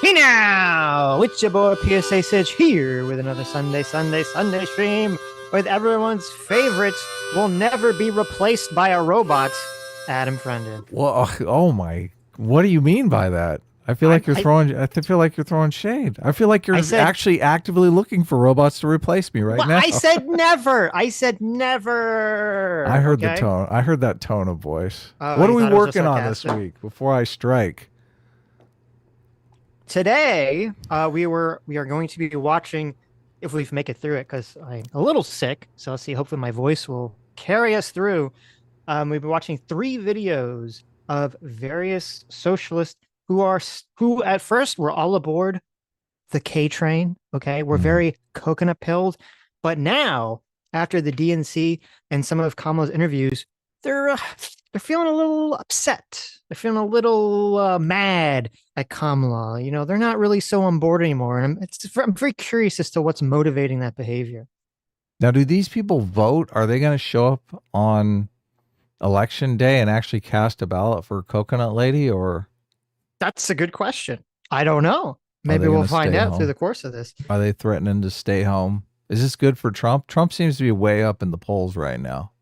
Hey now, it's your boy PSA Sitch here with another Sunday stream with everyone's favorites will never be replaced by a robot, Adam Friendon. Well, oh my! What do you mean by that? I feel I, like you're I, throwing. I feel like you're throwing shade. I feel like I you're said, actually actively looking for robots to replace me right well, now. I said never. I said I never. heard the Okay. tone. I heard that tone of voice. Oh, What are you we thought it was just working on this sarcastic. week before I strike? Today, we are going to be watching if we make it through it because I'm a little sick. So let's see. Hopefully, my voice will carry us through. We've been watching three videos of various socialists who at first were all aboard the K train. Okay, we're Mm. very coconut pilled, but now after the DNC and some of Kamala's interviews, they're feeling a little upset. They're feeling a little mad at Kamala. You know, they're not really so on board anymore, and I'm very curious as to what's motivating that behavior. Now, do these people vote? Are they going to show up on election day and actually cast a ballot for Coconut Lady, or That's a good question. I don't know. are Maybe they going we'll to find stay out through home? the course of this. Are they threatening to stay home? Is this good for Trump? Trump seems to be way up in the polls right now.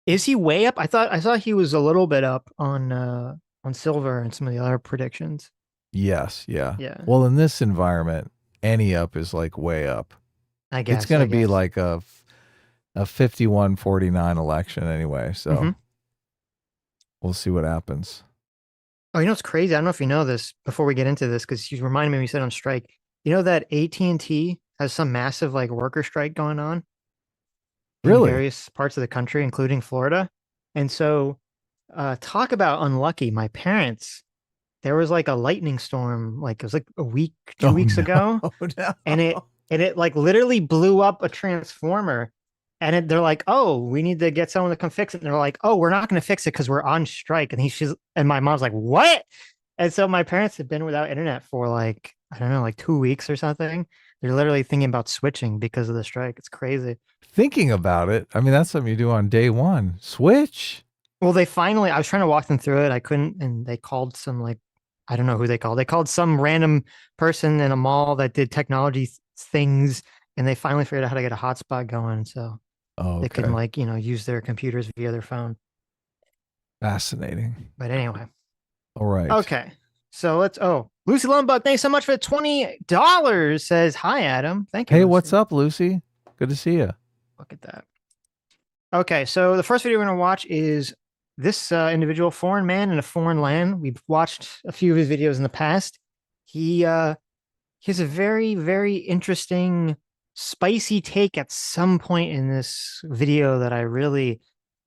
Is he way up? I thought he was a little bit up on silver and some of the other predictions. Yes, yeah. Yeah, Well, in this environment, any up is like way up. I It's guess. going I to be guess. like a 51-49 election anyway, so Hmm. we'll see what happens. Oh, you know what's crazy? I don't know if you know this before we get into this because you reminded me when you said on strike. You know that AT&T has some massive like worker strike going on in Really? various parts of the country, including Florida. And so, talk about unlucky. My parents, there was like a lightning storm, like it was like a week, two Oh weeks no. ago, and No. it like literally blew up a transformer. And they're like, "Oh, we need to get someone to come fix it." And they're like, "Oh, we're not going to fix it because we're on strike." And my mom's like, "What?" And so my parents have been without internet for like I don't know, like 2 weeks or something. They're literally thinking about switching because of the strike. It's crazy. Thinking about it, I mean that's something you do on day one. Switch. Well, they finally, I was trying to walk them through it. I couldn't, and they called some like, I don't know who they called. They called some random person in a mall that did technology things, and they finally figured out how to get a hotspot going. So Oh, they can okay. like, use their computers via their phone. Fascinating. But anyway, All right. okay. So Lucy Lumbug, thanks so much for the $20. Says, hi, Adam. Thank you, Hey, what's Lucy. up, Lucy? Good to see you. Look at that. Okay, so the first video we're going to watch is this individual, foreign man in a foreign land. We've watched a few of his videos in the past. He has a very, very interesting, spicy take at some point in this video that I really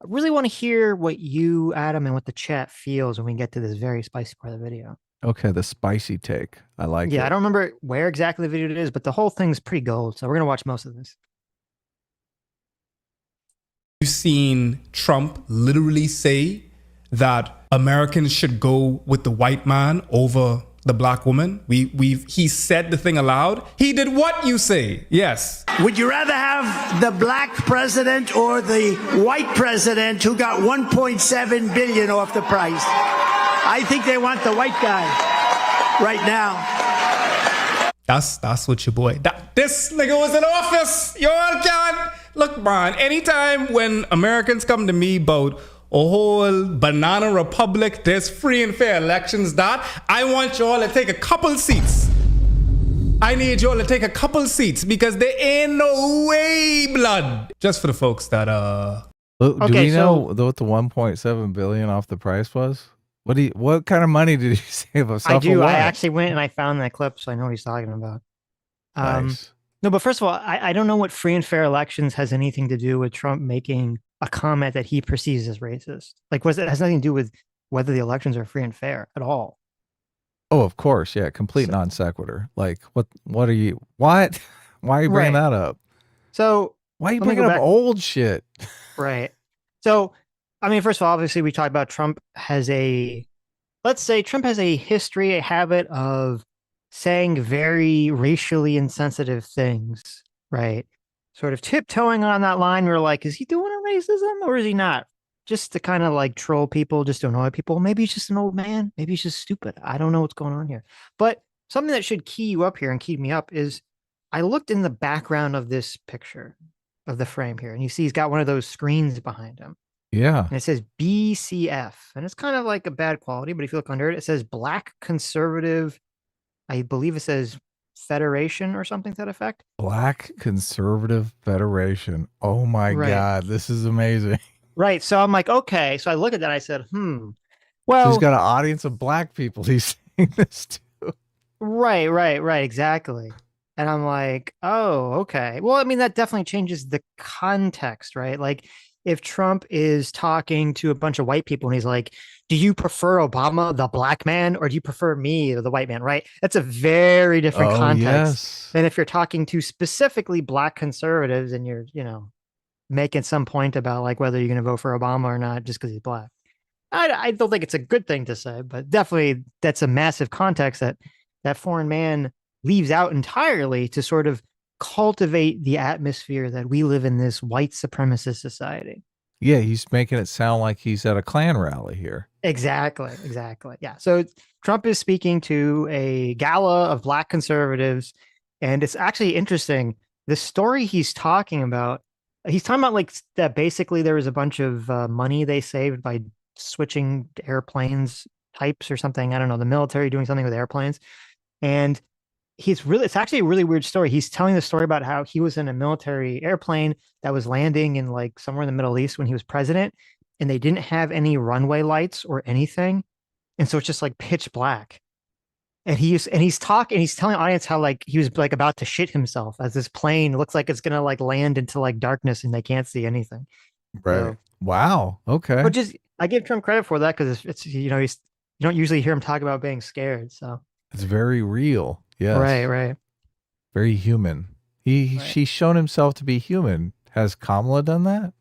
want to hear what you, Adam, and what the chat feels when we get to this very spicy part of the video. Okay, the spicy take. I like Yeah, I it. don't remember where exactly the video it is, but the whole thing's pretty gold. So we're gonna watch most of this. You've seen Trump literally say that Americans should go with the white man over the black woman. He said the thing aloud. He did what you say. Yes. Would you rather have the black president or the white president who got 1.7 billion off the price? I think they want the white guy right now. That's what your boy. This nigga was in office. You all can look, man. Anytime when Americans come to me about a whole banana republic, there's free and fair elections. That I want you all to take a couple seats. I need you all to take a couple seats because there ain't no way, blood. Just for the folks that Do Okay, we know what the 1.7 billion off the price was? What kind of money did he save us? I Off do. of I what? actually went and I found that clip, so I know what he's talking about. Nice. No, but first of all, I don't know what free and fair elections has anything to do with Trump making a comment that he perceives as racist. Like, it has nothing to do with whether the elections are free and fair at all. Oh, of course, yeah. Complete So, non sequitur. Like, what are you? What? Why are you bringing right. that up? So Why are you let me bringing go up back. old shit? Right. So, I mean, first of all, obviously, we talked about let's say Trump has a history, a habit of saying very racially insensitive things, right? Sort of tiptoeing on that line. We're like, is he doing a racism or is he not? just to kind of like troll people, just to annoy people. Maybe he's just an old man. Maybe he's just stupid. I don't know what's going on here. But something that should key you up here and keep me up is I looked in the background of this picture of the frame here, and you see he's got one of those screens behind him. Yeah. And it says BCF. And it's kind of like a bad quality, but if you look under it, it says Black Conservative. I believe it says Federation or something to that effect. Black Conservative Federation. Oh my Right. God. This is amazing. Right. So I'm like, okay. So I look at that. I said, So well, he's got an audience of black people he's saying this to. right. Exactly. And I'm like, oh, okay. Well, I mean, that definitely changes the context, right? Like if Trump is talking to a bunch of white people and he's like, do you prefer Obama, the black man, or do you prefer me, the white man, right? That's a very different Oh, context yes. than if you're talking to specifically black conservatives and you're, making some point about like whether you're going to vote for Obama or not just because he's black. I don't think it's a good thing to say, but definitely that's a massive context that foreign man leaves out entirely to sort of cultivate the atmosphere that we live in this white supremacist society. Yeah, he's making it sound like he's at a Klan rally here. Exactly. Yeah. So Trump is speaking to a gala of black conservatives, and it's actually interesting. The story he's talking about like that basically there was a bunch of money they saved by switching airplanes types or something. I don't know, the military doing something with airplanes. And it's actually a really weird story. He's telling the story about how he was in a military airplane that was landing in like somewhere in the Middle East when he was president, and they didn't have any runway lights or anything. And so it's just like pitch black. And he's telling the audience how like he was like about to shit himself as this plane looks like it's gonna like land into like darkness and they can't see anything. Right. So, Wow. Okay. but just I give Trump credit for that because it's you don't usually hear him talk about being scared. So It's very real. Yes. right. Very human. She's shown himself to be human. Has Kamala done that?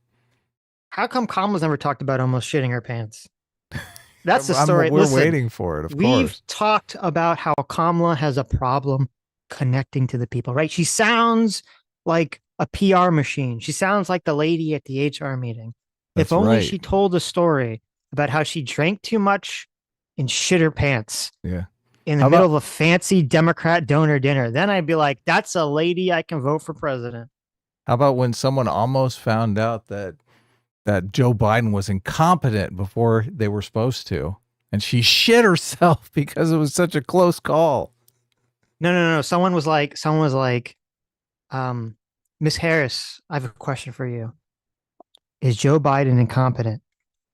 How come Kamala's never talked about almost shitting her pants? That's the story. We're Listen, waiting for it, of we've course. talked about how Kamala has a problem connecting to the people, right? She sounds like a PR machine. She sounds like the lady at the HR meeting. That's If only right. she told a story about how she drank too much and shit her pants Yeah. in the middle of a fancy Democrat donor dinner, then I'd be like, that's a lady I can vote for president. How about when someone almost found out that Joe Biden was incompetent before they were supposed to, and she shit herself because it was such a close call? No. Someone was like, Miss Harris, I have a question for you. Is Joe Biden incompetent?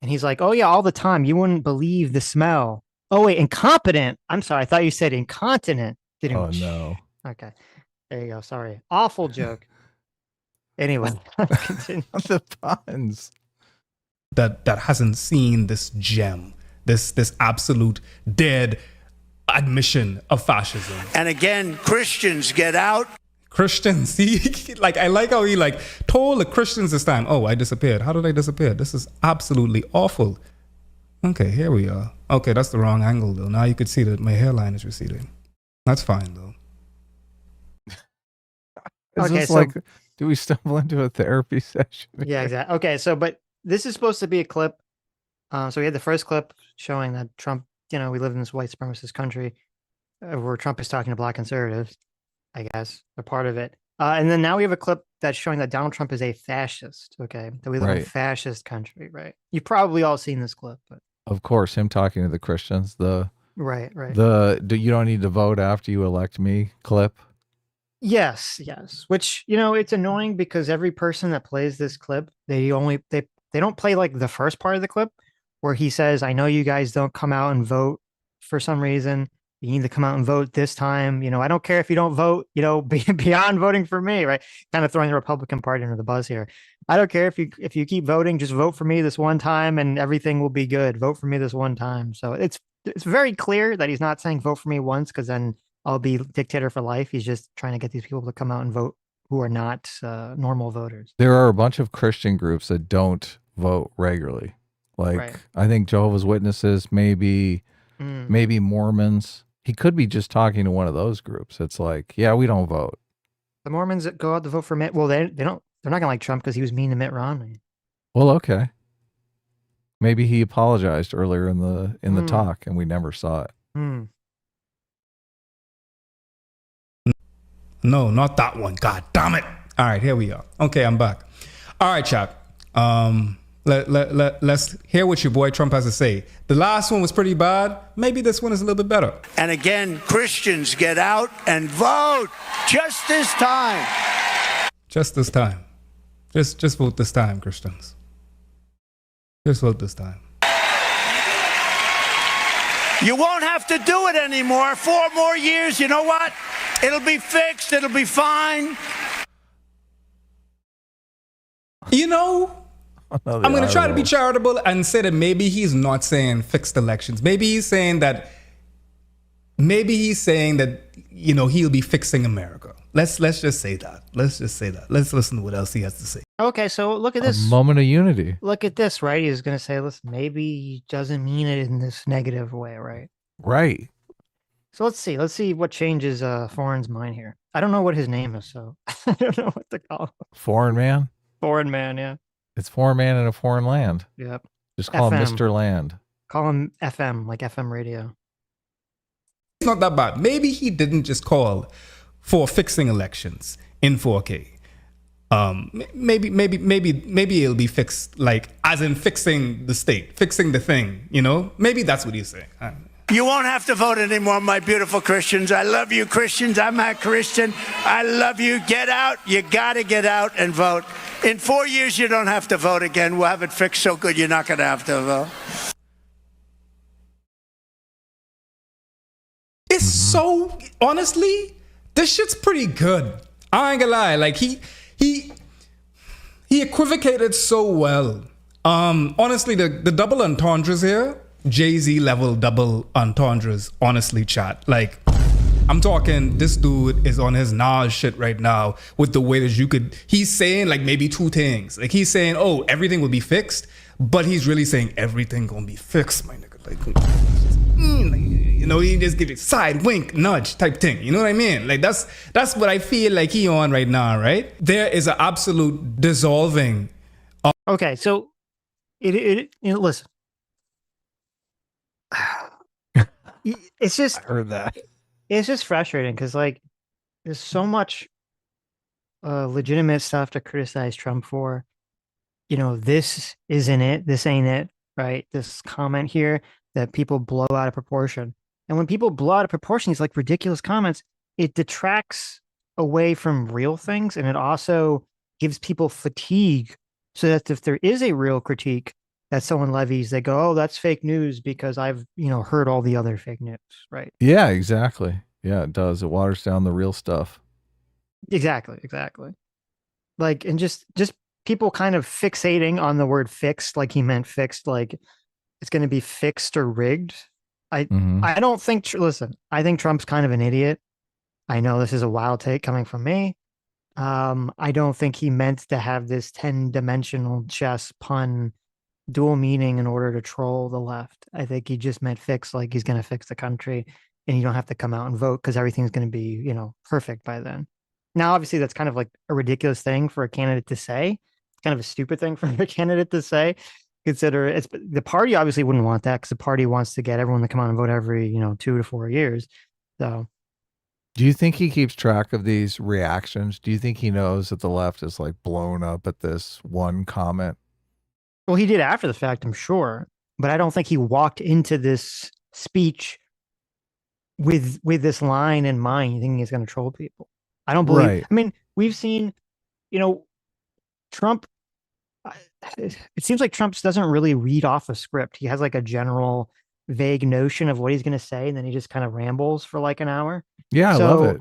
And he's like, oh yeah, all the time. You wouldn't believe the smell. Oh wait, incompetent. I'm sorry. I thought you said incontinent. Oh no. Okay. There you go. Sorry. Awful joke. Anyway, continue. The puns. That hasn't seen this gem, this absolute dead admission of fascism. And again, Christians get out. Christians, I like how he like told the Christians this time, oh, I disappeared. How did I disappear? This is absolutely awful. Okay, here we are. Okay, that's the wrong angle though. Now you could see that my hairline is receding. That's fine though. Okay, so like, do we stumble into a therapy session? Yeah, exactly. Okay, but this is supposed to be a clip. So we had the first clip showing that Trump, we live in this white supremacist country where Trump is talking to black conservatives, I guess, a part of it. And then now we have a clip that's showing that Donald Trump is a fascist, okay? That we live in a fascist country, right? You've probably all seen this clip. But of course, him talking to the Christians, right. You don't need to vote after you elect me clip. Yes. Which, it's annoying because every person that plays this clip, they don't play like the first part of the clip where he says, I know you guys don't come out and vote for some reason. You need to come out and vote this time. I don't care if you don't vote, beyond voting for me, right? Kind of throwing the Republican Party under the bus here. I don't care if you keep voting, just vote for me this one time and everything will be good. Vote for me this one time. So it's very clear that he's not saying vote for me once because then I'll be dictator for life. He's just trying to get these people to come out and vote who are not normal voters. There are a bunch of Christian groups that don't vote regularly. I think Jehovah's Witnesses, maybe Mormons. He could be just talking to one of those groups. It's like, yeah, we don't vote. The Mormons that go out to vote for Mitt, well, they're not gonna like Trump because he was mean to Mitt Romney. Well, okay. Maybe he apologized earlier in the talk and we never saw it. No, not that one. God damn it. All right, here we are. Okay, I'm back. All right, chat. Let's hear what your boy Trump has to say. The last one was pretty bad. Maybe this one is a little bit better. And again, Christians, get out and vote just this time. Just this time. Just vote this time, Christians. Just vote this time. You won't have to do it anymore. 4 more years, you know what? It'll be fixed. It'll be fine. You know, I'm going to try to be charitable and say that maybe he's not saying fixed elections. Maybe he's saying that, you know, he'll be fixing America. Let's just say that. Let's listen to what else he has to say. Okay, so look at this. A moment of unity. Look at this, right? He's going to say, listen, maybe he doesn't mean it in this negative way, right? Right. So let's see what changes Foreign's mind here. I don't know what his name is, so I don't know what to call him. Foreign man? Foreign man, yeah. It's foreign man in a foreign land. Yep. Just call him FM. Mr. Land. Call him FM, like FM radio. It's not that bad. Maybe he didn't just call for fixing elections in 4K. Maybe it'll be fixed, like as in fixing the state, fixing the thing, you know? Maybe that's what he's saying. You won't have to vote anymore, my beautiful Christians. I love you, Christians. I'm a Christian. I love you. Get out. You got to get out and vote. In 4 years, you don't have to vote again. We'll have it fixed so good you're not going to have to vote. It's so, honestly, this shit's pretty good. I ain't gonna lie. Like, he equivocated so well. Honestly, the double entendres here, Jay-Z level double entendres, honestly, chat. Like, I'm talking, this dude is on his Nas shit right now with the way that he's saying like maybe 2 things. Like, he's saying, oh, everything will be fixed, but he's really saying everything gonna be fixed, my nigga. Like, you know, he just give it side wink, nudge type thing. You know what I mean? Like, that's what I feel like he on right now, right? There is an absolute dissolving. Okay, so listen. It's just, I heard that. It's just frustrating because, like, there's so much legitimate stuff to criticize Trump for. You know, this isn't it. This ain't it, right? This comment here that people blow out of proportion. And when people blow out of proportion, these like ridiculous comments, it detracts away from real things. And it also gives people fatigue so that if there is a real critique that someone levies, they go, oh, that's fake news because I've, heard all the other fake news, right? Yeah, exactly. Yeah, it does. It waters down the real stuff. Exactly. Like, and just people kind of fixating on the word fixed, like he meant fixed, like it's going to be fixed or rigged. I don't think, listen, I think Trump's kind of an idiot. I know this is a wild take coming from me. I don't think he meant to have this 10-dimensional chess pun dual meaning in order to troll the left. I think he just meant fix, like he's going to fix the country and you don't have to come out and vote because everything's going to be, perfect by then. Now, obviously, that's kind of like a ridiculous thing for a candidate to say. It's kind of a stupid thing for a candidate to say. Consider it's the party obviously wouldn't want that because the party wants to get everyone to come out and vote every 2 to 4 years. So, do you think he keeps track of these reactions? Do you think he knows that the left is like blown up at this one comment? Well, he did after the fact, I'm sure, but I don't think he walked into this speech with this line in mind, thinking he's going to troll people. I don't believe. Right. I mean, we've seen, Trump. It seems like Trump doesn't really read off a script. He has like a general vague notion of what he's going to say, and then he just kind of rambles for like an hour. Yeah, I love it.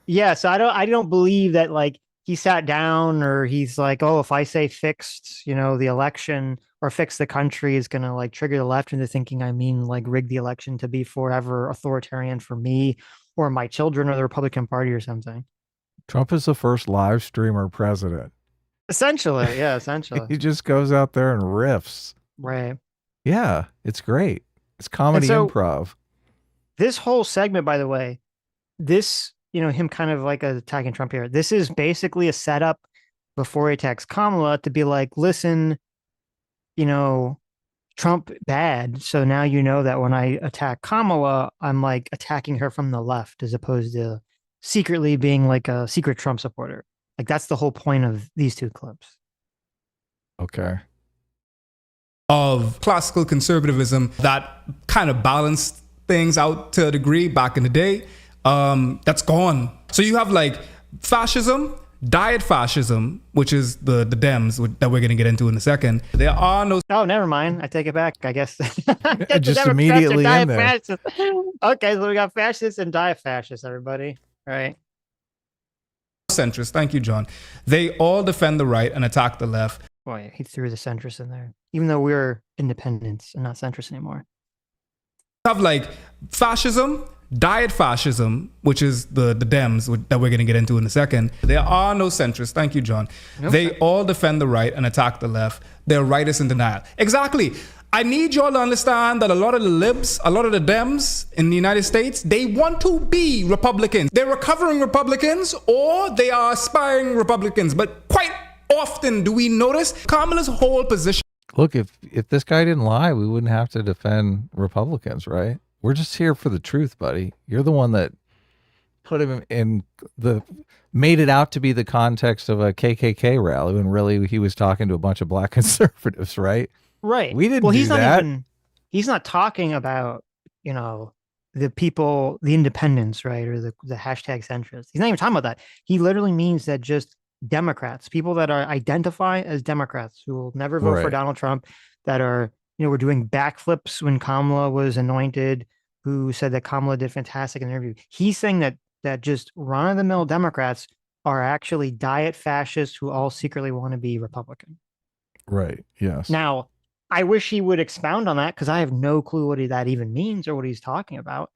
Yeah, so I don't believe that like he sat down or he's like, oh, if I say fixed, the election or fix the country is going to like trigger the left into thinking I mean like rig the election to be forever authoritarian for me or my children or the Republican Party or something. Trump is the first live streamer president. Essentially, yeah, essentially. He just goes out there and riffs. Right. Yeah, it's great. It's comedy improv. This whole segment, by the way, him kind of like attacking Trump here, this is basically a setup before he attacks Kamala to be like, listen, Trump bad. So now you know that when I attack Kamala, I'm like attacking her from the left as opposed to secretly being like a secret Trump supporter. Like that's the whole point of these two clips. Okay. Of classical conservatism that kind of balanced things out to a degree back in the day. That's gone. So you have like fascism, diet fascism, which is the Dems that we're going to get into in a second. There are no... Oh, never mind. I take it back, I guess. Just immediately in there. Fascists. Okay, so we got fascists and diet fascists, everybody. All right. Centrists. Thank you, John. They all defend the right and attack the left. Boy, he threw the centrists in there, even though we're independents and not centrists anymore. Have like fascism, diet fascism, which is the Dems that we're going to get into in a second. There are no centrists. Thank you, John. Okay. They all defend the right and attack the left. They're rightists in denial. Exactly. I need y'all to understand that a lot of the libs, a lot of the Dems in the United States, they want to be Republicans. They're recovering Republicans or they are aspiring Republicans. But quite often do we notice Kamala's whole position. Look, if this guy didn't lie, we wouldn't have to defend Republicans, right? We're just here for the truth, buddy. You're the one that put him in made it out to be the context of a KKK rally when really he was talking to a bunch of black conservatives, right? Right. We didn't do that. He's not talking about, the people, the independents, right? Or the hashtag centrists. He's not even talking about that. He literally means that just Democrats, people that identify as Democrats who will never vote for Donald Trump, that are, were doing backflips when Kamala was anointed, who said that Kamala did fantastic in the interview. He's saying that just run-of-the-mill Democrats are actually diet fascists who all secretly want to be Republican. Right. Yes. Now, I wish he would expound on that because I have no clue what that even means or what he's talking about.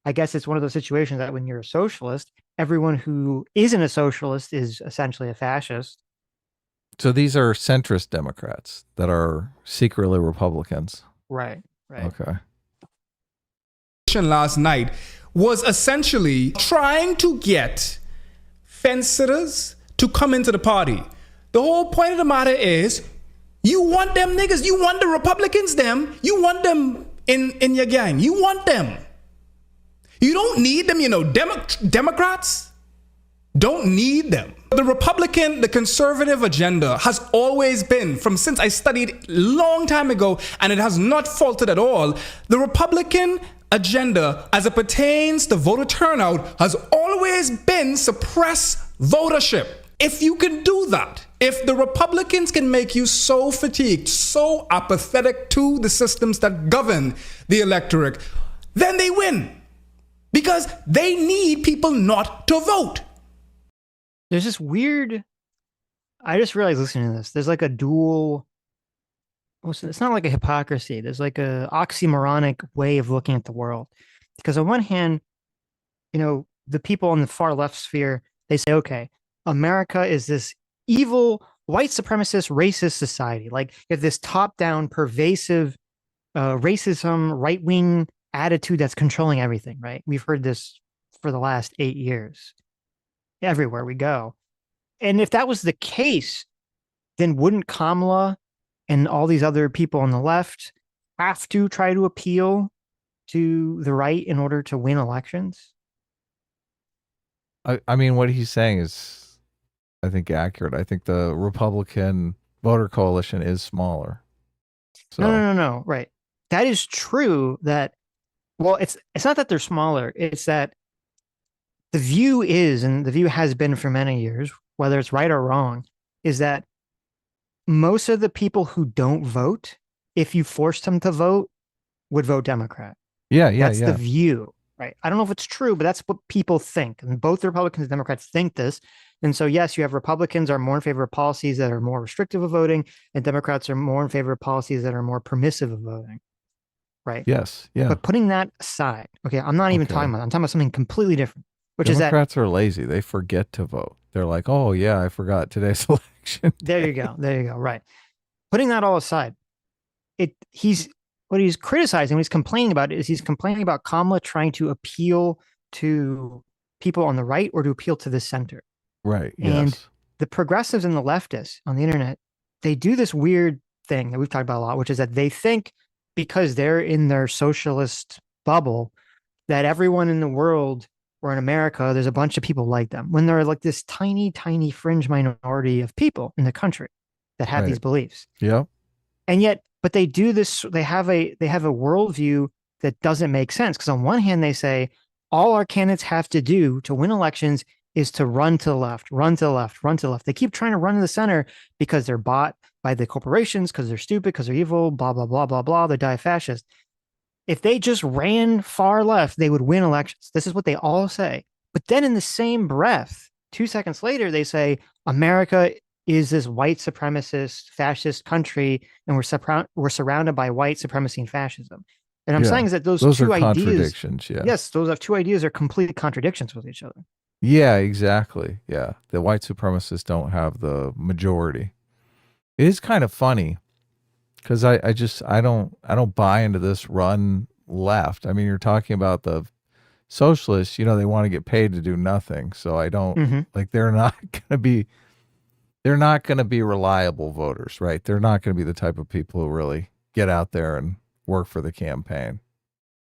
I guess it's one of those situations that when you're a socialist, everyone who isn't a socialist is essentially a fascist. So these are centrist Democrats that are secretly Republicans. Right. Okay. Last night was essentially trying to get fence sitters to come into the party. The whole point of the matter is you want them niggas, you want the Republicans you want them in your gang. You want them. You don't need them, Democrats don't need them. The conservative agenda has always been, since I studied long time ago, and it has not faltered at all, the Republican agenda as it pertains to voter turnout has always been suppress votership. If you can do that, if the Republicans can make you so fatigued, so apathetic to the systems that govern the electorate, then they win. Because they need people not to vote. There's this weird, I just realized listening to this, there's like a dual, it's not like a hypocrisy. There's like a oxymoronic way of looking at the world. Because on one hand, the people in the far left sphere, they say, okay, America is this evil, white supremacist, racist society. Like you have this top-down, pervasive racism, right-wing attitude that's controlling everything, right? We've heard this for the last 8 years. Everywhere we go. And if that was the case, then wouldn't Kamala and all these other people on the left have to try to appeal to the right in order to win elections? I mean, what he's saying is, I think, accurate. I think the Republican voter coalition is smaller. So. No. Right. That is true that, well, it's not that they're smaller. It's that the view is, and the view has been for many years, whether it's right or wrong, is that most of the people who don't vote, if you forced them to vote, would vote Democrat. That's the view, right? I don't know if it's true, but that's what people think. And both the Republicans and Democrats think this. And so, yes, you have Republicans are more in favor of policies that are more restrictive of voting, and Democrats are more in favor of policies that are more permissive of voting. Right. Yes. Yeah. But putting that aside, okay, I'm not even talking about that. I'm talking about something completely different. Democrats are lazy. They forget to vote. They're like, oh, yeah, I forgot today's election. There you go. Right. Putting that all aside, what he's criticizing, what he's complaining about is he's complaining about Kamala trying to appeal to people on the right or to appeal to the center. Right. And yes. the progressives and the leftists on the internet, they do this weird thing that we've talked about a lot, which is that they think because they're in their socialist bubble that everyone in the world or in America, there's a bunch of people like them when they're like this tiny, tiny fringe minority of people in the country that have these beliefs. Yeah. And yet, but they do this, they have a worldview that doesn't make sense. Because on one hand, they say all our candidates have to do to win elections is to run to the left, run to the left, run to the left. They keep trying to run to the center because they're bought by the corporations, because they're stupid, because they're evil, blah, blah, blah, blah, blah. They die fascist. If they just ran far left, they would win elections. This is what they all say. But then in the same breath, 2 seconds later, they say America is this white supremacist, fascist country, and we're surrounded by white supremacy and fascism. And I'm saying is that those two are ideas, contradictions. Yeah. Yes, those two ideas are complete contradictions with each other. Yeah, exactly. Yeah, the white supremacists don't have the majority. It is kind of funny because I don't buy into this run left. I mean, you're talking about the socialists. They want to get paid to do nothing. So I don't like they're not going to be reliable voters, right? They're not going to be the type of people who really get out there and work for the campaign.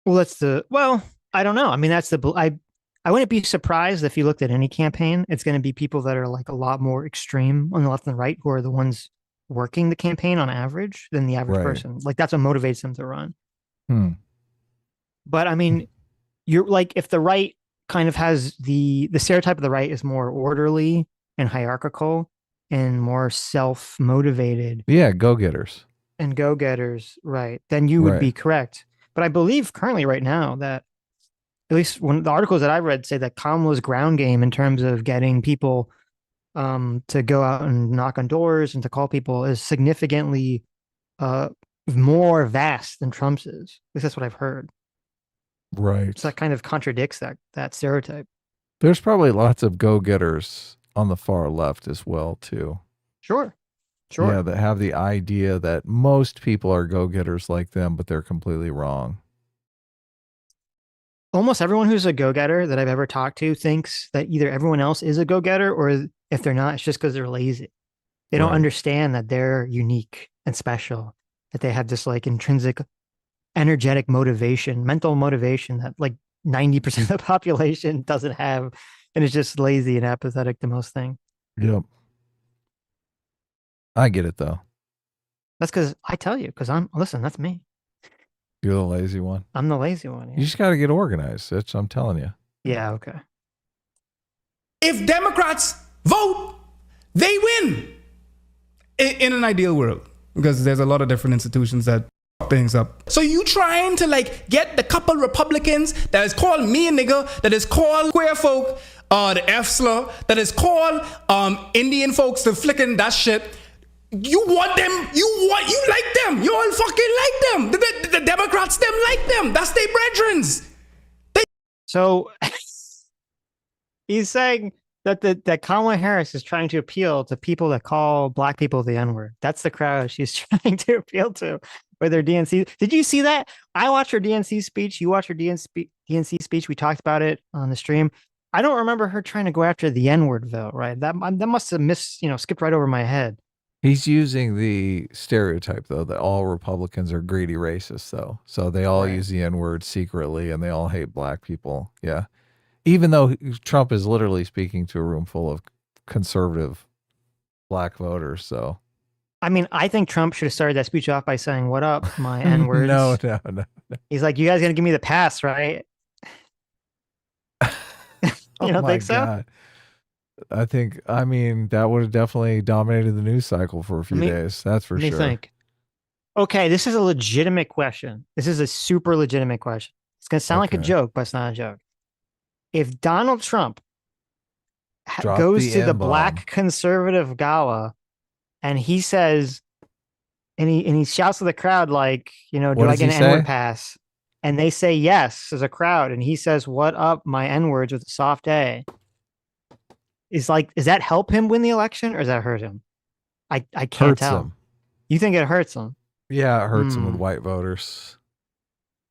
Well, I don't know. I mean, I wouldn't be surprised if you looked at any campaign. It's going to be people that are like a lot more extreme on the left and right who are the ones working the campaign on average than the average person. Like that's what motivates them to run. But I mean, you're like, if the right kind of has the stereotype of the right is more orderly and hierarchical and more self-motivated. Yeah, go-getters. And go-getters, right. Then you would be correct. But I believe currently right now that at least when the articles that I read say that Kamala's ground game in terms of getting people to go out and knock on doors and to call people is significantly more vast than Trump's is. At least that's what I've heard. Right. So that kind of contradicts that stereotype. There's probably lots of go-getters on the far left as well, too. Sure. Yeah, that have the idea that most people are go-getters like them, but they're completely wrong. Almost everyone who's a go-getter that I've ever talked to thinks that either everyone else is a go-getter or if they're not, it's just because they're lazy. They don't understand that they're unique and special, that they have this like intrinsic energetic motivation, mental motivation that like 90% of the population doesn't have, and is just lazy and apathetic to most things. Yep. I get it though. That's because I tell you, because listen, that's me. You're the lazy one. I'm the lazy one. Yeah. You just got to get organized, Sitch. I'm telling you. Yeah, okay. If Democrats vote, they win. In an ideal world, because there's a lot of different institutions that fuck things up. So you trying to like get the couple Republicans that is called me a nigga, that is called queer folk, the F slur, that is called Indian folks, the flicking that shit. You want them, you like them. You all fucking like them. The Democrats, them like them. That's their brethrens. So he's saying that Kamala Harris is trying to appeal to people that call black people the N-word. That's the crowd she's trying to appeal to with her DNC. Did you see that? I watched her DNC speech. You watched her DNC speech. We talked about it on the stream. I don't remember her trying to go after the N-word though, right? That must have skipped right over my head. He's using the stereotype, though, that all Republicans are greedy racists, though. So they all use the N-word secretly, and they all hate black people. Yeah. Even though Trump is literally speaking to a room full of conservative black voters. So, I mean, I think Trump should have started that speech off by saying, "What up, my N-words?" No. He's like, "You guys gonna give me the pass, right?" You don't think so? God. I mean, that would have definitely dominated the news cycle for a few days. That's for sure. Think. Okay, this is a legitimate question. This is a super legitimate question. It's going to sound like a joke, but it's not a joke. If Donald Trump goes to the black conservative gala and he says, and he shouts to the crowd like, do I get an N-word pass? And they say yes as a crowd. And he says, "What up, my N-words," with a soft A. Does that help him win the election or does that hurt him? I can't tell. Him. You think it hurts him? Yeah, it hurts him with white voters.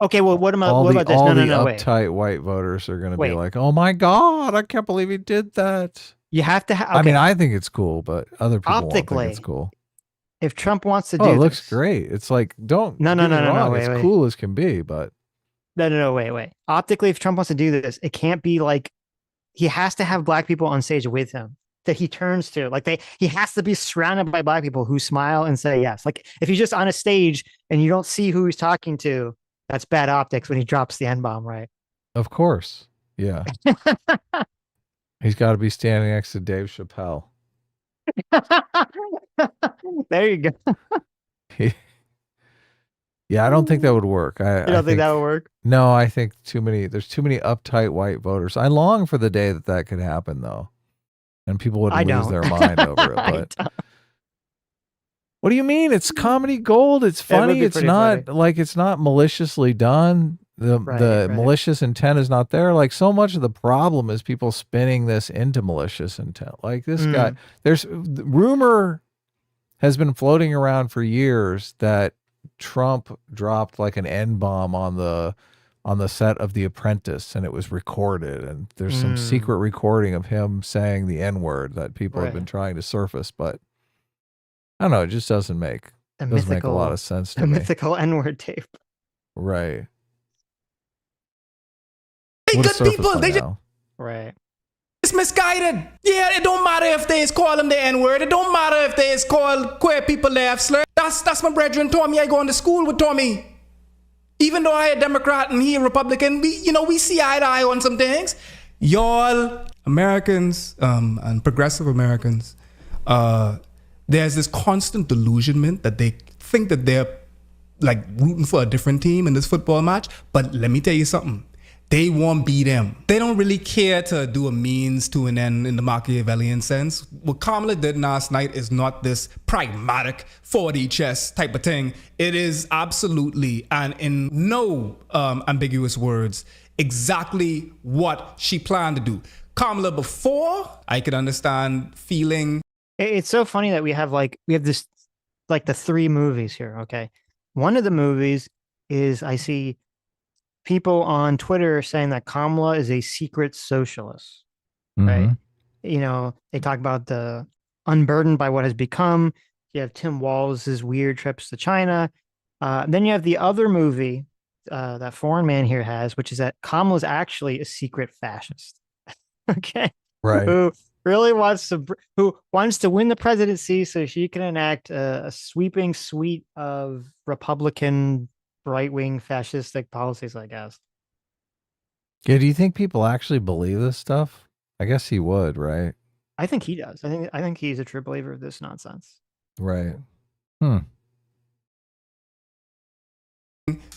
Okay, well, what about this? All the uptight white voters are going to be like, "Oh my God, I can't believe he did that." You have to I mean, I think it's cool, but other people won't think it's cool. if Trump wants to do it looks this, great. It's like, don't no, get me wrong. wait, It's cool as can be, but wait. Optically, if Trump wants to do this, it can't be like he has to have black people on stage with him that he turns to. Like he has to be surrounded by black people who smile and say yes. Like if he's just on a stage and you don't see who he's talking to, that's bad optics when he drops the N-bomb, right? Of course. Yeah. He's got to be standing next to Dave Chappelle. There you go. Yeah, I don't think that would work. You don't think that would work? No, I think there's too many uptight white voters. I long for the day that could happen, though. And people would lose their mind over it. But what do you mean? It's comedy gold. It's funny. It's not funny. Like it's not maliciously done. The malicious intent is not there. Like so much of the problem is people spinning this into malicious intent. Like this guy, there's rumor has been floating around for years that Trump dropped like an N-bomb on the set of The Apprentice, and it was recorded, and there's some secret recording of him saying the N-word that people have been trying to surface, but I don't know, it just doesn't make a lot of sense to me. The mythical N-word tape. Right. Hey, good people, they just it's misguided. Yeah, it don't matter if they call them the N-word. It don't matter if they call queer people the F-slur. That's my brethren Tommy. I go into school with Tommy. Even though I a Democrat and he a Republican, we see eye to eye on some things. Y'all Americans and progressive Americans, there's this constant delusionment that they think that they're like rooting for a different team in this football match. But let me tell you something. They won't beat them. They don't really care to do a means to an end in the Machiavellian sense. What Kamala did last night is not this pragmatic 4D chess type of thing. It is absolutely, and in no ambiguous words, exactly what she planned to do. Kamala before, I could understand feeling. It's so funny that we have this, like the three movies here, okay? One of the movies is I see people on Twitter saying that Kamala is a secret socialist, right? They talk about the unburdened by what has become. You have Tim Walz's weird trips to China. Then you have the other movie that Foreign Man here has, which is that Kamala is actually a secret fascist. Okay. Right. Who wants to win the presidency so she can enact a sweeping suite of Republican right-wing fascistic policies, I guess. Yeah, do you think people actually believe this stuff? I guess he would, right? I think he does. I think he's a true believer of this nonsense. Right.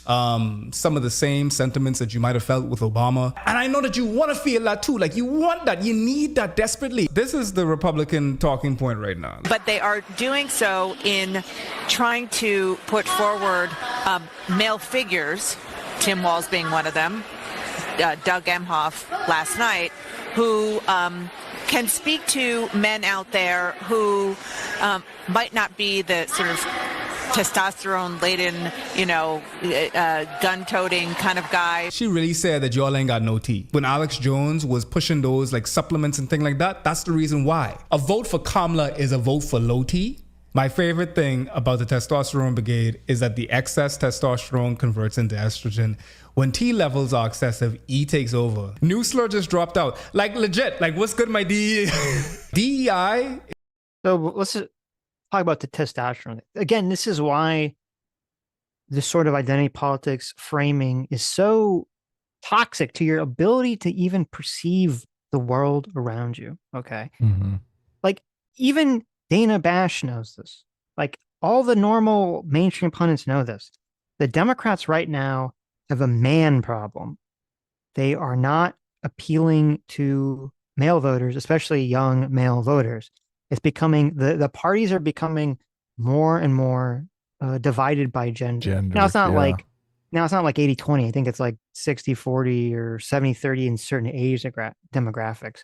Some of the same sentiments that you might have felt with Obama. And I know that you want to feel that too. Like you want that. You need that desperately. This is the Republican talking point right now. But they are doing so in trying to put forward male figures, Tim Walz being one of them, Doug Emhoff last night, who can speak to men out there who might not be the sort of testosterone-laden, gun-toting kind of guy. She really said that y'all ain't got no tea. When Alex Jones was pushing those like supplements and things like that, that's the reason why. A vote for Kamala is a vote for low T. My favorite thing about the testosterone brigade is that the excess testosterone converts into estrogen. When T levels are excessive, E takes over. New slur just dropped out. Like legit, like what's good my DEI? So let's just talk about the testosterone. Again, this is why this sort of identity politics framing is so toxic to your ability to even perceive the world around you. Okay. Like even Dana Bash knows this. Like all the normal mainstream pundits know this. The Democrats right now have a man problem. They are not appealing to male voters, especially young male voters. It's becoming the parties are becoming more and more divided by gender. Now it's not like 80-20. I think it's like 60-40 or 70-30 in certain age demographics.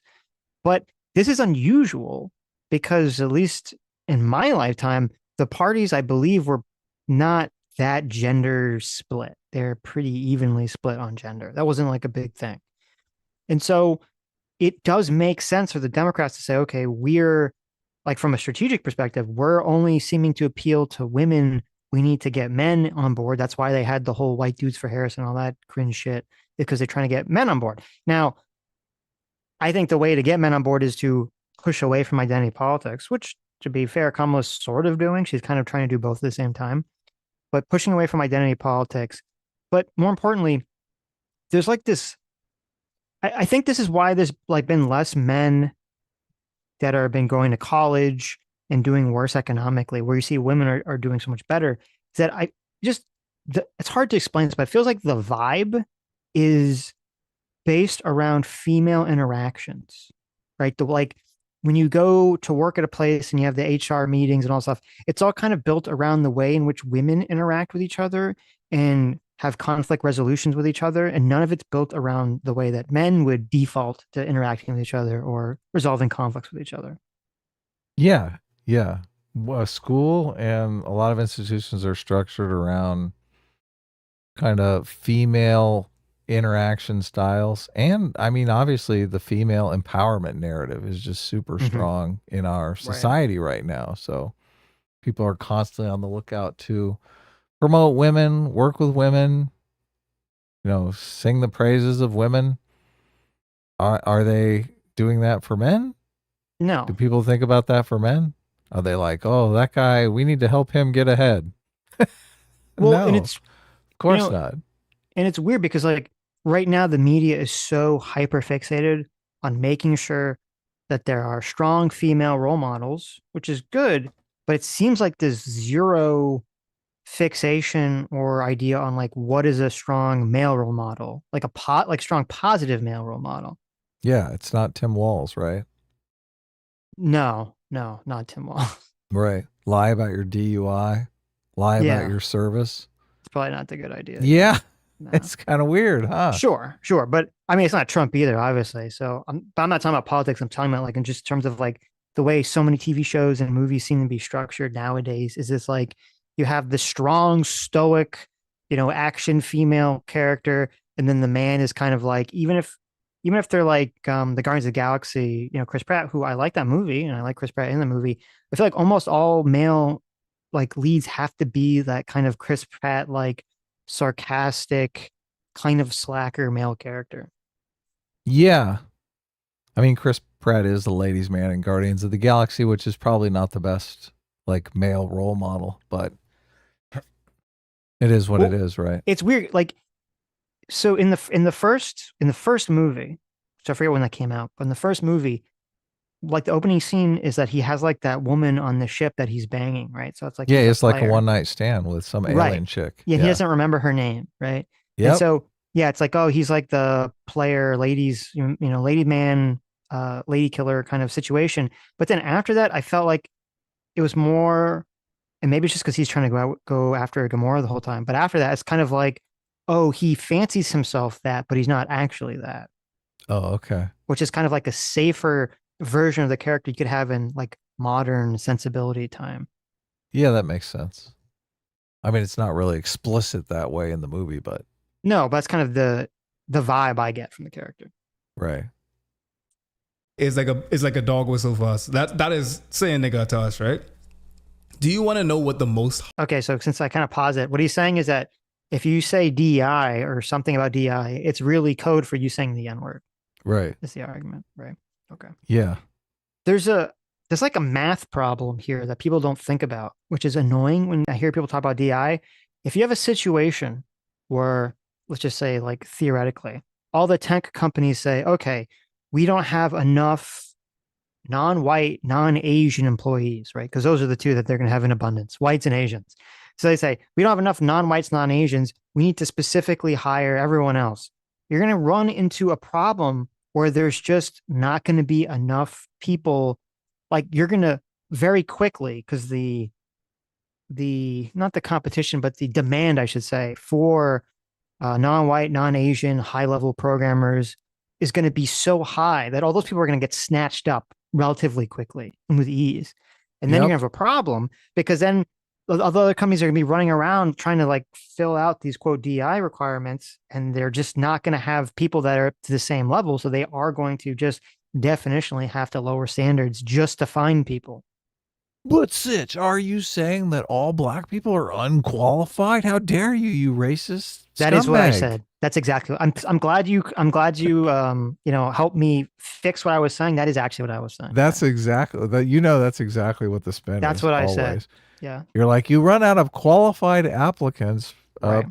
But this is unusual because at least in my lifetime, the parties I believe were not that gender split. They're pretty evenly split on gender. That wasn't like a big thing. And so it does make sense for the Democrats to say, okay, we're like from a strategic perspective, we're only seeming to appeal to women. We need to get men on board. That's why they had the whole white dudes for Harris and all that cringe shit, because they're trying to get men on board. Now, I think the way to get men on board is to push away from identity politics, which, to be fair, Kamala's sort of doing. She's kind of trying to do both at the same time, but pushing away from identity politics. But more importantly, there's like this. I think this is why there's like been less men that are been going to college and doing worse economically, where you see women are doing so much better. Is that I just it's hard to explain this, but it feels like the vibe is based around female interactions, right? The like when you go to work at a place and you have the HR meetings and all stuff, it's all kind of built around the way in which women interact with each other and have conflict resolutions with each other. And none of it's built around the way that men would default to interacting with each other or resolving conflicts with each other. Yeah. Yeah. Well, school and a lot of institutions are structured around kind of female interaction styles. And I mean, obviously, the female empowerment narrative is just super strong in our society right now. So people are constantly on the lookout to promote women, work with women, sing the praises of women. Are they doing that for men? No. Do people think about that for men? Are they like, oh, that guy, we need to help him get ahead? Well, no, and it's, of course not. And it's weird because like right now the media is so hyper fixated on making sure that there are strong female role models, which is good, but it seems like there's zero fixation or idea on like what is a strong male role model, like like strong positive male role model. Yeah, it's not Tim Walz, right? No, not Tim Walz. Right. Lie about your DUI, lie about your service. It's probably not the good idea. Yeah. No. It's kind of weird, huh? Sure. But I mean, it's not Trump either, obviously. So I'm not talking about politics. I'm talking about like in just terms of like the way so many TV shows and movies seem to be structured nowadays. Is this like you have the strong, stoic, action female character, and then the man is kind of like even if they're like the Guardians of the Galaxy, Chris Pratt, who I like that movie and I like Chris Pratt in the movie. I feel like almost all male like leads have to be that kind of Chris Pratt like sarcastic, kind of slacker male character. Yeah. I mean, Chris Pratt is the ladies' man in Guardians of the Galaxy, which is probably not the best like male role model, but it is what it is, right? It's weird. Like, so in the first movie, which I forget when that came out, but in the first movie, like the opening scene is that he has like that woman on the ship that he's banging, right? So it's like it's like a one night stand with some alien chick. Yeah, he doesn't remember her name, right? Yeah. And so it's like, oh, he's like the player, ladies, lady man, lady killer kind of situation. But then after that, I felt like it was more, and maybe it's just because he's trying to go after Gamora the whole time. But after that, it's kind of like, oh, he fancies himself that, but he's not actually that. Oh, okay. Which is kind of like a safer version of the character you could have in like modern sensibility time. Yeah, that makes sense. I mean, it's not really explicit that way in the movie, but no, but that's kind of the vibe I get from the character. Right. It's like a dog whistle for us. That is saying nigga to us, right? Do you want to know what the most? Okay, so since I kind of pause it, what he's saying is that if you say DI or something about DI, it's really code for you saying the N word. Right. That's the argument, right? Okay. Yeah. There's like a math problem here that people don't think about, which is annoying when I hear people talk about DI. If you have a situation where, let's just say, like theoretically, all the tech companies say, okay, we don't have enough non-white, non-Asian employees, right? Because those are the two that they're going to have in abundance, whites and Asians. So they say, we don't have enough non-whites, non-Asians. We need to specifically hire everyone else. You're going to run into a problem where there's just not going to be enough people. Like you're going to very quickly, because the not the competition, but the demand, I should say, for non-white, non-Asian, high-level programmers is going to be so high that all those people are going to get snatched up relatively quickly and with ease. And then you're going to have a problem because then other companies are going to be running around trying to like fill out these quote DI requirements, and they're just not going to have people that are to the same level. So they are going to just definitionally have to lower standards just to find people. But Sitch, are you saying that all black people are unqualified? How dare you, you racist scumbag? That is what I said. That's exactly. I'm glad you helped me fix what I was saying. That is actually what I was saying. That's exactly that. That's exactly what the spin is. That's what I always said. Yeah. You're like, you run out of qualified applicants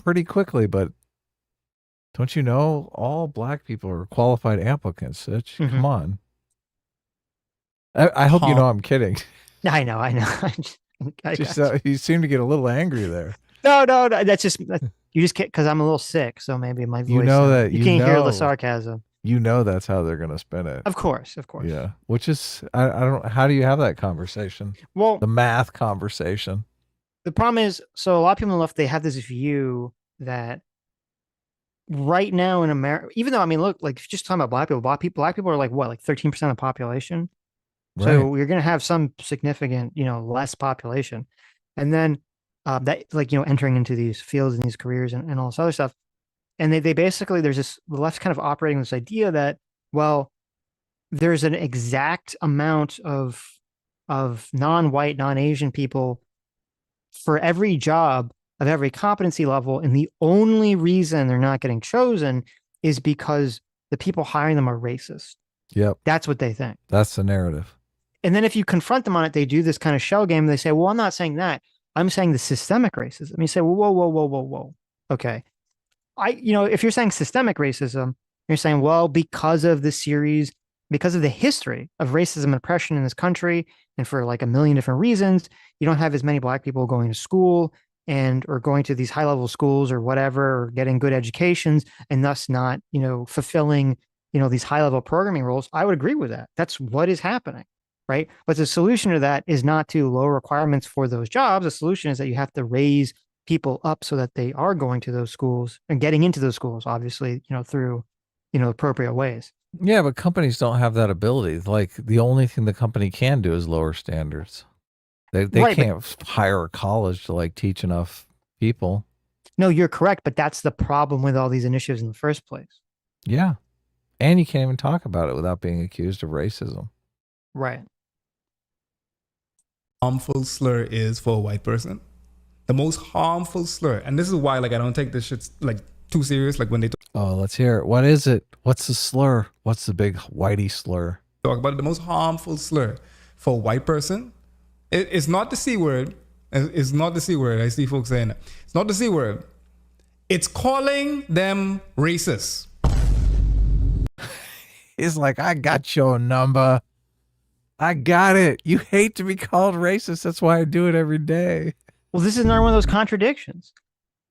pretty quickly, but don't you know all black people are qualified applicants? Sitch? Come on. I hope you know I'm kidding. I know. You seem to get a little angry there. No. That's just you just can't, because I'm a little sick, so maybe my voice. You know that you can't hear the sarcasm. You know that's how they're gonna spin it. Of course. Yeah. Which is I don't. How do you have that conversation? Well, the math conversation. The problem is, so a lot of people on the left, they have this view that right now in America, even though, I mean, look, like just talking about black people are like what, like 13% of the population. Right. So you're going to have some significant, less population. And then that, like, entering into these fields and these careers and all this other stuff. And they basically, there's the left's kind of operating this idea that, well, there's an exact amount of non-white, non-Asian people for every job of every competency level. And the only reason they're not getting chosen is because the people hiring them are racist. Yep. That's what they think. That's the narrative. And then if you confront them on it, they do this kind of shell game. They say, well, I'm not saying that. I'm saying the systemic racism. You say, well, whoa. Okay. If you're saying systemic racism, you're saying, well, because of the history of racism and oppression in this country, and for like a million different reasons, you don't have as many black people going to school or going to these high level schools or whatever, or getting good educations, and thus not, fulfilling, these high level programming roles. I would agree with that. That's what is happening. Right. But the solution to that is not to lower requirements for those jobs. The solution is that you have to raise people up so that they are going to those schools and getting into those schools, obviously, through, appropriate ways. Yeah, but companies don't have that ability. Like the only thing the company can do is lower standards. They can't hire a college to like teach enough people. No, you're correct. But that's the problem with all these initiatives in the first place. Yeah. And you can't even talk about it without being accused of racism. Right. Harmful slur is for a white person. The most harmful slur. And this is why, like, I don't take this shit like too serious. Like when they let's hear it. What is it? What's the slur? What's the big whitey slur? Talk about it. The most harmful slur for a white person. It's not the C word. It's not the C word. I see folks saying it. It's not the C word. It's calling them racist. It's like, I got your number. I got it. You hate to be called racist. That's why I do it every day. Well, this is another one of those contradictions.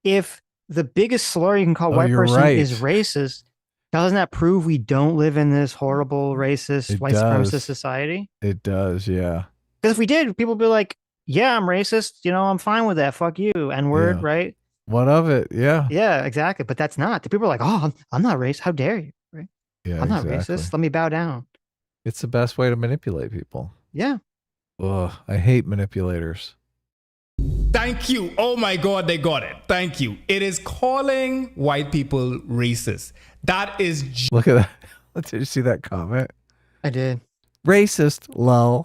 If the biggest slur you can call a white person is racist, doesn't that prove we don't live in this horrible, racist, white supremacist society? It does, yeah. Because if we did, people would be like, yeah, I'm racist. I'm fine with that. Fuck you. N-word, right? What of it? Yeah. Yeah, exactly. But that's not. The people are like, oh, I'm not racist. How dare you? Right? Yeah, I'm not racist. Let me bow down. It's the best way to manipulate people. Yeah. Ugh, I hate manipulators. Thank you. Oh my God, they got it. Thank you. It is calling white people racist. That is... Look at that. Did you see that comment? I did. Racist, lol.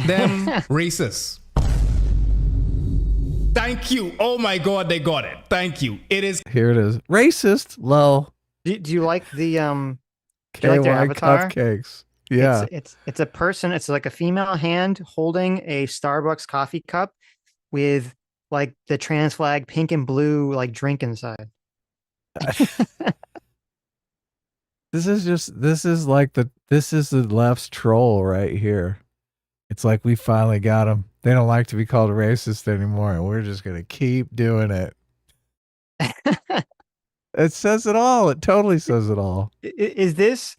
Them racist. Thank you. Oh my God, they got it. Thank you. It is... Here it is. Racist, lol. Do you like the... do you like their avatar? Cupcakes. Yeah. It's a person. It's like a female hand holding a Starbucks coffee cup with like the trans flag, pink and blue, like drink inside. This is the left's troll right here. It's like, we finally got them. They don't like to be called racist anymore, and we're just going to keep doing it. It says it all. It totally says it all. Is this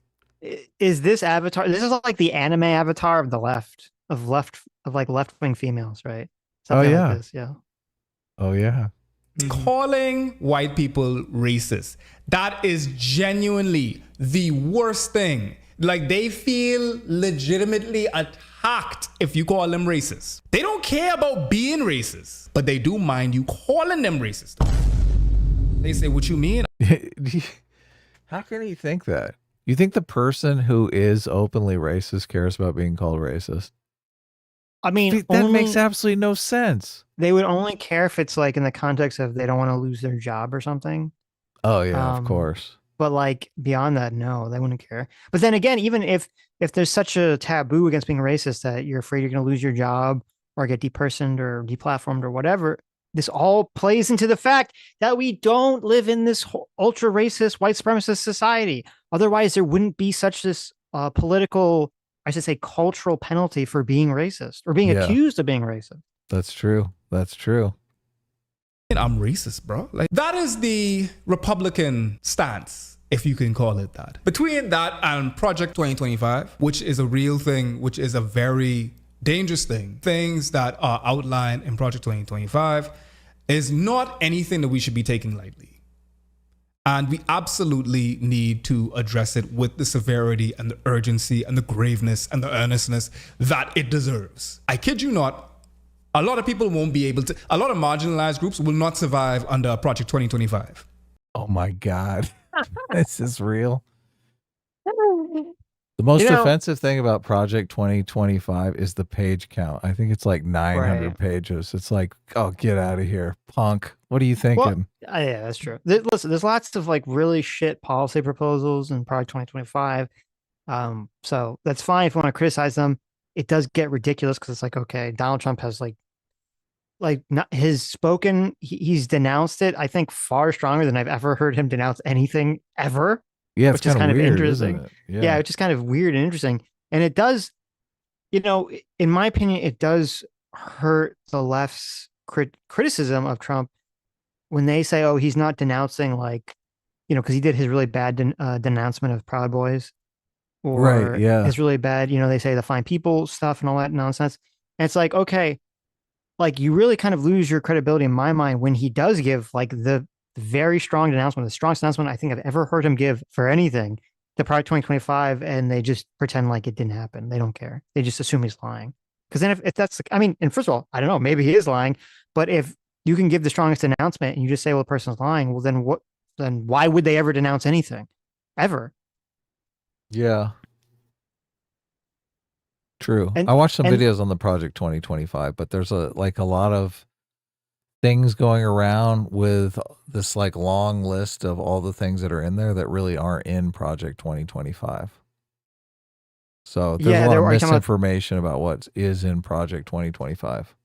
avatar? This is like the anime avatar of the left, of left-wing females, right? Something like this, yeah. Oh, yeah. Calling white people racist. That is genuinely the worst thing. Like, they feel legitimately attacked if you call them racist. They don't care about being racist, but they do mind you calling them racist. They say, what you mean? How can you think that? You think the person who is openly racist cares about being called racist? I mean, that makes absolutely no sense. They would only care if it's like in the context of they don't want to lose their job or something. Oh yeah, of course. But like beyond that, no, they wouldn't care. But then again, even if there's such a taboo against being racist that you're afraid you're going to lose your job or get depersoned or deplatformed or whatever, this all plays into the fact that we don't live in this ultra racist white supremacist society. Otherwise, there wouldn't be such this political, I should say, cultural penalty for being racist or being accused of being racist. That's true. That's true. I'm racist, bro. Like, that is the Republican stance, if you can call it that. Between that and Project 2025, which is a real thing, which is a very dangerous thing, things that are outlined in Project 2025 is not anything that we should be taking lightly. And we absolutely need to address it with the severity and the urgency and the graveness and the earnestness that it deserves. I kid you not. A lot of people won't be able to, a lot of marginalized groups will not survive under Project 2025. Oh my God. This is real. The most offensive thing about Project 2025 is the page count. I think it's like 900 pages. It's like, oh, get out of here, punk. What are you thinking? Well, yeah, that's true. Listen, there's lots of like really shit policy proposals in Project 2025. So that's fine if you want to criticize them. It does get ridiculous because it's like, okay, Donald Trump has not his spoken, he's denounced it, I think, far stronger than I've ever heard him denounce anything ever. Yeah, it's kind of weird, interesting. Isn't it? Yeah, it's just kind of weird and interesting. And it does, in my opinion, it does hurt the left's criticism of Trump when they say, oh, he's not denouncing because he did his really bad denouncement of Proud Boys. Or his really bad, they say the fine people stuff and all that nonsense. And it's like, okay, like you really kind of lose your credibility in my mind when he does give like the very strong denouncement, the strongest announcement I think I've ever heard him give for anything, the Project 2025, and they just pretend like it didn't happen. They don't care. They just assume he's lying. Because then if that's, and first of all, I don't know, maybe he is lying, but if you can give the strongest announcement and you just say, well, the person's lying, well, then why would they ever denounce anything? Ever? Yeah. True. I watched some videos on the Project 2025, but there's a lot of things going around with this like long list of all the things that are in there that really aren't in Project 2025. So there's a lot of misinformation about what is in Project 2025.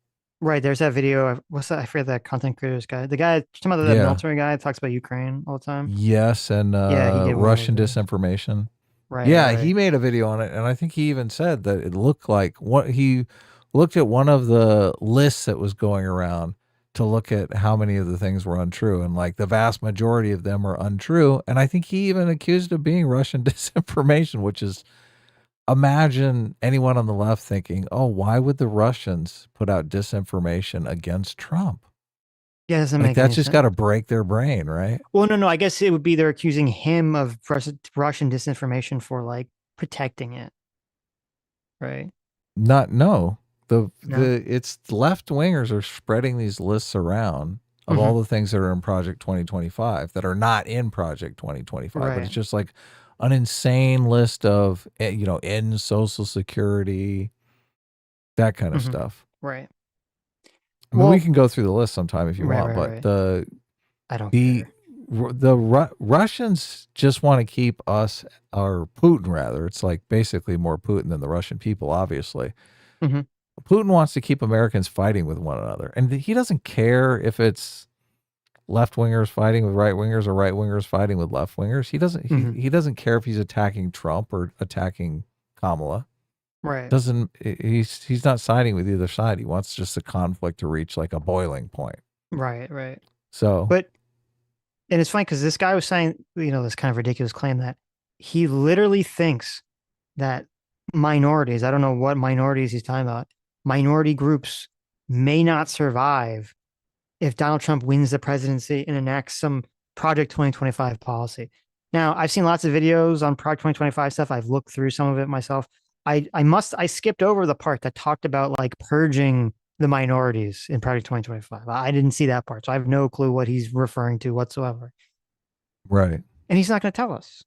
Right. There's that video. What's that? I forget that content creators guy. The guy, talking about the military guy that talks about Ukraine all the time. Yes. And Russian disinformation. Right. Yeah, he made a video on it, and I think he even said that it looked like what he looked at one of the lists that was going around to look at how many of the things were untrue, and like the vast majority of them are untrue. And I think he even accused of being Russian disinformation, which is, imagine anyone on the left thinking, oh, why would the Russians put out disinformation against Trump? Yeah, doesn't make that's just got to break their brain, right? Well, no. I guess it would be they're accusing him of Russian disinformation for like protecting it, right? It's left wingers are spreading these lists around of all the things that are in Project 2025 that are not in Project 2025, but it's just like an insane list of end Social Security, that kind of stuff, right? I mean, we can go through the list sometime if you want, but I don't care. The Russians just want to keep us, or Putin rather, it's like basically more Putin than the Russian people, obviously. Putin wants to keep Americans fighting with one another, and he doesn't care if it's left wingers fighting with right wingers or right wingers fighting with left wingers. He doesn't. He doesn't care if he's attacking Trump or attacking Kamala. Right. He's not siding with either side. He wants just the conflict to reach like a boiling point. Right. So, and it's funny because this guy was saying, this kind of ridiculous claim that he literally thinks that minorities, I don't know what minorities he's talking about, minority groups may not survive if Donald Trump wins the presidency and enacts some Project 2025 policy. Now, I've seen lots of videos on Project 2025 stuff. I've looked through some of it myself. I skipped over the part that talked about like purging the minorities in Project 2025. I didn't see that part, so I have no clue what he's referring to whatsoever. Right. And he's not going to tell us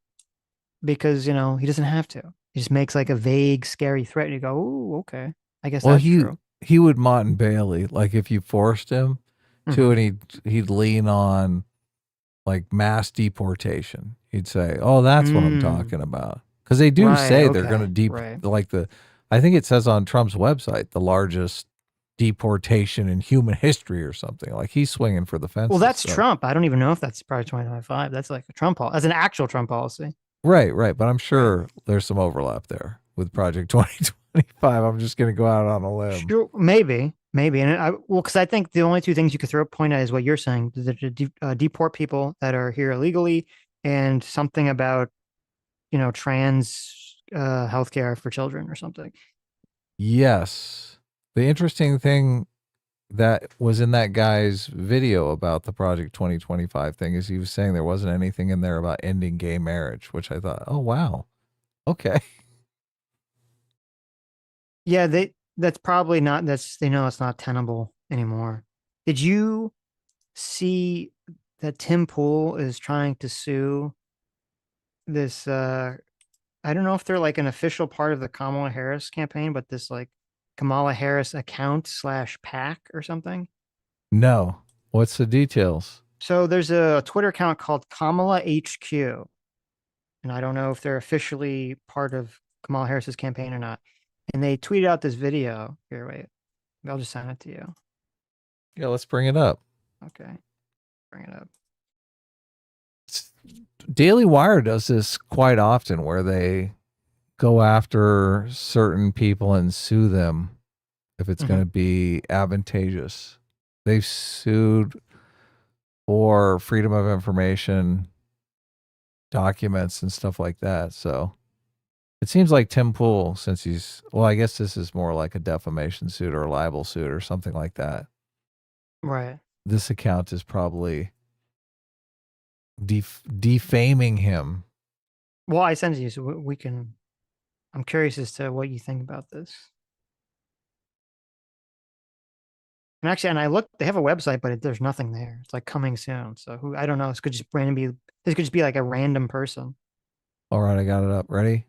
because, he doesn't have to. He just makes like a vague, scary threat. And you go, "Ooh, okay." I guess Well, that's true. he would Mott and Bailey, like if you forced him to, and he'd lean on like mass deportation. He'd say, "Oh, that's what I'm talking about," because they do say they're going to like I think it says on Trump's website, the largest deportation in human history or something. Like he's swinging for the fences. Well, that's Trump. I don't even know if that's Project 2025. That's like a Trump policy. That's an actual Trump policy. Right. But I'm sure there's some overlap there with Project 2025. I'm just going to go out on a limb. Sure, maybe. And because I think the only two things you could throw a point at is what you're saying, to deport people that are here illegally, and something about, trans healthcare for children or something. Yes. The interesting thing that was in that guy's video about the Project 2025 thing is he was saying there wasn't anything in there about ending gay marriage, which I thought, oh, wow. Okay. Yeah, that's probably not, they know it's not tenable anymore. Did you see that Tim Pool is trying to sue this, I don't know if they're like an official part of the Kamala Harris campaign, but this like Kamala Harris account / PAC or something? No. What's the details? So there's a Twitter account called Kamala HQ. And I don't know if they're officially part of Kamala Harris's campaign or not. And they tweeted out this video. Here, wait. I'll just send it to you. Yeah, let's bring it up. Okay. Bring it up. Daily Wire does this quite often where they go after certain people and sue them if it's going to be advantageous. They've sued for freedom of information documents and stuff like that. So it seems like Tim Pool, since I guess this is more like a defamation suit or a libel suit or something like that. Right. This account is probably defaming him. Well, I sent it to you, so we can. I'm curious as to what you think about this. And actually, and I looked, they have a website, but there's nothing there. It's like coming soon. So I don't know. This could just be like a random person. All right, I got it up. Ready?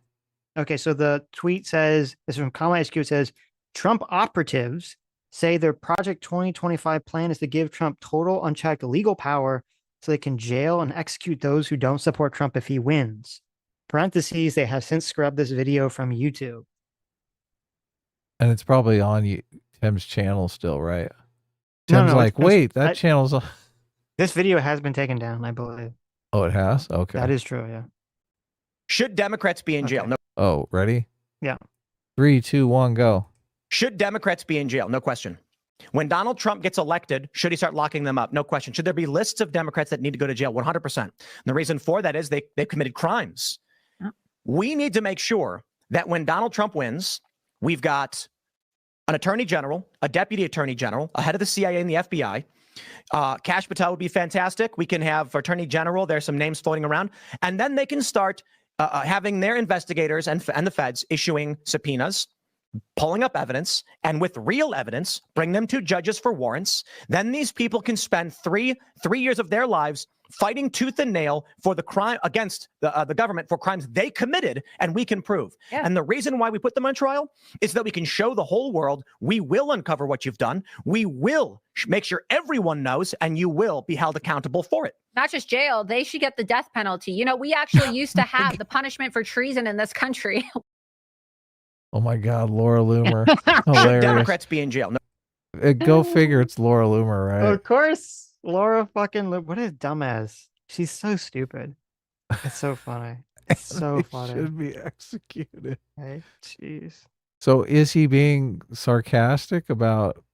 Okay, so the tweet says, this is from Kamala HQ. It says, Trump operatives say their Project 2025 plan is to give Trump total unchecked legal power so they can jail and execute those who don't support Trump if he wins. Parentheses, they have since scrubbed this video from YouTube. And it's probably on Tim's channel still, right? Tim's no, like, wait, that channel's on. This video has been taken down, I believe. Oh, it has? Okay. That is true, yeah. Should Democrats be in jail? No. Oh, ready? Yeah. 3, 2, 1, go. Should Democrats be in jail? No question. When Donald Trump gets elected, should he start locking them up? No question. Should there be lists of Democrats that need to go to jail? 100%. And the reason for that is they've committed crimes. Yeah. We need to make sure that when Donald Trump wins, we've got an attorney general, a deputy attorney general, a head of the CIA and the FBI. Kash Patel would be fantastic. We can have attorney general. There's some names floating around. And then they can start having their investigators and the feds issuing subpoenas, pulling up evidence, and with real evidence, bring them to judges for warrants. Then these people can spend three years of their lives fighting tooth and nail for the crime against the government for crimes they committed, and we can prove. Yeah. And the reason why we put them on trial is that we can show the whole world we will uncover what you've done. We will make sure everyone knows, and you will be held accountable for it. Not just jail, they should get the death penalty. You know, we actually used to have the punishment for treason in this country. Oh my God, Laura Loomer. Hilarious. Democrats be in jail. No. Go figure, it's Laura Loomer, right? Of course. Laura fucking what a dumbass. She's so stupid. It's so funny. It's so funny. Should be executed. Hey, jeez. So is he being sarcastic about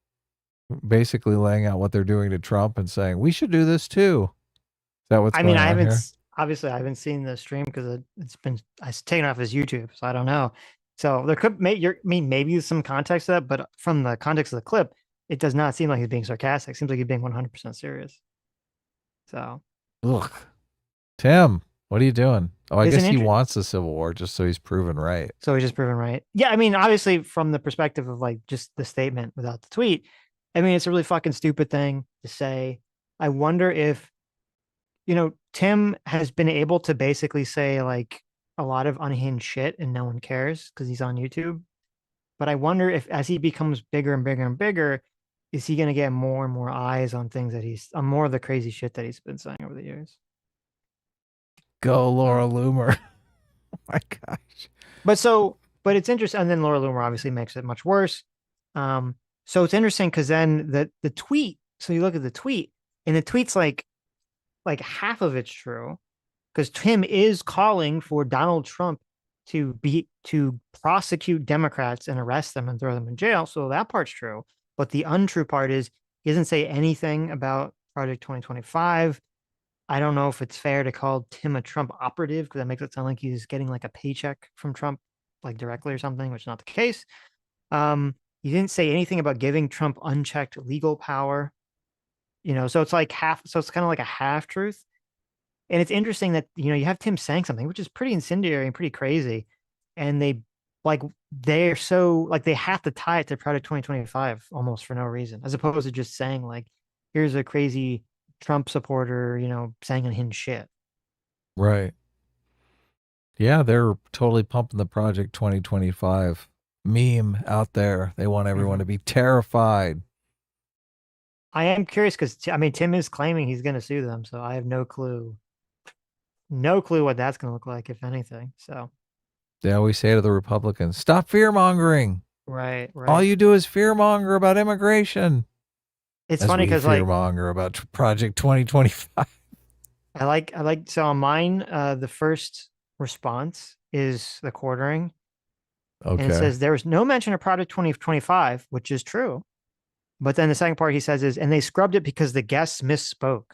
basically laying out what they're doing to Trump and saying we should do this too? Is that what's going on here? Obviously I haven't seen the stream because it's taken off his YouTube, so I don't know. So there could maybe some context to that, but from the context of the clip, it does not seem like he's being sarcastic. It seems like he's being 100% serious. So, ugh. Tim, what are you doing? Oh, I guess he wants the Civil War just so he's proven right. So he's just proven right. Yeah, I mean, obviously from the perspective of like just the statement without the tweet, I mean, it's a really fucking stupid thing to say. I wonder if, Tim has been able to basically say like a lot of unhinged shit and no one cares because he's on YouTube. But I wonder if as he becomes bigger and bigger and bigger, is he going to get more and more eyes on things that on more of the crazy shit that he's been saying over the years? Go Laura Loomer. Oh my gosh. But it's interesting. And then Laura Loomer obviously makes it much worse. So it's interesting because then the tweet, so you look at the tweet, and the tweet's like half of it's true, because Tim is calling for Donald Trump to prosecute Democrats and arrest them and throw them in jail. So that part's true. But the untrue part is he doesn't say anything about Project 2025. I don't know if it's fair to call Tim a Trump operative, because that makes it sound like he's getting like a paycheck from Trump, like directly or something, which is not the case. He didn't say anything about giving Trump unchecked legal power, so it's like so it's kind of like a half truth. And it's interesting that, you have Tim saying something, which is pretty incendiary and pretty crazy. And they're so like, they have to tie it to Project 2025 almost for no reason, as opposed to just saying like, here's a crazy Trump supporter, saying unhinged shit. Right. Yeah, they're totally pumping the Project 2025 meme out there. They want everyone to be terrified. I am curious because, Tim is claiming he's going to sue them. So I have no clue what that's going to look like, if anything. So they always say to the Republicans, stop fear mongering. Right. All you do is fear monger about immigration. It's funny because fear monger about Project 2025. I like so on mine, the first response is the quartering. Okay. And it says there was no mention of Project 2025, which is true. But then the second part he says is, and they scrubbed it because the guests misspoke.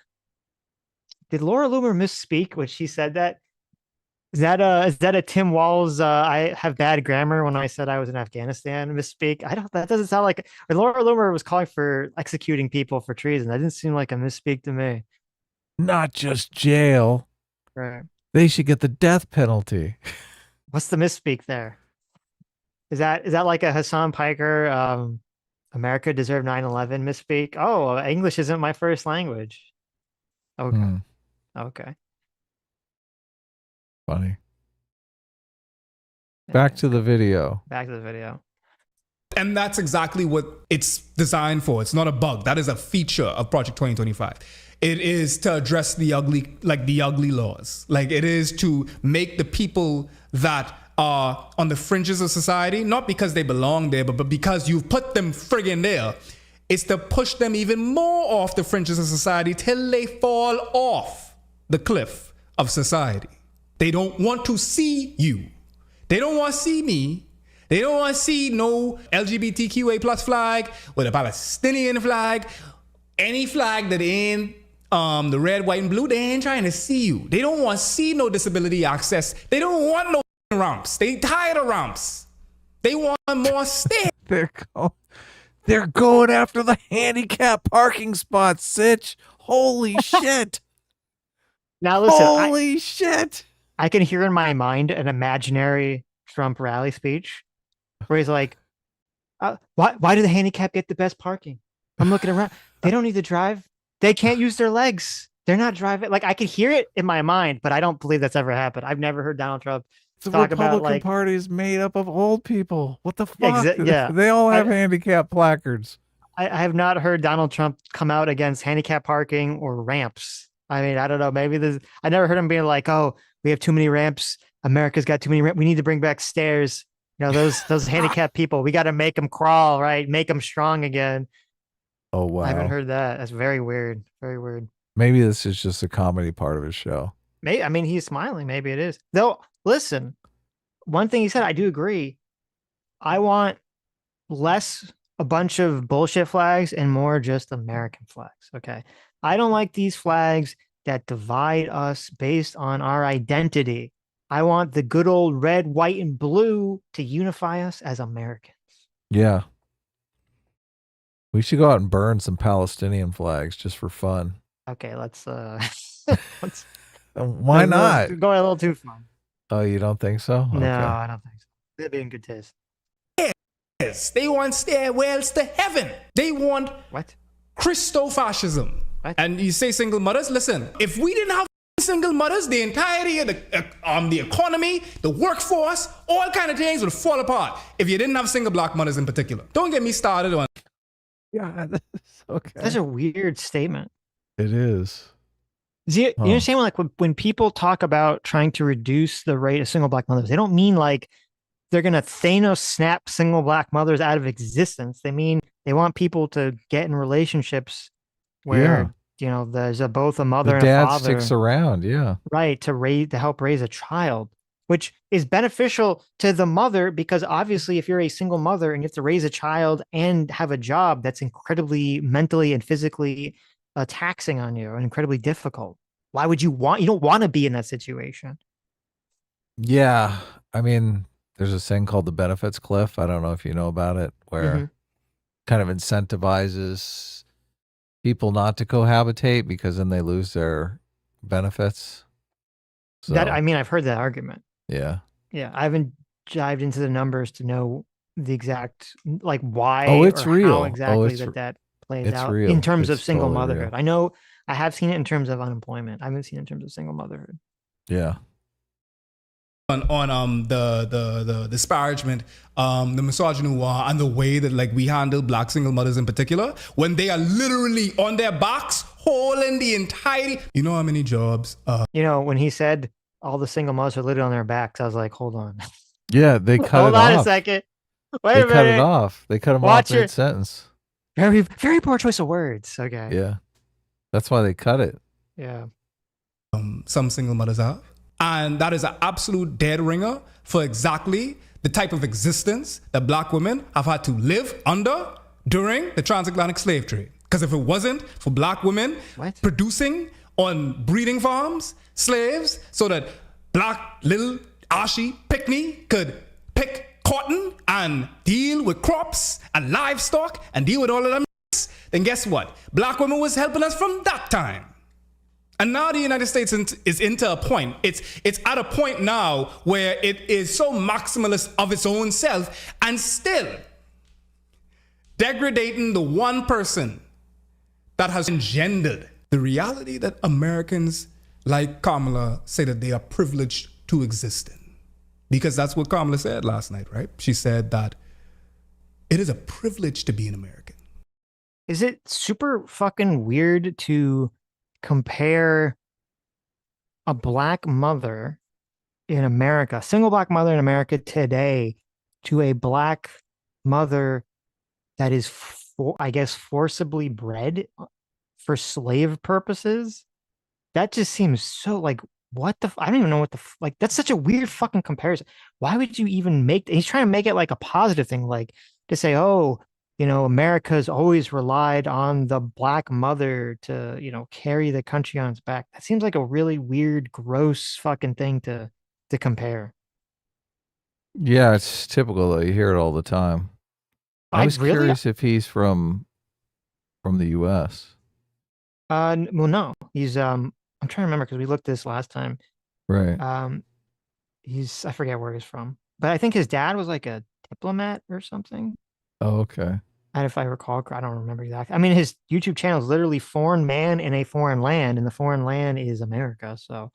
Did Laura Loomer misspeak when she said that? Is that a Tim Walz, I have bad grammar when I said I was in Afghanistan misspeak? That doesn't sound like, or Laura Loomer was calling for executing people for treason. That didn't seem like a misspeak to me. Not just jail. Right. They should get the death penalty. What's the misspeak there? Is that like a Hassan Piker, America deserved 9/11 misspeak? Oh, English isn't my first language. Okay. Okay. Funny. Back to the video. And that's exactly what it's designed for. It's not a bug. That is a feature of Project 2025. It is to address the ugly laws. Like, it is to make the people that are on the fringes of society, not because they belong there, but because you've put them friggin' there. It's to push them even more off the fringes of society till they fall off the cliff of society. They don't want to see you. They don't want to see me. They don't want to see no LGBTQA plus flag with a Palestinian flag. Any flag that ain't the red, white, and blue, they ain't trying to see you. They don't want to see no disability access. They don't want no ramps. They tired of ramps. They want more stairs. They're going after the handicap parking spots, Sitch. Holy shit. Now listen. Holy shit. I can hear in my mind an imaginary Trump rally speech where he's like, why do the handicap get the best parking? I'm looking around. They don't need to drive. They can't use their legs. They're not driving. Like, I could hear it in my mind, but I don't believe that's ever happened. I've never heard Donald Trump talk about, like, Republican Party is made up of old people. What the fuck? Yeah. They all have handicap placards. I have not heard Donald Trump come out against handicap parking or ramps. I mean, I don't know. Maybe I never heard him being like, oh, we have too many ramps. America's got too many ramps. We need to bring back stairs. Those handicapped people, we got to make them crawl, right? Make them strong again. Oh, wow. I haven't heard that. That's very weird. Very weird. Maybe this is just a comedy part of his show. He's smiling. Maybe it is. Though, listen, one thing he said, I do agree. I want less a bunch of bullshit flags and more just American flags. Okay. I don't like these flags that divide us based on our identity. I want the good old red, white, and blue to unify us as Americans. Yeah. We should go out and burn some Palestinian flags just for fun. Okay, let's why not? Going a little too far. Oh, you don't think so? No, okay. I don't think so. It'd be in good taste. Yes, they want stairwells to heaven. They want what? Christo-fascism. What? And you say single mothers, listen, if we didn't have single mothers, the entirety of the economy, the workforce, all kind of things would fall apart if you didn't have single black mothers in particular. Don't get me started on. Yeah, that's okay. That's a weird statement. It is. You understand when people talk about trying to reduce the rate of single black mothers, they don't mean like they're going to Thanos snap single black mothers out of existence. They mean they want people to get in relationships where, there's both a mother and a father. The dad sticks around, yeah. Right, to help raise a child, which is beneficial to the mother because obviously if you're a single mother and you have to raise a child and have a job, that's incredibly mentally and physically taxing on you and incredibly difficult. Why would you don't want to be in that situation? Yeah. I mean, there's a thing called the benefits cliff. I don't know if you know about it, where kind of incentivizes people not to cohabitate because then they lose their benefits. So, I've heard that argument. Yeah. Yeah. I haven't dived into the numbers to know the exact, like why it's real. How exactly that plays out real. in terms of single totally motherhood. Real. I know I have seen it in terms of unemployment. I haven't seen it in terms of single motherhood. Yeah. On the disparagement, the misogyny war, and the way that like we handle black single mothers in particular, when they are literally on their backs, hauling the entirety. You know how many jobs? When he said all the single mothers are literally on their backs, I was like, hold on. Yeah, they cut it off. Hold on a second. Wait a minute. They cut it off. They cut him off mid-sentence. Very, very poor choice of words. Okay. Yeah. That's why they cut it. Yeah. Some single mothers are. And that is an absolute dead ringer for exactly the type of existence that black women have had to live under during the transatlantic slave trade. Because if it wasn't for black women producing on breeding farms, slaves, so that black little Ashi Pickney could pick cotton and deal with crops and livestock and deal with all of them, then guess what? Black women was helping us from that time. And now the United States is into a point. It's at a point now where it is so maximalist of its own self and still degrading the one person that has engendered the reality that Americans like Kamala say that they are privileged to exist in. Because that's what Kamala said last night, right? She said that it is a privilege to be an American. Is it super fucking weird to compare a black mother in America, single black mother in America today, to a black mother that is, forcibly bred for slave purposes? That just seems so like, what the, I don't even know what the, like, that's such a weird fucking comparison. Why would you even he's trying to make it like a positive thing, like to say, oh, America's always relied on the black mother to, carry the country on its back. That seems like a really weird, gross fucking thing to compare. Yeah, it's typical though. You hear it all the time. I was curious if he's from the U.S. Well, no, he's I'm trying to remember because we looked this last time. Right. I forget where he's from, but I think his dad was like a diplomat or something. Oh, okay. And if I recall, I don't remember exactly. I mean, his YouTube channel is literally foreign man in a foreign land, and the foreign land is America. So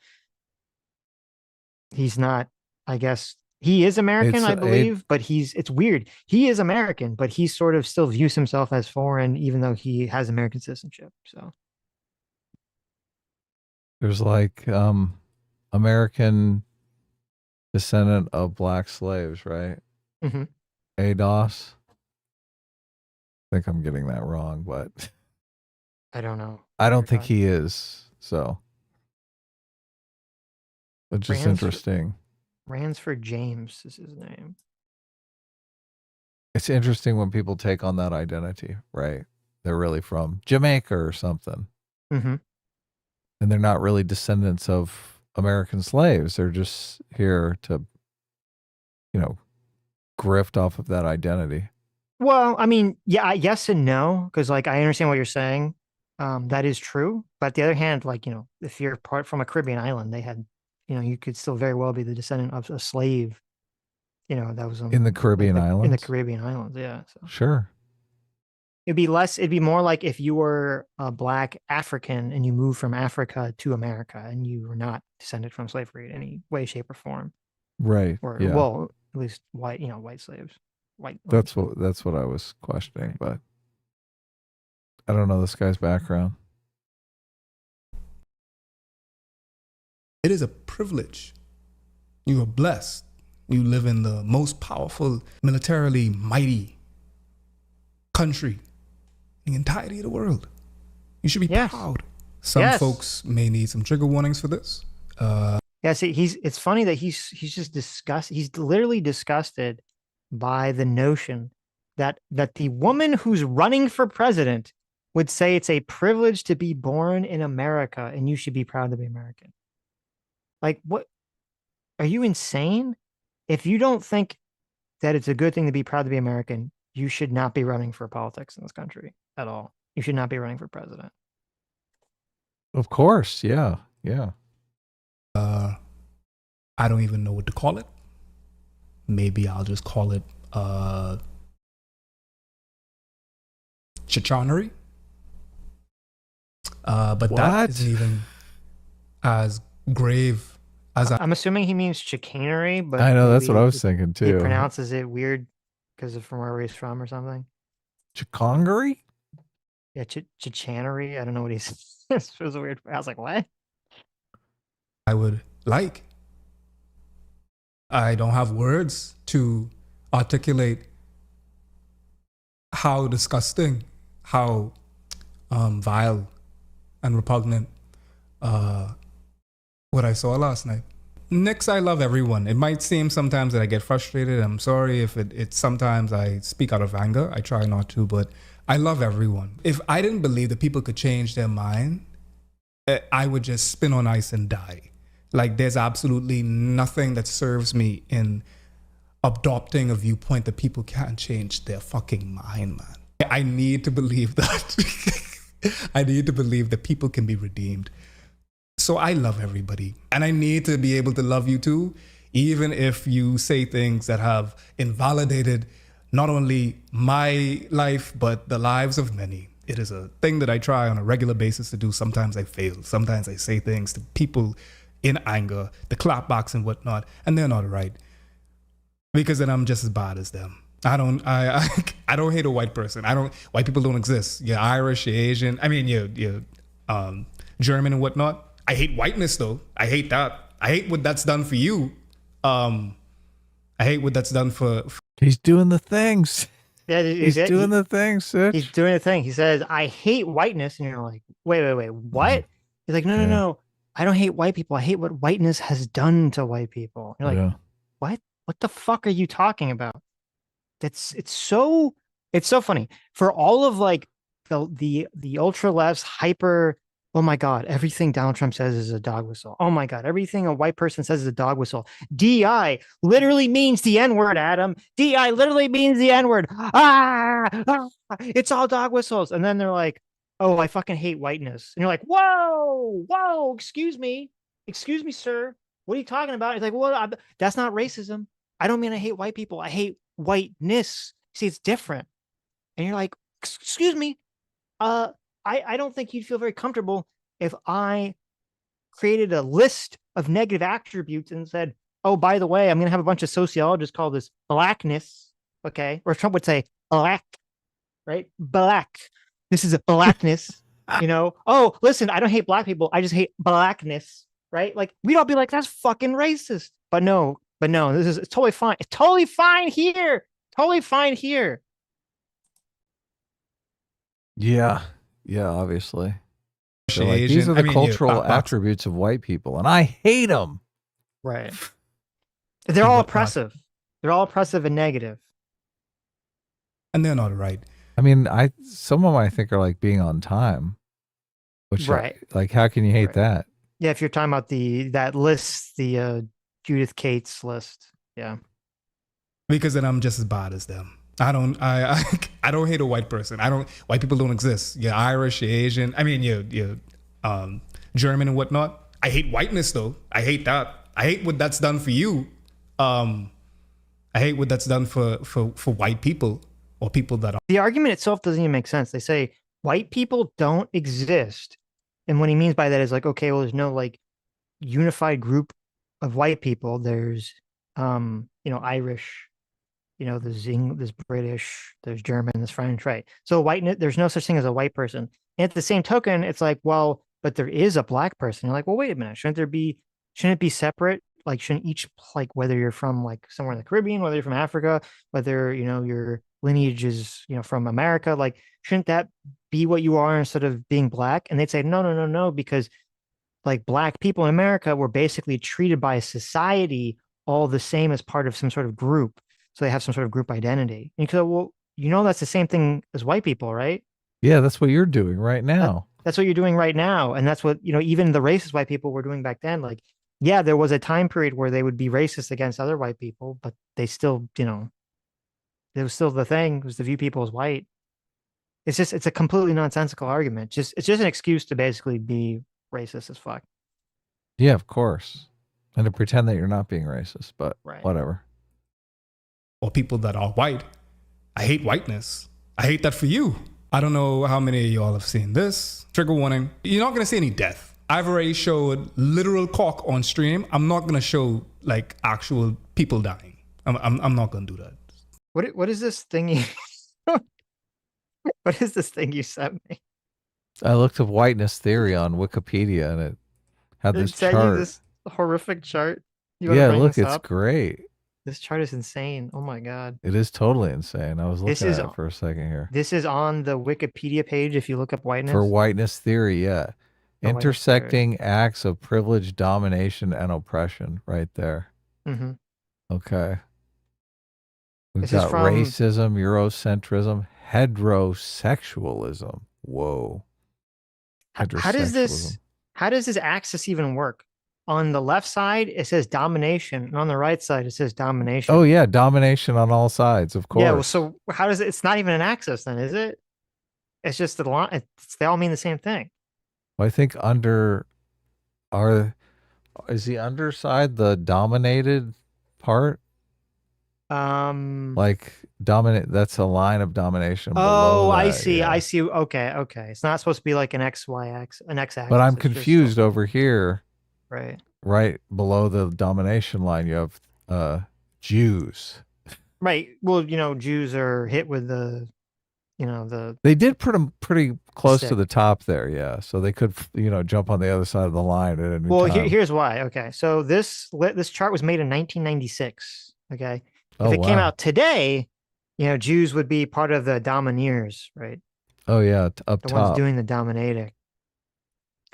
he's not, I guess he is American, I believe, but it's weird. He is American, but he sort of still views himself as foreign, even though he has American citizenship. So there's like American descendant of black slaves, right? Mm-hmm. ADOS. I think I'm getting that wrong, but I don't know. I don't think he is. So it's just interesting. Ransford James is his name. It's interesting when people take on that identity, right? They're really from Jamaica or something. Mm-hmm. And they're not really descendants of American slaves. They're just here to, grift off of that identity. Well, I mean, yeah, yes and no, because like I understand what you're saying. That is true. But on the other hand, like, if you're part from a Caribbean island, they had, you could still very well be the descendant of a slave, that was in the Caribbean islands. In the Caribbean islands, yeah. So. Sure. It'd be less. It'd be more like if you were a black African and you moved from Africa to America and you were not descended from slavery in any way, shape, or form. Right. Or yeah. well, at least white, white slaves. That's what I was questioning, but I don't know this guy's background. It is a privilege. You are blessed. You live in the most powerful, militarily mighty country in the entirety of the world. You should be proud. Some folks may need some trigger warnings for this. Yeah, see, it's funny that he's just disgusted. He's literally disgusted by the notion that the woman who's running for president would say it's a privilege to be born in America and you should be proud to be American. Like, what? Are you insane? If you don't think that it's a good thing to be proud to be American, you should not be running for politics in this country at all. You should not be running for president. Of course, yeah. I don't even know what to call it. Maybe I'll just call it chicanery. But that isn't even as grave as I'm assuming he means chicanery, but I know that's what I was thinking too. He pronounces it weird because of from where he's from or something. Chicanery? Yeah, chicanery. I don't know what he's. It was a weird. I was like, what? I would like. I don't have words to articulate how disgusting, how vile and repugnant what I saw last night. Next, I love everyone. It might seem sometimes that I get frustrated. I'm sorry if it's sometimes I speak out of anger. I try not to, but I love everyone. If I didn't believe that people could change their mind, I would just spin on ice and die. Like, there's absolutely nothing that serves me in adopting a viewpoint that people can't change their fucking mind, man. I need to believe that. I need to believe that people can be redeemed. So I love everybody. And I need to be able to love you too, even if you say things that have invalidated not only my life, but the lives of many. It is a thing that I try on a regular basis to do. Sometimes I fail. Sometimes I say things to people in anger, the clapbacks and whatnot, and they're not right. Because then I'm just as bad as them. I don't hate a white person. White people don't exist. You're Irish, you're Asian. I mean, you're German and whatnot. I hate whiteness though. I hate that. I hate what that's done for you. I hate what that's done for He's doing the things. Yeah, he's doing the things, Sitch. He's doing the thing. He says, I hate whiteness. And you're like, wait, what? He's like, no. I don't hate white people. I hate what whiteness has done to white people. You're like, what? What the fuck are you talking about? It's so funny. For all of like the ultra left's hyper, oh my God, everything Donald Trump says is a dog whistle. Oh my God, everything a white person says is a dog whistle. DI literally means the N-word, Adam. DI literally means the N-word. It's all dog whistles. And then they're like, oh, I fucking hate whiteness. And you're like, whoa, excuse me, sir. What are you talking about? He's like, well, that's not racism. I don't mean I hate white people. I hate whiteness. See, it's different. And you're like, excuse me. I don't think you'd feel very comfortable if I created a list of negative attributes and said, oh, by the way, I'm going to have a bunch of sociologists call this blackness. Okay. Or Trump would say black, right? Black. This is a blackness, Oh, listen, I don't hate black people. I just hate blackness, right? Like, we'd all be like, that's fucking racist. But no, it's totally fine. It's totally fine here. Totally fine here. Yeah, obviously. Like, these are the cultural attributes of white people, and I hate them. Right. They're all oppressive. They're all oppressive and negative. And they're not right. I mean, some of them I think are like being on time. Which, right. Like, how can you hate that? Yeah, if you're talking about that list, the Judith Cates list. Yeah. Because then I'm just as bad as them. I don't hate a white person. White people don't exist. You're Irish, you're Asian. I mean, you're German and whatnot. I hate whiteness though. I hate that. I hate what that's done for you. I hate what that's done for white people. or people that are. The argument itself doesn't even make sense. They say white people don't exist. And what he means by that is like, okay, well, there's no like unified group of white people. There's, Irish, there's British, there's German, there's French, right? So whiteness, there's no such thing as a white person. And at the same token, it's like, well, but there is a black person. You're like, well, wait a minute, shouldn't it be separate? Like, shouldn't each, like, whether you're from like somewhere in the Caribbean, whether you're from Africa, whether, your lineage is, from America, like, shouldn't that be what you are instead of being black? And they'd say, no, no, no, no, because like black people in America were basically treated by society all the same as part of some sort of group. So they have some sort of group identity. And you go, well, that's the same thing as white people, right? Yeah, that's what you're doing right now. That's what you're doing right now. And that's what, even the racist white people were doing back then. Like, yeah, there was a time period where they would be racist against other white people, but they still, it was still the thing, was to view people as white. It's a completely nonsensical argument. It's just an excuse to basically be racist as fuck. Yeah, of course. And to pretend that you're not being racist, but whatever. Or people that are white. I hate whiteness. I hate that for you. I don't know how many of y'all have seen this. Trigger warning. You're not going to see any death. I've already showed literal cock on stream. I'm not going to show like actual people dying. I'm not going to do that. What is this thing what is this thing you sent me? I looked up whiteness theory on Wikipedia and it had this chart. This horrific chart. Yeah, look, it's great. This chart is insane. Oh my God. It is totally insane. I was looking at it for a second here. This is on the Wikipedia page if you look up whiteness. For whiteness theory, yeah. Intersecting acts of privilege, domination, and oppression right there. Mm-hmm. Okay. We've got racism, Eurocentrism, heterosexualism. Whoa. How does this axis even work? On the left side, it says domination, and on the right side, it says domination. Oh yeah, domination on all sides, of course. Yeah, well, so how does it? It's not even an axis, then, is it? It's just the line. They all mean the same thing. Well, I think is the underside the dominated part? Like dominate. That's a line of domination. Oh, I see. Yeah. I see. Okay. It's not supposed to be like an x-axis. But I'm confused over here. Right. Right below the domination line, you have Jews. Right. Well, Jews are hit with They did put them pretty close to the top there, yeah. So they could, jump on the other side of the line at any time. Here's why. Okay, so this chart was made in 1996. Okay, if it came out today, Jews would be part of the domineers, right? Oh yeah, up the top. Ones doing the dominating.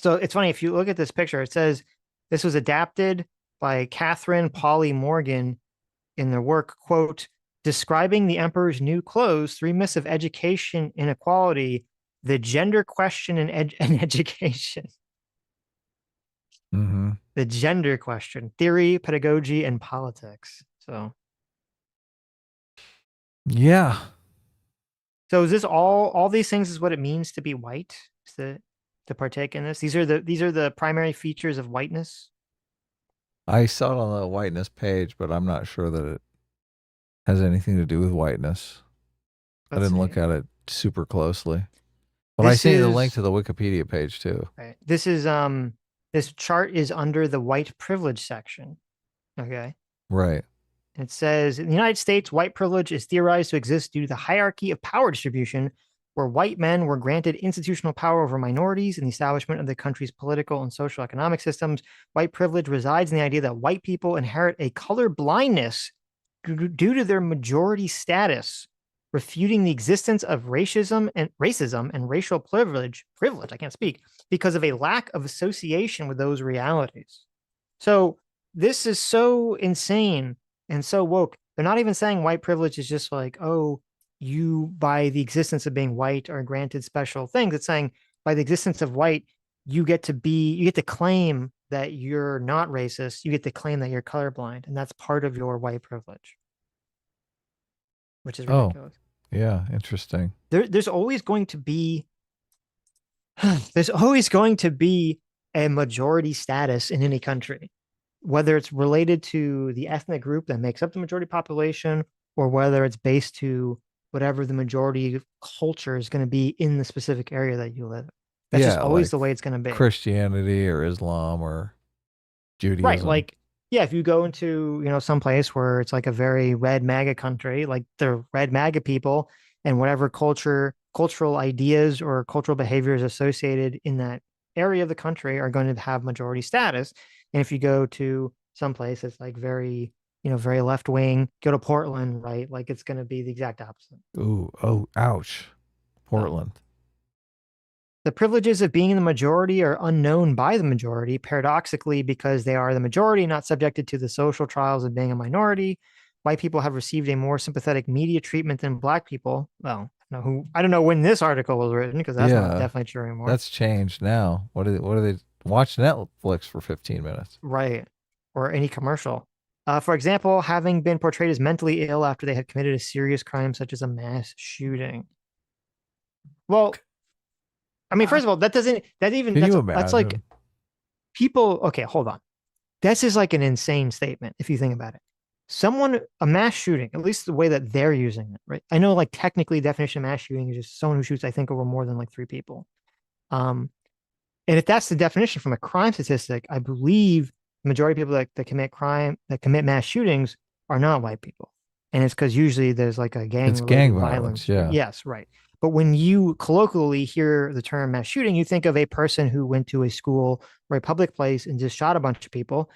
So it's funny, if you look at this picture, it says this was adapted by Catherine Polly Morgan in their work, quote, Describing the Emperor's New Clothes, 3 Myths of Education Inequality, the Gender Question in Education. Mm-hmm. The gender question, theory, pedagogy, and politics. So yeah. So is this all these things is what it means to be white? To partake in this? These are the primary features of whiteness. I saw it on the whiteness page, but I'm not sure that it has anything to do with whiteness. I didn't look at it super closely. But I see the link to the Wikipedia page too. Right. This chart is under the white privilege section. Okay. Right. It says, in the United States, white privilege is theorized to exist due to the hierarchy of power distribution, where white men were granted institutional power over minorities in the establishment of the country's political and social economic systems. White privilege resides in the idea that white people inherit a color blindness due to their majority status, refuting the existence of racism and racial privilege, I can't speak, because of a lack of association with those realities. So this is so insane and so woke. They're not even saying white privilege is just like, oh, you, by the existence of being white, are granted special things. It's saying by the existence of white, you get to claim that you're not racist. You get to claim that you're colorblind, and that's part of your white privilege, which is ridiculous. Yeah, interesting. There's always going to be a majority status in any country, whether it's related to the ethnic group that makes up the majority population, or whether it's based to whatever the majority culture is going to be in the specific area that you live in. That's just always the way it's going to be. Christianity or Islam or Judaism. Right. Like, yeah, if you go into, some place where it's like a very red MAGA country, like the red MAGA people and whatever cultural ideas or cultural behaviors associated in that area of the country are going to have majority status. And if you go to some place that's like very, very left wing, go to Portland, right? Like it's going to be the exact opposite. Ooh, oh, ouch. Portland. The privileges of being in the majority are unknown by the majority, paradoxically, because they are the majority, not subjected to the social trials of being a minority. White people have received a more sympathetic media treatment than black people. Well, I don't know when this article was written, because that's not definitely true anymore. That's changed now. What are they watch Netflix for 15 minutes? Right. Or any commercial. For example, having been portrayed as mentally ill after they had committed a serious crime such as a mass shooting. Well, I mean, first of all, that's like people. Okay, hold on. This is like an insane statement if you think about it. A mass shooting, at least the way that they're using it, right? I know, like, technically, definition of mass shooting is just someone who shoots, I think, over more than like 3 people. And if that's the definition from a crime statistic, I believe the majority of people that commit mass shootings are not white people, and it's because usually there's like a gang violence. Yeah. Yes, right. But when you colloquially hear the term mass shooting, you think of a person who went to a school or a public place and just shot a bunch of people.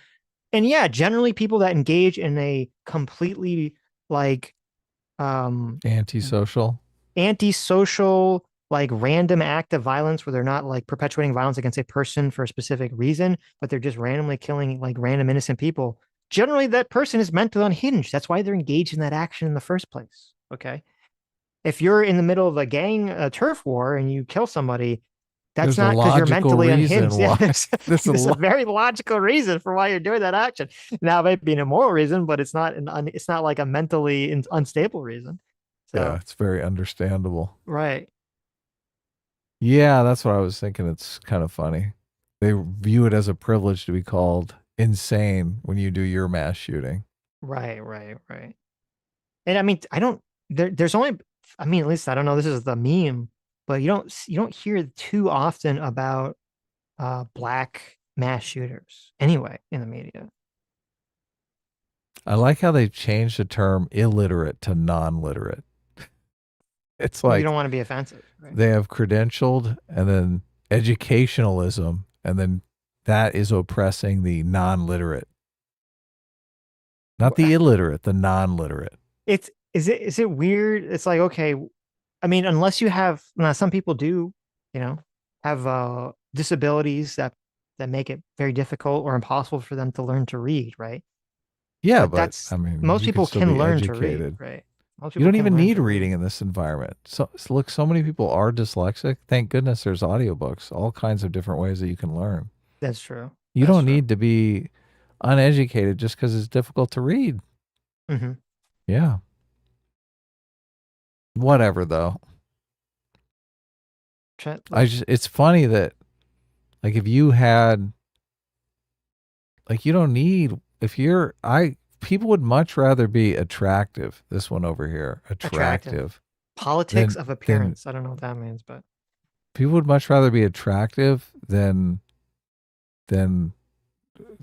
And yeah, generally people that engage in a completely like antisocial, like random act of violence where they're not like perpetuating violence against a person for a specific reason, but they're just randomly killing like random innocent people. Generally, that person is mentally unhinged. That's why they're engaged in that action in the first place. Okay. If you're in the middle of a turf war and you kill somebody, that's not because you're mentally unhinged. Yeah, there's a very logical reason for why you're doing that action. Now, it might be an immoral reason, but it's not like a mentally unstable reason. So, yeah, it's very understandable. Right. Yeah, that's what I was thinking. It's kind of funny. They view it as a privilege to be called insane when you do your mass shooting. Right. And I mean, there's only, I mean, at least I don't know, this is the meme, but you don't hear too often about black mass shooters anyway in the media. I like how they've changed the term illiterate to non-literate. It's like you don't want to be offensive. Right? They have credentialed and then educationalism, and then that is oppressing the non-literate. Not the illiterate, the non-literate. Is it weird? It's like, okay, I mean, unless you have, some people do, have disabilities that make it very difficult or impossible for them to learn to read, right? Yeah, but I mean, most people can learn to read, right? You don't even need reading in this environment. So many people are dyslexic. Thank goodness there's audiobooks, all kinds of different ways that you can learn. That's true. You don't need to be uneducated just because it's difficult to read. Mm-hmm. Yeah. Whatever, though. It's funny that, like, if you had, like, you don't need, people would much rather be attractive. This one over here, attractive. Politics of appearance. I don't know what that means, but people would much rather be attractive than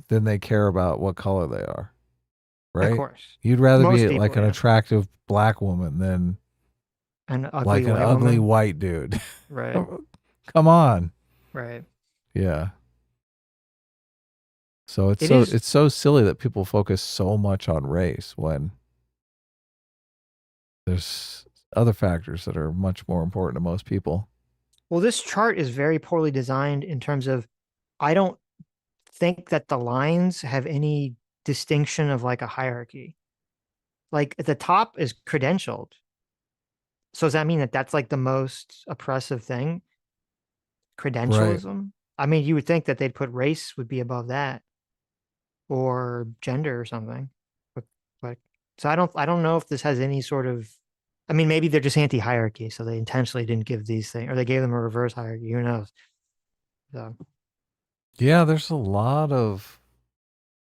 they care about what color they are. Right? Of course. You'd rather be like an attractive black woman than an ugly white dude. Right. Come on. Right. Yeah. So it's so silly that people focus so much on race when there's other factors that are much more important to most people. Well, this chart is very poorly designed in terms of, I don't think that the lines have any distinction of like a hierarchy. Like at the top is credentialed. So does that mean that that's like the most oppressive thing? Credentialism? Right. I mean, you would think that they'd put race would be above that, or gender or something. But so I don't know if this has any sort of, I mean, maybe they're just anti-hierarchy, so they intentionally didn't give these things, or they gave them a reverse hierarchy. Who knows? So. Yeah, there's a lot of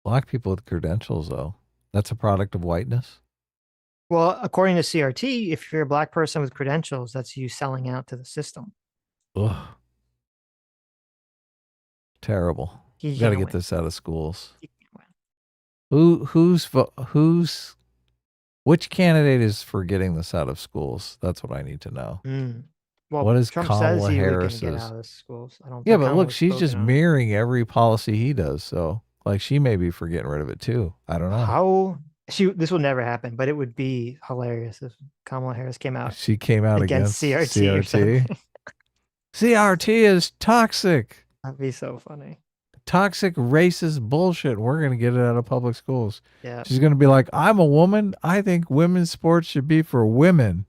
black people with credentials, though. That's a product of whiteness. Well, according to CRT, if you're a black person with credentials, that's you selling out to the system. Ugh. Terrible. He Got to can't get win. this out of schools. He can't win. Which candidate is for getting this out of schools? That's what I need to know. Well, What is Trump Kamala says he would get Harris's? out of the schools. I don't. Yeah, think but Kamala look, was she's just spoken on. mirroring every policy he does. So, like, she may be for getting rid of it too. I don't know. How this will never happen, but it would be hilarious if Kamala Harris came out She came out against CRT. Or something. CRT is toxic. That'd be so funny. Toxic racist bullshit. We're going to get it out of public schools. Yeah. She's going to be like, I'm a woman. I think women's sports should be for women.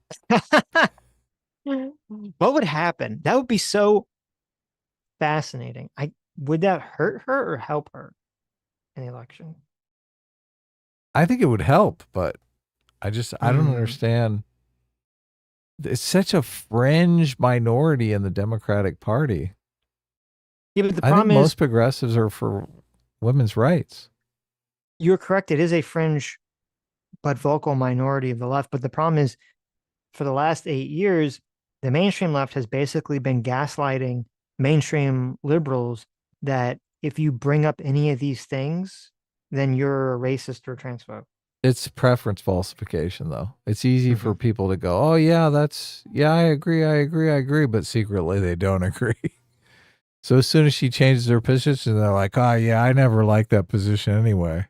What would happen? That would be so fascinating. Would that hurt her or help her in the election? I think it would help, but I don't understand. It's such a fringe minority in the Democratic Party. Yeah, but the I think problem is most progressives are for women's rights. you're correct. It is a fringe but vocal minority of the left. But the problem is, for the last 8 years, the mainstream left has basically been gaslighting mainstream liberals that if you bring up any of these things, then you're a racist or transphobe. It's preference falsification, though. It's easy for people to go, oh, yeah, I agree. But secretly, they don't agree. So as soon as she changes her position, they're like, oh, yeah, I never liked that position anyway.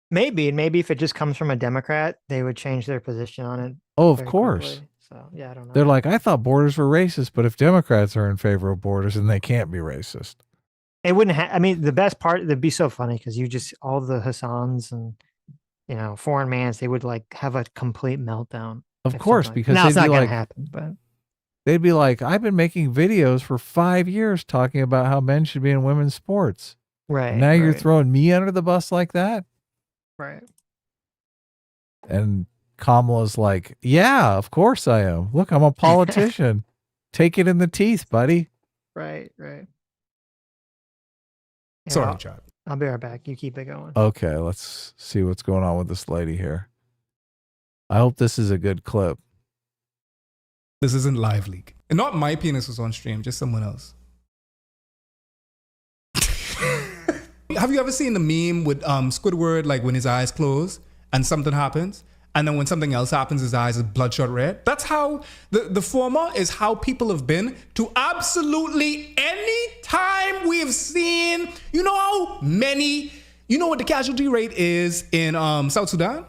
Maybe, and maybe if it just comes from a Democrat, they would change their position on it. Oh, of very course. quickly. So, yeah, I don't know. They're like, I thought borders were racist, but if Democrats are in favor of borders, then they can't be racist. It wouldn't I mean, the best part, it'd be so funny because all the Hassans and, foreign mans, they would like have a complete meltdown. Of course, because now it's they'd not be going like, to happen, but they'd be like, I've been making videos for 5 years talking about how men should be in women's sports. right. Now you're right, throwing me under the bus like that? right. And Kamala's like, yeah, of course I am. Look, I'm a politician. Take it in the teeth, buddy. Right. Yeah, Sorry, Chad. I'll be right back. You keep it going. Okay, let's see what's going on with this lady here. I hope this is a good clip. This isn't live leak. And not my penis was on stream, just someone else. Have you ever seen the meme with Squidward, like when his eyes close and something happens? And then when something else happens, his eyes are bloodshot red. That's how the former is how people have been to absolutely any time we've seen, you know what the casualty rate is in South Sudan?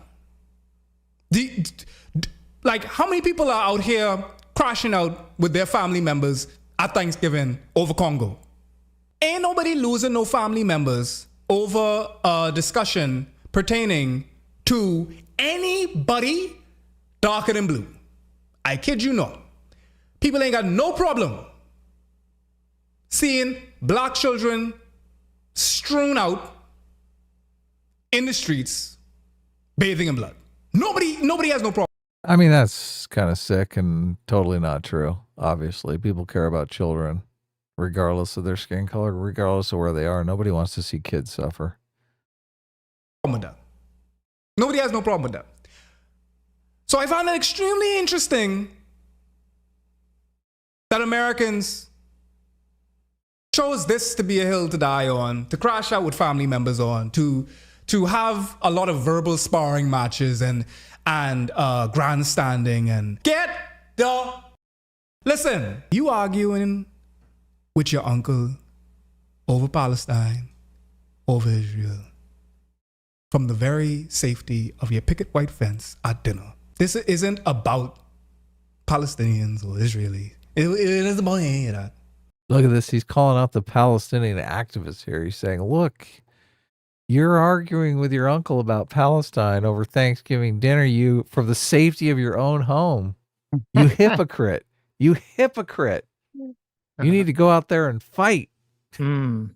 Like how many people are out here crashing out with their family members at Thanksgiving over Congo? Ain't nobody losing no family members over a discussion pertaining to anybody darker than blue. I kid you not. People ain't got no problem seeing black children strewn out in the streets bathing in blood. Nobody has no problem. I mean, that's kind of sick and totally not true. Obviously, people care about children regardless of their skin color, regardless of where they are. Nobody wants to see kids suffer. With that. Nobody has no problem with that. So I found it extremely interesting that Americans chose this to be a hill to die on, to crash out with family members on, to have a lot of verbal sparring matches and grandstanding and listen, you arguing with your uncle over Palestine, over Israel, from the very safety of your picket white fence at dinner. This isn't about Palestinians or Israelis. It isn't about any of that. Look at this. He's calling out the Palestinian activists here. He's saying, look, you're arguing with your uncle about Palestine over Thanksgiving dinner, you from the safety of your own home. You hypocrite. You hypocrite. You need to go out there and fight. Because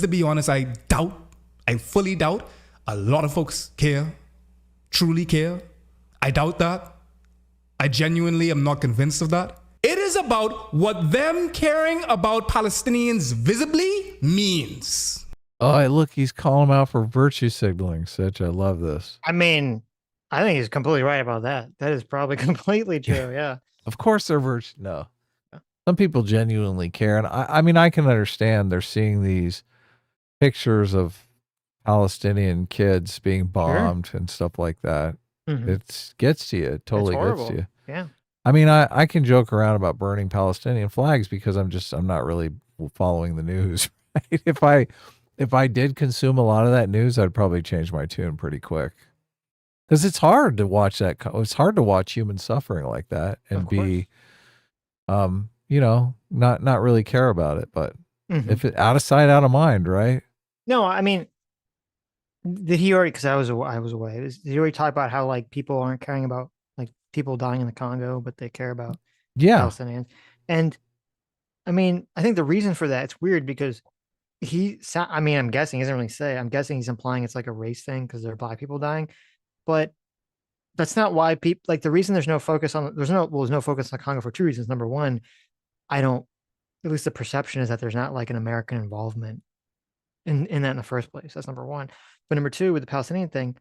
to be honest, I fully doubt a lot of folks truly care. I doubt that. I genuinely am not convinced of that. It is about what them caring about Palestinians visibly means. Oh, look, he's calling him out for virtue signaling, Sitch. I love this. I mean, I think he's completely right about that. That is probably completely true. Yeah. Of course they're virtue. No. Some people genuinely care. And I mean, I can understand they're seeing these pictures of Palestinian kids being bombed and stuff like that. Mhm. It gets to you. It totally gets to you. Yeah. I mean, I can joke around about burning Palestinian flags because I'm not really following the news. Right? If I did consume a lot of that news, I'd probably change my tune pretty quick. Because it's hard to watch that. It's hard to watch human suffering like that and be, you know, not really care about it. But if it out of sight, out of mind, right? No, I mean, did he already? Because I was away. Did he already talk about how like people aren't caring about like people dying in the Congo, but they care about Palestinians? And I mean, I think the reason for that, it's weird because I mean, I'm guessing he doesn't really say. I'm guessing he's implying it's like a race thing because there are black people dying, but that's not why people like the reason there's no focus on there's no focus on Congo for two reasons. Number one, I don't at least the perception is that there's not like an American involvement in that in the first place. That's number one. But number two, with the Palestinian thing,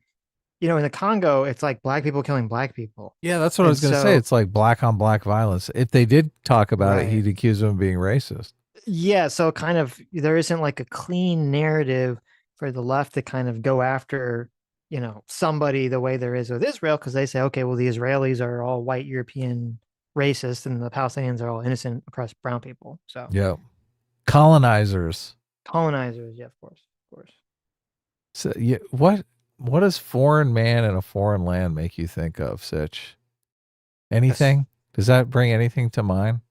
you know, in the Congo, it's like black people killing black people. Yeah, that's what I was going to say. It's like black on black violence. If they did talk about it, he'd accuse them of being racist. Yeah, so kind of there isn't like a clean narrative for the left to kind of go after, you know, somebody the way there is with Israel because they say, okay, well, the Israelis are all white European racist and the Palestinians are all innocent oppressed brown people. So yeah, colonizers, yeah, of course. So yeah, what does foreign man in a foreign land make you think of, Sitch? Anything? Does that bring anything to mind?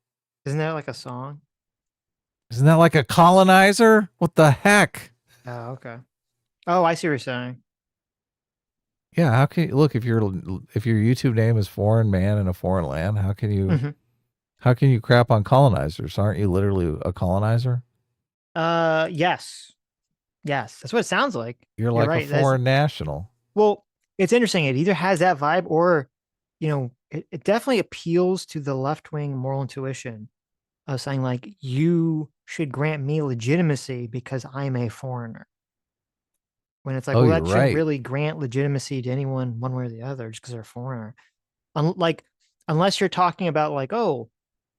Isn't that like a song? Isn't that like a colonizer? What the heck? Oh, okay. Oh, I see what you're saying. Yeah, how can you look if your YouTube name is foreign man in a foreign land? How can you crap on colonizers? Aren't you literally a colonizer? Yes, that's what it sounds like. You're like right. A foreign national. Well, it's interesting. It either has that vibe or, you know, it definitely appeals to the left wing moral intuition of saying like you should grant me legitimacy because I'm a foreigner. When it's like, well, that shouldn't really grant legitimacy to anyone one way or the other just because they're a foreigner. Unless you're talking about like, oh,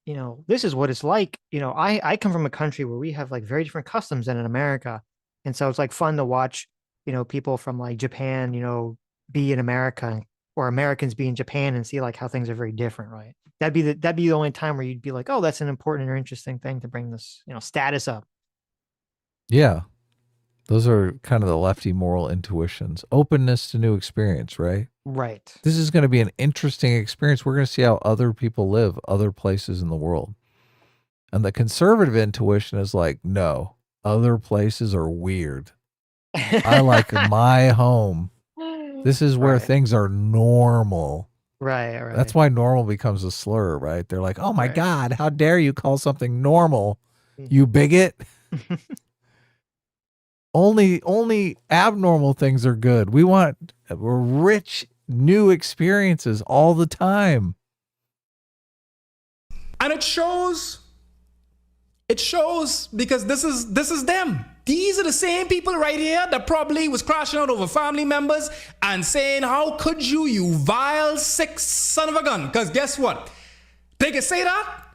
you know, this is what it's like. You know, I come from a country where we have like very different customs than in America. And so it's like fun to watch, you know, people from like Japan, you know, be in America or Americans be in Japan and see like how things are very different, right? That'd be the only time where you'd be like, oh, that's an important or interesting thing to bring this, you know, status up. Yeah. Those are kind of the lefty moral intuitions. Openness to new experience, right? Right. This is going to be an interesting experience. We're going to see how other people live other places in the world. And the conservative intuition is like, no, other places are weird. I like my home. This is where things are normal. Right. That's why normal becomes a slur, right? They're like, oh my God, how dare you call something normal, you bigot? Only abnormal things are good. We're rich, new experiences all the time. And it shows because this is them. These are the same people right here that probably was crashing out over family members and saying, how could you vile, sick son of a gun? Because guess what? They can say that.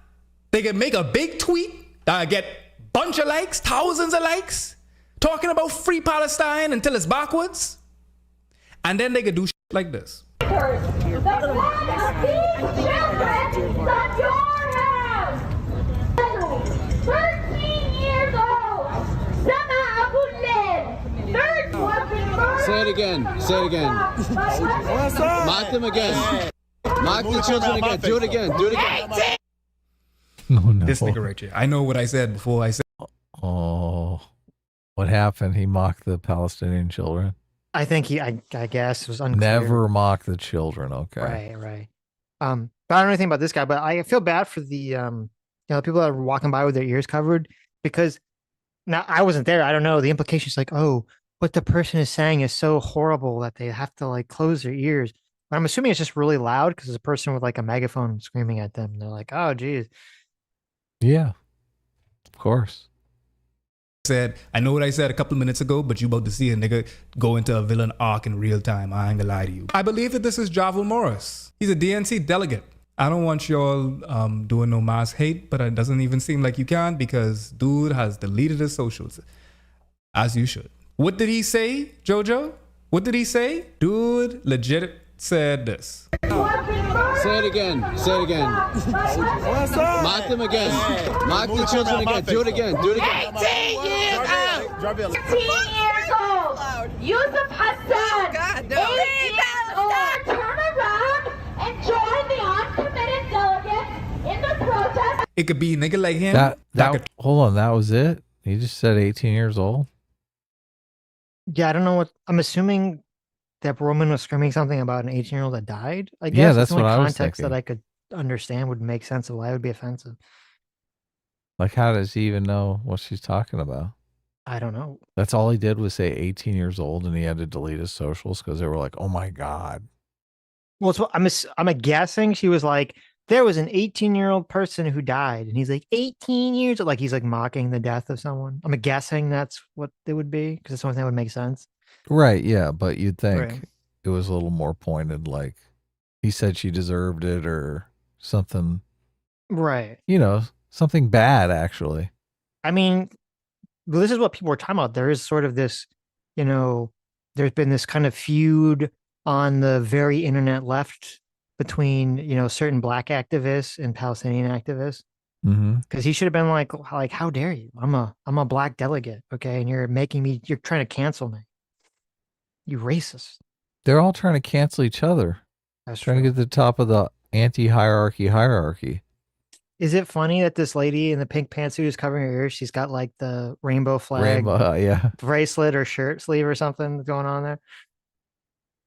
They can make a big tweet that get a bunch of likes, thousands of likes, talking about free Palestine until it's backwards. And then they could do shit like this. The blood of these children on your house. 13 years old. Sama Abu Lib. Say it again. Mock them again. Mock the children again. Do it again. Oh, no. This nigga right here. I know what I said before I said. Oh. What happened? He mocked the Palestinian children. I think I guess it was unclear. Never mock the children. Okay. Right. But I don't know anything about this guy, but I feel bad for the you know, people that are walking by with their ears covered because now I wasn't there. I don't know. The implication is like, oh, what the person is saying is so horrible that they have to like close their ears. But I'm assuming it's just really loud because there's a person with like a megaphone screaming at them. And they're like, oh, geez. Yeah, of course. said, I know what I said a couple minutes ago, but you about to see a nigga go into a villain arc in real time. I ain't gonna lie to you. I believe that this is Javel Morris. He's a DNC delegate. I don't want y'all doing no mass hate, but it doesn't even seem like you can because dude has deleted his socials. As you should. What did he say, Jojo? What did he say? Dude legit said this. Say it again. Say it again. Mock them again. Mock the children again. Do it again. Do it again. 18 years old. 18 years old. Yusuf Hassan. 18 years old. Turn around and join the uncommitted delegates in the protest. It could be a nigga like him. Hold on, that was it? He just said 18 years old? Yeah, I don't know what I'm assuming that woman was screaming something about an 18-year-old that died. I guess Yeah, that's the only what I was context thinking. that I could understand would make sense of why it would be offensive. Like, how does he even know what she's talking about? I don't know. That's all he did was say 18 years old, and he had to delete his socials because they were like, oh my God. Well, it's I'm guessing she was like, there was an 18-year-old person who died, and he's like 18 years old. Like he's like mocking the death of someone. I'm guessing that's what it would be because it's the only thing that would make sense. Right, yeah, but you'd think Right. it was a little more pointed, like he said she deserved it or something. Right. You know, something bad, actually. I mean, well, this is what people were talking about. There is sort of this, you know, there's been this kind of feud on the very internet left between, you know, certain black activists and Palestinian activists. Because he should have been like, how dare you? I'm a black delegate, okay, and you're trying to cancel me. You racist. They're all trying to cancel each other. That's trying to get to the top of the hierarchy. Is it funny that this lady in the pink pantsuit is covering her ears? She's got like the rainbow flag yeah. bracelet or shirt sleeve or something going on there.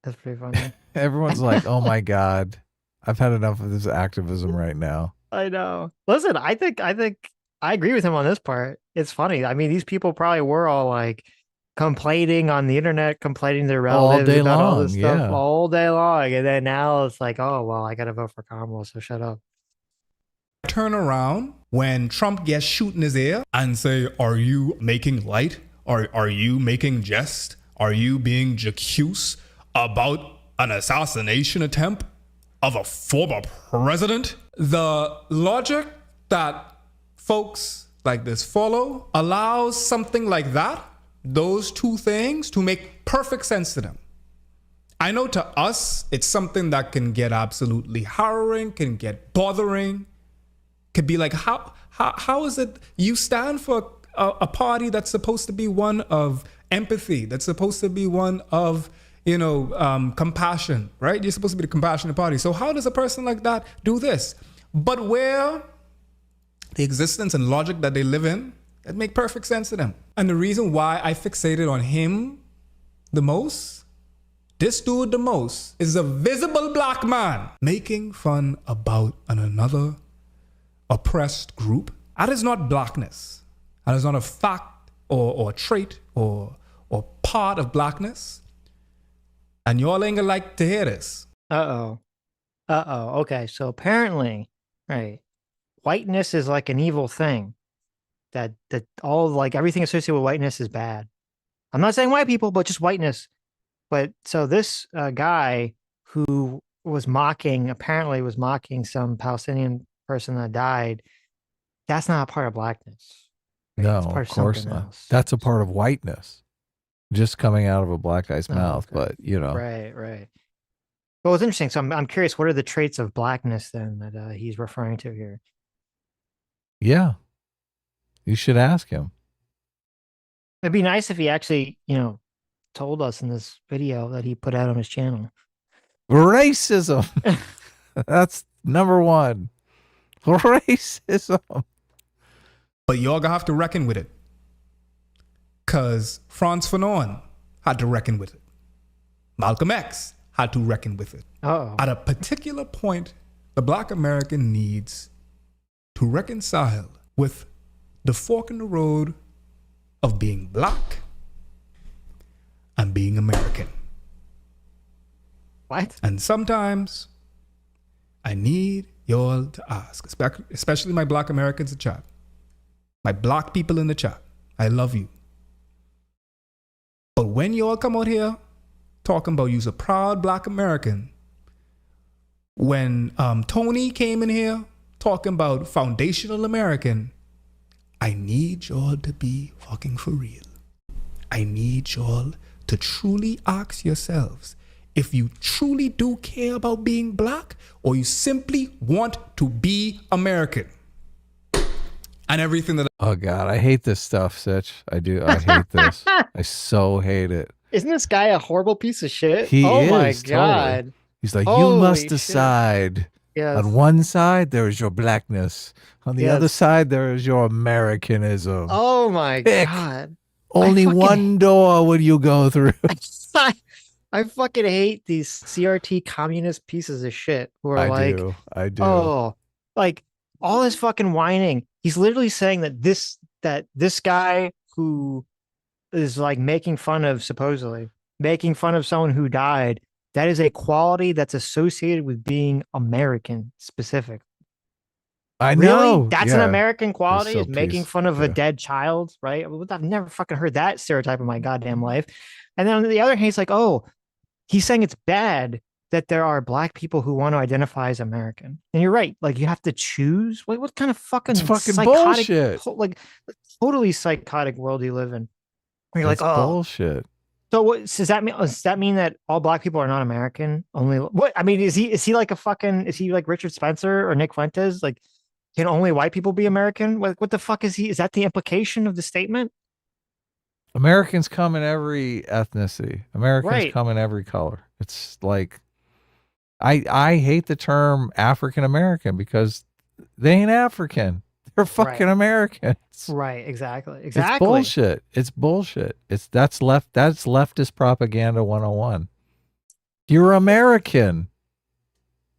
That's pretty funny. Everyone's like, oh my God, I've had enough of this activism right now. I know. Listen, I think I agree with him on this part. It's funny. I mean, these people probably were all like complaining on the internet, complaining to their relatives all day about long, all this stuff yeah. all day long. And then now it's like, oh, well, I got to vote for Kamala, so shut up. Turn around when Trump gets shoot in his ear and say, are you making light? Are you making jest? Are you being jocose about an assassination attempt of a former president? The logic that folks like this follow allows something like that, those two things, to make perfect sense to them. I know to us, it's something that can get absolutely harrowing, can get bothering, could be like, how is it you stand for a party that's supposed to be one of empathy, that's supposed to be one of, you know, compassion, right? You're supposed to be the compassionate party. So how does a person like that do this? But where the existence and logic that they live in, that make perfect sense to them. And the reason why I fixated on him the most, this dude the most, is a visible black man making fun about another oppressed group. That is not blackness. That is not a fact or trait or part of blackness. And y'all ain't gonna like to hear this. Okay, so apparently, right, whiteness is like an evil thing. That all like everything associated with whiteness is bad. I'm not saying white people, but just whiteness. But so this guy who was apparently mocking some Palestinian person that died, that's not a part of blackness. Right? No, It's part of course something not. else. That's a part of whiteness. Just coming out of a black guy's mouth, okay. but you know. Right. Well, it's interesting. So I'm curious, what are the traits of blackness then that he's referring to here? Yeah. You should ask him. It'd be nice if he actually, you know, told us in this video that he put out on his channel. Racism. That's number one. Racism. But y'all gonna have to reckon with it. Because Frantz Fanon had to reckon with it. Malcolm X had to reckon with it. Uh-oh. At a particular point, the black American needs to reconcile with the fork in the road of being black and being American. What? And sometimes I need y'all to ask, especially my black Americans in chat, my black people in the chat. I love you. But when y'all come out here talking about you's a proud black American, when Tony came in here talking about foundational American, I need y'all to be fucking for real. I need y'all to truly ask yourselves if you truly do care about being black or you simply want to be American. And everything that... Oh, God, I hate this stuff, Sitch. I do. I hate this. I so hate it. Isn't this guy a horrible piece of shit? He oh is, my totally. God. He's like, Holy you must shit. decide. Yes. On one side, there is your blackness. On the other side, there is your Americanism. Oh my Pick. God. Only one door will you go through. I fucking hate these CRT communist pieces of shit who are I do. Oh, like all this fucking whining. He's literally saying that this guy who is like supposedly making fun of someone who died, that is a quality that's associated with being American specific. I really? know. That's an American quality, is making fun of a Yeah. dead child, right? I've never fucking heard that stereotype in my goddamn life. And then on the other hand, he's like, oh, he's saying it's bad that there are black people who want to identify as American. And you're right. Like, you have to choose. What kind of fucking, It's fucking psychotic, bullshit. like totally psychotic world do you live in? Where you're It's like, oh, bullshit. so what does that mean? Does that mean that all black people are not American? Only what? I mean, is he like is he like Richard Spencer or Nick Fuentes? Like, can only white people be American? What the fuck is he? Is that the implication of the statement? Americans come in every ethnicity. Americans come in every color. It's like, I hate the term African American because they ain't African. They're fucking Americans. Right. Exactly. It's bullshit. It's bullshit. That's leftist propaganda 101. You're American.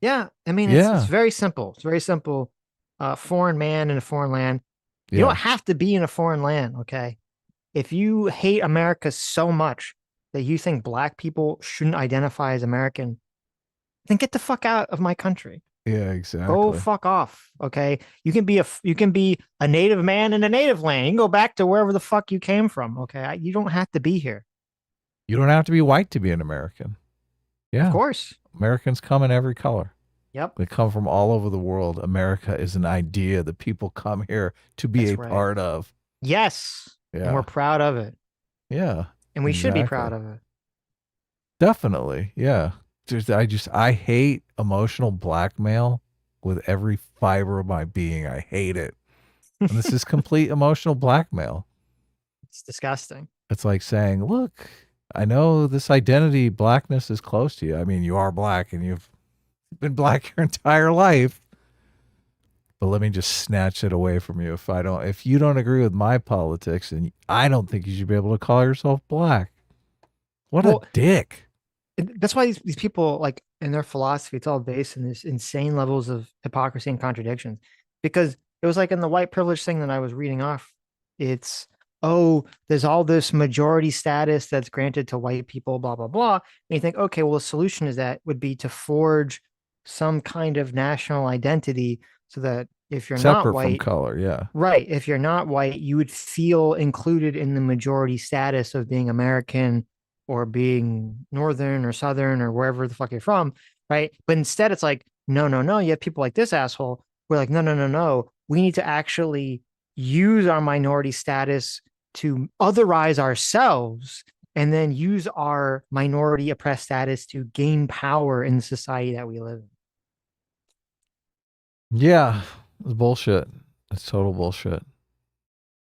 Yeah. I mean, it's very simple. It's very simple. Foreign man in a foreign land. You don't have to be in a foreign land. Okay. If you hate America so much that you think black people shouldn't identify as American, then get the fuck out of my country. Yeah, exactly. Go fuck off. Okay. You can be a native man in a native land. You can go back to wherever the fuck you came from. Okay. You don't have to be here. You don't have to be white to be an American. Yeah. Of course. Americans come in every color. Yep. They come from all over the world. America is an idea that people come here to be a part of. Yes. Yeah. And we're proud of it. Yeah. And we should be proud of it. Definitely. Yeah. I hate emotional blackmail with every fiber of my being. I hate it. And this is complete emotional blackmail. It's disgusting. It's like saying, look, I know this identity, blackness is close to you. I mean, you are black and you've been black your entire life. But let me just snatch it away from you. If you don't agree with my politics, and I don't think you should be able to call yourself black. What a dick. That's why these people, like, in their philosophy, it's all based in this insane levels of hypocrisy and contradictions. Because it was like in the white privilege thing that I was reading off, it's, oh, there's all this majority status that's granted to white people, blah, blah, blah. And you think, okay, well, the solution is that would be to forge some kind of national identity so that if you're separate not white, from color, yeah. Right. If you're not white, you would feel included in the majority status of being American or being Northern or Southern or wherever the fuck you're from, right? But instead it's like, no. You have people like this asshole. We're like, no. We need to actually use our minority status to otherize ourselves and then use our minority oppressed status to gain power in the society that we live in. Yeah, it's bullshit. It's total bullshit.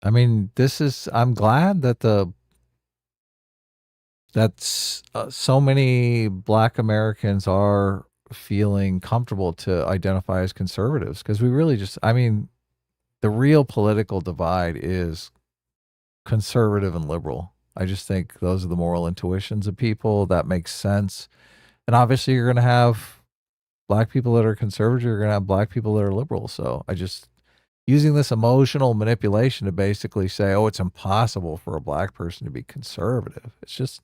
I mean, I'm glad that so many black Americans are feeling comfortable to identify as conservatives because we really the real political divide is conservative and liberal. I just think those are the moral intuitions of people. That makes sense. And obviously you're going to have black people that are conservative, you're going to have black people that are liberal. So using this emotional manipulation to basically say, oh, it's impossible for a black person to be conservative. It's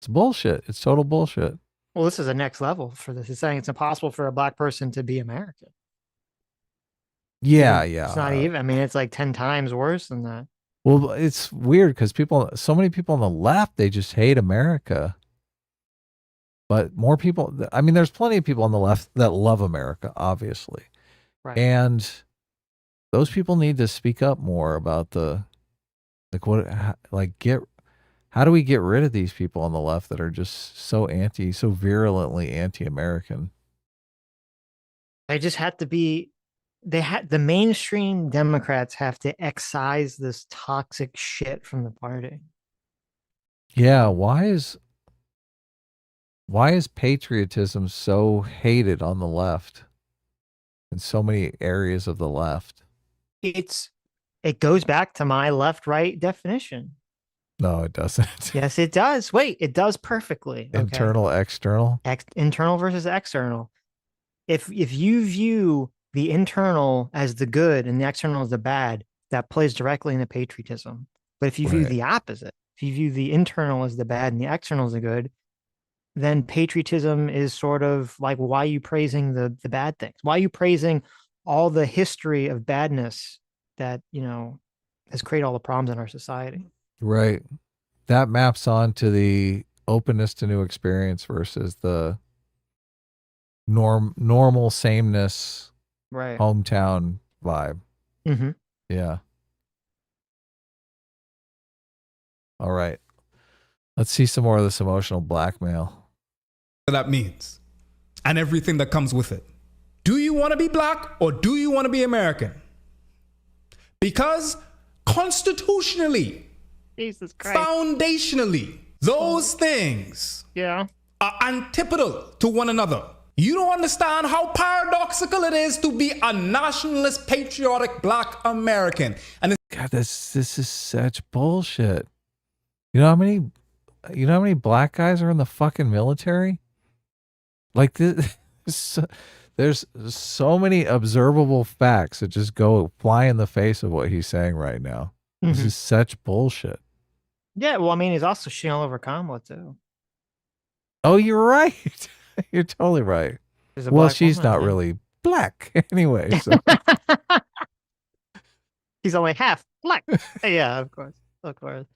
bullshit. It's total bullshit. Well, this is a next level for this. It's saying it's impossible for a black person to be American. Yeah. It's not even, it's like 10 times worse than that. Well, it's weird because so many people on the left, they just hate America. But more people, I mean, there's plenty of people on the left that love America, obviously. Right. And those people need to speak up more about how do we get rid of these people on the left that are just so virulently anti-American? They just have to be, the mainstream Democrats have to excise this toxic shit from the party. Yeah, why is patriotism so hated on the left? In so many areas of the left. It goes back to my left-right definition. No, it doesn't. Yes, it does. Wait, it does perfectly. Okay. Internal, external? Internal versus external. If you view the internal as the good and the external as the bad, that plays directly into patriotism. But if you view the opposite, if you view the internal as the bad and the external as the good, then patriotism is sort of like, why are you praising the bad things? Why are you praising all the history of badness that, has created all the problems in our society? Right. That maps on to the openness to new experience versus the normal sameness, right? Hometown vibe. Mm-hmm. Yeah. All right. Let's see some more of this emotional blackmail. That means, and everything that comes with it. Do you want to be black or do you want to be American? Because constitutionally, Jesus Christ, foundationally, those things are antipodal to one another. You don't understand how paradoxical it is to be a nationalist, patriotic black American. And God, this is such bullshit. You know how many black guys are in the fucking military? Like this, there's so many observable facts that just go fly in the face of what he's saying right now. Mm-hmm. This is such bullshit. Yeah, well, I mean, he's also shitting all over Kamala too. Oh, you're right. You're totally right. Well, she's not really black anyway. So. He's only half black. Yeah, of course. Of course.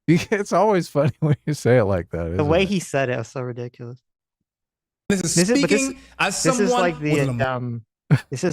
It's always funny when you say it like that. The way he said it was so ridiculous. This is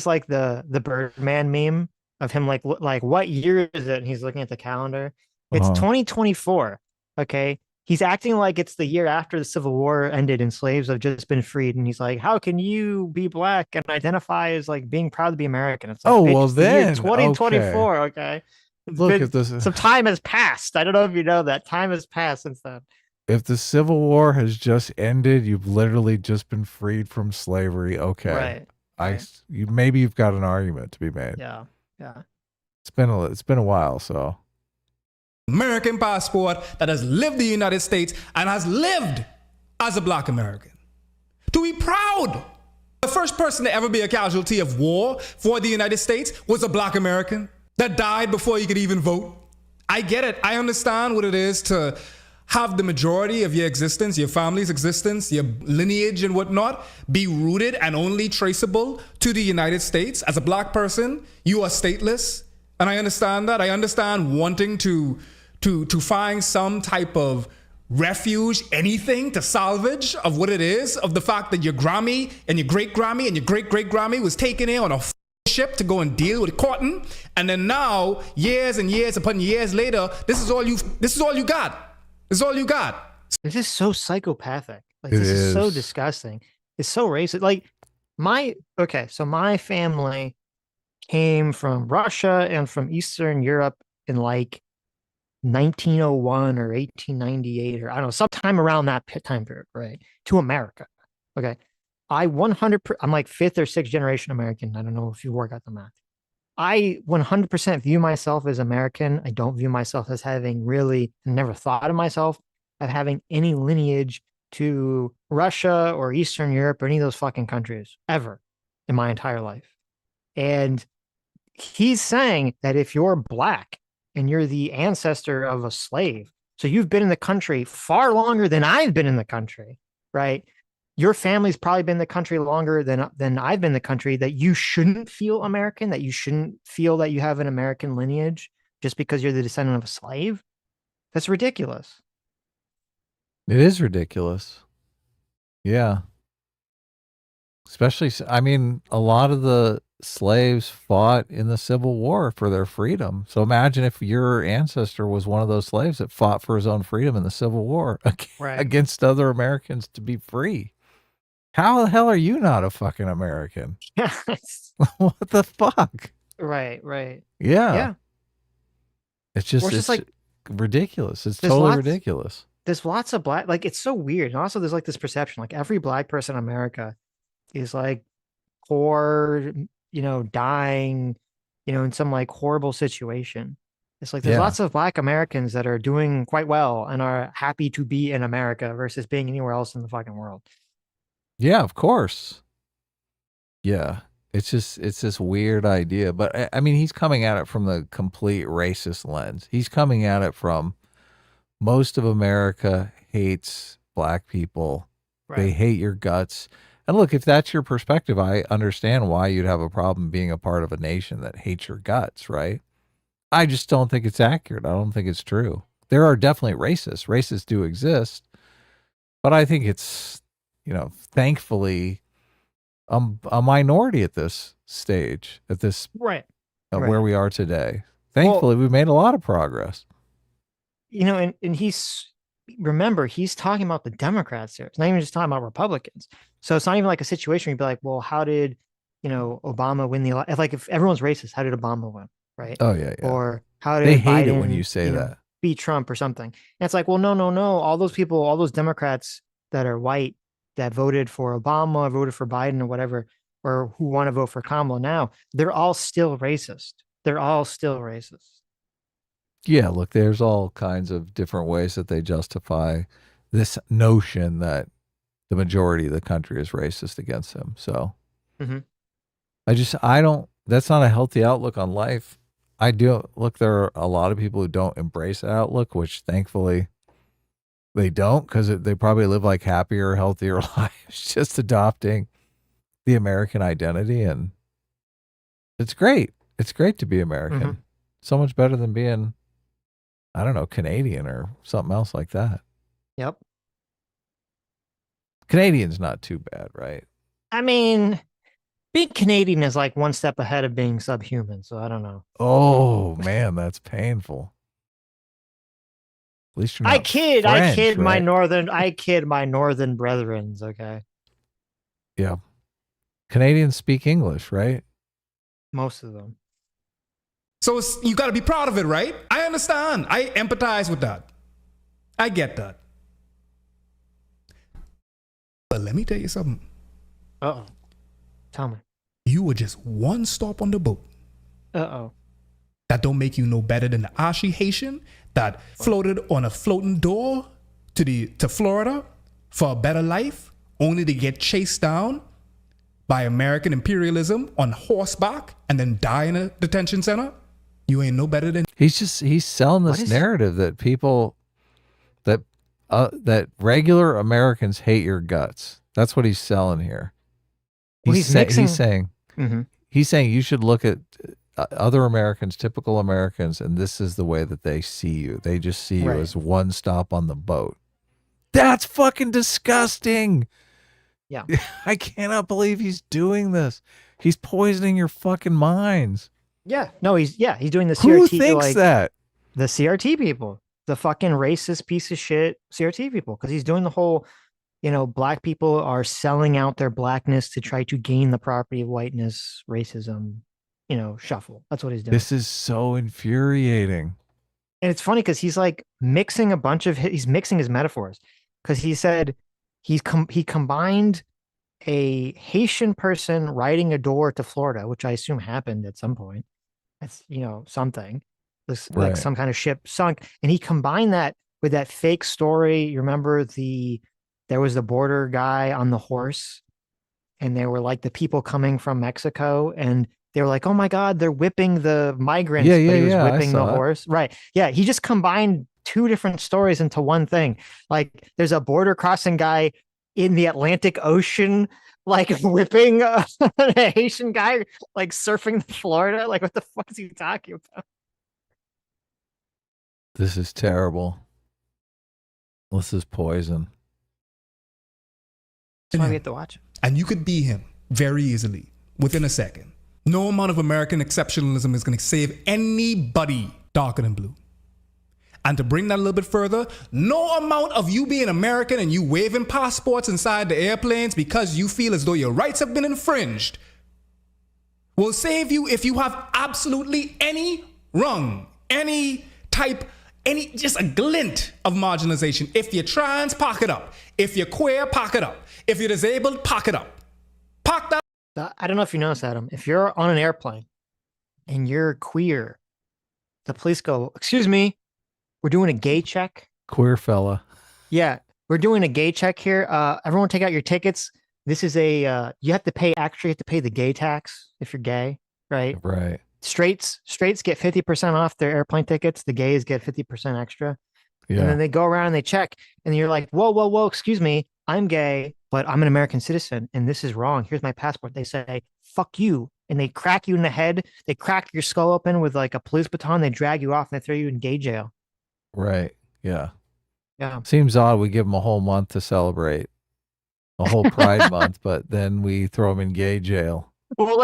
like the Birdman meme of him like what year is it? And he's looking at the calendar. It's 2024. Okay. He's acting like it's the year after the Civil War ended and slaves have just been freed. And he's like, how can you be black and identify as like being proud to be American? It's like, well then 2024. Okay. Look, if this some time has passed. I don't know if you know that time has passed since then. If the Civil War has just ended, you've literally just been freed from slavery. Okay. Right. Maybe you've got an argument to be made. Yeah. Yeah. It's been a while, so. American passport that has lived the United States and has lived as a black American. To be proud. The first person to ever be a casualty of war for the United States was a black American that died before you could even vote. I get it. I understand what it is to have the majority of your existence, your family's existence, your lineage and whatnot, be rooted and only traceable to the United States. As a black person, you are stateless. And I understand that. I understand wanting to find some type of refuge, anything to salvage of what it is, of the fact that your Grammy and your great Grammy and your great great Grammy was taken in on a ship to go and deal with cotton, and then now years and years upon years later, this is all you got. This is all you got. This is so psychopathic. Like this is so disgusting. It's so racist. Like my family came from Russia and from Eastern Europe in like 1901 or 1898 or I don't know, sometime around that time period, right? To America. Okay. I'm like fifth or sixth generation American. I don't know if you work out the math. I 100% view myself as American. I don't view myself as having really never thought of myself of having any lineage to Russia or Eastern Europe or any of those fucking countries ever in my entire life. And he's saying that if you're black and you're the ancestor of a slave, so you've been in the country far longer than I've been in the country, right? Your family's probably been in the country longer than I've been in the country, that you shouldn't feel American, that you shouldn't feel that you have an American lineage just because you're the descendant of a slave? That's ridiculous. It is ridiculous. Yeah. Especially, I mean, a lot of the slaves fought in the Civil War for their freedom. So imagine if your ancestor was one of those slaves that fought for his own freedom in the Civil War against other Americans to be free. How the hell are you not a fucking American? What the fuck? Right. Yeah. It's just like ridiculous. It's totally ridiculous. There's lots of black, like, it's so weird. And also there's like this perception, like every black person in America is like poor, dying, in some like horrible situation. It's like there's lots of black Americans that are doing quite well and are happy to be in America versus being anywhere else in the fucking world. Yeah, of course. Yeah. It's this weird idea. But I mean, he's coming at it from the complete racist lens. He's coming at it from most of America hates black people. Right. They hate your guts. And look, if that's your perspective, I understand why you'd have a problem being a part of a nation that hates your guts, right? I just don't think it's accurate. I don't think it's true. There are definitely racists. Racists do exist. But I think it's, thankfully a minority at this stage, at this where we are today. Thankfully, we've made a lot of progress. And he's talking about the Democrats here. It's not even just talking about Republicans. So it's not even like a situation where you'd be like, well, how did, Obama win the election? Like, if everyone's racist, how did Obama win? Right. Oh, yeah. Or how did they hate Biden, it when you say that. Beat Trump or something. And it's like, well, no. All those people, all those Democrats that are white that voted for Obama, voted for Biden or whatever, or who want to vote for Kamala now, they're all still racist. Yeah, look, there's all kinds of different ways that they justify this notion that the majority of the country is racist against him. So that's not a healthy outlook on life. Look, there are a lot of people who don't embrace that outlook, which thankfully they don't, because they probably live like happier, healthier lives, just adopting the American identity. And it's great. It's great to be American. So much better than being, I don't know, Canadian or something else like that. Yep. Canadian's not too bad, right? I mean, being Canadian is like one step ahead of being subhuman, so I don't know. Oh, man, that's painful. At least you're not I kid right? my northern brethrens, okay? Yeah. Canadians speak English, right? Most of them. So you got to be proud of it, right? I understand. I empathize with that. I get that. But let me tell you something. Uh-oh. Tell me. You were just one stop on the boat. Uh-oh. That don't make you no better than the Ashi Haitian that floated on a floating door to Florida for a better life, only to get chased down by American imperialism on horseback and then die in a detention center. You ain't no better than. He's selling this narrative that people, that regular Americans hate your guts. That's what he's selling here. He's saying you should look at other Americans, typical Americans, and this is the way that they see you. They just see you as one stop on the boat. That's fucking disgusting. Yeah. I cannot believe he's doing this. He's poisoning your fucking minds. Yeah. No, he's doing the CRT. Who thinks that? The CRT people. The fucking racist piece of shit CRT people. Because he's doing the whole, black people are selling out their blackness to try to gain the property of whiteness, racism, shuffle. That's what he's doing. This is so infuriating. And it's funny because he's like mixing he's mixing his metaphors. Because he said he combined a Haitian person riding a door to Florida, which I assume happened at some point. That's, something. Like some kind of ship sunk. And he combined that with that fake story. You remember there was the border guy on the horse, and they were like the people coming from Mexico, and they were like, oh my God, they're whipping the migrants. But he was whipping the horse. Right. Yeah. He just combined two different stories into one thing. Like there's a border crossing guy in the Atlantic Ocean, like whipping a Haitian guy, like surfing Florida. Like what the fuck is he talking about? This is terrible. This is poison. That's why we get to watch it. And you could be him very easily within a second. No amount of American exceptionalism is going to save anybody darker than blue. And to bring that a little bit further, no amount of you being American and you waving passports inside the airplanes because you feel as though your rights have been infringed will save you if you have absolutely any wrong, any type, just a glint of marginalization. If you're trans, pack it up. If you're queer, pack it up. If you're disabled, pack it up. Pack that. I don't know if you noticed, Adam. If you're on an airplane and you're queer, the police go, "Excuse me, we're doing a gay check." Queer fella. Yeah, we're doing a gay check here. Everyone take out your tickets. This is a, you have to pay, actually you have to pay the gay tax if you're gay, right? Right. Straights get 50% off their airplane tickets. The gays get 50% extra. Yeah. And then they go around and they check and you're like, whoa, excuse me. I'm gay, but I'm an American citizen and this is wrong. Here's my passport. They say, fuck you. And they crack you in the head. They crack your skull open with like a police baton. They drag you off and they throw you in gay jail. Right. Yeah. Yeah. Seems odd we give them a whole month to celebrate. A whole Pride month, but then we throw them in gay jail. Well,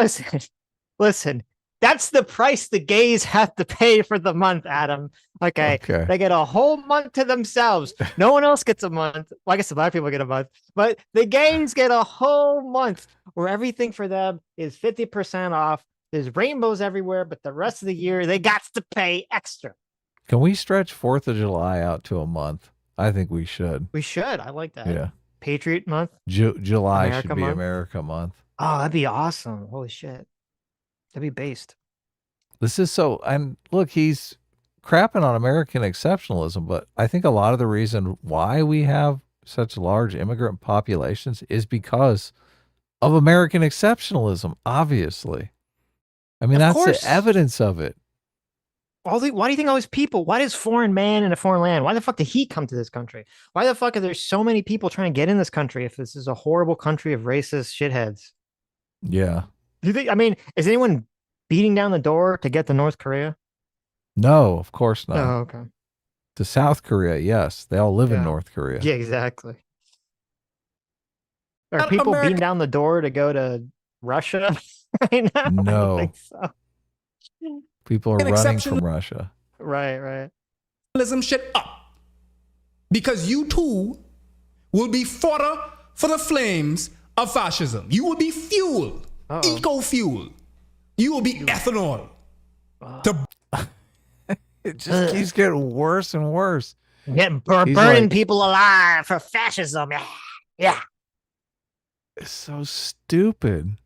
listen. That's the price the gays have to pay for the month, Adam. Okay. They get a whole month to themselves. No one else gets a month. Well, I guess the black people get a month, but the gays get a whole month where everything for them is 50% off. There's rainbows everywhere, but the rest of the year they got to pay extra. Can we stretch 4th of July out to a month? I think we should. We should. I like that. Yeah. Patriot month. July America should be month. America month. Oh, that'd be awesome. Holy shit. That'd be based. This is so, and look, he's crapping on American exceptionalism, but I think a lot of the reason why we have such large immigrant populations is because of American exceptionalism, obviously. I mean, that's the evidence of it. Why do you think all these people, why does foreign man in a foreign land, why the fuck did he come to this country? Why the fuck are there so many people trying to get in this country if this is a horrible country of racist shitheads? Yeah. Do you think, I mean, is anyone beating down the door to get to North Korea? No, of course not. Oh, okay. To South Korea, yes. They all live in North Korea. Yeah, exactly. Are people beating down the door to go to Russia right now? No. I don't think so. People are running from Russia. Right. Shit up. Because you too will be fodder for the flames of fascism. You will be fuel, eco-fuel. You will be ethanol. It just keeps getting worse and worse. Burning people alive for fascism. Yeah. It's so stupid.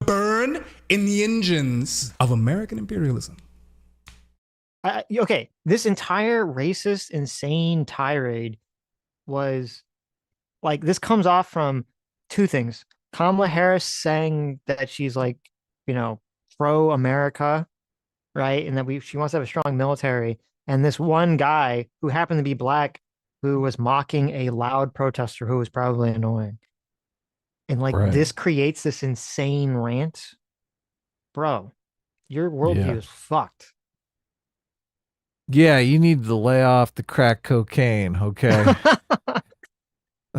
Burn in the engines of American imperialism. Okay, this entire racist, insane tirade was like, this comes off from two things. Kamala Harris saying that she's like, pro-America, right? And that she wants to have a strong military. And this one guy who happened to be black who was mocking a loud protester who was probably annoying. And this creates this insane rant. Bro, your worldview is fucked. Yeah, you need to lay off the crack cocaine, okay?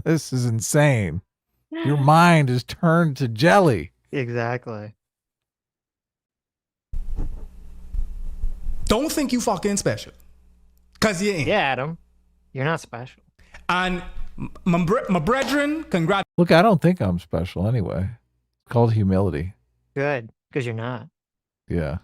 This is insane. Your mind is turned to jelly. Exactly. Don't think you fucking special. Because you ain't. Yeah, Adam. You're not special. And my brethren, congrats. Look, I don't think I'm special anyway. It's called humility. Good, because you're not. Yeah.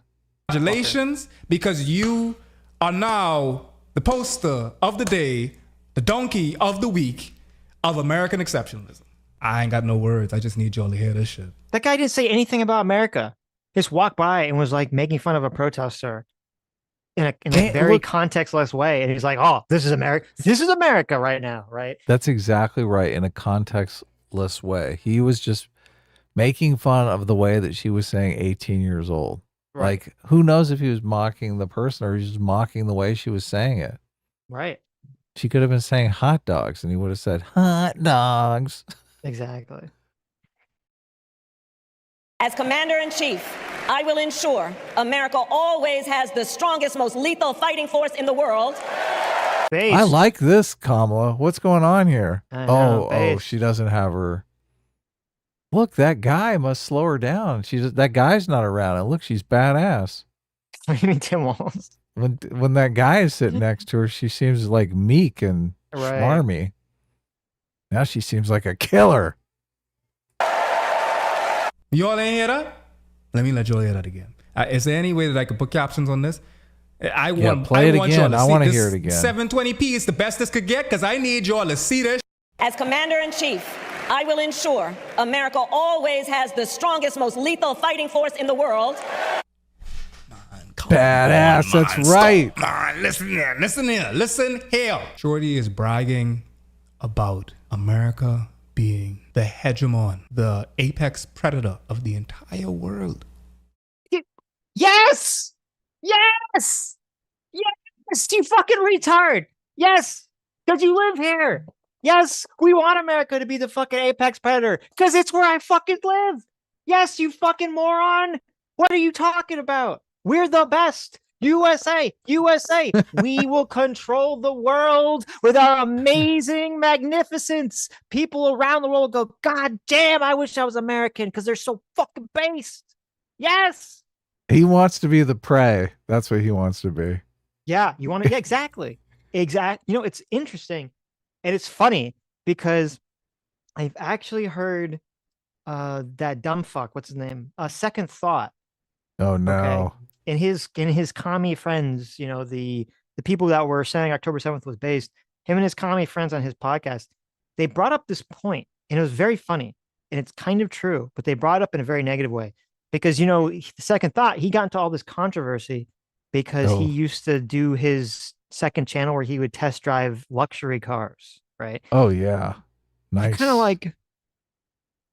Congratulations, because you are now the poster of the day, the donkey of the week of American exceptionalism. I ain't got no words. I just need y'all to hear this shit. That guy didn't say anything about America. Just walked by and was like making fun of a protester in a very contextless way. And he's like, oh, this is America. This is America right now, right? That's exactly right. In a contextless way. He was just making fun of the way that she was saying 18 years old. Right. Like, who knows if he was mocking the person or he was just mocking the way she was saying it. Right. She could have been saying hot dogs and he would have said hot dogs. Exactly. As Commander-in-Chief I will ensure America always has the strongest, most lethal fighting force in the world. Base. I like this, Kamala. What's going on here? I know, Oh, she doesn't have her. Look, that guy must slow her down. That guy's not around. And look, she's badass. What do you mean, Tim Walz? When that guy is sitting next to her, she seems like meek and smarmy. Now she seems like a killer. Y'all ain't hear that? Let me let y'all hear that again. Is there any way that I could put captions on this? I want play it y'all again. to I see want to this. hear it again. 720p is the best this could get because I need y'all to see this. As Commander-in-Chief, I will ensure America always has the strongest, most lethal fighting force in the world. Badass, that's right. Come on, listen here. Shorty is bragging about America being the hegemon, the apex predator of the entire world. Yes! Yes! Yes! You fucking retard! Yes! Because you live here! Yes! We want America to be the fucking apex predator! Because it's where I fucking live! Yes, you fucking moron! What are you talking about? We're the best! USA! USA! We will control the world with our amazing magnificence! People around the world will go, God damn, I wish I was American because they're so fucking based! Yes! He wants to be the prey. That's what he wants to be. Yeah, you want to, yeah, exactly. Exactly. You know, it's interesting and it's funny because I've actually heard that dumb fuck, what's his name? Second Thought. Oh no. Okay. In his commie friends, you know, the people that were saying October 7th was based, him and his commie friends on his podcast, they brought up this point and it was very funny and it's kind of true, but they brought it up in a very negative way. Because, you know, the Second Thought, he got into all this controversy because he used to do his second channel where he would test drive luxury cars, right? Oh, yeah. Nice. Kind of like,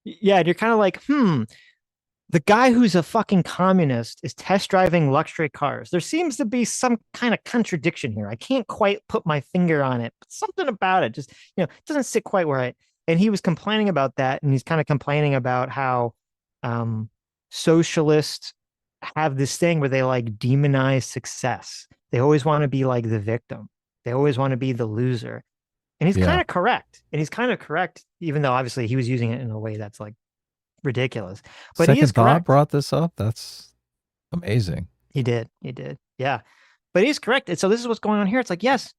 yeah, you're kind of like, the guy who's a fucking communist is test driving luxury cars. There seems to be some kind of contradiction here. I can't quite put my finger on it, but something about it just, you know, it doesn't sit quite right. And he was complaining about that. And he's kind of complaining about how, socialists have this thing where they like demonize success. They always want to be like the victim. They always want to be the loser. And he's kind of correct. And he's kind of correct, even though obviously he was using it in a way that's like ridiculous. But Second he is Thought correct. Brought this up. That's amazing. He did. Yeah. But he's correct. And so this is what's going on here. It's like, yes,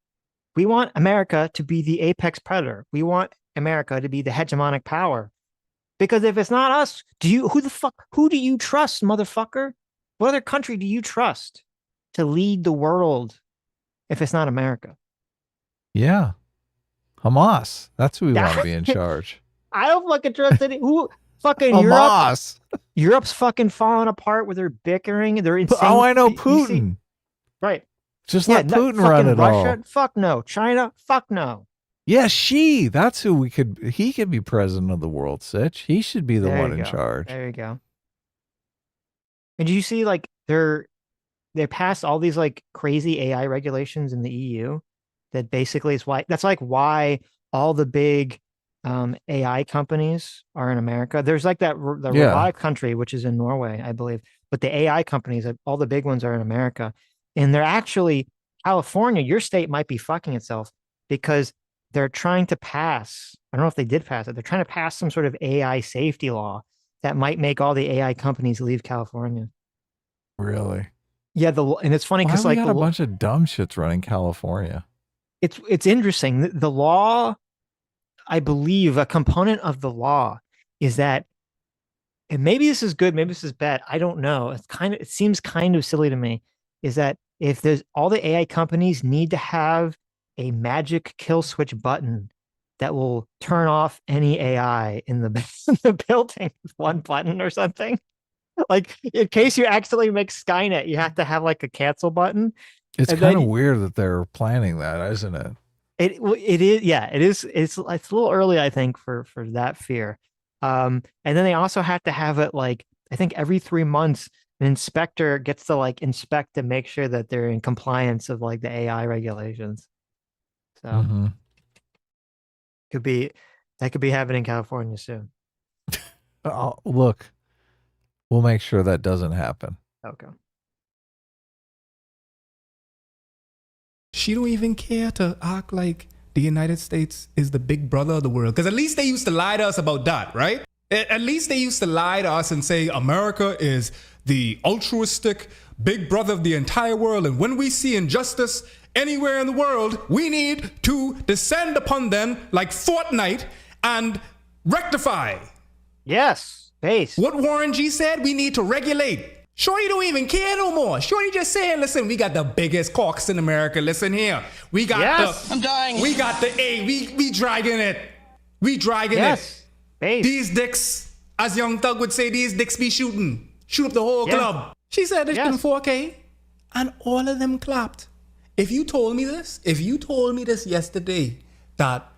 we want America to be the apex predator. We want America to be the hegemonic power. Because if it's not us, who do you trust, motherfucker? What other country do you trust to lead the world if it's not America? Yeah. Hamas. That's who we want to be in charge. I don't fucking trust any who fucking Hamas. Europe's fucking falling apart with their bickering. They're insane. Oh, I know Putin. Right. Just let Putin run it Russia, all. Fuck no. China, fuck no. Yeah, that's who he could be president of the world, Sitch. He should be the one in charge. There you go. And do you see like they passed all these like crazy AI regulations in the EU that basically is why all the big AI companies are in America. There's like the robotic country, which is in Norway, I believe. But the AI companies, all the big ones are in America. And they're actually, California, your state might be fucking itself because they're trying to pass, I don't know if they did pass it, they're trying to pass some sort of AI safety law that might make all the AI companies leave California. Really? Yeah, and it's funny because like a bunch of dumb shits running California. It's interesting. The law, I believe, a component of the law is that, and maybe this is good, maybe this is bad, I don't know. It seems kind of silly to me, is that if there's all the AI companies need to have a magic kill switch button that will turn off any AI in the building with one button or something. Like in case you accidentally make Skynet, you have to have like a cancel button. It's kind of weird that they're planning that, isn't it? It is. Yeah, it is. It's a little early, I think, for that fear. And then they also have to have it like, I think every 3 months, an inspector gets to like inspect to make sure that they're in compliance of like the AI regulations. So that could be happening in California soon. Look, We'll make sure that doesn't happen. Okay. She don't even care to act like the United States is the big brother of the world. Because at least they used to lie to us about that, right? At least they used to lie to us and say America is the altruistic big brother of the entire world. And when we see injustice anywhere in the world, we need to descend upon them like Fortnite and rectify. Yes, base. What Warren G said, we need to regulate. Shorty don't even care no more. Shorty just saying, listen, we got the biggest caucus in America. Listen here. We got I'm dying. We got the A. We dragging it. We dragging it. Base. These dicks, as Young Thug would say, these dicks be shooting. Shoot up the whole club. She said it's in 4K. And all of them clapped. If you told me this yesterday, that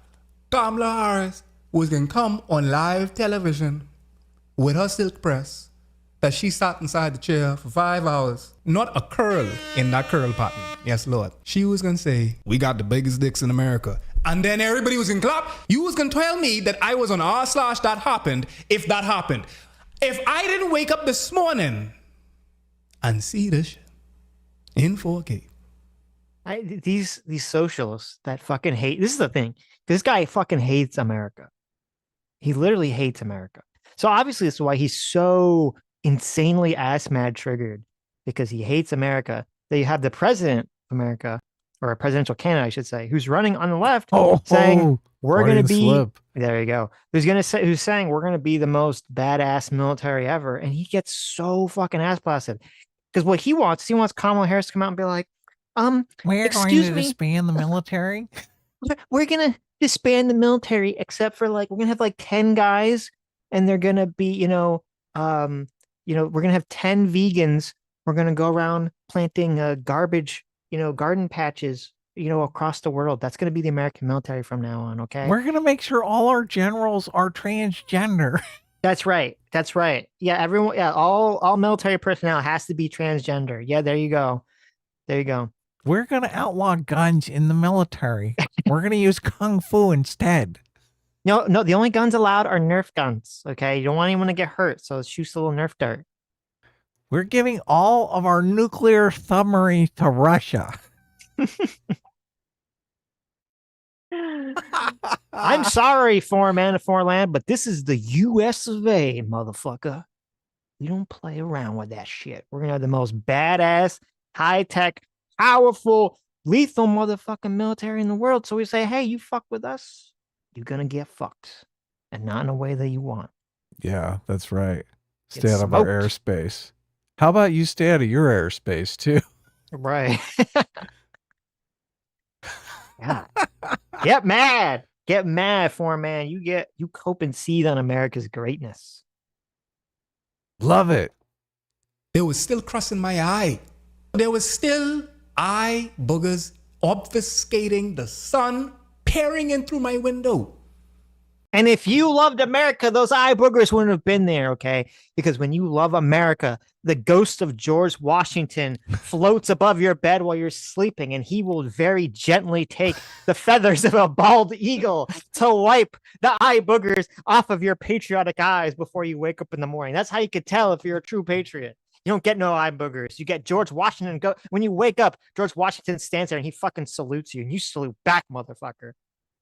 Kamala Harris was going to come on live television with her silk press, that she sat inside the chair for 5 hours, not a curl in that curl pattern. Yes, Lord. She was going to say, we got the biggest dicks in America. And then everybody was going to clap. You was going to tell me that I was on r/that happened if that happened. If I didn't wake up this morning and see this shit in 4K. These socialists that fucking hate, this is the thing. This guy fucking hates America. He literally hates America. So obviously this is why he's so insanely ass mad triggered, because he hates America. That you have the president of America, or a presidential candidate, I should say, who's running on the left, saying we're going to be, there you go, who's saying we're going to be the most badass military ever. And he gets so fucking ass blasted. Because what he wants Kamala Harris to come out and be like, we're excuse going to me, disband the military. We're going to disband the military, except for like, we're going to have like 10 guys, and they're going to be, we're going to have 10 vegans. We're going to go around planting garbage, garden patches, across the world. That's going to be the American military from now on. Okay. We're going to make sure all our generals are transgender. That's right. That's right. Yeah. Everyone. Yeah. All military personnel has to be transgender. Yeah. There you go. There you go. We're going to outlaw guns in the military. We're going to use Kung Fu instead. No, the only guns allowed are Nerf guns. Okay. You don't want anyone to get hurt. So shoot a little Nerf dart. We're giving all of our nuclear submarines to Russia. I'm sorry, foreign man of foreign land, but this is the US of A, motherfucker. We don't play around with that shit. We're going to have the most badass, high-tech, powerful, lethal motherfucking military in the world. So we say, hey, you fuck with us, you're going to get fucked. And not in a way that you want. Yeah, that's right. Stay out of our airspace. How about you stay out of your airspace, too? Right. Yeah. Get mad. Get mad, foreign man. You cope and seethe on America's greatness. Love it. There was still crust in my eye. There was still eye boogers obfuscating the sun peering in through my window. And if you loved America, those eye boogers wouldn't have been there, okay? Because when you love America, the ghost of George Washington floats above your bed while you're sleeping, and he will very gently take the feathers of a bald eagle to wipe the eye boogers off of your patriotic eyes before you wake up in the morning. That's how you could tell if you're a true patriot. You don't get no eye boogers. You get George Washington. When you wake up, George Washington stands there and he fucking salutes you, and you salute back, motherfucker.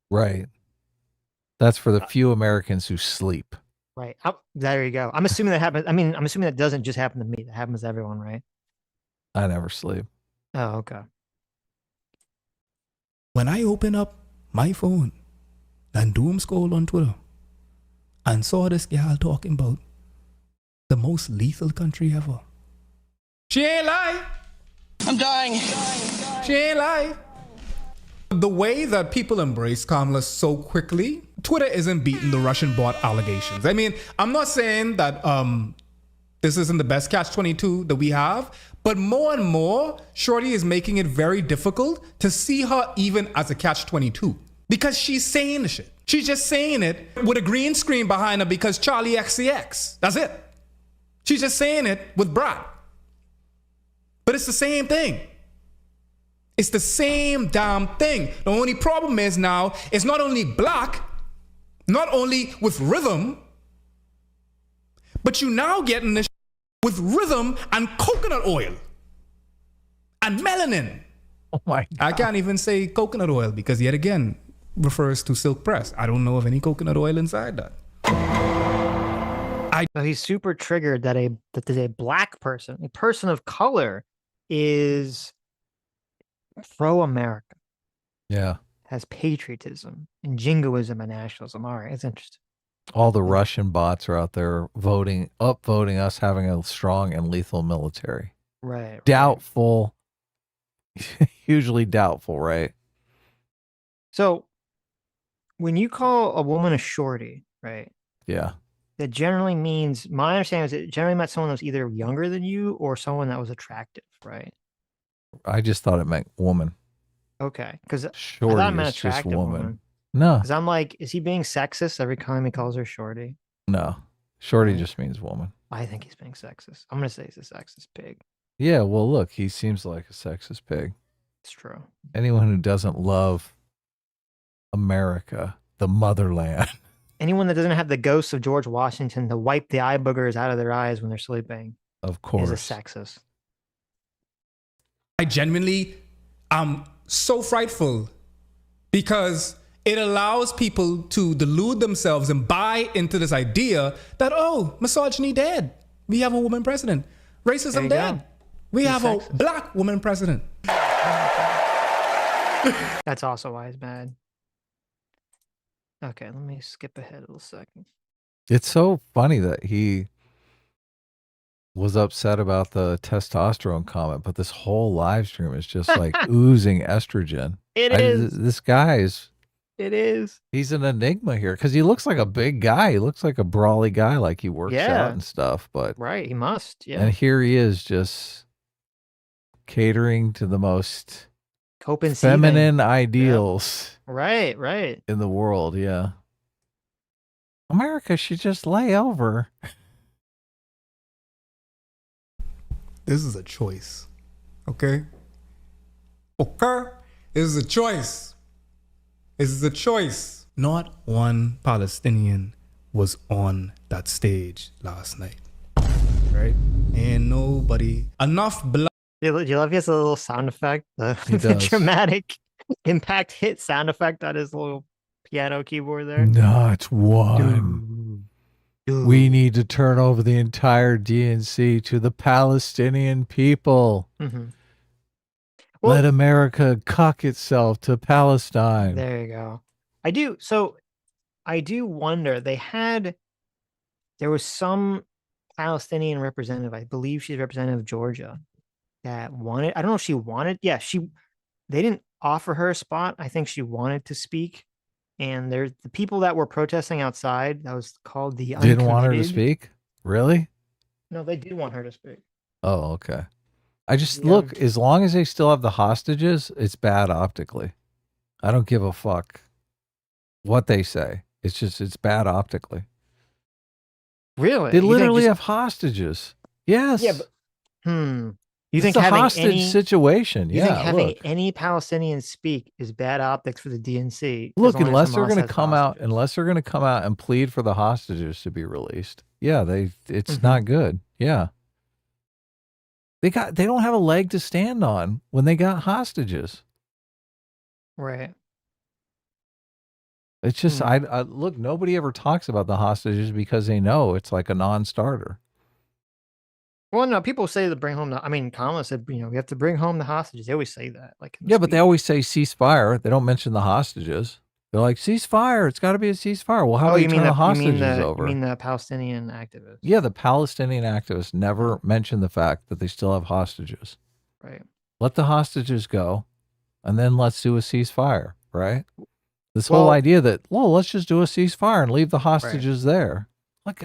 Right. That's for the few Americans who sleep. Right. There you go. I'm assuming that happens. I mean, I'm assuming that doesn't just happen to me. That happens to everyone, right? I never sleep. Oh, okay. When I open up my phone and doom scroll on Twitter and saw this gal talking about the most lethal country ever. She ain't lying. I'm dying. She ain't lying. The way that people embrace Kamala so quickly, Twitter isn't beating the Russian bot allegations. I mean, I'm not saying that this isn't the best catch-22 that we have, but more and more, Shorty is making it very difficult to see her even as a catch-22 because she's saying the shit. She's just saying it with a green screen behind her because Charlie XCX. That's it. She's just saying it with Brad. But it's the same thing. It's the same damn thing. The only problem is now, it's not only black, not only with rhythm, but you now getting this with rhythm and coconut oil and melanin. Oh my God. I can't even say coconut oil because yet again refers to silk press. I don't know of any coconut oil inside that. So he's super triggered that a black person, a person of color, is pro-America. Yeah. Has patriotism and jingoism and nationalism. All right, it's interesting. All the Russian bots are out there upvoting us having a strong and lethal military. Right. Doubtful. Hugely doubtful, right? So when you call a woman a shorty, right? Yeah. That generally means, my understanding is it generally meant someone that was either younger than you or someone that was attractive, right? I just thought it meant woman. Okay, because I Shorty thought it meant is just attractive woman. No. Because I'm like, is he being sexist every time he calls her shorty? No. Shorty Right. just means woman. I think he's being sexist. I'm gonna say he's a sexist pig. Yeah, well, look, he seems like a sexist pig. It's true. Anyone who doesn't love America, the motherland. Anyone that doesn't have the ghost of George Washington to wipe the eye boogers out of their eyes when they're sleeping, of course, is a sexist. I genuinely am so frightful because it allows people to delude themselves and buy into this idea that, oh, misogyny dead. We have a woman president. Racism dead. We have a black woman president. That's also why he's mad. Okay, let me skip ahead a little second. It's so funny that he was upset about the testosterone comment, but this whole live stream is just like oozing estrogen. It is. This guy is. It is. He's an enigma here because he looks like a big guy. He looks like a brawly guy, like he works out and stuff. But right, he must. Yeah. And here he is, just catering to the most feminine ideals. Right, right. In the world, yeah. America should just lay over. This is a choice. Okay? Okay? This is a choice. This is a choice. Not one Palestinian was on that stage last night. Right? And nobody. Enough blood. Do you love he has a little sound effect? The does. dramatic impact hit sound effect on his little piano keyboard there. Not one. We need to turn over the entire DNC to the Palestinian people. Mm-hmm. Let America cock itself to Palestine. There you go. I do wonder, there was some Palestinian representative, I believe she's representative of Georgia, that wanted, I don't know if she wanted, they didn't offer her a spot. I think she wanted to speak. And there's the people that were protesting outside, that was called the Uncommitted. Didn't want her to speak? Really? No, they did want her to speak. Oh, okay. I just look, as long as they still have the hostages, it's bad optically. I don't give a fuck what they say. It's bad optically. Really? They literally have hostages. Yes. Yeah, but you It's think a having hostage situation? You think Yeah. having Look, any Palestinians speak is bad optics for the DNC? look. as long as Unless they're Hamas going to has come hostages? out, unless they're going to come out and plead for the hostages to be released. Yeah, it's Mhm. not good. Yeah. They don't have a leg to stand on when they got hostages. Right. It's just I look. Nobody ever talks about the hostages because they know it's like a non-starter. Well, no, people say to bring home the. I mean, Kamala said, we have to bring home the hostages. They always say that. Like, in the Yeah, but they speech. always say ceasefire. They don't mention the hostages. They're like ceasefire. It's got to be a ceasefire. Well, how about you turn the hostages over? You mean the Palestinian activists? Yeah, the Palestinian activists never mention the fact that they still have hostages. Right. Let the hostages go, and then let's do a ceasefire. Right. This whole idea that, well, let's just do a ceasefire and leave the hostages there. Look,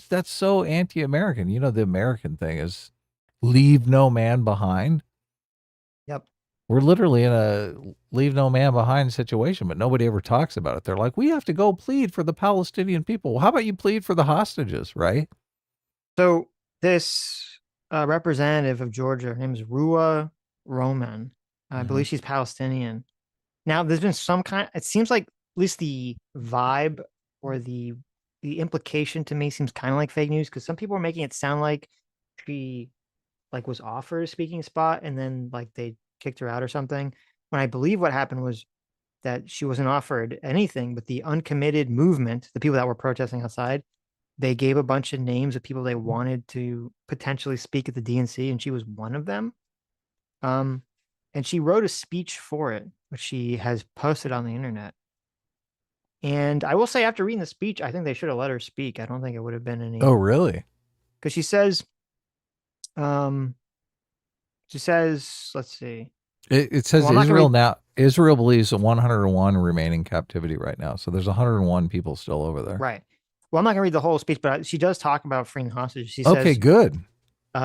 that's so anti-American. You know, the American thing is leave no man behind. Yep. We're literally in a leave no man behind situation, but nobody ever talks about it. They're like, we have to go plead for the Palestinian people. Well, how about you plead for the hostages, right? So this representative of Georgia, her name is Rua Roman. I believe she's Palestinian. Now, there's been some kind. It seems like at least the vibe or the implication to me seems kind of like fake news because some people are making it sound like she like was offered a speaking spot and then like they kicked her out or something. When I believe what happened was that she wasn't offered anything, but the uncommitted movement, the people that were protesting outside, they gave a bunch of names of people they wanted to potentially speak at the DNC, and she was one of them. And she wrote a speech for it, which she has posted on the internet. And I will say, after reading the speech, I think they should have let her speak. I don't think it would have been any. Oh, really? Because she says, let's see. It says Israel believes 101 remain in captivity right now. So there's 101 people still over there. Right. Well, I'm not going to read the whole speech, but she does talk about freeing hostages. She okay, says, good.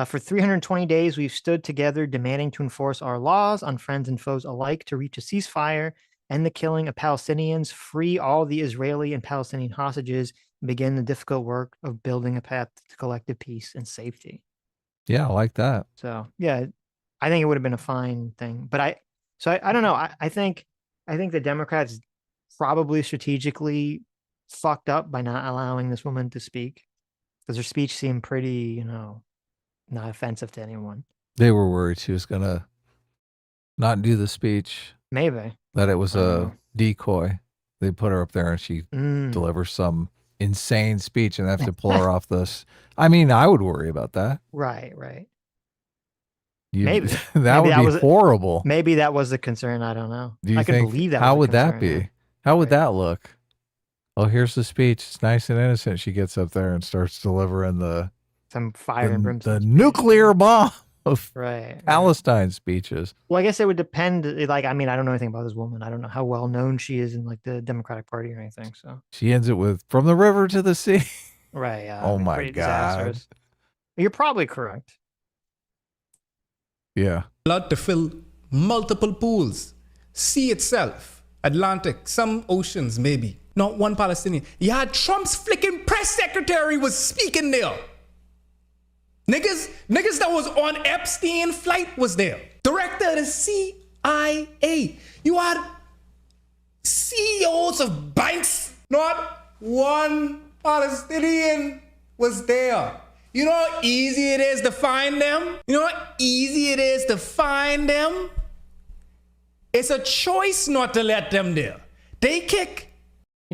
For 320 days, we've stood together demanding to enforce our laws on friends and foes alike to reach a ceasefire, end the killing of Palestinians, free all the Israeli and Palestinian hostages, and begin the difficult work of building a path to collective peace and safety. Yeah, I like that. So, yeah, I think it would have been a fine thing. But I don't know. I think the Democrats probably strategically fucked up by not allowing this woman to speak, because her speech seemed pretty, not offensive to anyone. They were worried she was gonna not do the speech. Maybe that it was a decoy. They put her up there and she delivers some insane speech and have to pull her off this. I mean, I would worry about that. Right. Maybe that maybe would be horrible. Maybe that was the concern. I don't know. I could believe that. How would that be? How would that look? Oh, here's the speech. It's nice and innocent. She gets up there and starts delivering some fire and brimstone, the nuclear bomb of Palestine speeches. Well, I guess it would depend. Like, I mean, I don't know anything about this woman. I don't know how well known she is in like the Democratic Party or anything. So she ends it with "from the river to the sea." Right. Oh my God. Disastrous. You're probably correct. Yeah. Blood to fill multiple pools, sea itself, Atlantic, some oceans maybe. Not one Palestinian. You had Trump's flicking press secretary was speaking there. Niggas that was on Epstein flight was there. Director of the CIA. You had CEOs of banks. Not one Palestinian was there. You know how easy it is to find them? It's a choice not to let them there. They kick.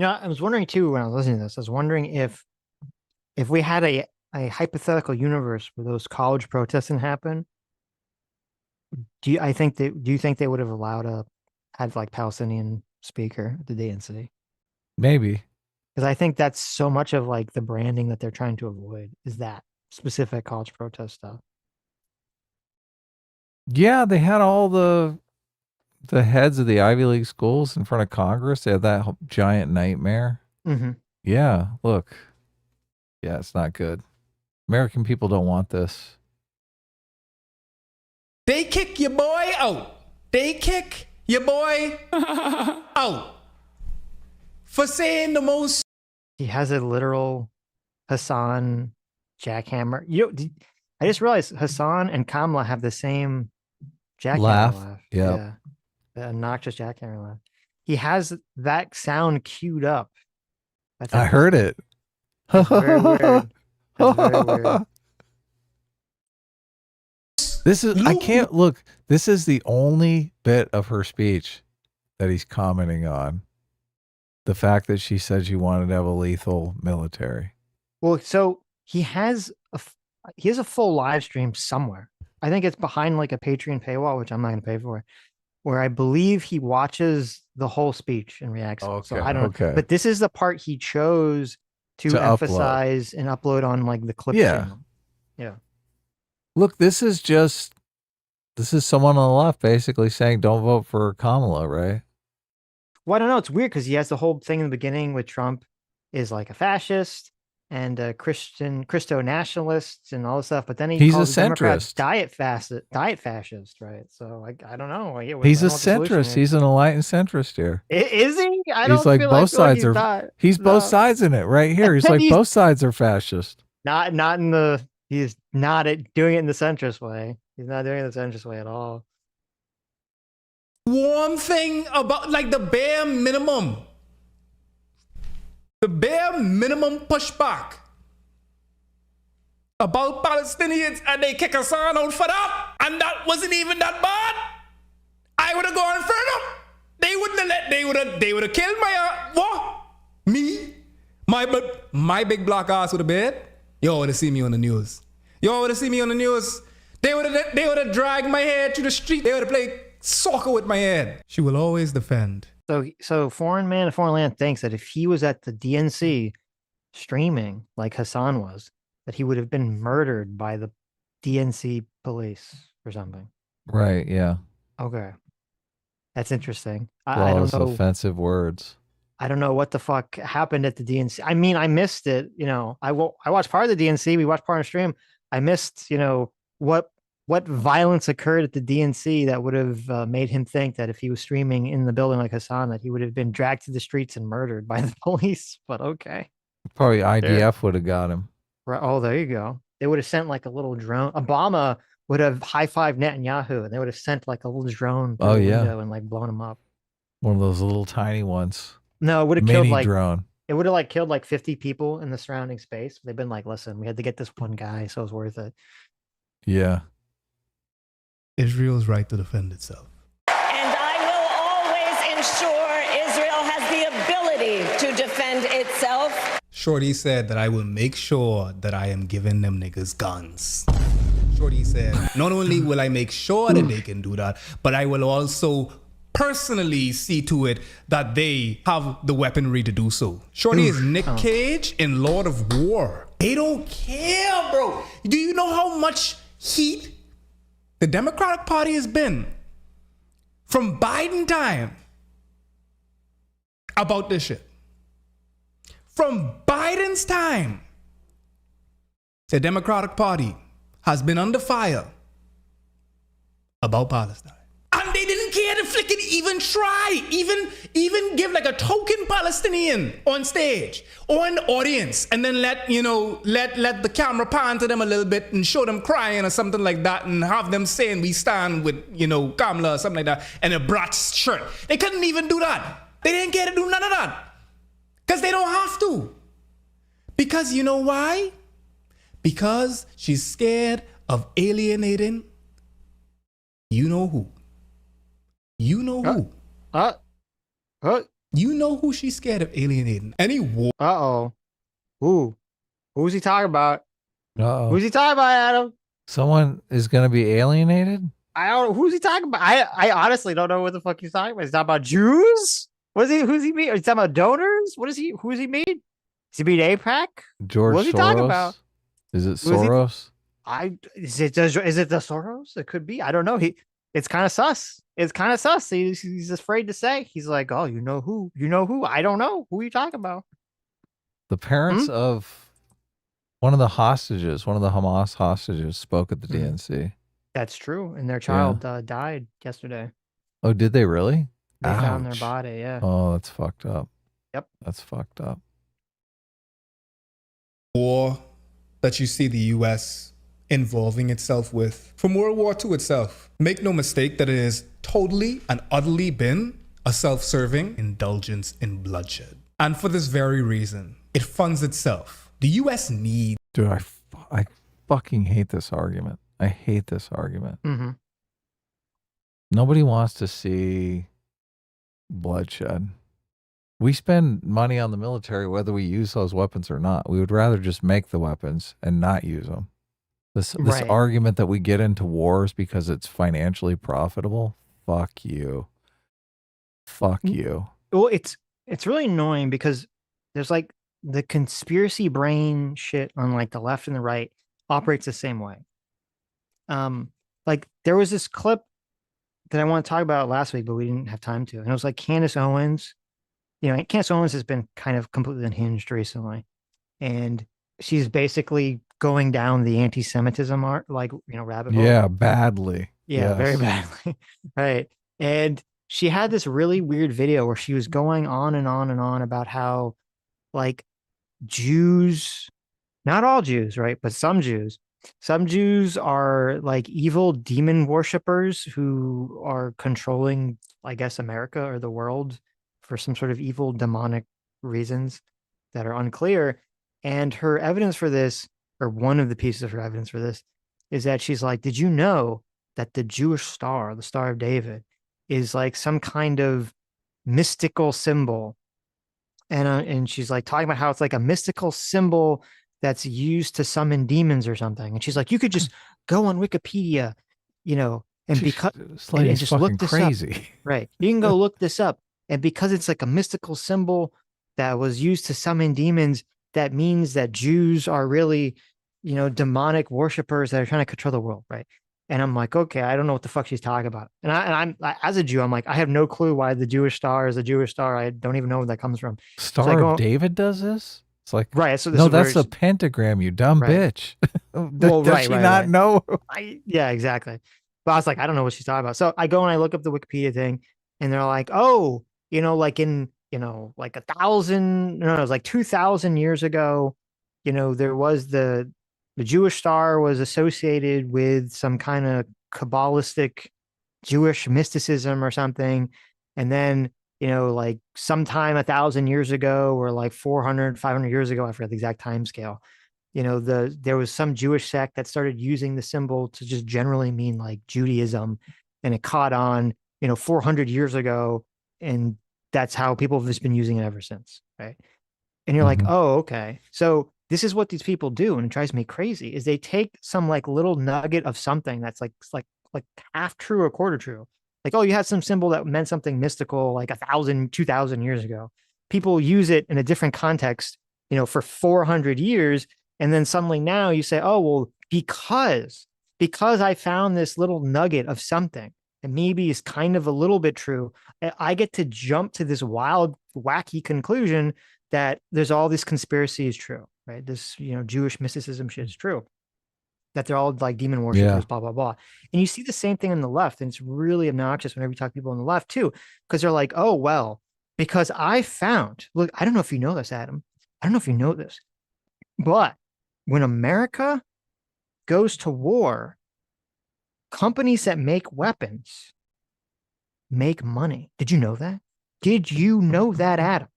I was wondering too when I was listening to this. I was wondering if we had a hypothetical universe where those college protesting happen. Do you think they would have had like Palestinian speaker at the DNC? Maybe. Because I think that's so much of like the branding that they're trying to avoid is that specific college protest stuff. Yeah, they had all the heads of the Ivy League schools in front of Congress. They had that giant nightmare. Mm-hmm. Yeah, look. Yeah, it's not good. American people don't want this. They kick your boy out. Out. For saying the most. He has a literal Hassan jackhammer. I just realized Hassan and Kamala have the same jackhammer laugh. Yeah. The obnoxious jackhammer laugh. He has that sound queued up. I heard it. That's very weird. That's very weird. This is the only bit of her speech that he's commenting on. The fact that she said she wanted to have a lethal military. Well, so he has a full live stream somewhere. I think it's behind like a Patreon paywall, which I'm not going to pay for, where I believe he watches the whole speech and reacts. Okay, so I don't know. But this is the part he chose to emphasize and upload on like the clip channel. Yeah. Look, this is someone on the left basically saying don't vote for Kamala, right? Well, I don't know. It's weird because he has the whole thing in the beginning with Trump is like a fascist and a Christo nationalist and all this stuff, but then he's a centrist, diet fascist, right? So I don't know. He's a centrist. He's an enlightened centrist here. Is he? He's like both sides are. He's both sides in it right here. He's like both sides are fascist. Not in the. He's not doing it in the centrist way. He's not doing it in the centrist way at all. One thing about like the bare minimum pushback about Palestinians and they kick us on out for that. And that wasn't even that bad. I would have gone further. They wouldn't have they would have killed my what? Me? My big black ass would have been. Y'all would have seen me on the news. Y'all would have seen me on the news. They would have dragged my head to the street. They would have played soccer with my head. She will always defend. So foreign man in foreign land thinks that if he was at the DNC streaming like Hassan was, that he would have been murdered by the DNC police or something. Right, yeah. Okay. That's interesting. I don't know. Offensive words. I don't know what the fuck happened at the DNC. I mean, I missed it. You know, I watched part of the DNC. We watched part of the stream. I missed, you know, what violence occurred at the DNC that would have made him think that if he was streaming in the building like Hassan, that he would have been dragged to the streets and murdered by the police. But okay. Probably IDF would have got him. Right. Oh, there you go. They would have sent like a little drone. Obama would have high-fived Netanyahu, and they would have sent like a little drone through the window and like blown him up. One of those little tiny ones. No, it would have killed like drone. It would have like killed like 50 people in the surrounding space. They've been like, listen, we had to get this one guy, so it was worth it. Yeah. Israel's right to defend itself. And I will always ensure Israel has the ability to defend itself. Shorty said that I will make sure that I am giving them niggas guns. Shorty said, not only will I make sure that they can do that, but I will also personally see to it that they have the weaponry to do so. Shorty is Nick Cage in Lord of War. They don't care, bro. Do you know how much heat the Democratic Party has been from Biden time about this shit? From Biden's time, the Democratic Party has been under fire about Palestine. And they didn't care to flick it, even try, even give like a token Palestinian on stage or an audience, and then let the camera pan to them a little bit and show them crying or something like that, and have them saying we stand with, Kamala or something like that, and a Bratz shirt. They couldn't even do that. They didn't care to do none of that. Because they don't have to. Because you know why? Because she's scared of alienating you know who. You know who. You know who she's scared of alienating. Any war. Who's he talking about? Who's he talking about, Adam? Someone is going to be alienated? I don't know. Who's he talking about? I honestly don't know what the fuck he's talking about. He's talking about Jews? Who's he mean? He's talking about donors? Who does he mean? Does he mean AIPAC? George What's he Soros? Talking about? Is it Soros? Is it the Soros? It could be. I don't know. It's kind of sus. It's kind of sus. He's afraid to say. He's like, oh, you know who? You know who? I don't know. Who are you talking about? The parents of one of the hostages, one of the Hamas hostages, spoke at the DNC. That's true. And their child died yesterday. Oh, did they really? They found their body, yeah. Oh, that's fucked up. Yep. That's fucked up. War that you see the U.S. involving itself with from World War II itself. Make no mistake that it has totally and utterly been a self-serving indulgence in bloodshed. And for this very reason, it funds itself. The U.S. needs... Dude, I fucking hate this argument. I hate this argument. Mm-hmm. Nobody wants to see bloodshed. We spend money on the military whether we use those weapons or not. We would rather just make the weapons and not use them. This argument that we get into wars because it's financially profitable, fuck you. Fuck you. Well, it's really annoying because there's like the conspiracy brain shit on like the left and the right operates the same way. Like there was this clip that I want to talk about last week, but we didn't have time to. And it was like Candace Owens. Candace Owens has been kind of completely unhinged recently. And she's basically going down the anti-Semitism rabbit hole. Yeah, badly. Yeah, yes. Very badly. Right. And she had this really weird video where she was going on and on and on about how like Jews, not all Jews, right? But some Jews are like evil demon worshippers who are controlling, I guess, America or the world for some sort of evil demonic reasons that are unclear. And her evidence for this or one of the pieces of her evidence for this, is that she's like, did you know that the Jewish star, the Star of David, is like some kind of mystical symbol? And she's like talking about how it's like a mystical symbol that's used to summon demons or something. And she's like, you could just go on Wikipedia, and because and just look this crazy. up. Right. You can go look this up. And because it's like a mystical symbol that was used to summon demons, that means that Jews are really, demonic worshipers that are trying to control the world, right? And I'm like, okay, I don't know what the fuck she's talking about. And I'm as a Jew, I'm like, I have no clue why the Jewish star is a Jewish star. I don't even know where that comes from. Star of David does this? It's like, right. So no, that's a pentagram, you dumb bitch. Does she not know? Yeah, exactly. But I was like, I don't know what she's talking about. So I go and I look up the Wikipedia thing, and they're like, oh, like in, like 2,000 years ago, there was the Jewish star was associated with some kind of Kabbalistic Jewish mysticism or something. And then, like sometime 1,000 years ago, or like 400, 500 years ago, I forget the exact time scale, there was some Jewish sect that started using the symbol to just generally mean like Judaism, and it caught on, 400 years ago. And that's how people have just been using it ever since. Right. And you're like, oh, okay. So this is what these people do. And it drives me crazy is they take some like little nugget of something that's like half true or quarter true. Like, oh, you had some symbol that meant something mystical like 1,000, 2,000 years ago. People use it in a different context, for 400 years. And then suddenly now you say, oh, well, because I found this little nugget of something and maybe is kind of a little bit true, I get to jump to this wild, wacky conclusion that there's all this conspiracy is true, right? This, Jewish mysticism shit is true, that they're all like demon worshipers, blah, blah, blah. And you see the same thing in the left. And it's really obnoxious whenever you talk to people on the left too, because they're like, oh, well, because I found, look, I don't know if you know this, Adam. I don't know if you know this, but when America goes to war, companies that make weapons make money. Did you know that? Did you know that, Adam?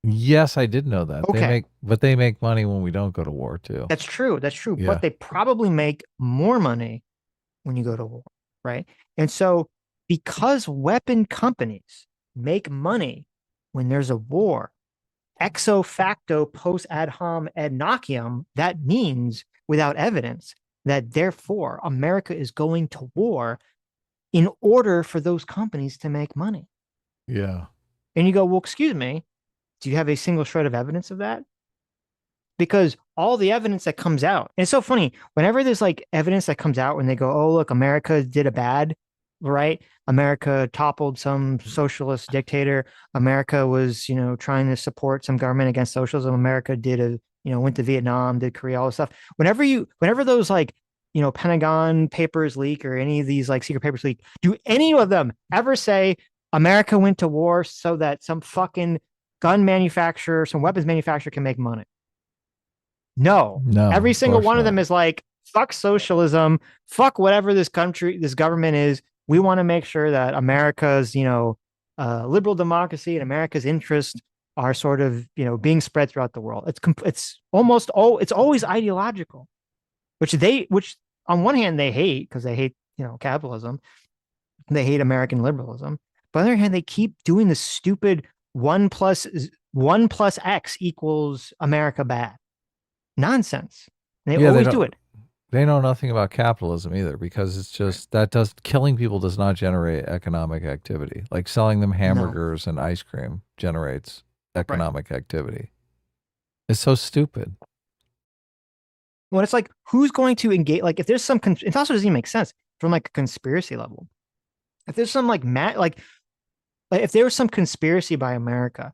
Yes, I did know that. Okay. They make money when we don't go to war too. That's true. That's true. Yeah. But they probably make more money when you go to war, right? And so because weapon companies make money when there's a war, ex facto post ad hom ad nocium, that means without evidence that therefore America is going to war in order for those companies to make money. Yeah. And you go, well, excuse me, do you have a single shred of evidence of that? Because all the evidence that comes out, and it's so funny, whenever there's like evidence that comes out when they go, oh, look, America did a bad, right? America toppled some socialist dictator. America was, trying to support some government against socialism. America did went to Vietnam, did Korea, all this stuff. Whenever those like, Pentagon papers leak or any of these like secret papers leak, do any of them ever say America went to war so that some fucking gun manufacturer, some weapons manufacturer can make money? No. Every single one of them is like, fuck socialism, fuck whatever this government is. We want to make sure that America's, liberal democracy and America's interests are sort of, being spread throughout the world. It's always ideological, which on one hand they hate because they hate, capitalism. They hate American liberalism. But on the other hand, they keep doing this stupid 1 plus X equals America bad nonsense. And they always do it. They know nothing about capitalism either, because it's just killing people does not generate economic activity. Like selling them hamburgers and ice cream generates economic activity. It's so stupid. Well, it's like, who's going to engage? Like, if there's some, it also doesn't even make sense from like a conspiracy level. If there's some like if there was some conspiracy by America,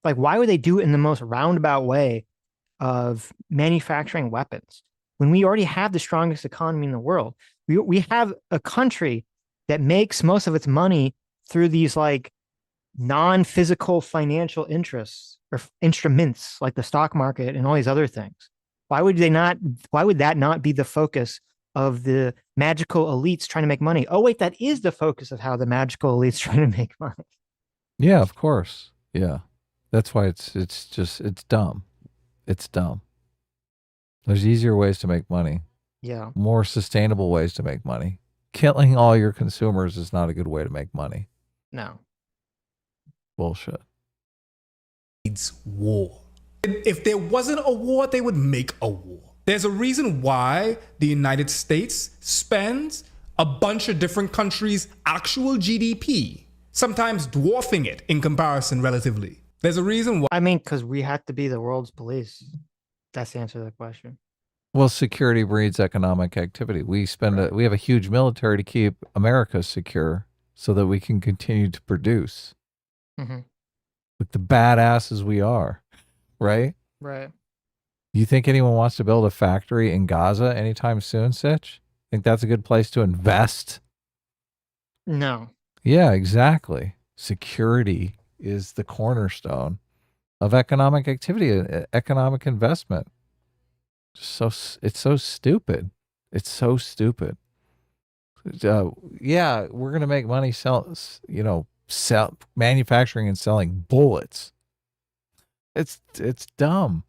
like, why would they do it in the most roundabout way of manufacturing weapons when we already have the strongest economy in the world? We have a country that makes most of its money through these like non-physical financial interests or instruments like the stock market and all these other things. Why would that not be the focus of the magical elites trying to make money? Oh, wait, that is the focus of how the magical elites trying to make money. Yeah, of course. Yeah. That's why it's dumb. It's dumb. There's easier ways to make money. Yeah. More sustainable ways to make money. Killing all your consumers is not a good way to make money. No. Bullshit. Needs war. If there wasn't a war, they would make a war. There's a reason why the United States spends a bunch of different countries' actual GDP, sometimes dwarfing it in comparison relatively. There's a reason why. I mean, because we have to be the world's police. That's the answer to that question. Well, security breeds economic activity. We we have a huge military to keep America secure so that we can continue to produce. Mm-hmm. Like the badasses we are, right? Right. You think anyone wants to build a factory in Gaza anytime soon, Sitch? Think that's a good place to invest? No. Yeah, exactly. Security is the cornerstone of economic activity, economic investment. It's so stupid. It's so stupid. Yeah, we're gonna make money sell manufacturing and selling bullets. It's dumb.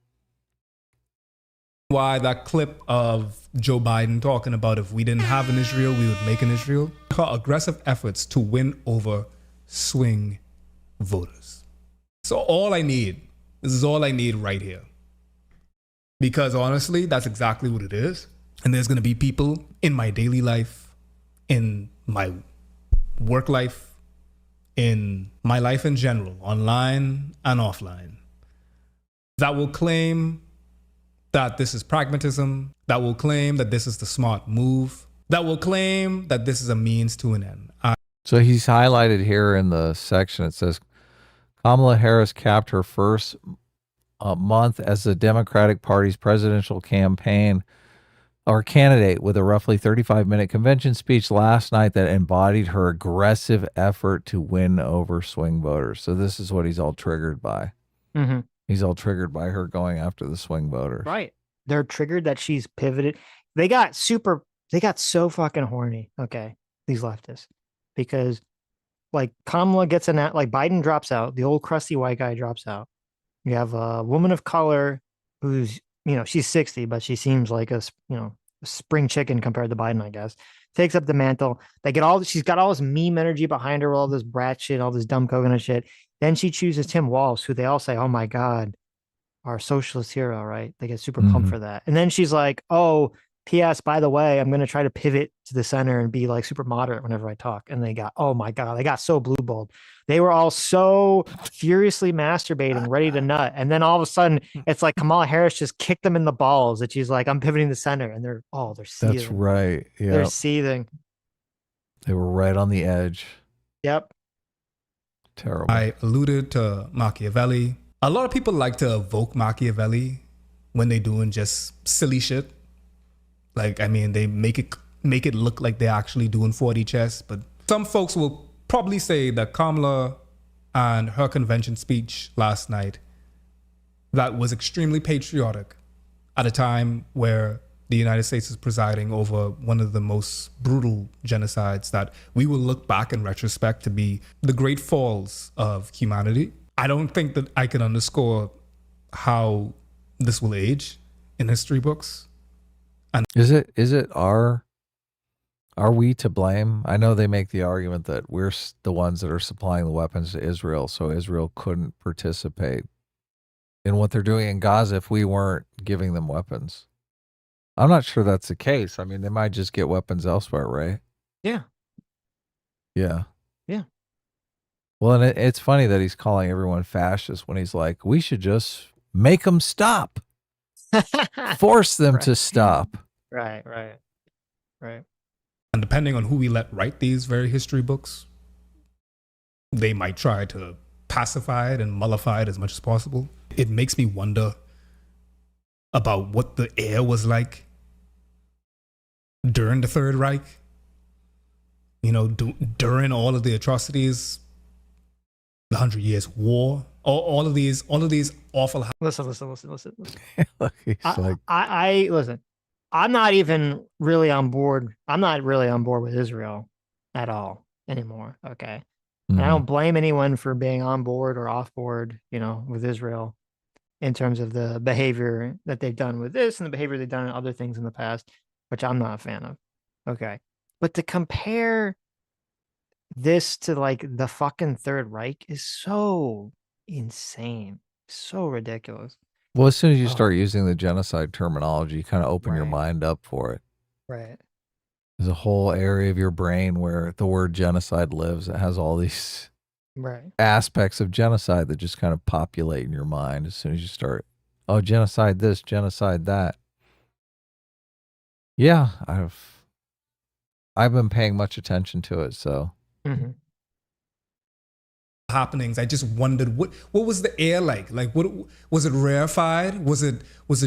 Why that clip of Joe Biden talking about if we didn't have an Israel, we would make an Israel. Aggressive efforts to win over swing voters. So this is all I need right here. Because honestly, that's exactly what it is. And there's going to be people in my daily life, in my work life, in my life in general, online and offline, that will claim that this is pragmatism, that will claim that this is the smart move, that will claim that this is a means to an end. So he's highlighted here in the section. It says, Kamala Harris capped her first month as the Democratic Party's presidential campaign or candidate with a roughly 35-minute convention speech last night that embodied her aggressive effort to win over swing voters. So this is what he's all triggered by. Mm-hmm. He's all triggered by her going after the swing voters. Right. They're triggered that she's pivoted. They got so fucking horny. Okay. These leftists. Because like Kamala gets like Biden drops out. The old crusty white guy drops out. You have a woman of color who's, she's 60, but she seems like a spring chicken compared to Biden, I guess. Takes up the mantle. She's got all this meme energy behind her, all this brat shit, all this dumb coconut shit. Then she chooses Tim Walz, who they all say, oh my God, our socialist hero, right? They get super pumped for that. And then she's like, oh, P.S., by the way, I'm going to try to pivot to the center and be like super moderate whenever I talk. And they got so blue balled. They were all so furiously masturbating, ready to nut. And then all of a sudden, it's like Kamala Harris just kicked them in the balls that she's like, I'm pivoting the center. And they're seething. That's right. Yeah. They're seething. They were right on the edge. Yep. Terrible. I alluded to Machiavelli. A lot of people like to evoke Machiavelli when they're doing just silly shit. Like, I mean, they make it look like they're actually doing 4D chess. But some folks will probably say that Kamala and her convention speech last night, that was extremely patriotic at a time where the United States is presiding over one of the most brutal genocides that we will look back in retrospect to be the great falls of humanity. I don't think that I can underscore how this will age in history books. And are we to blame? I know they make the argument that we're the ones that are supplying the weapons to Israel, so Israel couldn't participate in what they're doing in Gaza if we weren't giving them weapons. I'm not sure that's the case. I mean, they might just get weapons elsewhere, right? Yeah. Yeah. Yeah. Well, and it's funny that he's calling everyone fascist when he's like, we should just make them stop. Force them to stop. Right. And depending on who we let write these very history books, they might try to pacify it and mollify it as much as possible. It makes me wonder about what the air was like during the Third Reich. During all of the atrocities, the 100 Years' War, all of these awful. Listen. Listen. I'm not even really on board. I'm not really on board with Israel at all anymore. Okay. And I don't blame anyone for being on board or off board, with Israel. in terms of the behavior that they've done with this and the behavior they've done in other things in the past, which I'm not a fan of. Okay. But to compare this to like the fucking Third Reich is so insane, so ridiculous. Well, as soon as you start using the genocide terminology, you kind of open your Right. mind up for it. Right. There's a whole area of your brain where the word genocide lives. It has all these Right. aspects of genocide that just kind of populate in your mind as soon as you start, oh, genocide this, genocide that. Yeah, I've been paying much attention to it, so. Mm-hmm. Happenings. I just wondered what was the air like? Like, what was it rarefied? Was it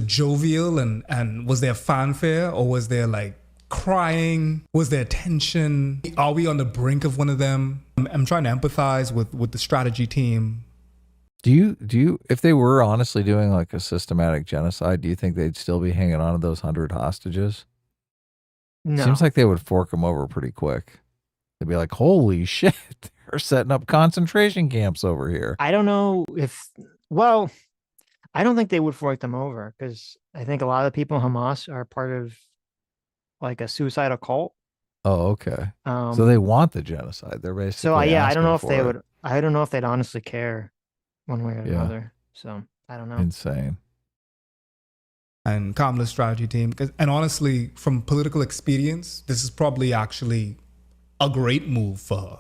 jovial and was there fanfare, or was there like crying? Was there tension? Are we on the brink of one of them? I'm trying to empathize with the strategy team. Do you if they were honestly doing like a systematic genocide, do you think they'd still be hanging on to those 100 hostages? No. Seems like they would fork them over pretty quick. They'd be like, holy shit, they're setting up concentration camps over here. I don't know if, well, I don't think they would fork them over because I think a lot of the people in Hamas are part of like a suicidal cult. Oh, okay. So they want the genocide. They're basically so yeah, I don't know if asking they for it. would. I don't know if they'd honestly care one way or Yeah. another. So I don't know. Insane. And Kamala's strategy team. And honestly, from political experience, this is probably actually a great move for her,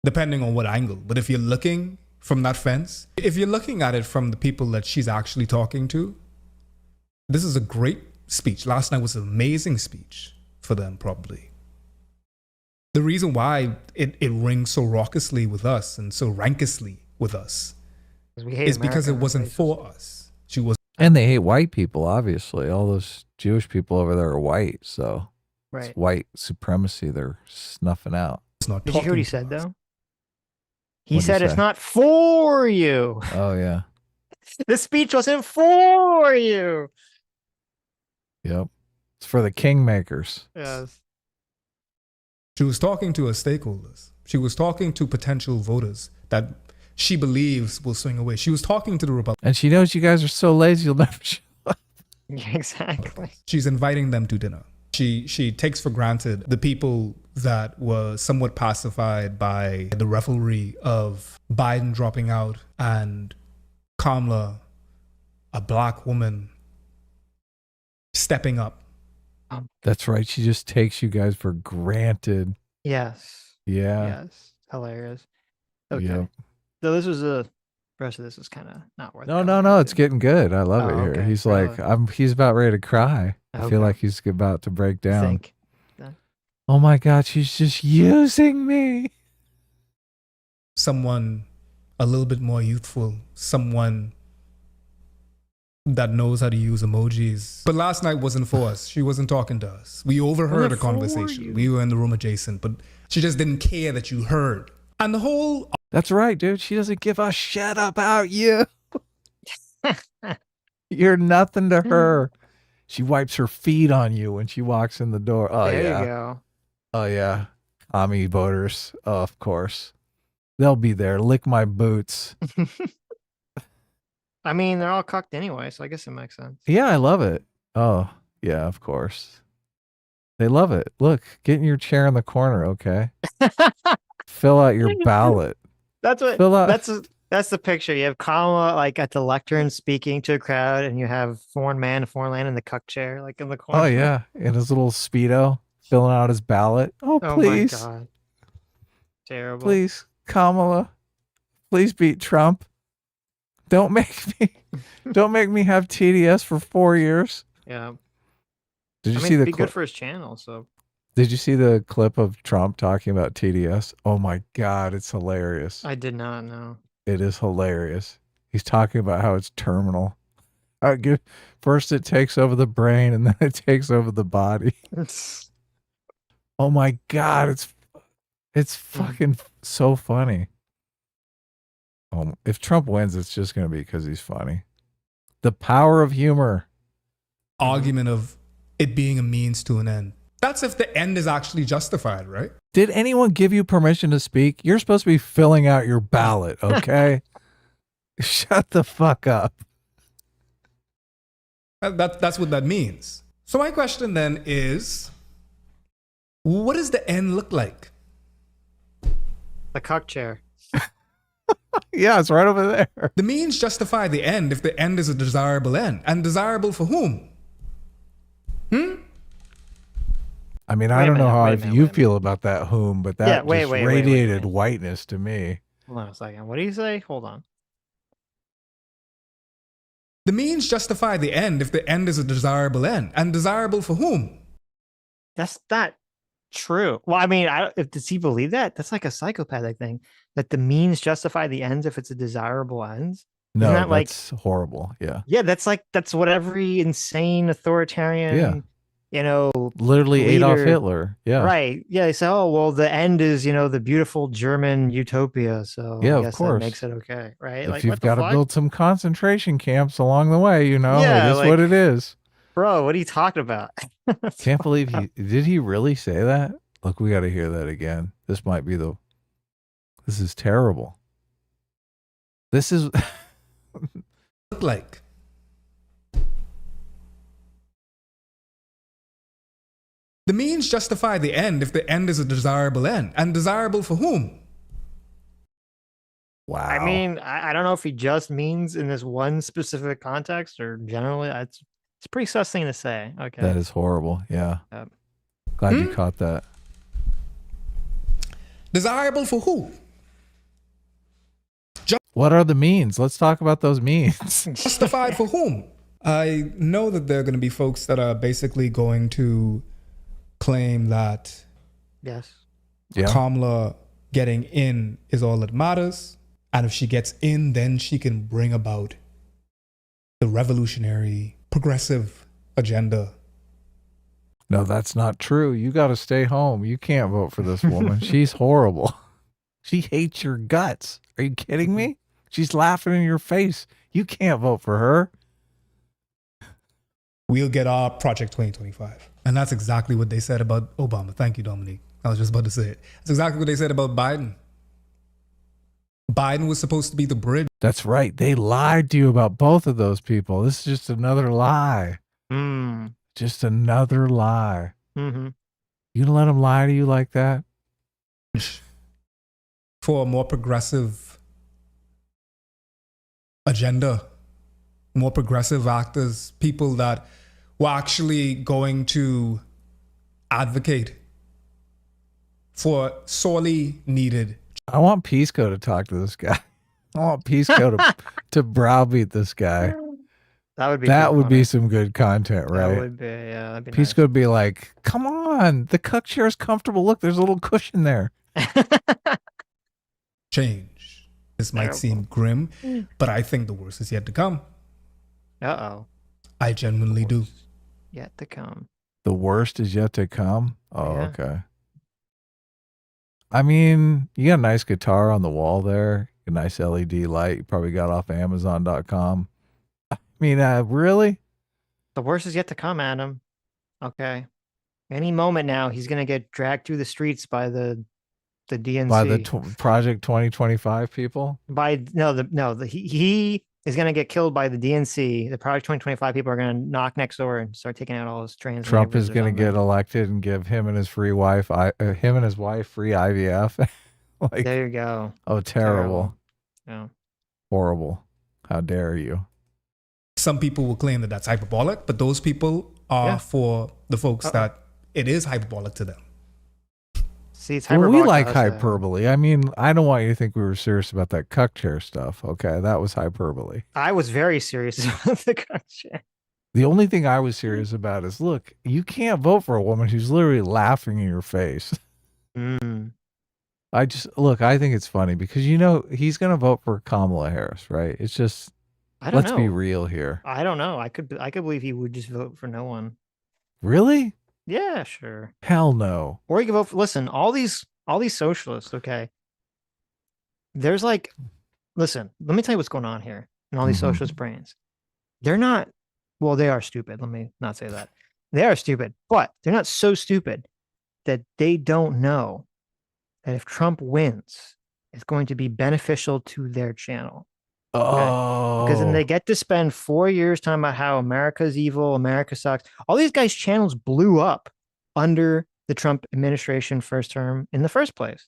depending on what angle. But if you're looking from that fence, if you're looking at it from the people that she's actually talking to, this is a great speech. Last night was an amazing speech for them, probably. The reason why it rings so raucously with us and so rancously with us is because it wasn't for us. She was. And they hate white people, obviously. All those Jewish people over there are white, so Right. it's white supremacy they're snuffing out. Not Did you hear what he talking to said us. though? He What'd he said it's say? not for you. Oh, yeah. The speech wasn't for you. Yep. It's for the kingmakers. Yes. She was talking to her stakeholders. She was talking to potential voters that she believes will swing away. She was talking to the Republicans. And she knows you guys are so lazy you'll never show up. Yeah, exactly. She's inviting them to dinner. She takes for granted the people that were somewhat pacified by the revelry of Biden dropping out and Kamala, a black woman, stepping up. That's right. She just takes you guys for granted. Yes. Yeah. Yes. Hilarious. Okay. Yep. So this was the rest of this is kind of not worth. No. It's getting good. I love Oh, it here. okay. He's like, Really? he's about ready to cry. I Okay. feel like he's about to break down. Think. Oh my God, she's just using me. Someone a little bit more youthful, someone that knows how to use emojis. But last night wasn't for us. She wasn't talking to us. We overheard a conversation. We were in the room adjacent, but she just didn't care that you heard. And the whole... That's right, dude. She doesn't give a shit about you. You're nothing to her. She wipes her feet on you when she walks in the door. Oh, There yeah. you go. Oh, yeah. Commie voters. Oh, of course. They'll be there. Lick my boots. I mean, they're all cucked anyway, so I guess it makes sense. Yeah, I love it. Oh, yeah, of course. They love it. Look, get in your chair in the corner, okay? Fill out your ballot. That's what. Fill out. That's the picture. You have Kamala like at the lectern speaking to a crowd, and you have foreign land in the cuck chair, like in the corner. Oh, yeah. In his little Speedo, filling out his ballot. Oh, Oh please. my god. Terrible. Please, Kamala. Please beat Trump. Don't make me have TDS for 4 years. Yeah. Did you I mean, see the it'd be clip? good for his channel. So. Did you see the clip of Trump talking about TDS? Oh my God, it's hilarious. I did not know. It is hilarious. He's talking about how it's terminal. First it takes over the brain and then it takes over the body. Oh my God, it's fucking so funny. If Trump wins, it's just going to be because he's funny. The power of humor. Argument of it being a means to an end. That's if the end is actually justified, right? Did anyone give you permission to speak? You're supposed to be filling out your ballot, okay? Shut the fuck up. That's what that means. So my question then is, what does the end look like? The cuck chair. Yeah, it's right over there. The means justify the end if the end is a desirable end. And desirable for whom? I mean, I don't know how you feel about that whom, but that just radiated whiteness to me. Hold on a second. What do you say? Hold on. The means justify the end if the end is a desirable end. And desirable for whom? That's not true. Well, I mean, does he believe that? That's like a psychopathic thing. That the means justify the ends if it's a desirable end. No, that that's horrible. Yeah. Yeah, that's what every insane authoritarian, literally leader, Adolf Hitler. Yeah. Right. Yeah. They say, oh, well, the end is, the beautiful German utopia. So yeah, I guess of course. That makes it okay. Right. If you've got to build some concentration camps along the way, it is what it is. Bro, what are you talking about? Can't believe did he really say that? Look, we got to hear that again. This is terrible. This is look like. The means justify the end if the end is a desirable end. And desirable for whom? Wow. I mean, I don't know if he just means in this one specific context or generally. It's a pretty sus thing to say. Okay. That is horrible. Yeah. Glad you caught that. Desirable for who? What are the means? Let's talk about those means. Justified for whom? I know that there are going to be folks that are basically going to claim that Kamala getting in is all that matters. And if she gets in, then she can bring about the revolutionary, progressive agenda. No, that's not true. You got to stay home. You can't vote for this woman. She's horrible. She hates your guts. Are you kidding me? She's laughing in your face. You can't vote for her. We'll get our Project 2025. And that's exactly what they said about Obama. Thank you, Dominique. I was just about to say it. That's exactly what they said about Biden. Biden was supposed to be the bridge. That's right. They lied to you about both of those people. This is just another lie. Just another lie. Mm-hmm. You gonna let them lie to you like that? For a more progressive agenda, more progressive actors, people that were actually going to advocate for sorely needed. I want Pisco to talk to this guy. I want Pisco to browbeat this guy. That would be some good content, right? That would be, yeah. That'd be Pisco would be like, "Come on, the cuck chair is comfortable. Look, there's a little cushion there." Change. This might seem grim, but I think the worst is yet to come. Uh-oh. I genuinely do. Yet to come. The worst is yet to come? Oh, yeah. Okay. I mean, you got a nice guitar on the wall there. A nice LED light. You probably got off Amazon.com. I mean, really? The worst is yet to come, Adam. Okay. Any moment now, he's going to get dragged through the streets by the DNC. By the Project 2025 people? He is going to get killed by the DNC. The Project 2025 people are going to knock next door and start taking out all his trans. Trump is going to get elected and give him and his wife free IVF. Like, there you go. Oh, terrible. Yeah. Horrible. How dare you? Some people will claim that that's hyperbolic, but those people are for the folks that it is hyperbolic to them. See, it's hyperbolic. Well, we like hyperbole. I mean, I don't want you to think we were serious about that cuck chair stuff. Okay, that was hyperbole. I was very serious about the cuck chair. The only thing I was serious about is, look, you can't vote for a woman who's literally laughing in your face. I think it's funny because, he's going to vote for Kamala Harris, right? It's just, let's be real here. I don't know. I could believe he would just vote for no one. Really? Yeah, sure. Hell no. Or you can vote for, listen, all these socialists, okay? There's listen, let me tell you what's going on here in all these socialist brains. They're not, well, they are stupid. Let me not say that. They are stupid, but they're not so stupid that they don't know that if Trump wins, it's going to be beneficial to their channel. Oh. Because then they get to spend 4 years talking about how America's evil, America sucks. All these guys' channels blew up under the Trump administration first term in the first place.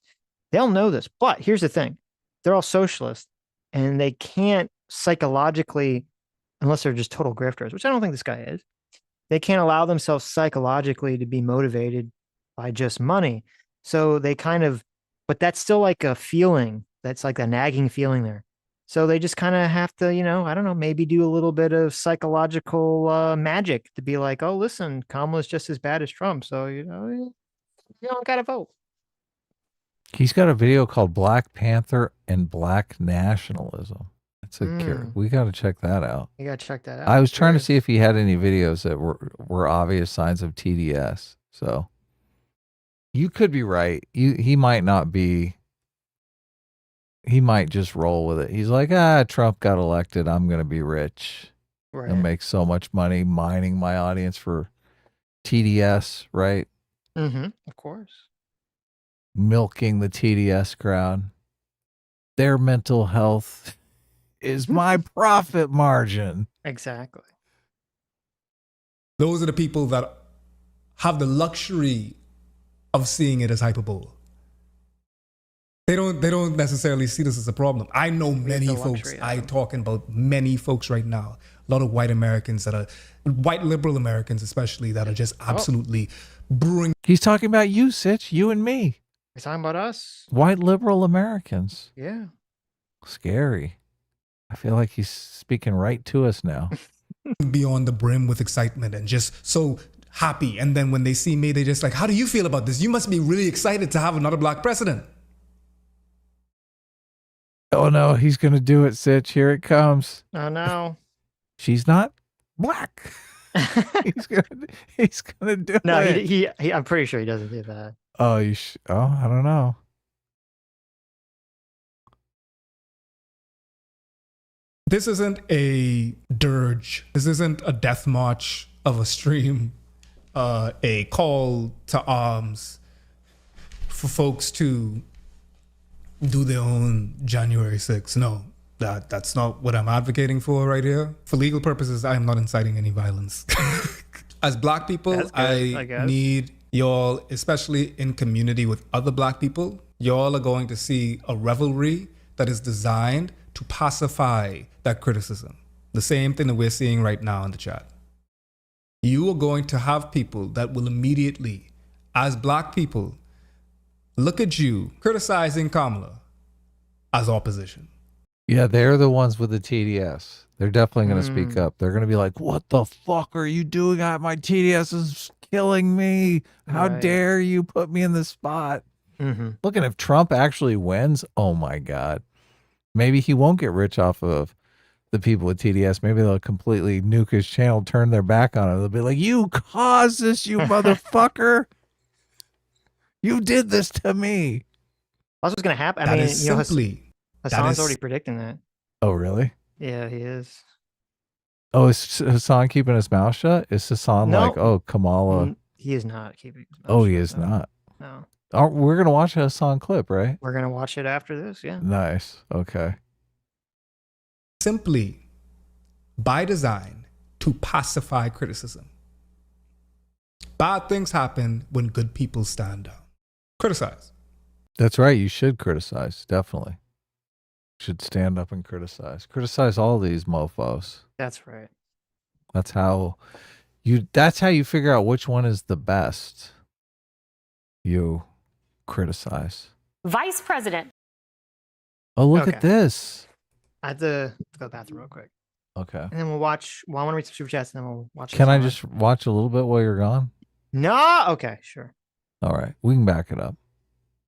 They'll know this. But here's the thing. They're all socialists and they can't psychologically, unless they're just total grifters, which I don't think this guy is, they can't allow themselves psychologically to be motivated by just money. So they kind of, but that's still like a feeling. That's like a nagging feeling there. So they just kind of have to, I don't know, maybe do a little bit of psychological magic to be like, oh, listen, Kamala's just as bad as Trump. So, you don't got to vote. He's got a video called Black Panther and Black Nationalism. It's a we got to check that out. You got to check that out. I was trying to see if he had any videos that were obvious signs of TDS. So you could be right. He might not be. He might just roll with it. He's like, Trump got elected. I'm going to be rich and make so much money mining my audience for TDS, right? Mm-hmm. Of course. Milking the TDS crowd. Their mental health is my profit margin. Exactly. Those are the people that have the luxury of seeing it as hyperbole. They don't necessarily see this as a problem. I know many folks. I'm talking about many folks right now. A lot of white Americans that are white liberal Americans, especially, that are just absolutely brewing. He's talking about you, Sitch, you and me. He's talking about us. White liberal Americans. Yeah. Scary. I feel like he's speaking right to us now. Beyond the brim with excitement and just so happy. And then when they see me, they just like, how do you feel about this? You must be really excited to have another black president. Oh no, he's gonna do it, Sitch. Here it comes. Oh no. She's not black. he's gonna do it. No, he I'm pretty sure he doesn't do that. Oh, I don't know. This isn't a dirge. This isn't a death march of a stream, a call to arms for folks to do their own January 6th. No, that's not what I'm advocating for right here. For legal purposes, I am not inciting any violence. As black people, I need y'all, especially in community with other black people, y'all are going to see a revelry that is designed to pacify that criticism. The same thing that we're seeing right now in the chat. You are going to have people that will immediately, as black people, look at you criticizing Kamala as opposition. Yeah, they're the ones with the TDS. They're definitely going to speak up. They're going to be like, what the fuck are you doing? My TDS is killing me. How dare you put me in this spot? Look, and if Trump actually wins, oh my God. Maybe he won't get rich off of the people with TDS. Maybe they'll completely nuke his channel, turn their back on it. They'll be like, you caused this, you motherfucker. You did this to me. That's what's going to happen. I mean, Hassan's already predicting that. Oh, really? Yeah, he is. Oh, is Hassan keeping his mouth shut? Is Hassan like, oh, Kamala? He is not keeping his mouth shut. Oh, he shut, is not. No. We're going to watch a Hassan clip, right? We're going to watch it after this, yeah. Nice. Okay. Simply by design to pacify criticism. Bad things happen when good people stand down. Criticize. That's right. You should criticize. Definitely. Should stand up and criticize. Criticize all these mofos. That's right. That's how you figure out which one is the best. You criticize. Vice President. Oh, look at this. I have to go to the bathroom real quick. Okay. And then we'll watch. Well, I want to read some super chats and then we'll watch. Can I just watch a little bit while you're gone? No. Okay, sure. All right. We can back it up.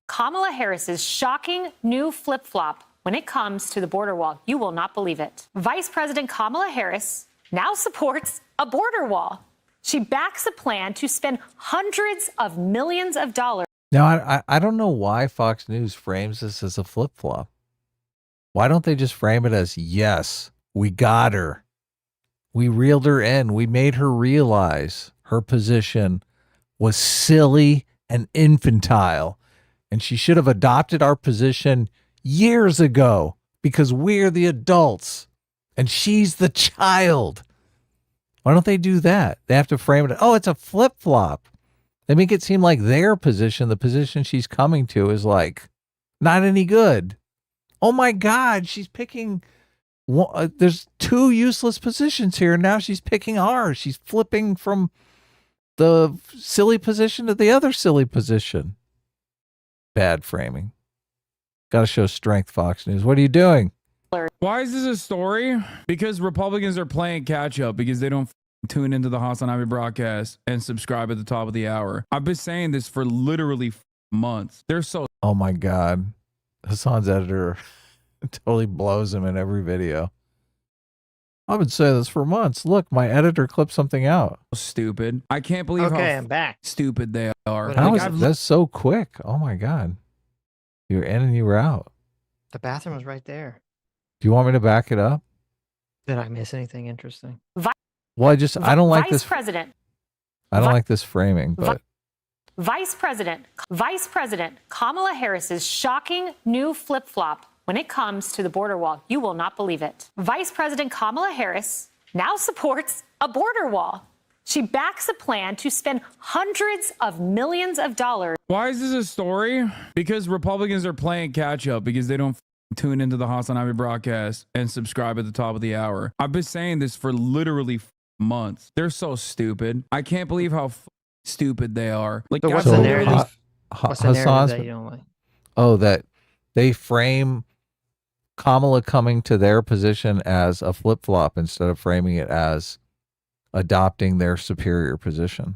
Kamala Harris's shocking new flip-flop when it comes to the border wall. You will not believe it. Vice President Kamala Harris now supports a border wall. She backs a plan to spend hundreds of millions of dollars. Now, I don't know why Fox News frames this as a flip-flop. Why don't they just frame it as, yes, we got her. We reeled her in. We made her realize her position was silly and infantile. And she should have adopted our position years ago. because we're the adults and she's the child. Why don't they do that? They have to frame it. Oh, it's a flip-flop. They make it seem like their position, the position she's coming to, is like not any good. Oh my God, she's picking. There's two useless positions here. Now she's picking ours. She's flipping from the silly position to the other silly position. Bad framing. Got to show strength, Fox News. What are you doing? Why is this a story? Because Republicans are playing catch up because they don't tune into the Hassan Ivy broadcast and subscribe at the top of the hour. I've been saying this for literally months. They're so. Oh my God. Hassan's editor totally blows him in every video. I've been saying this for months. Look, my editor clipped something out. Stupid. I can't believe Okay, how I'm back. stupid they are. How is it? That's so quick. Oh my God. You were in and you were out. The bathroom was right there. Do you want me to back it up? Did I miss anything interesting? Well, I don't like this. President. I don't like this framing, but. Vice President Kamala Harris's shocking new flip-flop when it comes to the border wall. You will not believe it. Vice President Kamala Harris now supports a border wall. She backs a plan to spend hundreds of millions of dollars. Why is this a story? Because Republicans are playing catch up because they don't tune into the Hassan Ivy broadcast and subscribe at the top of the hour. I've been saying this for literally months. They're so stupid. I can't believe how stupid they are. Like, so what's the narrative? What's the narrative that you don't like? Oh, that they frame Kamala coming to their position as a flip-flop instead of framing it as adopting their superior position.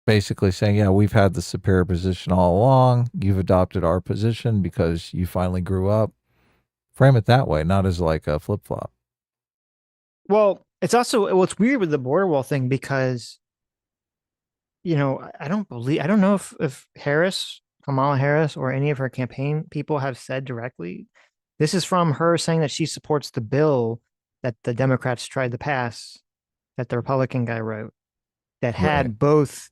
Basically saying, yeah, we've had the superior position all along. You've adopted our position because you finally grew up. Frame it that way, not as like a flip-flop. Well, it's it's weird with the border wall thing because, you know, I don't know if Kamala Harris or any of her campaign people have said directly. This is from her saying that she supports the bill that the Democrats tried to pass, that the Republican guy wrote, that had both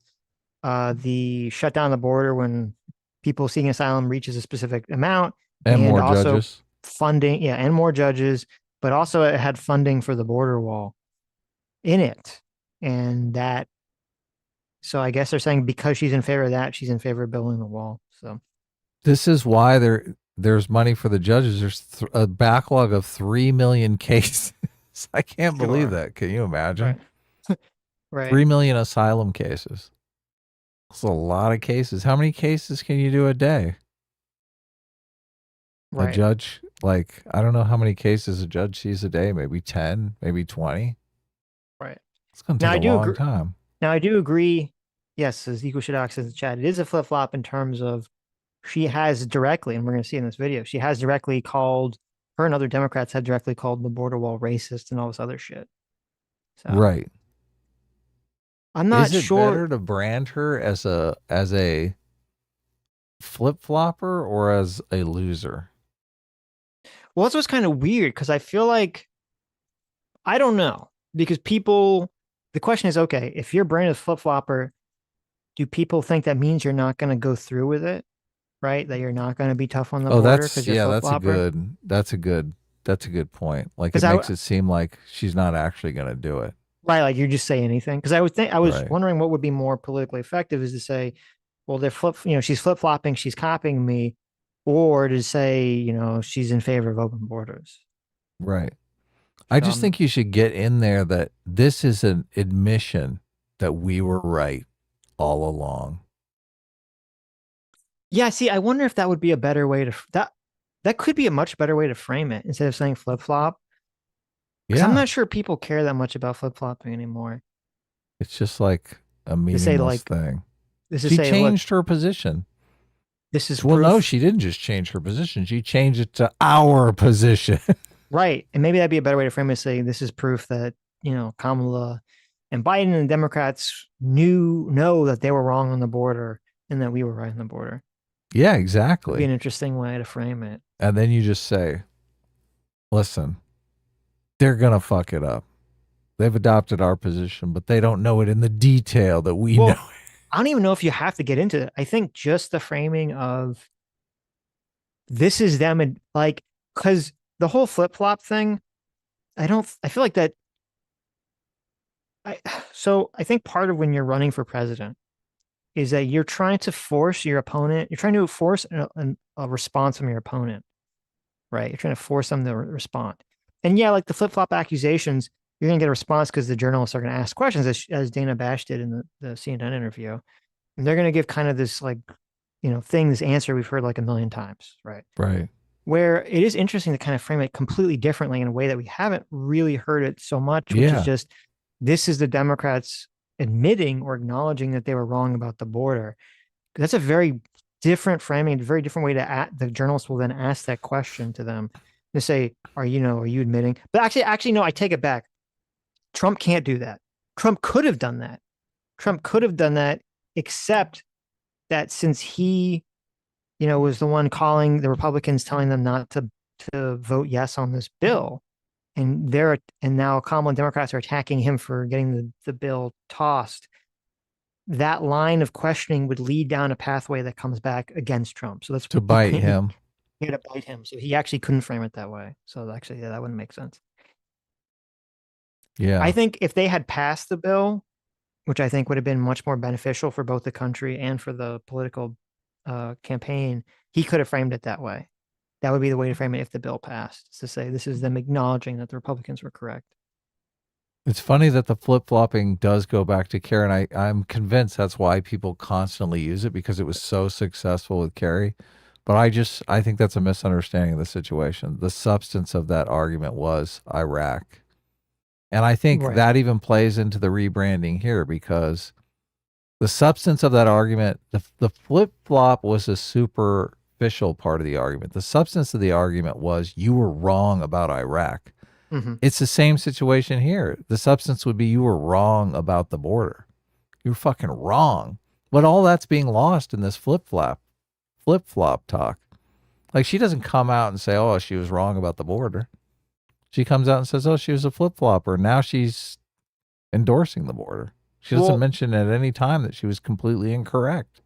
the shut down the border when people seeking asylum reaches a specific amount, and more also judges. Funding, and more judges, but also it had funding for the border wall in it. And that, so I guess they're saying because she's in favor of that, she's in favor of building the wall. So this is why there's money for the judges. There's a backlog of 3 million cases. I can't believe that. Can you imagine? Right. 3 million asylum cases. That's a lot of cases. How many cases can you do a day? A judge, like, I don't know how many cases a judge sees a day. Maybe 10, maybe 20. Right. It's going to take a long time. Now, I do agree. Yes, as Equal Shadow says in the chat, it is a flip-flop in terms of she has directly, and we're going to see in this video, she has directly called, her and other Democrats have directly called the border wall racist and all this other shit. So, right. I'm not sure. Is it sure. better to brand her as a flip-flopper or as a loser? Well, that's what's kind of weird because I feel like, I don't know, because people, the question is, okay, if you're branded as flip-flopper, do people think that means you're not going to go through with it? Right? That you're not going to be tough on the border because you're that's a good point. Like, it makes it seem like she's not actually going to do it. Right, like you just say anything. Because I was wondering what would be more politically effective is to say, well, she's flip-flopping, she's copying me, or to say, she's in favor of open borders. Right. I just think you should get in there that this is an admission that we were right all along. Yeah, see, I wonder if that would be a better way that could be a much better way to frame it instead of saying flip-flop. Yeah. I'm not sure people care that much about flip-flopping anymore. It's just like a meaningless thing. She changed her position. This is proof. No, she didn't just change her position. She changed it to our position. Right. And maybe that'd be a better way to frame it, say this is proof that, Kamala and Biden and Democrats know that they were wrong on the border and that we were right on the border. Yeah, exactly. It'd be an interesting way to frame it. And then you just say, listen, they're going to fuck it up. They've adopted our position, but they don't know it in the detail that we know. I don't even know if you have to get into it. I think just the framing of this is them, and like because the whole flip flop thing, I feel like that. So I think part of when you're running for president is that you're trying to force your opponent, you're trying to force a response from your opponent, right? You're trying to force them to respond. And yeah, like the flip flop accusations, you're going to get a response because the journalists are going to ask questions, as Dana Bash did in the CNN interview. And they're going to give kind of this like, this answer we've heard like a million times, right? Right. Where it is interesting to kind of frame it completely differently in a way that we haven't really heard it so much, which is just, this is the Democrats admitting or acknowledging that they were wrong about the border. That's a very different framing, a very different way to the journalists will then ask that question to them to say, are you admitting? But actually, no, I take it back. Trump can't do that. Trump could have done that. Except that since he, was the one calling the Republicans, telling them not to vote yes on this bill, and now Kamala and Democrats are attacking him for getting the bill tossed. That line of questioning would lead down a pathway that comes back against Trump. So that's to bite him. Yeah, to bite him. So he actually couldn't frame it that way. So actually, yeah, that wouldn't make sense. Yeah. I think if they had passed the bill, which I think would have been much more beneficial for both the country and for the political campaign, he could have framed it that way. That would be the way to frame it if the bill passed, is to say this is them acknowledging that the Republicans were correct. It's funny that the flip-flopping does go back to Kerry, and I'm convinced that's why people constantly use it, because it was so successful with Kerry. But I think that's a misunderstanding of the situation. The substance of that argument was Iraq. And I think that even plays into the rebranding here, because the substance of that argument, the flip-flop was a superficial part of the argument. The substance of the argument was you were wrong about Iraq. Mm-hmm. It's the same situation here. The substance would be you were wrong about the border. You're fucking wrong. But all that's being lost in this flip-flop talk. Like, she doesn't come out and say, oh, she was wrong about the border. She comes out and says, oh, she was a flip-flopper. Now she's endorsing the border. She doesn't mention at any time that she was completely incorrect.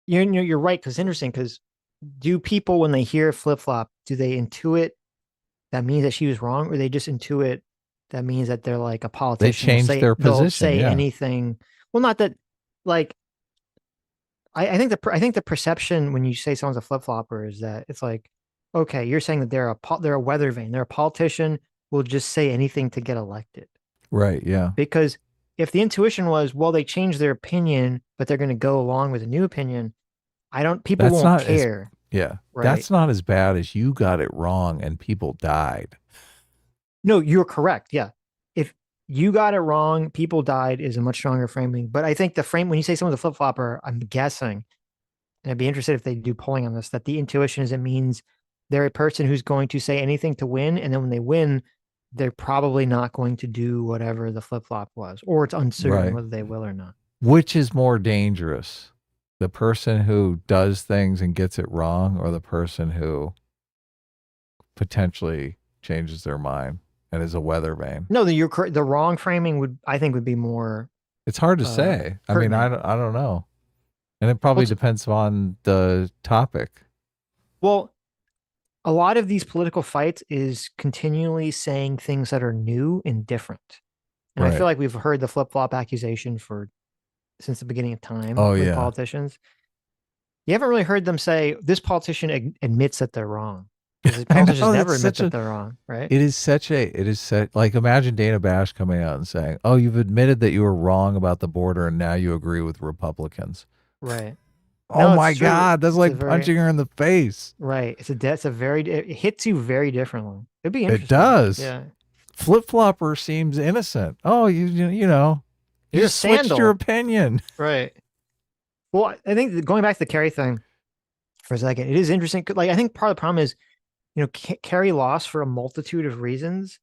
You're right, because it's interesting, because do people, when they hear flip-flop, do they intuit that means that she was wrong, or they just intuit that means that they're like a politician? They changed their position. They'll say anything. Well, not that, like, I think the perception when you say someone's a flip-flopper is that it's like, okay, you're saying that they're a weather vane. They're a politician, will just say anything to get elected. Right, yeah. Because if the intuition was, well, they changed their opinion, but they're going to go along with a new opinion, people won't care. Yeah. Right? That's not as bad as you got it wrong and people died. No, you're correct. Yeah. If you got it wrong, people died is a much stronger framing. But I think the frame, when you say someone's a flip-flopper, I'm guessing, and I'd be interested if they do polling on this, that the intuition is it means they're a person who's going to say anything to win. And then when they win, they're probably not going to do whatever the flip-flop was, or it's uncertain whether they will or not. Which is more dangerous? The person who does things and gets it wrong, or the person who potentially changes their mind and is a weather vane? No, the wrong framing would be more. It's hard to say. I mean, I don't know. And it probably depends on the topic. Well, a lot of these political fights is continually saying things that are new and different. And I feel like we've heard the flip-flop accusation since the beginning of time with politicians. You haven't really heard them say, this politician admits that they're wrong. Because politicians never admit that they're wrong, right? It is like, imagine Dana Bash coming out and saying, oh, you've admitted that you were wrong about the border and now you agree with Republicans. Right. Oh my God, that's like punching her in the face. Right. It hits you very differently. It'd be interesting. It does. Yeah. Flip-flopper seems innocent. Oh, you just switched your opinion. Right. Well, I think going back to the Kerry thing for a second, it is interesting. Like, I think part of the problem is, Kerry lost for a multitude of reasons.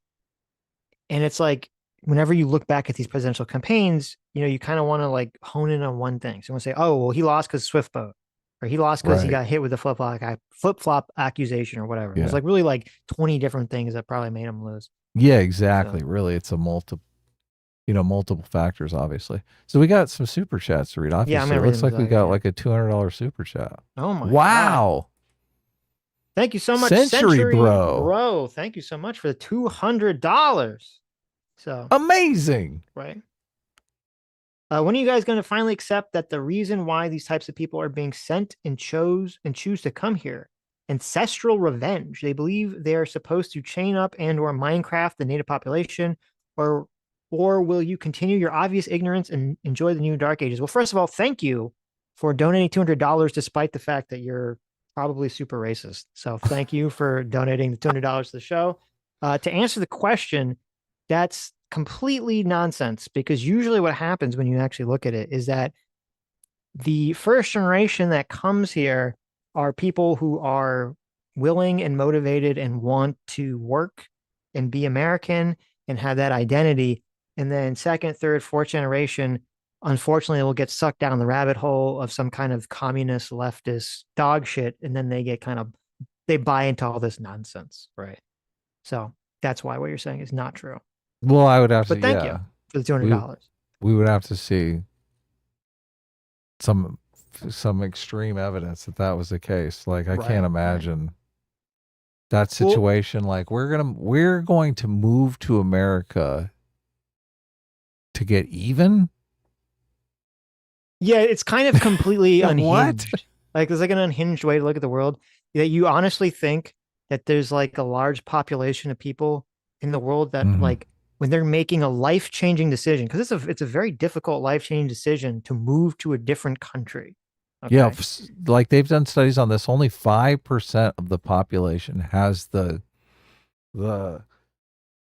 And it's like, whenever you look back at these presidential campaigns, you kind of want to like hone in on one thing. So you want to say, oh, well, he lost because Swift boat, or he lost because he got hit with a flip-flop accusation or whatever. There's like really like 20 different things that probably made him lose. Yeah, exactly. So, really, it's a multiple factors, obviously. So we got some super chats to read. Obviously, it looks like we got like a $200 super chat. Oh my! Wow. Thank you so much, Century Bro. Bro. Thank you so much for the $200. So amazing, right? When are you guys going to finally accept that the reason why these types of people are being sent and choose to come here, ancestral revenge? They believe they are supposed to chain up and/or Minecraft the native population, or will you continue your obvious ignorance and enjoy the new dark ages? Well, first of all, thank you for donating $200, despite the fact that you're probably super racist. So thank you for donating the $200 to the show. To answer the question, that's completely nonsense, because usually what happens when you actually look at it is that the first generation that comes here are people who are willing and motivated and want to work and be American and have that identity. And then second, third, fourth generation, unfortunately, will get sucked down the rabbit hole of some kind of communist leftist dog shit. And then they buy into all this nonsense. Right. So that's why what you're saying is not true. Well, I would have to. But thank you for the $200. We would have to see some extreme evidence that was the case. Like I can't imagine that situation. Like we're going to move to America to get even. Yeah, it's kind of completely unhinged. What? Like there's like an unhinged way to look at the world. That you honestly think that there's like a large population of people in the world that like when they're making a life-changing decision, because it's a very difficult life-changing decision to move to a different country. Okay? Yeah, like they've done studies on this. Only 5% of the population has the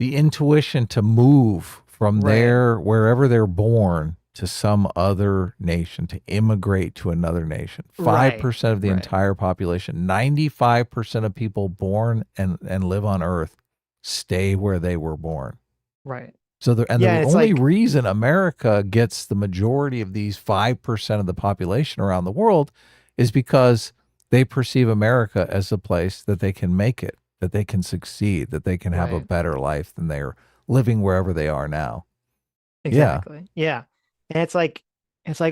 intuition to move from wherever they're born to some other nation, to immigrate to another nation. 5% of the entire population. 95% of people born and live on Earth stay where they were born. Right. So the only reason America gets the majority of these 5% of the population around the world is because they perceive America as a place that they can make it, that they can succeed, that they can have a better life than they're living wherever they are now. Exactly. Yeah. And it's like,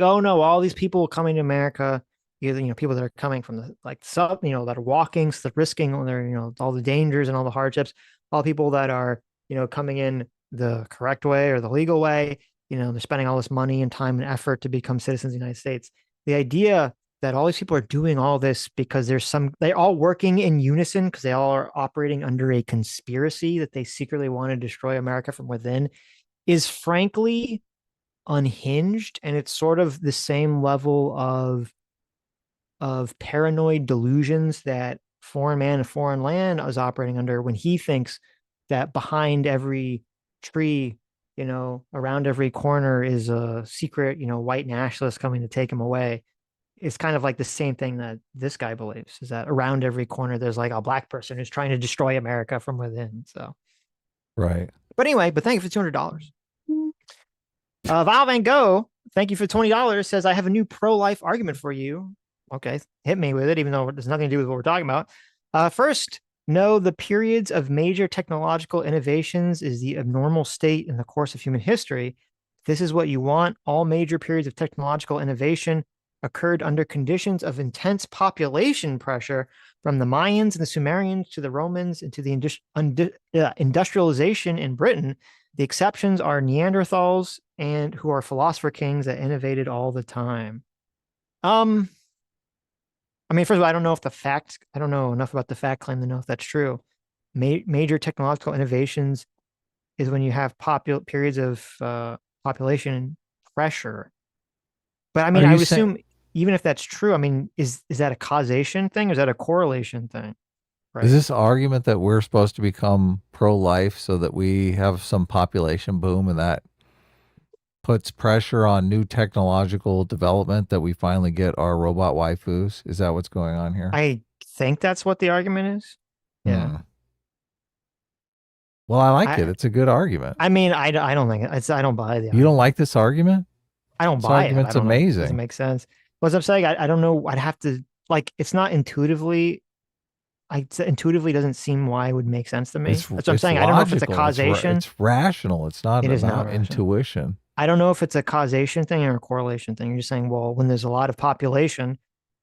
oh no, all these people coming to America, people that are coming from the south, that are walking, risking all their, all the dangers and all the hardships, all people that are, coming in the correct way or the legal way, they're spending all this money and time and effort to become citizens of the United States. The idea that all these people are doing all this because they're all working in unison because they all are operating under a conspiracy that they secretly want to destroy America from within is frankly unhinged. And it's sort of the same level of paranoid delusions that foreign man and foreign land is operating under when he thinks that behind every tree, around every corner is a secret, white nationalist coming to take him away. It's kind of like the same thing that this guy believes, is that around every corner there's like a black person who's trying to destroy America from within. So, right. But anyway, but thank you for $200. Val Van Gogh, thank you for $20. Says, I have a new pro-life argument for you. Okay, hit me with it, even though it has nothing to do with what we're talking about. First, no, the periods of major technological innovations is the abnormal state in the course of human history. This is what you want. All major periods of technological innovation occurred under conditions of intense population pressure, from the Mayans and the Sumerians to the Romans and to the industrialization in Britain. The exceptions are Neanderthals and who are philosopher kings that innovated all the time. First of all, I don't know enough about the fact claim to know if that's true. Major technological innovations is when you have periods of population pressure. But I would assume even if that's true, is that a causation thing or is that a correlation thing? Right. Is this argument that we're supposed to become pro-life so that we have some population boom and that puts pressure on new technological development that we finally get our robot waifus? Is that what's going on here? I think that's what the argument is. Yeah. Well, I like it. It's a good argument. I don't think I don't buy the argument. You don't like this argument? I don't buy it. It's amazing. It doesn't make sense. What I'm saying, I don't know. I'd have to it's not intuitively. Intuitively doesn't seem why it would make sense to me. That's what I'm saying. Logical. I don't know if it's a causation. It's rational. It's not about intuition. I don't know if it's a causation thing or a correlation thing. You're just saying, well, when there's a lot of population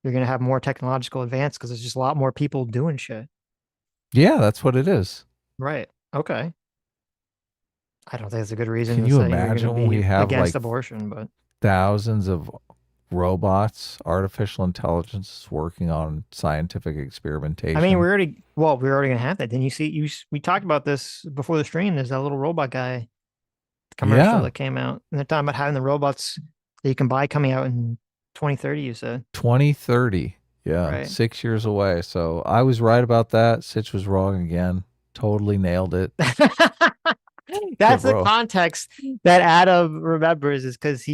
you're going to have more technological advance because there's just a lot more people doing shit. Yeah, that's what it is. Right. Okay. I don't think it's a good reason Can to you say you're going imagine to when be we have against like abortion, but thousands of robots, artificial intelligence working on scientific experimentation? I mean, we're already going to have that. Didn't you see? We talked about this before the stream. There's that little robot guy commercial that came out, and they're talking about having the robots that you can buy coming out in 2030. You said 2030. Yeah, right. 6 years away. So I was right about that. Sitch was wrong again. Totally nailed it. That's the context that Adam remembers, is because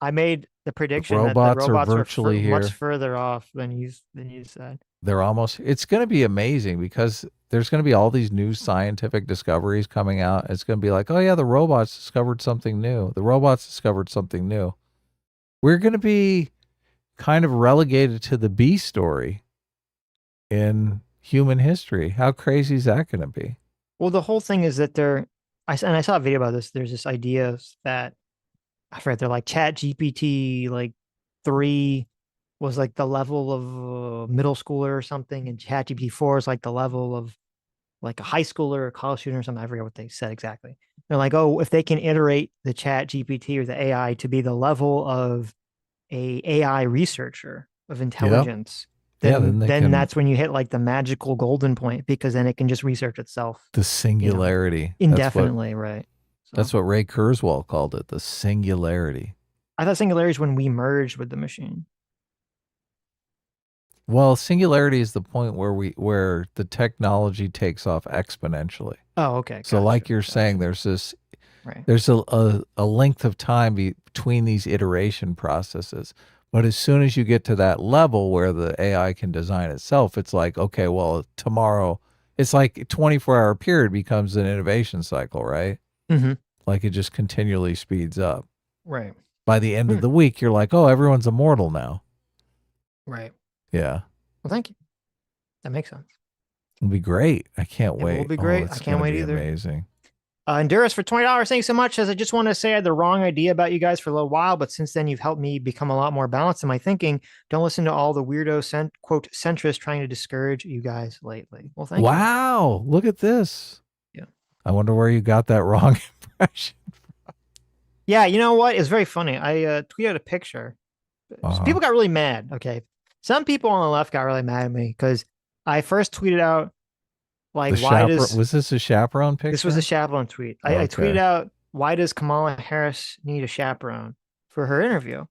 I made the prediction that the robots are virtually were here. much further off than you said. They're almost. It's going to be amazing because there's going to be all these new scientific discoveries coming out. It's going to be like, oh yeah, the robots discovered something new. The robots discovered something new. We're going to be kind of relegated to the B story in human history. How crazy is that going to be? Well, the whole thing is that I saw a video about this. There's this idea that I forget. They're like Chat GPT, like 3 was like the level of a middle schooler or something, and Chat GPT 4 is like the level of like a high schooler or a college student or something. I forget what they said exactly. They're like, oh, if they can iterate the Chat GPT or the AI to be the level of a AI researcher of intelligence, then that's when you hit like the magical golden point, because then it can just research itself. The singularity. Indefinitely, right. So, that's what Ray Kurzweil called it, the singularity. I thought singularity is when we merged with the machine. Well, singularity is the point where the technology takes off exponentially. Oh, okay. So like you're saying, there's this, right. There's a length of time between these iteration processes. But as soon as you get to that level where the AI can design itself, it's like, okay, well, tomorrow, it's like a 24-hour period becomes an innovation cycle, right? Mm-hmm. Like it just continually speeds up. Right. By the end of the week, you're like, oh, everyone's immortal now. Right. Yeah. Well, thank you. That makes sense. It'll be great. I can't wait. It'll be great. I can't wait either. Amazing. Endurance for $20. Thanks so much. Says, I just want to say I had the wrong idea about you guys for a little while, but since then you've helped me become a lot more balanced in my thinking. Don't listen to all the weirdo quote centrists trying to discourage you guys lately. Well, thank you. Wow. Look at this. Yeah. I wonder where you got that wrong impression from. Yeah. You know what? It's very funny. I tweeted a picture. So people got really mad. Okay. Some people on the left got really mad at me because I first tweeted out, like, was this a chaperone picture? This was a chaperone tweet. I tweeted out, why does Kamala Harris need a chaperone for her interview?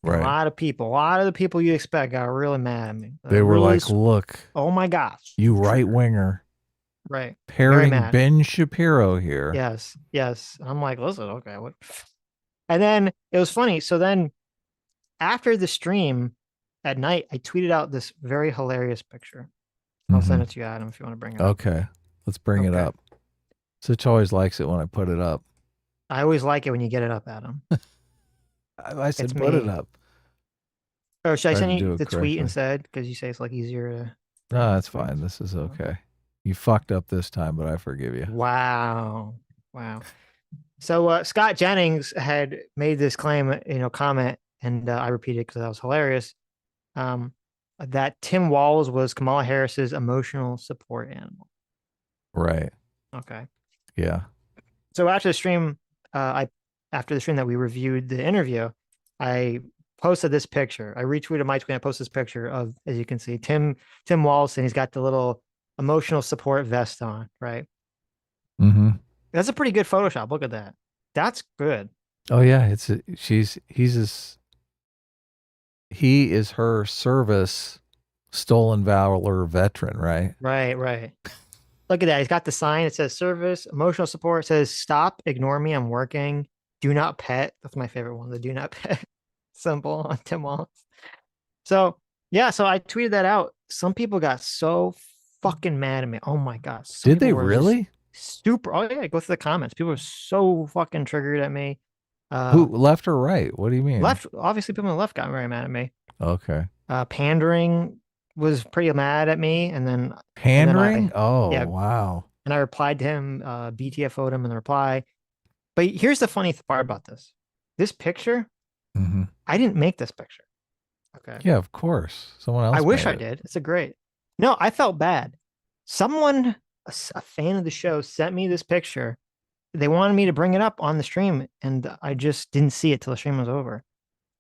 Right. A lot of the people you expect got really mad at me. They were like, look. Oh my gosh. You right winger. Right. Parroting Ben Shapiro here. Yes. Yes. And I'm like, listen, okay. What? And then it was funny. So then after the stream at night, I tweeted out this very hilarious picture. I'll send it to you, Adam, if you want to bring it up. Okay. Let's bring it up. Sitch always likes it when I put it up. I always like it when you get it up, Adam. I said put it up. Oh, should I send you the tweet instead? Because you say it's like easier to... No, that's fine. This is okay. You fucked up this time, but I forgive you. Wow. Wow. So Scott Jennings had made this claim, comment, and I repeated it because that was hilarious. That Tim Walz was Kamala Harris's emotional support animal. Right. Okay. Yeah. So after the stream, after the stream that we reviewed the interview, I posted this picture. I retweeted my tweet. I posted this picture of, as you can see, Tim Walz, and he's got the little emotional support vest on, right? Mm-hmm. That's a pretty good Photoshop. Look at that. That's good. Oh yeah, he is her service stolen valor veteran, right? Right. Look at that. He's got the sign. It says service, emotional support. It says stop, ignore me, I'm working. Do not pet. That's my favorite one. The do not pet symbol on Tim Walz. So yeah, so I tweeted that out. Some people got so fucking mad at me. Oh my God. Did they really? Super. Oh yeah, go through the comments. People are so fucking triggered at me. Who, left or right? What do you mean? Left. Obviously, people on the left got very mad at me. Okay. Pandering was pretty mad at me, and then pandering. Wow. And I replied to him. BTFO'd him in the reply. But here's the funny part about this. This picture, I didn't make this picture. Okay. Yeah, of course. Someone else. I wish made I it. did. It's a great. No, I felt bad. Someone, a fan of the show, sent me this picture. They wanted me to bring it up on the stream, and I just didn't see it till the stream was over.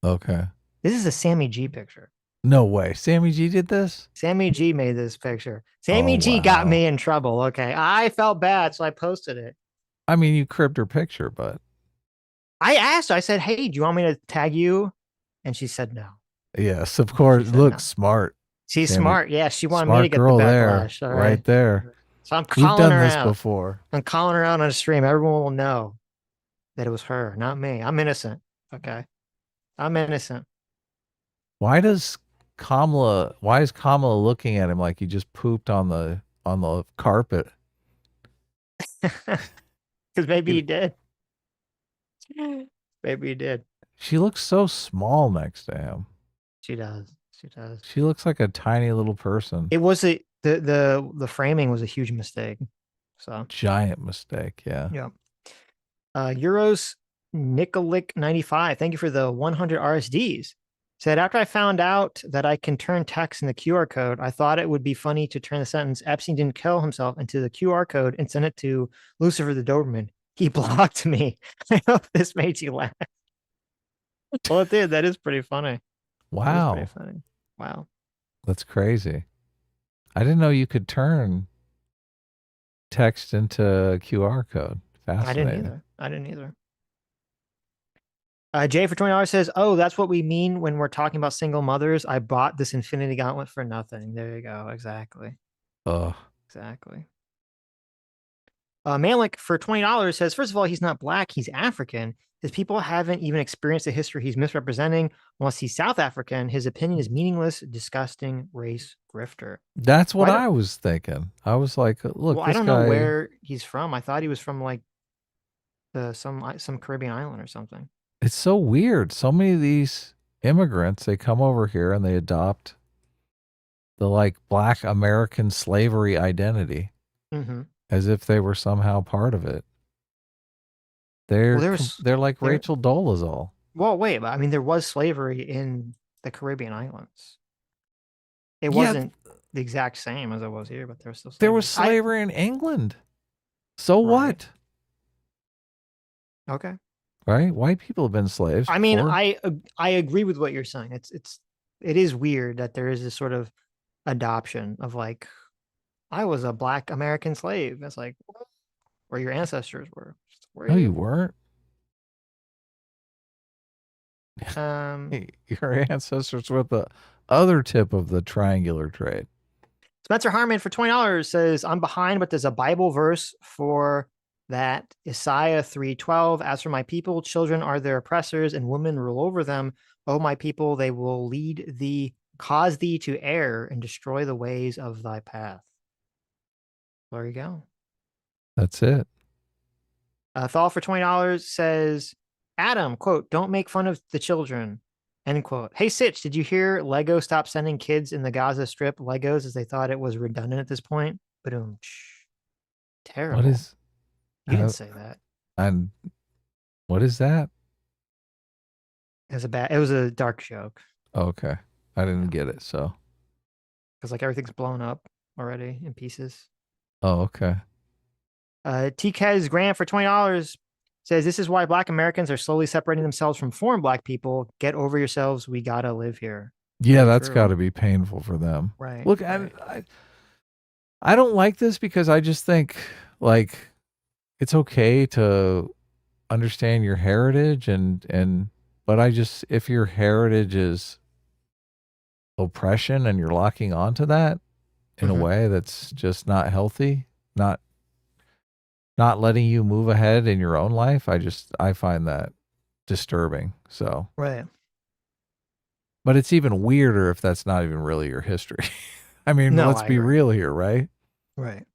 Okay. This is a Sammy G picture. No way. Sammy G did this? Sammy G made this picture. Sammy G got me in trouble. Okay. I felt bad, so I posted it. I mean, you cribbed her picture, but I asked her, I said, hey, do you want me to tag you? And she said no. yes, of course. Look, smart. She's Sammy. smart. Yeah, she wanted Smart me to get girl the backlash. there, All right there. So I'm We've calling done her this out. before. I'm calling her out on a stream. Everyone will know that it was her, not me. I'm innocent. Okay. I'm innocent. Why is Kamala looking at him like he just pooped on the carpet? Because maybe he did. Maybe he did. She looks so small next to him. She does. She does. She looks like a tiny little person. It was the framing was a huge mistake. So giant mistake. Yeah. Yeah. Euros Nikolic 95. Thank you for the 100 RSDs. Said, after I found out that I can turn text in the QR code, I thought it would be funny to turn the sentence Epstein didn't kill himself into the QR code and send it to Lucifer the Doberman. He blocked me. I hope this made you laugh. Well, it did. That is pretty funny. Wow. Pretty funny. Wow. That's crazy. I didn't know you could turn text into a QR code. Fascinating. I didn't either. Jay for $20 says, oh, that's what we mean when we're talking about single mothers. I bought this Infinity Gauntlet for nothing. There you go. Exactly. Oh. Exactly. Malik for $20 says, first of all, he's not black. He's African. His people haven't even experienced the history he's misrepresenting. Unless he's South African, his opinion is meaningless, disgusting, race grifter. That's what I was thinking. I was like, look, well, this I don't guy... know where he's from. I thought he was from like some Caribbean island or something. It's so weird. So many of these immigrants, they come over here and they adopt the like black American slavery identity as if they were somehow part of it. They're like Rachel Dolezal. Well, wait, but I mean, there was slavery in the Caribbean islands. It wasn't the exact same as it was here, but there was still slavery. There was slavery in England. So what? Okay. Right? White people have been slaves. I mean, I agree with what you're saying. It is weird that there is this sort of adoption of like, I was a black American slave. It's like, where your ancestors were. No, you weren't. Your ancestors were the other tip of the triangular trade. Spencer Harmon for $20 says, I'm behind, but there's a Bible verse for that. Isaiah 3:12. As for my people, children are their oppressors and women rule over them. O my people, they will lead thee, cause thee to err and destroy the ways of thy path. There you go. That's it. Thal for $20 says, Adam, quote, don't make fun of the children, end quote. Hey, Sitch, did you hear Lego stopped sending kids in the Gaza Strip Legos as they thought it was redundant at this point? Boom. Terrible. What is... You didn't say that. And what is that? It was a dark joke. Okay. I didn't get it, so. Because like everything's blown up already in pieces. Oh, okay. TK's Grant for $20 says, this is why black Americans are slowly separating themselves from foreign black people. Get over yourselves. We got to live here. Yeah, that's got to be painful for them. Right. Look, right. I don't like this because I just think like it's okay to understand your heritage but I just, if your heritage is oppression and you're locking onto that in a way that's just not healthy, not letting you move ahead in your own life, I find that disturbing. So, right. But it's even weirder if that's not even really your history. I mean, let's be real here, right? Right.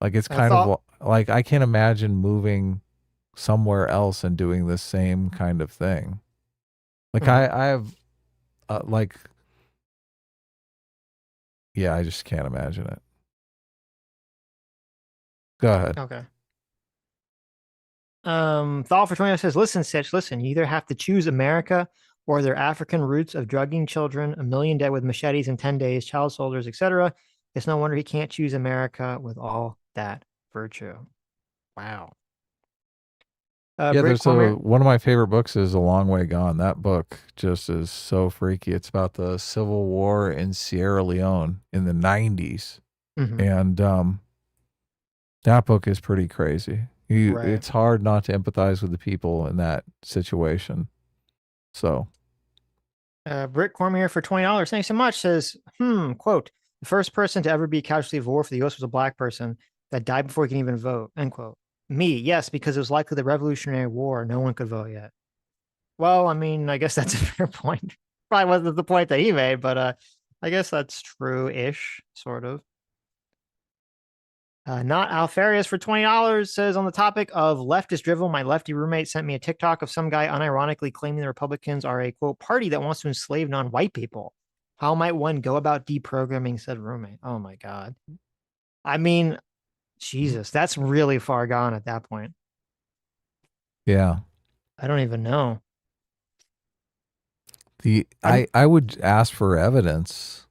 Like it's kind of like I can't imagine moving somewhere else and doing the same kind of thing. Like I have yeah, I just can't imagine it. Go ahead. Okay. Thal for $20 says, listen, Sitch, listen, you either have to choose America or their African roots of drugging children, 1 million dead with machetes in 10 days, child soldiers, etc. It's no wonder he can't choose America with all that virtue. Wow. Yeah, there's one of my favorite books is A Long Way Gone. That book just is so freaky. It's about the Civil War in Sierra Leone in the 90s. And that book is pretty crazy. It's hard not to empathize with the people in that situation. So Britt Cormier for $20. Thanks so much. Says, quote, the first person to ever be a casualty of war for the U.S. was a black person that died before he can even vote, end quote. Me, yes, because it was likely the Revolutionary War. No one could vote yet. Well, I mean, I guess that's a fair point. Probably wasn't the point that he made, but I guess that's true-ish, sort of. Not Alfarius for $20 says, on the topic of leftist drivel, my lefty roommate sent me a TikTok of some guy unironically claiming the Republicans are a, quote, party that wants to enslave non-white people. How might one go about deprogramming said roommate? Oh my God. I mean, Jesus, that's really far gone at that point. Yeah. I don't even know. I would ask for evidence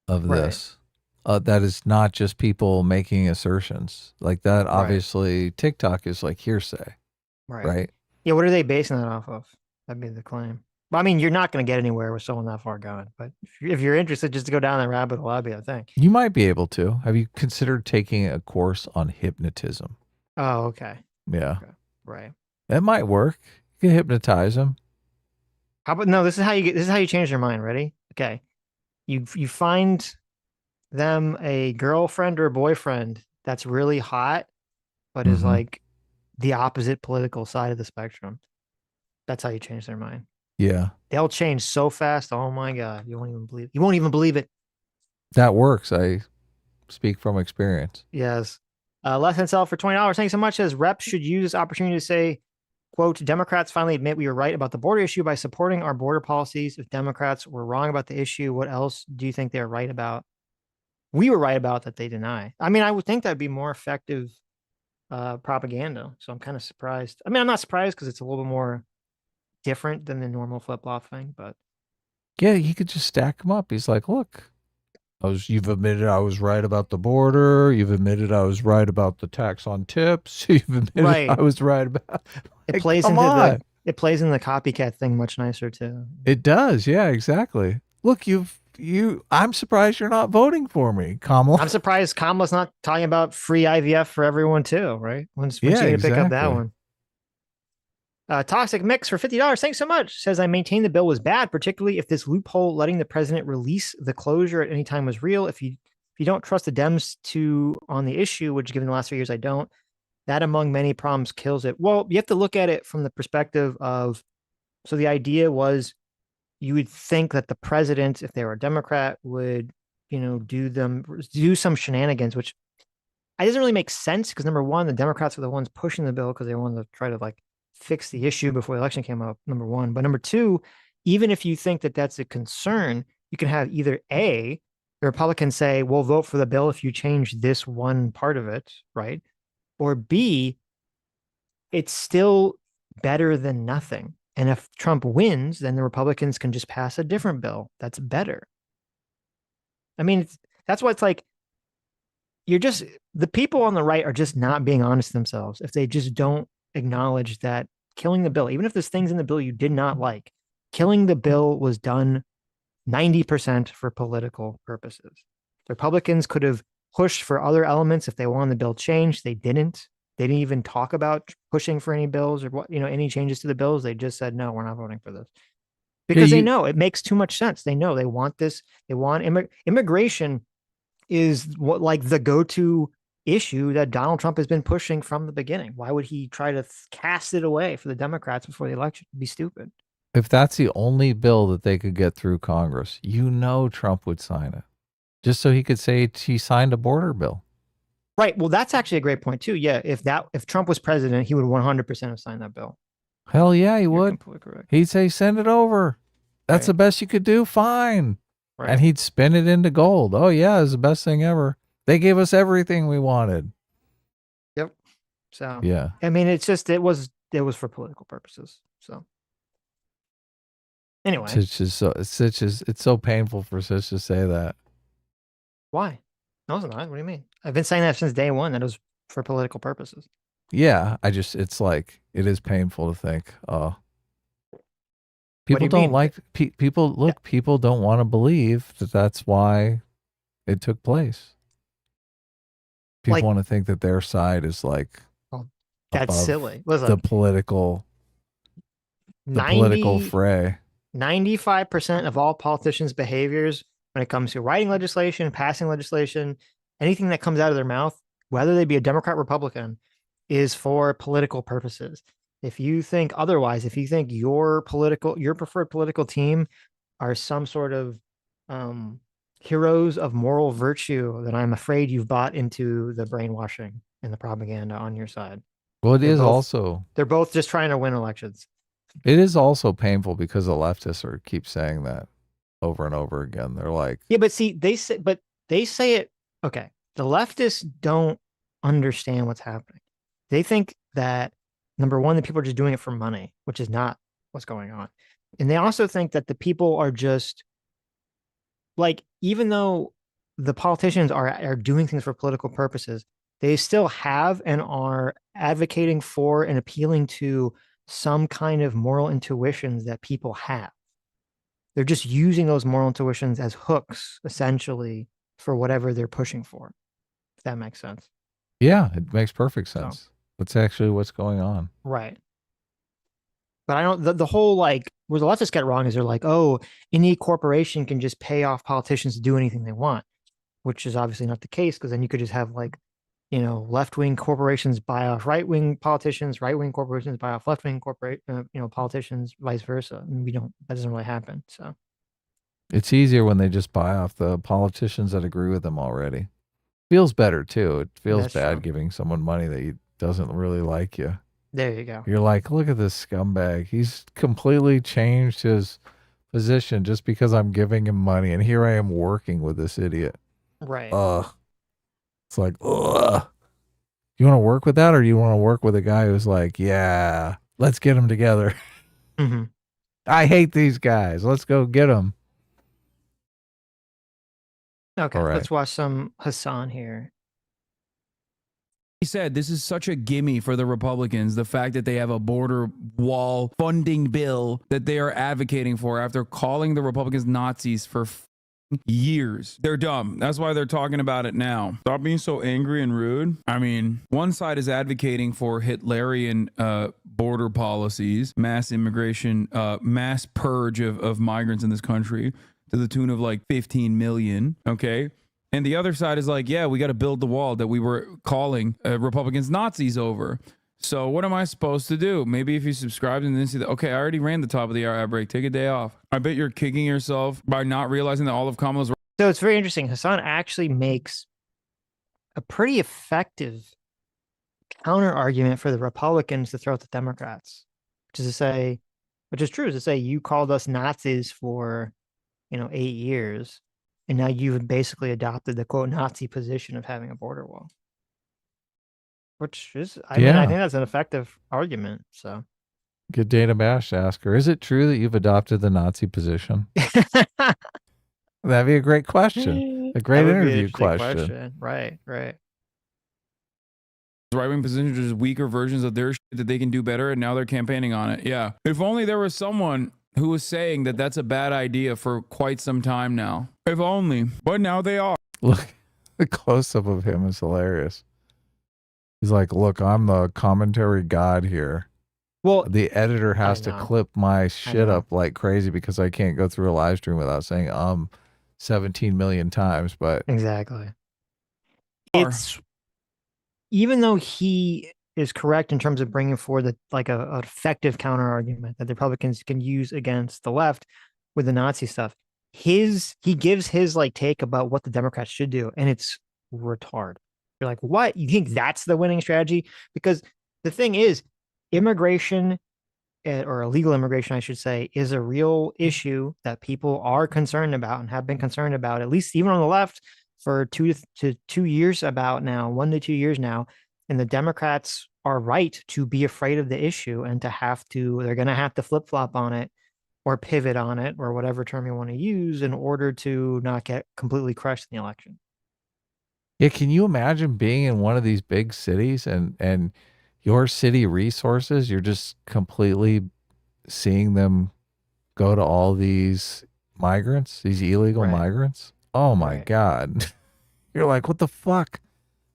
of this. That is not just people making assertions like that. Obviously, TikTok is like hearsay, right? Yeah, what are they basing that off of? That'd be the claim. But I mean, you're not going to get anywhere with someone that far gone. But if you're interested, just to go down that rabbit hole, that'd be a thing. You might be able to. Have you considered taking a course on hypnotism? Oh, okay. Yeah. Okay. Right. It might work. You can hypnotize them. How about no? This is how you change their mind. Ready? Okay. You find them a girlfriend or boyfriend that's really hot, but is like the opposite political side of the spectrum. That's how you change their mind. Yeah. They'll change so fast. Oh my God. You won't even believe it. That works. I speak from experience. Yes. Less than sell for $20. Thanks so much. Says reps should use this opportunity to say, quote, Democrats finally admit we were right about the border issue by supporting our border policies. If Democrats were wrong about the issue, what else do you think they're right about? We were right about that they deny. I mean, I would think that'd be more effective propaganda. So I'm kind of surprised. I mean, I'm not surprised because it's a little bit more different than the normal flip-flop thing, but yeah, he could just stack them up. He's like, look, you've admitted I was right about the border. You've admitted I was right about the tax on tips. You've admitted I was right about it plays into it plays in the copycat thing much nicer too. It does, yeah, exactly. Look, I'm surprised you're not voting for me, Kamala. I'm surprised Kamala's not talking about free IVF for everyone too, right? When's she gonna pick up that one? Toxic Mix for $50. Thanks so much. Says I maintain the bill was bad, particularly if this loophole letting the president release the closure at any time was real. If you don't trust the Dems on the issue, which given the last 3 years I don't, that among many problems kills it. Well, you have to look at it from the perspective of, so the idea was you would think that the president, if they were a Democrat, would, do some shenanigans, which it doesn't really make sense because number one, the Democrats are the ones pushing the bill because they wanted to try to fix the issue before the election came up, number one. But number two, even if you think that that's a concern, you can have either A, the Republicans say, we'll vote for the bill if you change this one part of it, right? Or B, it's still better than nothing. And if Trump wins, then the Republicans can just pass a different bill that's better. I mean, that's why it's like, the people on the right are just not being honest themselves if they just don't acknowledge that killing the bill, even if there's things in the bill you did not like, killing the bill was done 90% for political purposes. The Republicans could have pushed for other elements if they wanted the bill changed. They didn't. They didn't even talk about pushing for any bills or any changes to the bills. They just said, no, we're not voting for this. Because they know it makes too much sense. They know they want this. They want immigration is the go-to issue that Donald Trump has been pushing from the beginning. Why would he try to cast it away for the Democrats before the election? It'd be stupid. If that's the only bill that they could get through Congress, Trump would sign it just so he could say he signed a border bill. Right. Well, that's actually a great point too. Yeah. If Trump was president, he would 100% have signed that bill. Hell yeah, he would. He'd say, send it over. That's the best you could do. Fine. Right. And he'd spin it into gold. Oh yeah, it's the best thing ever. They gave us everything we wanted. Yep. So yeah. I mean, it's just it was for political purposes. So Anyway, it's so painful for Sitch to say that. Why? No, it's not. What do you mean? I've been saying that since day one. That it was for political purposes. Yeah, it's like it is painful to think. People you don't mean? like people. Look, people don't want to believe that that's why it took place. People Like- want to think that their side is like That's above silly. the Listen, political 90 fray. 95% of all politicians' behaviors when it comes to writing legislation, passing legislation, anything that comes out of their mouth, whether they be a Democrat, Republican, is for political purposes. If you think otherwise, if you think your preferred political team are some sort of heroes of moral virtue, then I'm afraid you've bought into the brainwashing and the propaganda on your side. Well, they're both just trying to win elections. It is also painful because the leftists keep saying that over and over again. They're like, yeah, but see, they say it. Okay, the leftists don't understand what's happening. They think that number one, the people are just doing it for money, which is not what's going on, and they also think that the people are just like, even though the politicians are doing things for political purposes, they still have and are advocating for and appealing to some kind of moral intuitions that people have. They're just using those moral intuitions as hooks, essentially, for whatever they're pushing for. If that makes sense. yeah, it makes perfect sense. So, that's actually what's going on. Right. But I don't, the whole like, where the leftists get wrong is they're like, oh, any corporation can just pay off politicians to do anything they want, which is obviously not the case, because then you could just have like, left-wing corporations buy off right-wing politicians, right-wing corporations buy off left-wing politicians, vice versa. And that doesn't really happen. So it's easier when they just buy off the politicians that agree with them already. Feels better too. It feels That's bad true. Giving someone money that doesn't really like you. There you go. You're like, look at this scumbag. He's completely changed his position just because I'm giving him money, and here I am working with this idiot. Right. It's like, ugh. You want to work with that, or do you want to work with a guy who's like, yeah, let's get them together? Mm-hmm. I hate these guys. Let's go get them. Okay, let's watch some Hassan here. He said this is such a gimme for the Republicans, the fact that they have a border wall funding bill that they are advocating for after calling the Republicans Nazis for years. They're dumb. That's why they're talking about it now. Stop being so angry and rude. I mean, one side is advocating for Hitlerian border policies, mass immigration, mass purge of migrants in this country to the tune of like 15 million. Okay. And the other side is like, yeah, we got to build the wall that we were calling Republicans Nazis over. So what am I supposed to do? Maybe if you subscribed and then see that, okay, I already ran the top of the hour ad break. Take a day off. I bet you're kicking yourself by not realizing that all of Kamala's. So it's very interesting. Hassan actually makes a pretty effective counter argument for the Republicans to throw at the Democrats, which is true, is to say, you called us Nazis for, 8 years. And now you've basically adopted the quote Nazi position of having a border wall. Which is, I mean, I think that's an effective argument. So get Dana Bash to ask her, is it true that you've adopted the Nazi position? That'd be a great question. A great interview question. Right. Right-wing positions are just weaker versions of their shit that they can do better, and now they're campaigning on it. Yeah. If only there was someone who was saying that that's a bad idea for quite some time now. If only. But now they are. Look, the close-up of him is hilarious. He's like, look, I'm the commentary god here. Well, the editor has to clip my shit up like crazy because I can't go through a live stream without saying 17 million times. But exactly. It's, even though he is correct in terms of bringing forward an effective counter argument that the Republicans can use against the left with the Nazi stuff, he gives his take about what the Democrats should do, and it's retarded. You're like, what? You think that's the winning strategy? Because the thing is, immigration, or illegal immigration, I should say, is a real issue that people are concerned about and have been concerned about, at least even on the left, for 2 to 2 years about now, 1 to 2 years now. And the Democrats are right to be afraid of the issue and they're going to have to flip-flop on it, or pivot on it, or whatever term you want to use, in order to not get completely crushed in the election. Yeah, can you imagine being in one of these big cities and your city resources, you're just completely seeing them go to all these migrants, these illegal migrants? Oh my God. You're like, what the fuck?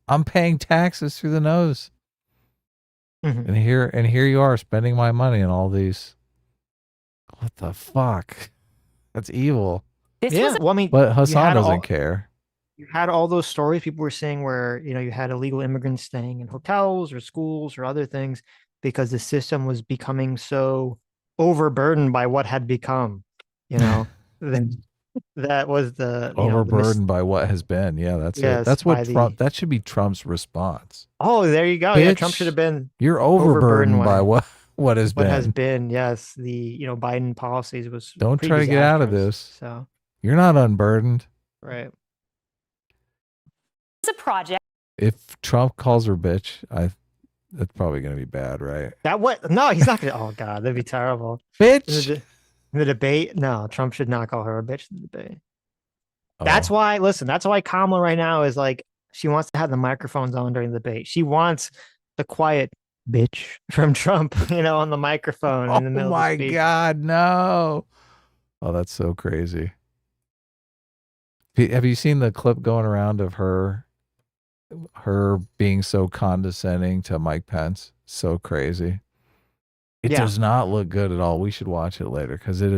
I'm paying taxes through the nose. And here you are spending my money on all these. What the fuck? That's evil. Well, I mean, but Hassan doesn't care. You had all those stories people were saying where, you had illegal immigrants staying in hotels or schools or other things because the system was becoming so overburdened by what had become, that was the overburdened by what has been. Yeah, that's it. That's what Trump. That should be Trump's response. Oh, there you go. Bitch, yeah, Trump should have been. You're overburdened by what has been. What has been? Yes, the Biden policies was. Don't try to get out of this. So you're not unburdened. Right. It's a project. If Trump calls her bitch, that's probably going to be bad, right? That what? No, he's not going to. Oh God, that'd be terrible. Bitch. The debate, no, Trump should not call her a bitch in the debate. That's why, listen, that's why Kamala right now is like, she wants to have the microphones on during the debate. She wants the quiet bitch from Trump, on the microphone in the middle of the speech. Oh my God, no. Oh, that's so crazy. Have you seen the clip going around of her being so condescending to Mike Pence? So crazy. It does not look good at all. We should watch it later because it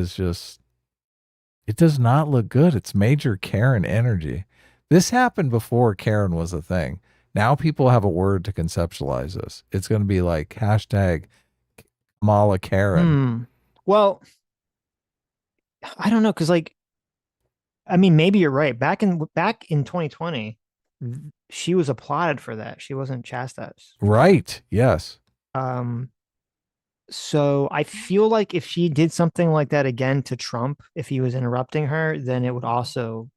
does not look good. It's major Karen energy. This happened before Karen was a thing. Now people have a word to conceptualize this. It's going to be like hashtag Kamala Karen. Well, I don't know. Cause maybe you're right. Back in 2020, she was applauded for that. She wasn't chastised. Right. Yes. So I feel like if she did something like that again to Trump, if he was interrupting her, then it would also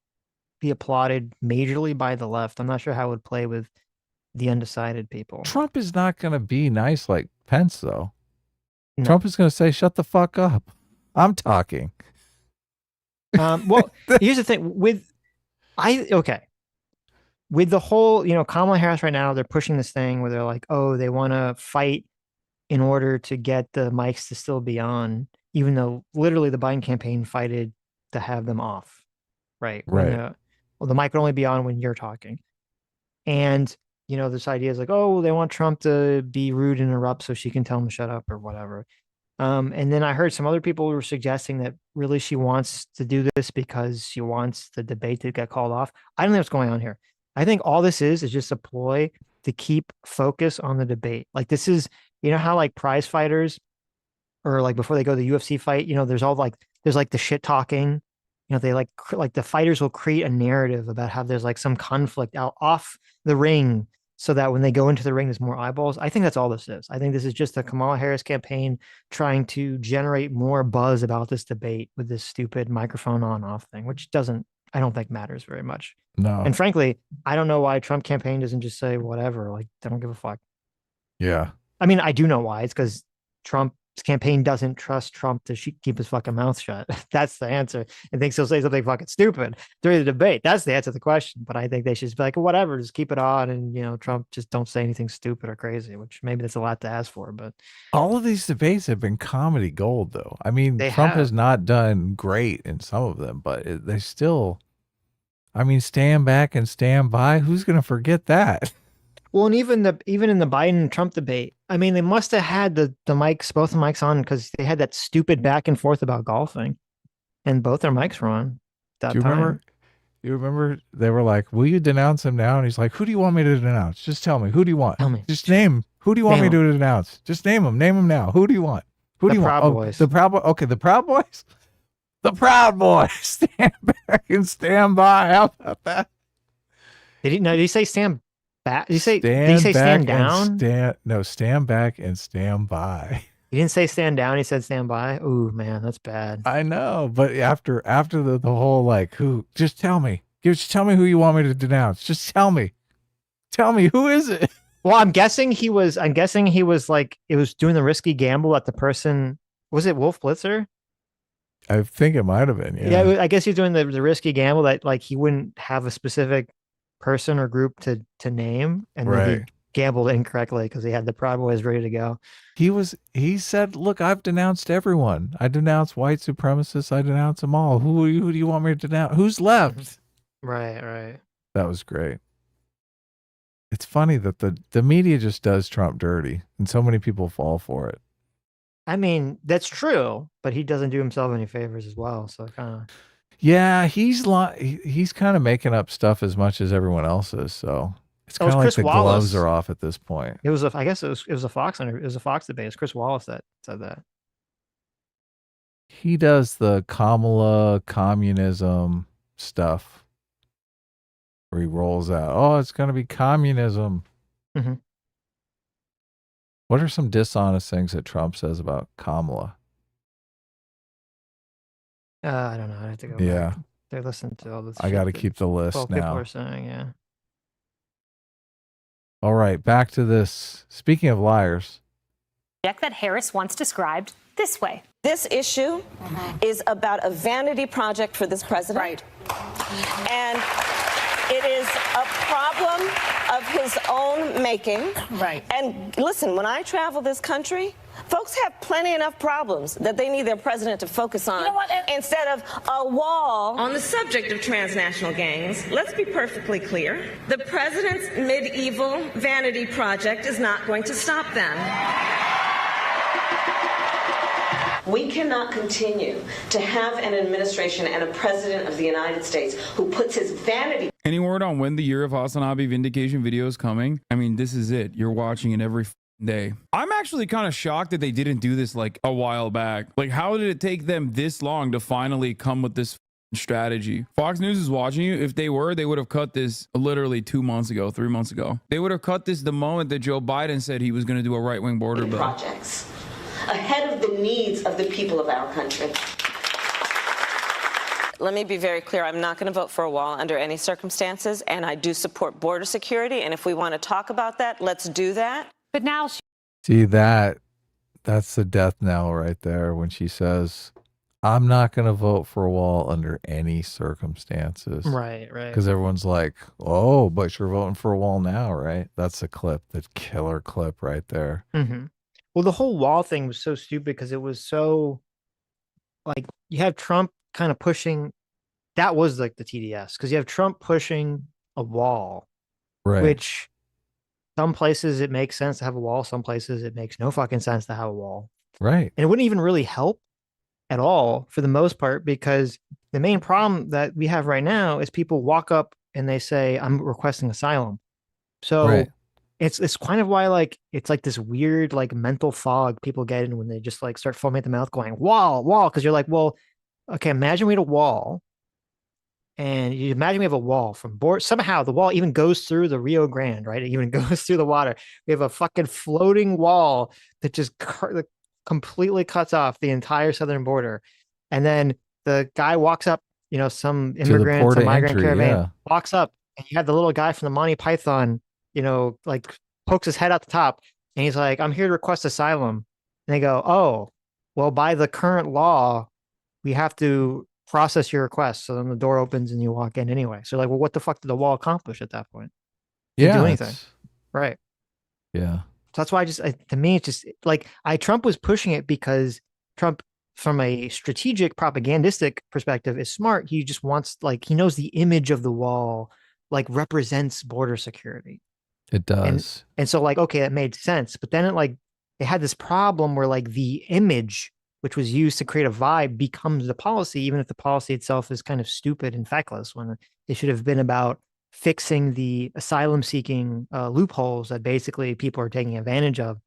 be applauded majorly by the left. I'm not sure how it would play with the undecided people. Trump is not going to be nice like Pence, though. No. Trump is going to say, shut the fuck up. I'm talking. Well, here's the thing with the whole, Kamala Harris right now, they're pushing this thing where they're like, oh, they want to fight in order to get the mics to still be on, even though literally the Biden campaign fighted to have them off. Right. Right. The mic would only be on when you're talking. And, this idea is like, oh, they want Trump to be rude and interrupt so she can tell him to shut up or whatever. And then I heard some other people were suggesting that really she wants to do this because she wants the debate to get called off. I don't know what's going on here. I think all this is just a ploy to keep focus on the debate. Like this is, how like prize fighters or like before they go to the UFC fight, there's the shit talking, they like the fighters will create a narrative about how there's like some conflict out off the ring so that when they go into the ring, there's more eyeballs. I think that's all this is. I think this is just the Kamala Harris campaign trying to generate more buzz about this debate with this stupid microphone on off thing, which I don't think matters very much. No. And frankly, I don't know why Trump campaign doesn't just say whatever. Like, they don't give a fuck. Yeah. I mean, I do know why. It's because Trump's campaign doesn't trust Trump to keep his fucking mouth shut. That's the answer. And thinks he'll say something fucking stupid during the debate. That's the answer to the question. But I think they should just be like, whatever, just keep it on. And, Trump just don't say anything stupid or crazy, which maybe that's a lot to ask for. But all of these debates have been comedy gold, though. I mean, Trump has not done great in some of them, but they still, stand back and stand by. Who's going to forget that? Well, and even in the Biden Trump debate, they must have had the mics, both the mics on, because they had that stupid back and forth about golfing, and both their mics were on. Do you remember? You remember they were like, "Will you denounce him now?" And he's like, "Who do you want me to denounce? Just tell me. Who do you want? Tell me. Just name. Who do you want me to denounce? Just name them. Name them now. Who do you want? Who do you want? Proud Boys. The Proud Boys. Okay, the Proud Boys. The Proud Boys. Stand back and stand by. How about that? Did he say stand? Did he say stand down? Stand back and stand by. He didn't say stand down. He said stand by. Ooh, man, that's bad. I know, but after the whole like, who? Just tell me. Just tell me who you want me to denounce. Just tell me. Tell me who is it? Well, I'm guessing he was like, it was doing the risky gamble that the person, was it Wolf Blitzer? I think it might have been. Yeah, I guess he's doing the risky gamble that like he wouldn't have a specific person or group to name, and then he gambled incorrectly because he had the Proud Boys ready to go. He said, "Look, I've denounced everyone. I denounce white supremacists. I denounce them all. Who do you want me to denounce? Who's left?" Right. That was great. It's funny that the media just does Trump dirty, and so many people fall for it. I mean, that's true, but he doesn't do himself any favors as well. So kind of. Yeah, he's kind of making up stuff as much as everyone else is. So it's kind of like the gloves are off at this point. It was I guess it was a Fox interview. It was a Fox debate. It's Chris Wallace that said that. He does the Kamala communism stuff where he rolls out, "Oh, it's going to be communism." Mm-hmm. What are some dishonest things that Trump says about Kamala? I don't know. I have to go back. They listen to all this. I got to keep the list now. People are saying, yeah. All right, back to this. Speaking of liars. That Harris once described this way. This issue is about a vanity project for this president. Right. And it is a problem of his own making. Right. And listen, when I travel this country, folks have plenty enough problems that they need their president to focus on instead of a wall. On the subject of transnational gangs, let's be perfectly clear. The president's medieval vanity project is not going to stop them. We cannot continue to have an administration and a president of the United States who puts his vanity. Any word on when the year of Hasanabi vindication video is coming? I mean, this is it. You're watching it every day. I'm actually kind of shocked that they didn't do this like a while back. Like, how did it take them this long to finally come with this strategy? Fox News is watching you. If they were, they would have cut this literally 2 months ago, 3 months ago. They would have cut this the moment that Joe Biden said he was going to do a right-wing border bill. Projects ahead of the needs of the people of our country. Let me be very clear. I'm not going to vote for a wall under any circumstances, and I do support border security. And if we want to talk about that, let's do that. But now, see that's the death knell right there when she says, "I'm not going to vote for a wall under any circumstances." Right. Because everyone's like, "Oh, but you're voting for a wall now, right?" That's the clip, the killer clip right there. Mm-hmm. Well, the whole wall thing was so stupid because it was so, like, you have Trump kind of pushing, that was like the TDS, because you have Trump pushing a wall, right? Which some places it makes sense to have a wall, some places it makes no fucking sense to have a wall, right? And it wouldn't even really help at all for the most part, because the main problem that we have right now is people walk up and they say, "I'm requesting asylum." So right. It's kind of why like it's like this weird like mental fog people get in when they just like start foaming at the mouth going wall, because you're like, well, okay, imagine we had a wall, and you imagine we have a wall from board, somehow the wall even goes through the Rio Grande, right? It even goes through the water. We have a fucking floating wall that just completely cuts off the entire southern border, and then the guy walks up, some immigrant, some migrant caravan walks up, and you have the little guy from the Monty Python, like pokes his head out the top, and he's like, "I'm here to request asylum." And they go, "Oh, well, by the current law, we have to process your request." So then the door opens and you walk in anyway. So like, well, what the fuck did the wall accomplish at that point? Didn't do anything. Right. Yeah. So that's why to me, it's just like Trump was pushing it because Trump, from a strategic propagandistic perspective, is smart. He just wants, like, he knows the image of the wall, like, represents border security. It does. And so like, okay, that made sense. But then it had this problem where like the image, which was used to create a vibe, becomes the policy, even if the policy itself is kind of stupid and feckless, when it should have been about fixing the asylum seeking loopholes that basically people are taking advantage of,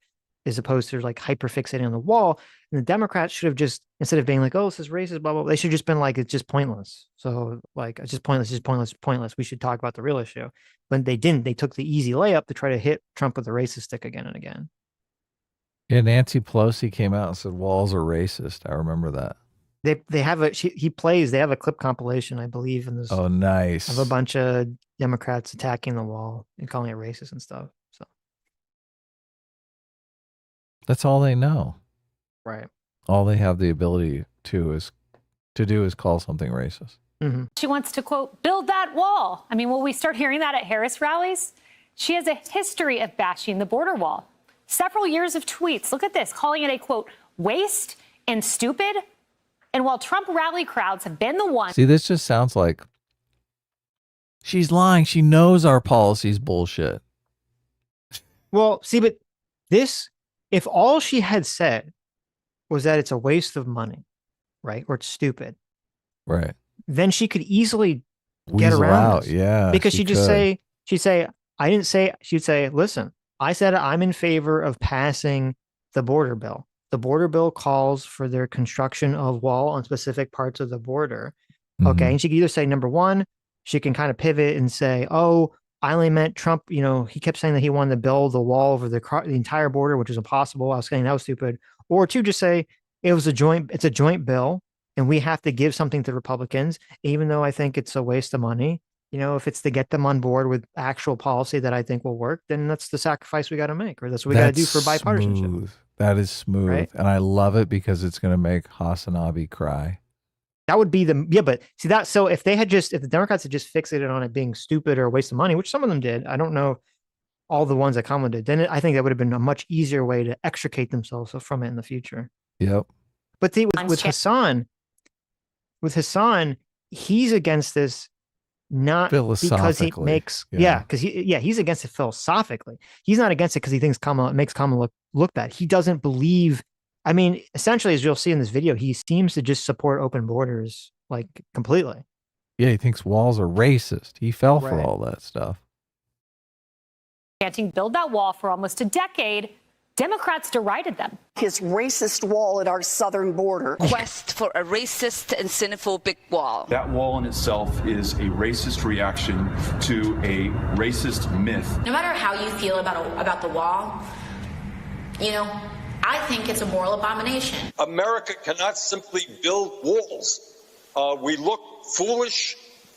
as opposed to like hyper fixating on the wall. And the Democrats should have just, instead of being like, "Oh, this is racist, blah, blah, blah," they should have just been like, "It's just pointless. So like, it's just pointless. We should talk about the real issue." But they didn't. They took the easy layup to try to hit Trump with the racist stick again and again. Yeah, Nancy Pelosi came out and said walls are racist. I remember that. They have they have a clip compilation, I believe, in this. Oh, nice. Of a bunch of Democrats attacking the wall and calling it racist and stuff. So that's all they know. Right. All they have the ability to is to do is call something racist. Mm-hmm. She wants to, quote, build that wall. I mean, will we start hearing that at Harris rallies? She has a history of bashing the border wall. Several years of tweets. Look at this, calling it a, quote, waste and stupid. And while Trump rally crowds have been the ones. See, this just sounds like she's lying. She knows our policy's bullshit. Well, see, but this, if all she had said was that it's a waste of money, right, or it's stupid, right, then she could easily get Weasel around out. this. Yeah, because she she'd say, I didn't say, she'd say, listen, I said I'm in favor of passing the border bill. The border bill calls for their construction of wall on specific parts of the border. Okay. And she could either say, number one, she can kind of pivot and say, oh, I only meant Trump, you know, he kept saying that he wanted to build the wall over the entire border, which is impossible. I was saying that was stupid. Or two, just say it's a joint bill and we have to give something to Republicans, even though I think it's a waste of money. You know, if it's to get them on board with actual policy that I think will work, then that's the sacrifice we got to make, or that's what we got to do for bipartisanship. Smooth. That is smooth. Right? And I love it because it's going to make Hasanabi cry. That would be but see that, so if the Democrats had just fixated on it being stupid or a waste of money, which some of them did, I don't know all the ones that Kamala did, then I think that would have been a much easier way to extricate themselves from it in the future. Yep. But see, with Hassan, he's against this not because he makes, because he's against it philosophically. He's not against it because he thinks it makes Kamala look bad. He doesn't believe. I mean, essentially, as you'll see in this video, he seems to just support open borders like completely. Yeah, he thinks walls are racist. He fell for all that stuff. Chanting build that wall for almost a decade, Democrats derided them. His racist wall at our southern border. Quest for a racist and xenophobic wall. That wall in itself is a racist reaction to a racist myth. No matter how you feel about the wall, you know, I think it's a moral abomination. America cannot simply build walls. We look foolish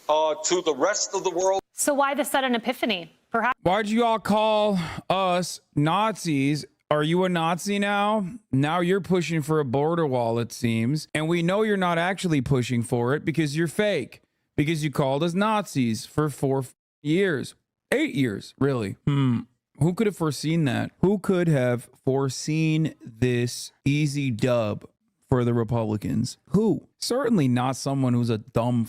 to the rest of the world. So why the sudden epiphany? Perhaps. Why'd you all call us Nazis? Are you a Nazi now? Now you're pushing for a border wall, it seems. And we know you're not actually pushing for it because you're fake. Because you called us Nazis for 4 years. 8 years, really. Who could have foreseen that? Who could have foreseen this easy dub for the Republicans? Who? Certainly not someone who's a dumb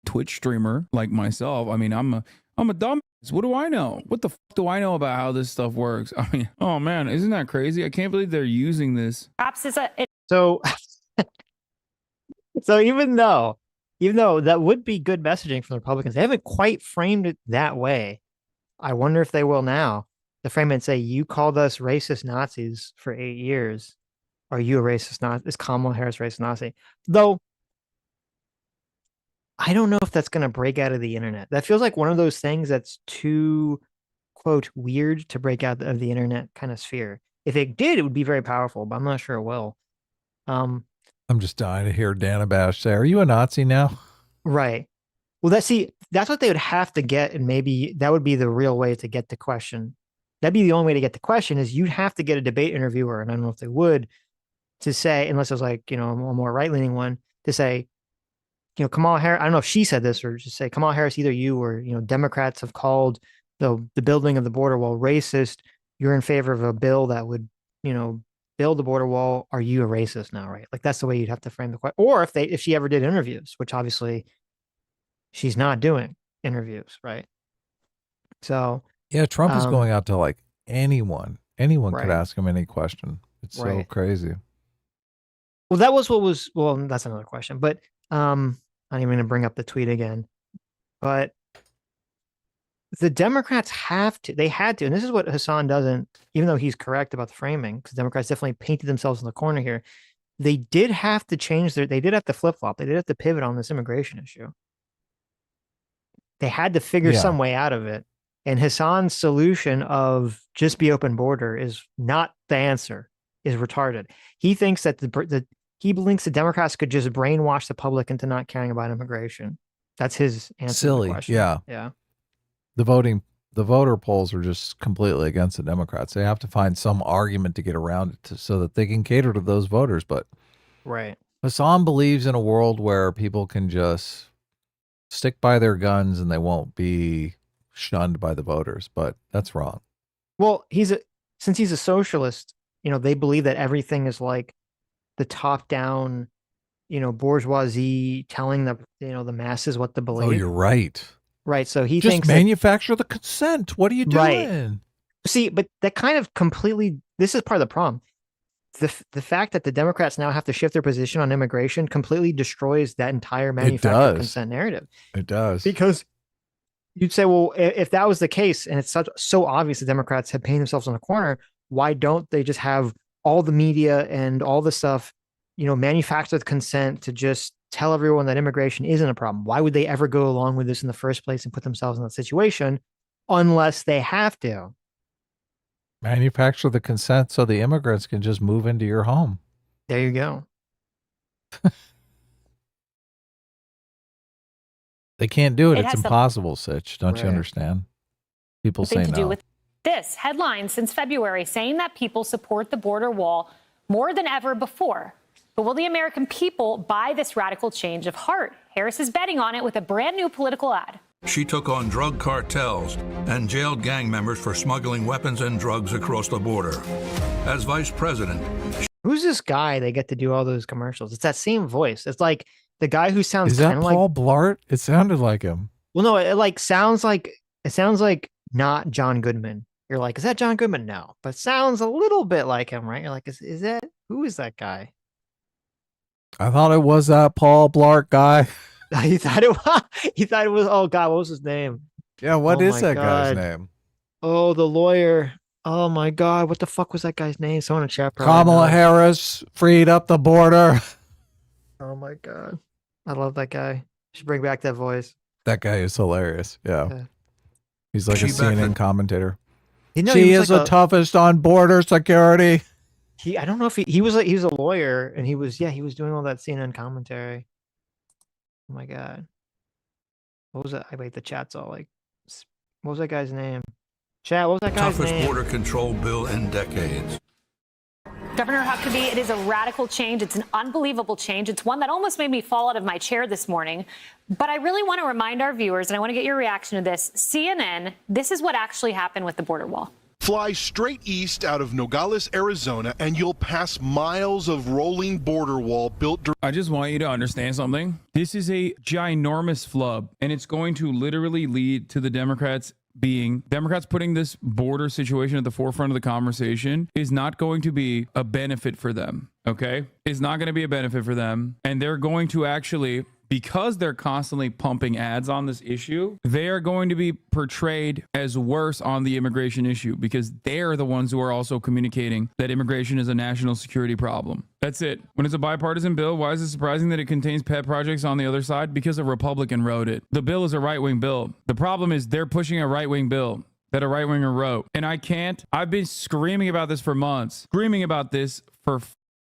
Twitch streamer like myself. I mean, I'm a dumb. What do I know? What the do I know about how this stuff works? I mean, oh man, isn't that crazy? I can't believe they're using this. Perhaps So even though that would be good messaging from the Republicans, they haven't quite framed it that way. I wonder if they will now. The frame it and say, you called us racist Nazis for 8 years. Are you a racist Nazi? Is Kamala Harris a racist Nazi? Though, I don't know if that's going to break out of the internet. That feels like one of those things that's too, quote, weird to break out of the internet kind of sphere. If it did, it would be very powerful, but I'm not sure it will. I'm just dying to hear Dana Bash say, are you a Nazi now? Right. Well, that's what they would have to get, and maybe that would be the real way to get the question. That'd be the only way to get the question is you'd have to get a debate interviewer, and I don't know if they would, to say, unless it was like, you know, a more right-leaning one, to say, you know, Kamala Harris, I don't know if she said this, or just say, Kamala Harris, either you or, you know, Democrats have called the building of the border wall racist. You're in favor of a bill that would, you know, build the border wall. Are you a racist now, right? Like, that's the way you'd have to frame the question. Or if she ever did interviews, which obviously she's not doing interviews, right? So yeah, Trump is going out to like anyone right. could ask him any question. It's so crazy. Well, that was well, that's another question, but I'm even going to bring up the tweet again, but the Democrats had to, and this is what Hassan doesn't, even though he's correct about the framing, because Democrats definitely painted themselves in the corner here. They did have to they did have to flip-flop. They did have to pivot on this immigration issue. They had to figure some way out of it. And Hassan's solution of just be open border is not the answer, is retarded. He thinks that he believes the Democrats could just brainwash the public into not caring about immigration. That's his answer. Silly. To the question. Yeah. Yeah. The voter polls are just completely against the Democrats. They have to find some argument to get around it so that they can cater to those voters. But right. Hassan believes in a world where people can just stick by their guns and they won't be shunned by the voters, but that's wrong. Well, since he's a socialist, they believe that everything is like the top down, bourgeoisie telling the masses what to believe. Oh, you're right. Right. So he just thinks manufacture the consent. What are you doing? Right. See, but that kind of this is part of the problem. The fact that the Democrats now have to shift their position on immigration completely destroys that entire manufactured consent narrative. It does. Because you'd say, well, if that was the case, and it's so obvious the Democrats have painted themselves in a corner, why don't they just have all the media and all the stuff, manufacture the consent to just tell everyone that immigration isn't a problem? Why would they ever go along with this in the first place and put themselves in that situation unless they have to? Manufacture the consent so the immigrants can just move into your home. There you go. They can't do it. It's impossible, Sitch. Don't you Right. understand? People say to do no. with this headline since February saying that people support the border wall more than ever before. But will the American people buy this radical change of heart? Harris is betting on it with a brand new political ad. She took on drug cartels and jailed gang members for smuggling weapons and drugs across the border. As vice president, Who's this guy they get to do all those commercials? It's that same voice. It's like the guy who sounds Is that kind of like Paul Blart? It sounded like him. Well, no, it sounds like not John Goodman. You're like, is that John Goodman? No, but sounds a little bit like him, right? You're like, is that who is that guy? I thought it was that Paul Blart guy. He thought it was. Oh God, what was his name? Yeah, what is that God. guy's name? Oh, the lawyer. Oh my God, what the fuck was that guy's name? Someone in chat. Kamala Harris freed up the border. Oh my God, I love that guy. Should bring back that voice. That guy is hilarious. Yeah. Yeah. He's like a CNN commentator. He She is the toughest on border security. I don't know if he was a lawyer and he was doing all that CNN commentary. Oh my God. What was that? I wait, the chat's all like, what was that guy's name? Chat, what was that guy's toughest name? border control bill in decades. Governor Huckabee, it is a radical change. It's an unbelievable change. It's one that almost made me fall out of my chair this morning. But I really want to remind our viewers, and I want to get your reaction to this. CNN, this is what actually happened with the border wall. Fly straight east out of Nogales, Arizona, and you'll pass miles of rolling border wall built. I just want you to understand something. This is a ginormous flub, and it's going to literally lead to the Democrats putting this border situation at the forefront of the conversation is not going to be a benefit for them. Okay? It's not going to be a benefit for them. And they're going to actually, because they're constantly pumping ads on this issue, they are going to be portrayed as worse on the immigration issue because they're the ones who are also communicating that immigration is a national security problem. That's it. When it's a bipartisan bill, why is it surprising that it contains pet projects on the other side? Because a Republican wrote it. The bill is a right-wing bill. The problem is they're pushing a right-wing bill that a right-winger wrote. And I've been screaming about this for months,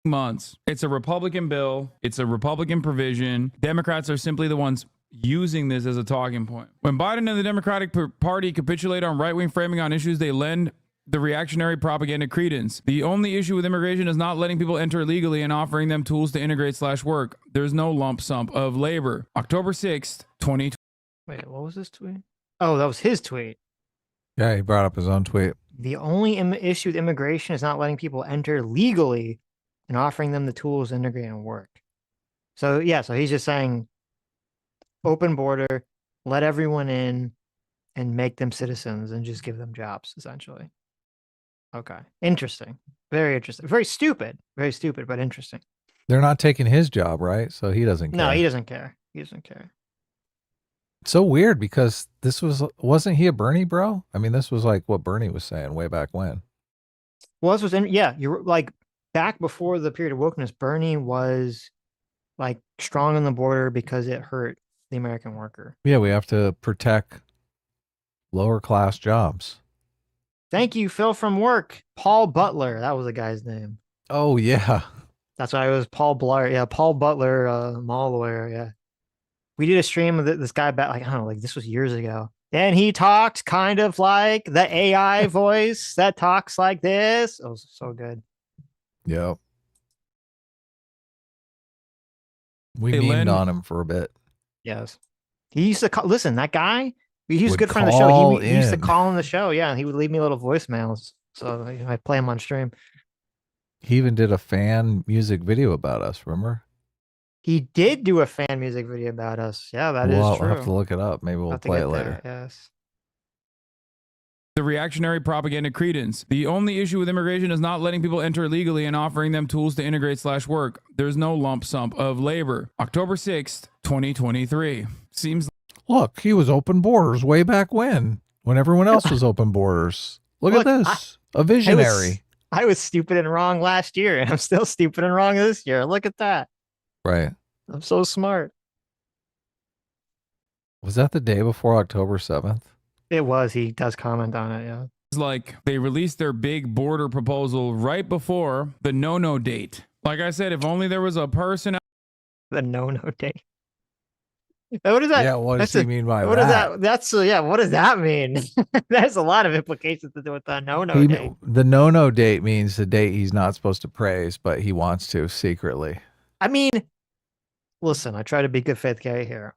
months. It's a Republican bill. It's a Republican provision. Democrats are simply the ones using this as a talking point. When Biden and the Democratic Party capitulate on right-wing framing on issues, they lend the reactionary propaganda credence. The only issue with immigration is not letting people enter illegally and offering them tools to integrate/work. There's no lump sum of labor. October 6th, 2020. Wait, what was this tweet? Oh, that was his tweet. Yeah, he brought up his own tweet. The only issue with immigration is not letting people enter legally and offering them the tools to integrate and work. So he's just saying open border, let everyone in and make them citizens and just give them jobs, essentially. Okay. Interesting. Very interesting. Very stupid, but interesting. They're not taking his job, right? So he doesn't care. No, he doesn't care. It's so weird because wasn't he a Bernie bro? I mean, this was like what Bernie was saying way back when. Well, this was you're like back before the period of wokeness, Bernie was like strong on the border because it hurt the American worker. Yeah, we have to protect lower class jobs. Thank you, Phil from work. Paul Butler. That was the guy's name. Oh, yeah. That's why it was Paul Blart. Yeah, Paul Butler, mall lawyer. Yeah. We did a stream with this guy back, this was years ago. And he talks kind of like the AI voice that talks like this. Oh, so good. Yep. We memed on him for a bit. Yes. He used to call, listen, that guy, he was a good friend of the show. He used to call on the show. Yeah. He would leave me little voicemails. So I play him on stream. He even did a fan music video about us, remember? He did do a fan music video about us. Yeah, that is true. We'll have to look it up. Maybe we'll play it later. Yes. The reactionary propaganda credence. The only issue with immigration is not letting people enter illegally and offering them tools to integrate/work. There's no lump sum of labor. October 6th, 2023. Seems. Look, he was open borders way back when everyone else was open borders. Look at this. A visionary. I was stupid and wrong last year, and I'm still stupid and wrong this year. Look at that. Right. I'm so smart. Was that the day before October 7th? It was. He does comment on it, yeah. It's like they released their big border proposal right before the no-no date. Like I said, if only there was a person. The no-no date. What is that? Yeah, what does he mean by what that? Is that? That's yeah. What does that mean? There's a lot of implications to do with the no-no date. The no-no date means the date he's not supposed to praise, but he wants to secretly. I mean, listen, I try to be good faith gay here.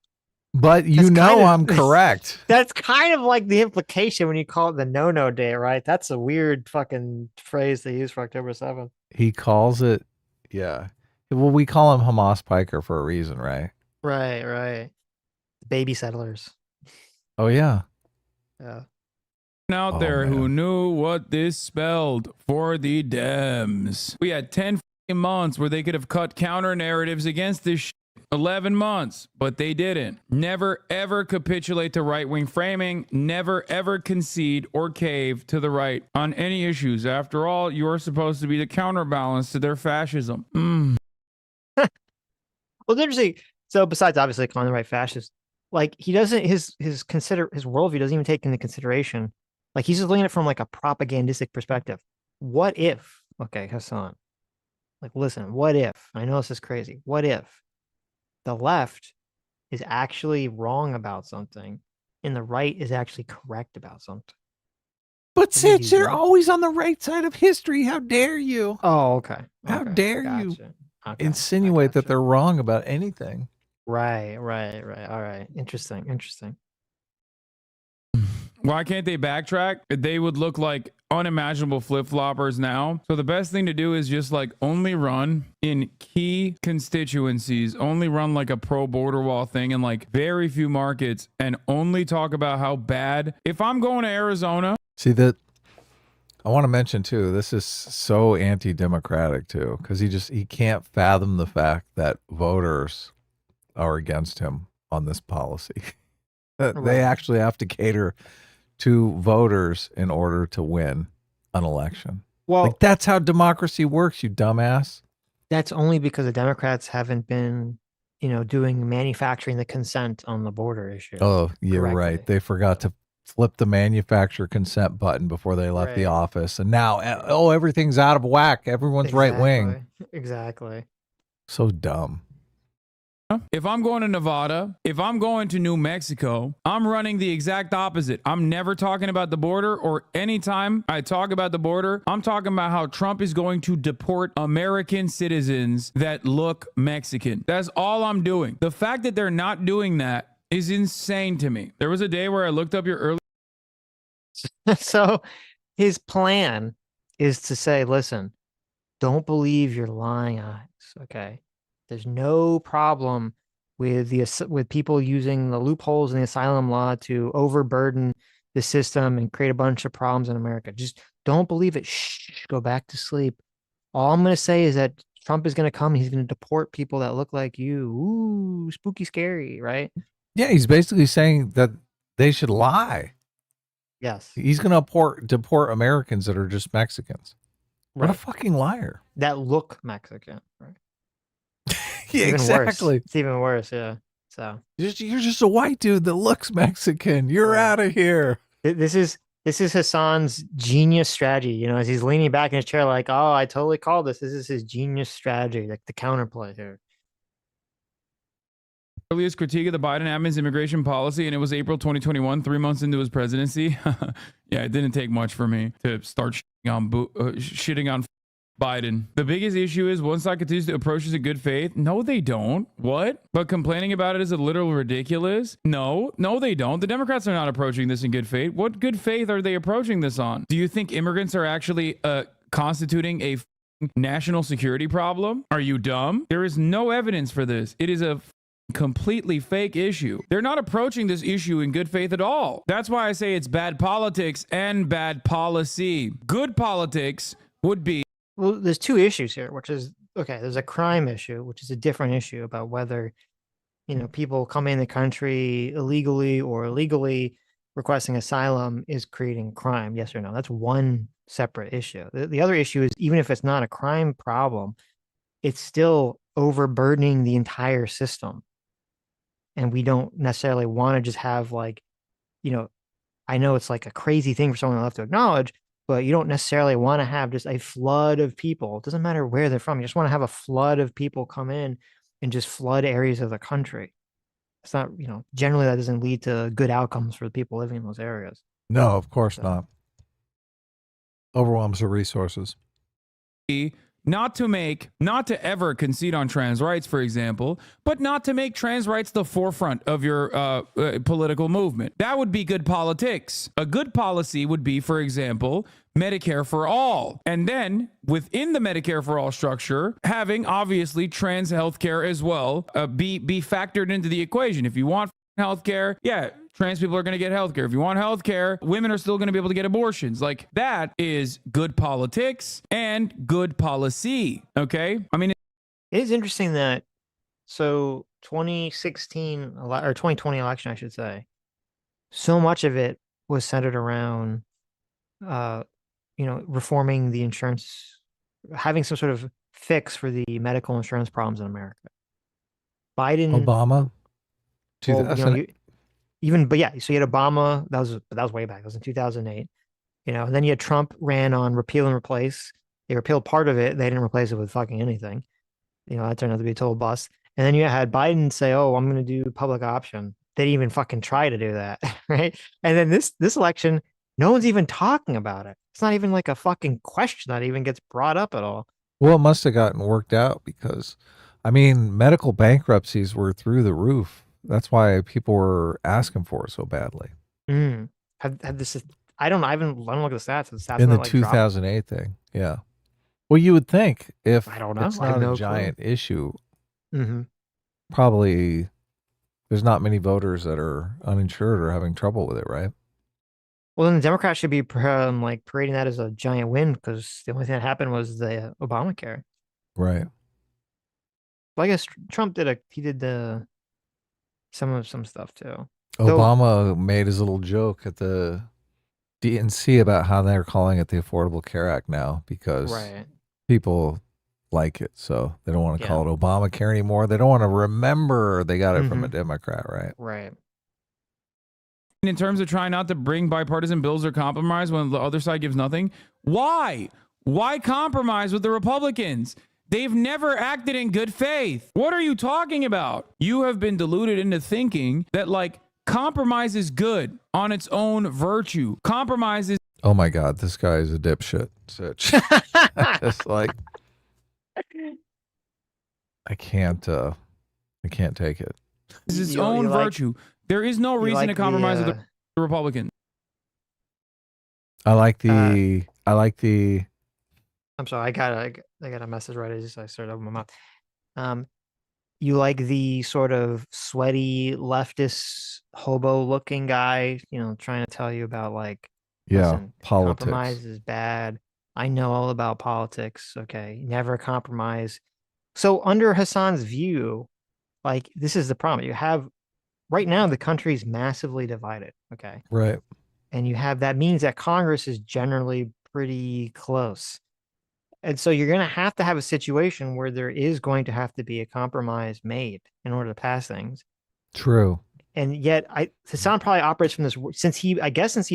But I'm correct. That's kind of like the implication when you call it the no-no day, right? That's a weird fucking phrase they use for October 7th. He calls it, yeah. Well, we call him Hamas Piker for a reason, right? Right. Baby settlers. Oh, yeah. Yeah. Out there who knew what this spelled for the Dems. We had 10 months where they could have cut counter narratives against this shit. 11 months, but they didn't. Never ever capitulate to right-wing framing. Never ever concede or cave to the right on any issues. After all, you're supposed to be the counterbalance to their fascism. Well, it's interesting. So besides obviously calling the right fascist, like he doesn't his worldview doesn't even take into consideration. Like he's just looking at it from like a propagandistic perspective. What if? Okay, Hassan. Like, listen, what if? I know this is crazy. What if the left is actually wrong about something and the right is actually correct about something? But Sitch, they're always on the right side of history. How dare you? Oh, okay. How dare you insinuate that they're wrong about anything? Right. All right. Interesting. Why can't they backtrack? They would look like unimaginable flip-floppers now. So the best thing to do is just like only run in key constituencies, only run like a pro-border wall thing in like very few markets, and only talk about how bad. If I'm going to Arizona. See that. I want to mention too, this is so anti-democratic too, because he can't fathom the fact that voters are against him on this policy. They actually have to cater to voters in order to win an election. Well, like, that's how democracy works, you dumbass. That's only because the Democrats haven't been, doing manufacturing the consent on the border issue. Oh, you're right. They forgot to flip the manufacture consent button before they left the office. And now, everything's out of whack. Everyone's right wing. Exactly. So dumb. If I'm going to Nevada, if I'm going to New Mexico, I'm running the exact opposite. I'm never talking about the border, or anytime I talk about the border, I'm talking about how Trump is going to deport American citizens that look Mexican. That's all I'm doing. The fact that they're not doing that is insane to me. There was a day where I looked up your early. So his plan is to say, listen, don't believe your lying eyes. Okay. There's no problem with people using the loopholes in the asylum law to overburden the system and create a bunch of problems in America. Just don't believe it. Shh, go back to sleep. All I'm going to say is that Trump is going to come. He's going to deport people that look like you. Ooh, spooky, scary, right? Yeah, he's basically saying that they should lie. Yes. He's going to deport Americans that are just Mexicans. What a fucking liar. That look Mexican, right? Yeah, exactly. It's even worse, yeah. So you're just a white dude that looks Mexican. You're out of here. This is Hassan's genius strategy. As he's leaning back in his chair, like, oh, I totally called this. This is his genius strategy, like the counterplay here. Earliest critique of the Biden admin's immigration policy, and it was April 2021, 3 months into his presidency. Yeah, it didn't take much for me to start shitting on Biden. The biggest issue is one side continues to approach this in good faith. No, they don't. What? But complaining about it is a literal ridiculous? No, they don't. The Democrats are not approaching this in good faith. What good faith are they approaching this on? Do you think immigrants are actually constituting a national security problem? Are you dumb? There is no evidence for this. It is a completely fake issue. They're not approaching this issue in good faith at all. That's why I say it's bad politics and bad policy. Good politics would be... Well, there's two issues here, which is, okay, there's a crime issue, which is a different issue about whether, people coming in the country illegally or illegally requesting asylum is creating crime, yes or no. That's one separate issue. The other issue is, even if it's not a crime problem, it's still overburdening the entire system. And we don't necessarily want to just have I know it's like a crazy thing for someone to have to acknowledge, but you don't necessarily want to have just a flood of people. It doesn't matter where they're from. You just want to have a flood of people come in and just flood areas of the country. It's not, generally that doesn't lead to good outcomes for the people living in those areas. No, of course not. Overwhelms the resources. Not to ever concede on trans rights, for example, but not to make trans rights the forefront of your political movement. That would be good politics. A good policy would be, for example, Medicare for all. And then within the Medicare for all structure, having obviously trans healthcare as well be factored into the equation. If you want healthcare, yeah, trans people are going to get healthcare. If you want healthcare, women are still going to be able to get abortions. Like, that is good politics and good policy. Okay. I mean, it is interesting that, so 2016 or 2020 election, I should say, so much of it was centered around, reforming the insurance, having some sort of fix for the medical insurance problems in America. Biden, Obama, well, but yeah, so you had Obama, that was way back. That was in 2008. And then you had Trump ran on repeal and replace. They repealed part of it. They didn't replace it with fucking anything. That turned out to be a total bust. And then you had Biden say, "Oh, I'm going to do public option." They didn't even fucking try to do that, right? And then this election, no one's even talking about it. It's not even like a fucking question that even gets brought up at all. Well, it must have gotten worked out because, medical bankruptcies were through the roof. That's why people were asking for it so badly. Have this? I don't look at the stats. The stats in the 2008 thing. Yeah. Well, you would think if I don't know. It's not a giant issue. Mm-hmm. Probably there's not many voters that are uninsured or having trouble with it, right? Well, then the Democrats should be parading that as a giant win, because the only thing that happened was the Obamacare. Right. Well, I guess Trump did some stuff too. Obama made his little joke at the DNC about how they're calling it the Affordable Care Act now because people like it, so they don't want to call it Obamacare anymore. They don't want to remember they got it from a Democrat, right? Right. In terms of trying not to bring bipartisan bills or compromise when the other side gives nothing, why? Why compromise with the Republicans? They've never acted in good faith. What are you talking about? You have been deluded into thinking that compromise is good on its own virtue. Compromise is... Oh my God, this guy is a dipshit. Sitch. It's like, I can't take it. It's its own virtue. There is no reason to compromise with the Republicans. I like the I'm sorry, I got a message right as I started opening my mouth. You like the sort of sweaty leftist hobo looking guy, trying to tell you about listen, politics. Compromise is bad. I know all about politics. Okay, never compromise. So under Hassan's view, this is the problem. You have right now the country's massively divided. Okay, right, and that means that Congress is generally pretty close. And so you're going to have a situation where there is going to have to be a compromise made in order to pass things. True. And yet Hassan probably operates from this, since he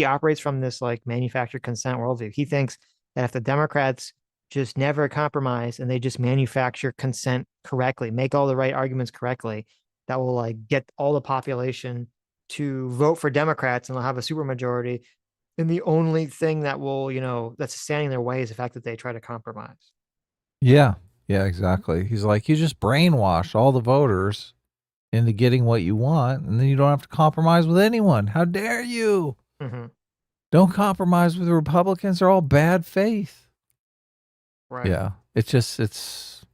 operates from this manufactured consent worldview, he thinks that if the Democrats just never compromise and they just manufacture consent correctly, make all the right arguments correctly, that will get all the population to vote for Democrats and they'll have a supermajority. And the only thing that will, that's standing in their way is the fact that they try to compromise. Yeah. Yeah, exactly. He's like, you just brainwash all the voters into getting what you want, and then you don't have to compromise with anyone. How dare you? Mm-hmm. Don't compromise with the Republicans. They're all bad faith. Right. Yeah. It's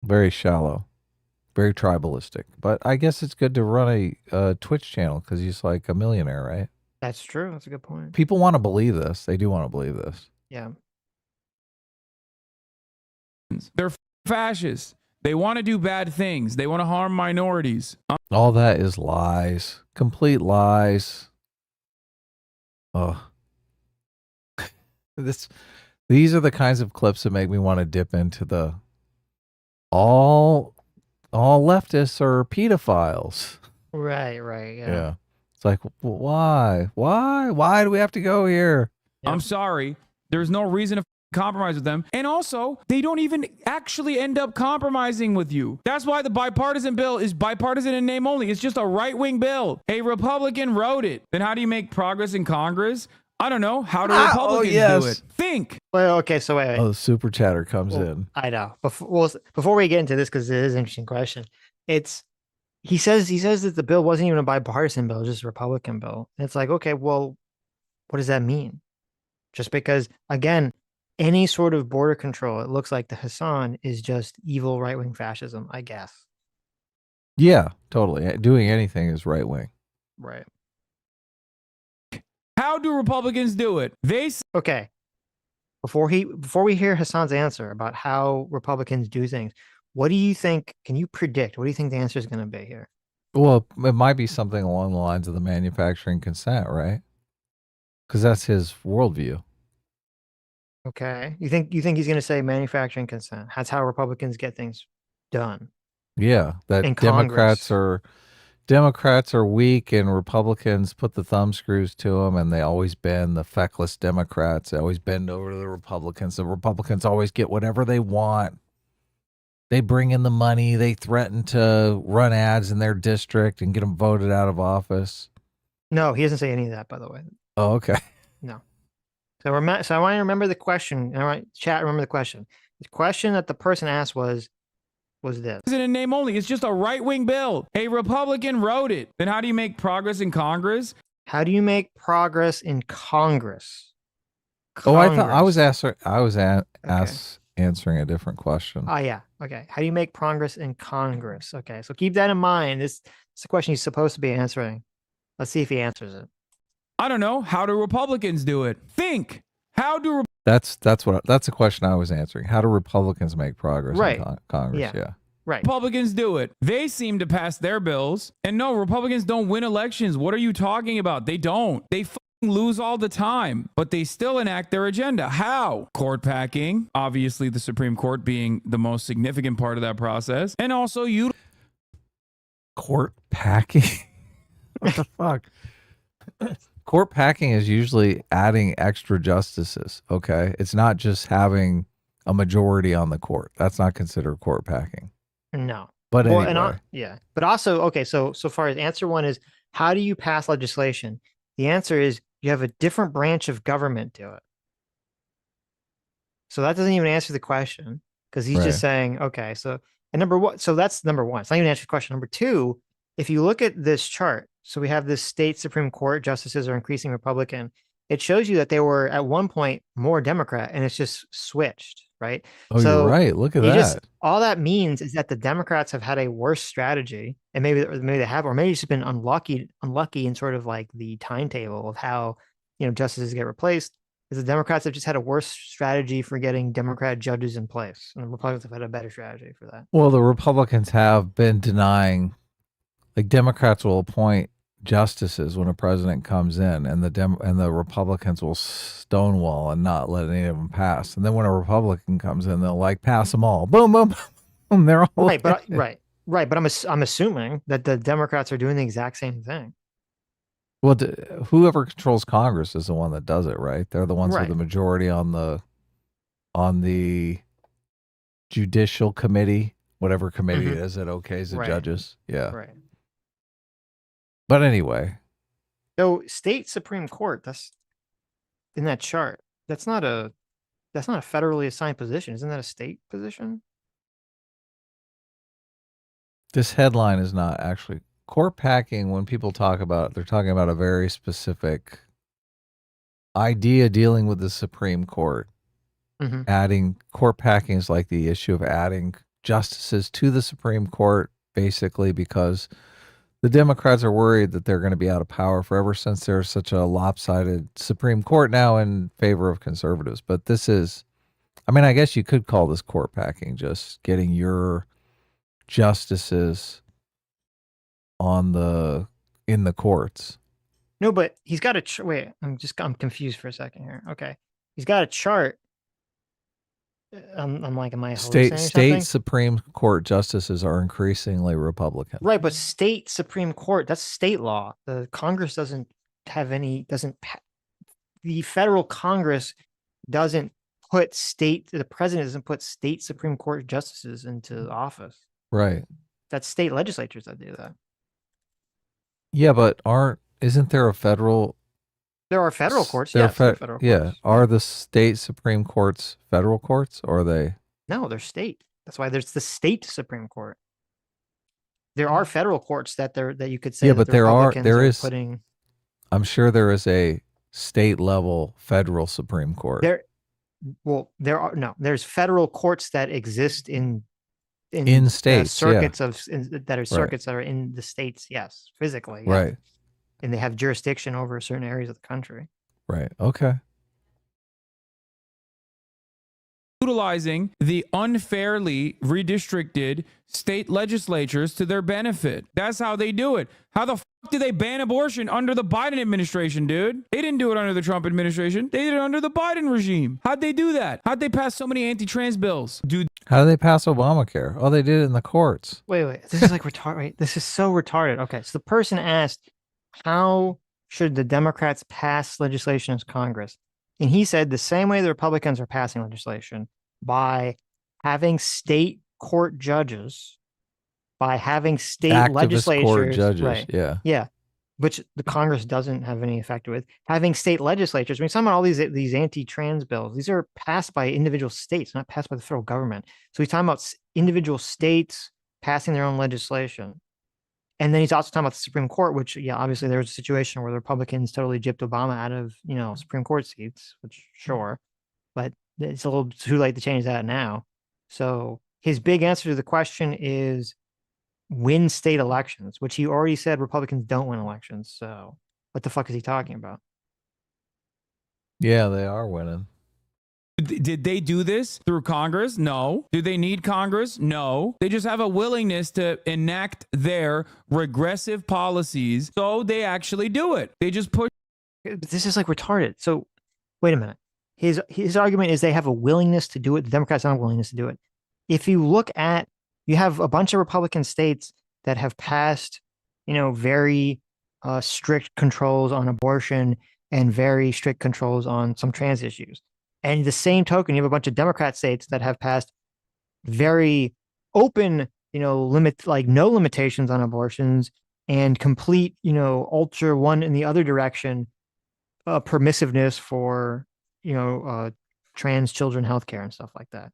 very shallow, very tribalistic. But I guess it's good to run a Twitch channel because he's like a millionaire, right? That's true. That's a good point. People want to believe this. They do want to believe this. Yeah. They're fascists. They want to do bad things. They want to harm minorities. All that is lies. Complete lies. Oh. These are the kinds of clips that make me want to dip into the all leftists are pedophiles. Right, yeah. Yeah. It's like, why? Why do we have to go here? I'm sorry. There's no reason to compromise with them. And also, they don't even actually end up compromising with you. That's why the bipartisan bill is bipartisan in name only. It's just a right-wing bill. A Republican wrote it. Then how do you make progress in Congress? I don't know. How do Republicans do it? Think. Well, okay, so wait. Oh, the super chatter comes in. I know. Before we get into this, because it is an interesting question, he says that the bill wasn't even a bipartisan bill, just a Republican bill. And it's like, okay, well, what does that mean? Just because, again, any sort of border control, it looks like the Hassan is just evil right-wing fascism, I guess. Yeah, totally. Doing anything is right-wing. Right. How do Republicans do it? Okay. Before we hear Hassan's answer about how Republicans do things, what do you think? Can you predict? What do you think the answer is going to be here? Well, it might be something along the lines of the manufacturing consent, right? Because that's his worldview. Okay. You think he's going to say manufacturing consent? That's how Republicans get things done. Yeah, that in Democrats are weak and Republicans put the thumb screws to them, and they always bend. The feckless Democrats, they always bend over to the Republicans. The Republicans always get whatever they want. They bring in the money. They threaten to run ads in their district and get them voted out of office. No, he doesn't say any of that, by the way. Oh, okay. No. So I want to remember the question. All right, chat, remember the question. The question that the person asked was this. It's in name only. It's just a right-wing bill. A Republican wrote it. Then how do you make progress in Congress? How do you make progress in Congress? Oh, I thought I was answering a different question. Oh, yeah. Okay. How do you make progress in Congress? Okay. So keep that in mind. This is a question he's supposed to be answering. Let's see if he answers it. I don't know. How do Republicans do it? Think. How do that's a question I was answering. How do Republicans make progress in Congress? Yeah. Right. Republicans do it. They seem to pass their bills. And no, Republicans don't win elections. What are you talking about? They don't. They lose all the time, but they still enact their agenda. How? Court packing, obviously the Supreme Court being the most significant part of that process. And also court packing? What the fuck? Court packing is usually adding extra justices, okay? It's not just having a majority on the court. That's not considered court packing. No. But anyway. Yeah. But also, okay, so far as answer one is, how do you pass legislation? The answer is you have a different branch of government do it. So that doesn't even answer the question, because he's just saying, okay, so that's number one. It's not even answering the question. Number two, if you look at this chart, so we have this state Supreme Court justices are increasing Republican. It shows you that they were at one point more Democrat, and it's just switched, right? Oh, so you're right. Look at that. All that means is that the Democrats have had a worse strategy, and maybe they have, or maybe it's just been unlucky in sort of like the timetable of how justices get replaced. Is the Democrats have just had a worse strategy for getting Democrat judges in place, and the Republicans have had a better strategy for that. Well, the Republicans have been denying. Like, Democrats will appoint justices when a president comes in, and the Republicans will stonewall and not let any of them pass. And then when a Republican comes in, they'll pass them all. Boom, boom, boom. They're all right. But But I'm assuming that the Democrats are doing the exact same thing. Well, whoever controls Congress is the one that does it, right? They're the ones with the majority on the judicial committee, whatever committee it is that okays the judges. Yeah. Right. But anyway. So state Supreme Court, that's in that chart. That's not a That's not a federally assigned position. Isn't that a state position? This headline is not actually court packing. When people talk about it, they're talking about a very specific idea dealing with the Supreme Court. Mm-hmm. Adding court packing is like the issue of adding justices to the Supreme Court, basically because the Democrats are worried that they're going to be out of power forever since there's such a lopsided Supreme Court now in favor of conservatives. But this is, I mean, I guess you could call this court packing, just getting your justices in the courts. No, but he's got a wait. I'm confused for a second here. Okay, he's got a chart. I'm like, am I hallucinating State Supreme Court justices are increasingly Republican. Right, but state Supreme Court, that's state law. The Congress doesn't have any. The federal Congress doesn't put the president doesn't put state Supreme Court justices into office. Right. That's state legislatures that do that. Yeah, but isn't there a federal? There are federal courts. Yes, federal yeah. courts. Are the state Supreme Courts federal courts, or are they? No, they're state. That's why there's the state Supreme Court. There are federal courts that you could say. Yeah, that but there is. Putting. I'm sure there is a state level federal Supreme Court. There's federal courts that exist in states, circuits that are in the states. Yes, physically. Right. Yes. And they have jurisdiction over certain areas of the country. Right. Okay. Utilizing the unfairly redistricted state legislatures to their benefit. That's how they do it. How the fuck did they ban abortion under the Biden administration, dude? They didn't do it under the Trump administration. They did it under the Biden regime. How'd they do that? How'd they pass so many anti-trans bills? Dude. How did they pass Obamacare? Oh, they did it in the courts. Wait. This is like retarded. Right? This is so retarded. Okay, so the person asked, how should the Democrats pass legislation as Congress? And he said the same way the Republicans are passing legislation, by having state court judges, by having state Activist legislatures, court judges, right? Yeah, which the Congress doesn't have any effect with. Having state legislatures. I mean, some of all these anti-trans bills, these are passed by individual states, not passed by the federal government. So he's talking about individual states passing their own legislation. And then he's also talking about the Supreme Court, which, yeah, obviously there was a situation where the Republicans totally gypped Obama out of, Supreme Court seats, which sure, but it's a little too late to change that now. So his big answer to the question is win state elections, which he already said Republicans don't win elections. So what the fuck is he talking about? Yeah, they are winning. Did they do this through Congress? No. Do they need Congress? No. They just have a willingness to enact their regressive policies, so they actually do it. They just push. This is like retarded. So wait a minute. His argument is they have a willingness to do it. The Democrats don't have a willingness to do it. If you look at, you have a bunch of Republican states that have passed, very strict controls on abortion and very strict controls on some trans issues. And the same token, you have a bunch of Democrat states that have passed very open, no limitations on abortions and complete, ultra one in the other direction, permissiveness for, trans children healthcare and stuff like that.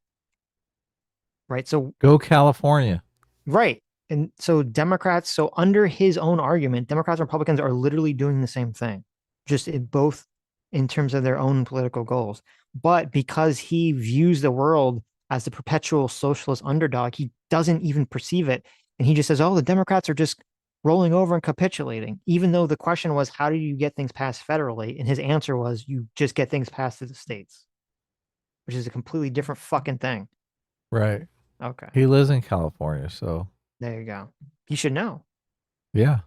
Right. So go California. Right. And so Democrats, so under his own argument, Democrats and Republicans are literally doing the same thing, just both in terms of their own political goals. But because he views the world as the perpetual socialist underdog, he doesn't even perceive it. And he just says, oh, the Democrats are just rolling over and capitulating, even though the question was, how do you get things passed federally? And his answer was, you just get things passed to the states, which is a completely different fucking thing. Right. Okay. He lives in California, so. There you go. You should know. Yeah.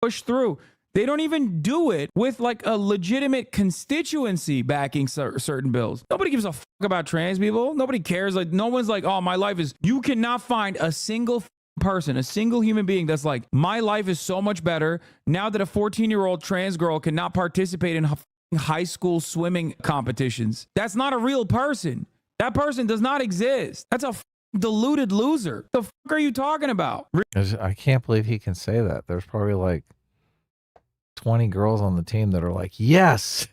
Push through. They don't even do it with like a legitimate constituency backing certain bills. Nobody gives a fuck about trans people. Nobody cares. Like, no one's like, oh, my life is, you cannot find a single person, a single human being that's like, my life is so much better now that a 14-year-old trans girl cannot participate in high school swimming competitions. That's not a real person. That person does not exist. That's a deluded loser. The fuck are you talking about? I can't believe he can say that. There's probably like 20 girls on the team that are like, yes,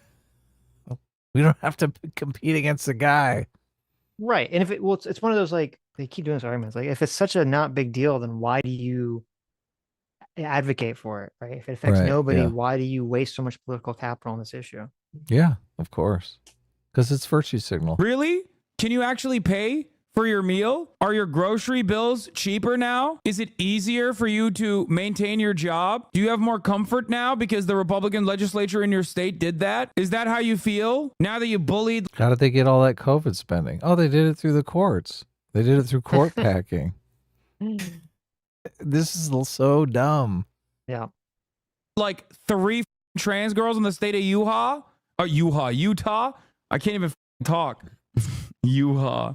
We don't have to compete against the guy. Right. And if it, well, it's one of those, like, they keep doing this arguments. Like, if it's such a not big deal, then why do you advocate for it? Right. If it affects nobody, why do you waste so much political capital on this issue? Yeah, of course. Because it's virtue signal. Really? Can you actually pay for your meal? Are your grocery bills cheaper now? Is it easier for you to maintain your job? Do you have more comfort now because the Republican legislature in your state did that? Is that how you feel now that you bullied? How did they get all that COVID spending? Oh, they did it through the courts. They did it through court packing. This is so dumb. Yeah. Like 3 trans girls in the state of Utah? Or Utah? I can't even talk. Utah.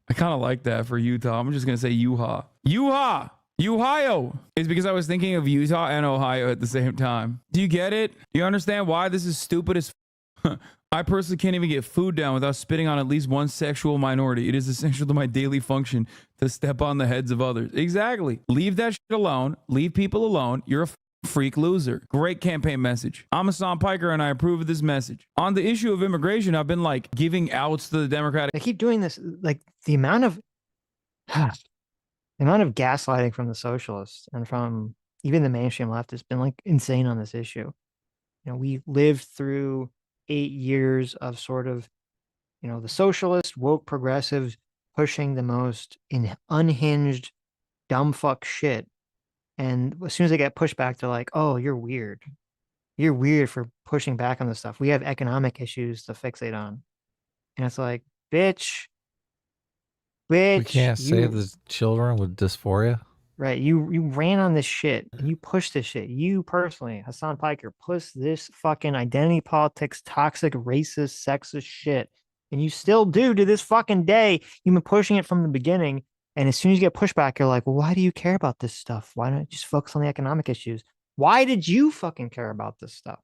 I kind of like that for Utah. I'm just going to say Utah. Ohio is because I was thinking of Utah and Ohio at the same time. Do you get it? Do you understand why this is stupid as I personally can't even get food down without spitting on at least one sexual minority. It is essential to my daily function to step on the heads of others. Exactly. Leave that shit alone. Leave people alone. You're a freak loser. Great campaign message. I'm Hassan Piker and I approve of this message. On the issue of immigration, I've been like giving outs to the Democratic. They keep doing this. Like the amount of gaslighting from the socialists and from even the mainstream left has been like insane on this issue. You know, we lived through 8 years of sort of, you know, the socialist woke progressives pushing the most unhinged dumb fuck shit. And as soon as they get pushed back, they're like, oh, you're weird. You're weird for pushing back on this stuff. We have economic issues to fixate on. And it's like, bitch. We can't save the children with dysphoria. Right. You ran on this shit. You pushed this shit. You personally, Hassan Piker, pushed this fucking identity politics, toxic, racist, sexist shit. And you still do to this fucking day. You've been pushing it from the beginning. And as soon as you get pushback, you're like, well, why do you care about this stuff? Why don't you just focus on the economic issues? Why did you fucking care about this stuff?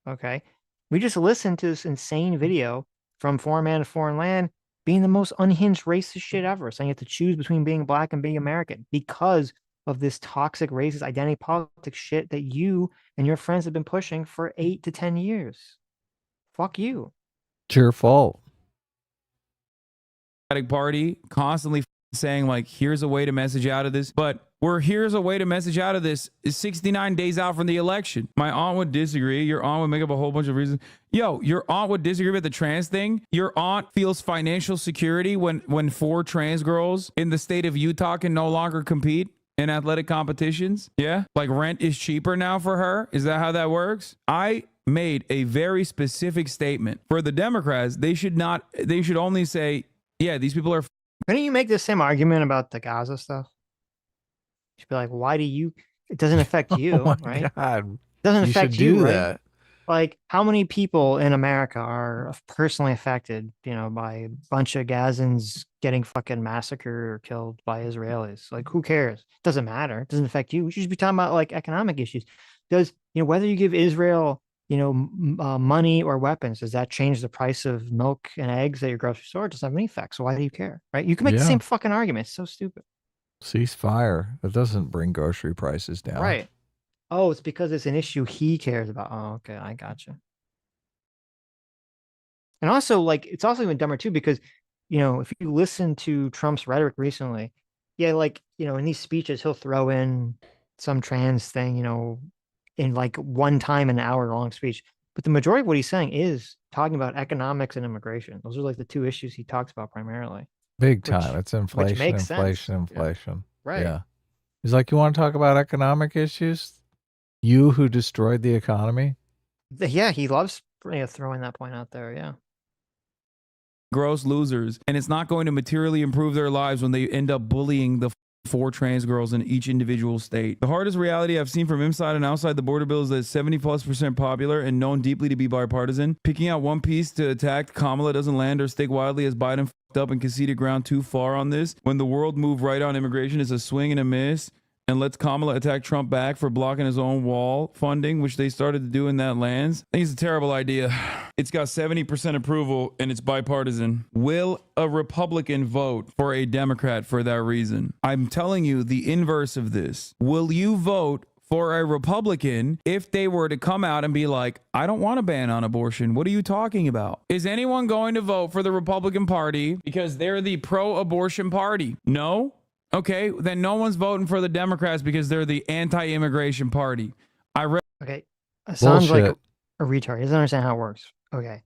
Okay. We just listened to this insane video from Foreign Man to Foreign Land being the most unhinged racist shit ever, saying you have to choose between being black and being American because of this toxic racist identity politics shit that you and your friends have been pushing for 8 to 10 years. Fuck you. It's your fault. Party constantly saying like, here's a way to message out of this, but here's a way to message out of this is 69 days out from the election. My aunt would disagree. Your aunt would make up a whole bunch of reasons. Yo, your aunt would disagree with the trans thing. Your aunt feels financial security when 4 trans girls in the state of Utah can no longer compete in athletic competitions. Yeah. Like rent is cheaper now for her. Is that how that works? I made a very specific statement for the Democrats. They should only say, yeah, these people are. Couldn't you make the same argument about the Gaza stuff? You should be like, why do you? It doesn't affect you, oh my right? God. It doesn't affect you, right? That. Like, how many people in America are personally affected, you know, by a bunch of Gazans getting fucking massacred or killed by Israelis? Like, who cares? It doesn't matter. It doesn't affect you. We should be talking about like economic issues. Does, you know, whether you give Israel, you know, money or weapons, does that change the price of milk and eggs at your grocery store? It doesn't have any effect. So why do you care, right? You can make the same fucking argument. It's so stupid. Ceasefire. It doesn't bring grocery prices down. Right. Oh, it's because it's an issue he cares about. Oh, okay. I gotcha. And also, like, it's also even dumber too, because, you know, if you listen to Trump's rhetoric recently, yeah, like, you know, in these speeches, he'll throw in some trans thing, you know, in like one time an hour long speech. But the majority of what he's saying is talking about economics and immigration. Those are like the 2 issues he talks about primarily. Big time. It's inflation, inflation. Yeah. Right. Yeah. He's like, you want to talk about economic issues? You who destroyed the economy? Yeah, he loves throwing that point out there. Yeah. Gross losers. And it's not going to materially improve their lives when they end up bullying the 4 trans girls in each individual state. The hardest reality I've seen from inside and outside the border bill is that it's 70+% popular and known deeply to be bipartisan. Picking out one piece to attack Kamala doesn't land or stick wildly as Biden f***ed up and conceded ground too far on this. When the world moved right on immigration, it's a swing and a miss. And lets Kamala attack Trump back for blocking his own wall funding, which they started to do in that lands. I think it's a terrible idea. It's got 70% approval and it's bipartisan. Will a Republican vote for a Democrat for that reason? I'm telling you the inverse of this. Will you vote for a Republican if they were to come out and be like, I don't want a ban on abortion. What are you talking about? Is anyone going to vote for the Republican Party because they're the pro-abortion party? No? Okay, then no one's voting for the Democrats because they're the anti-immigration party. Okay, Hassan's like a retard. He doesn't understand how it works. Okay.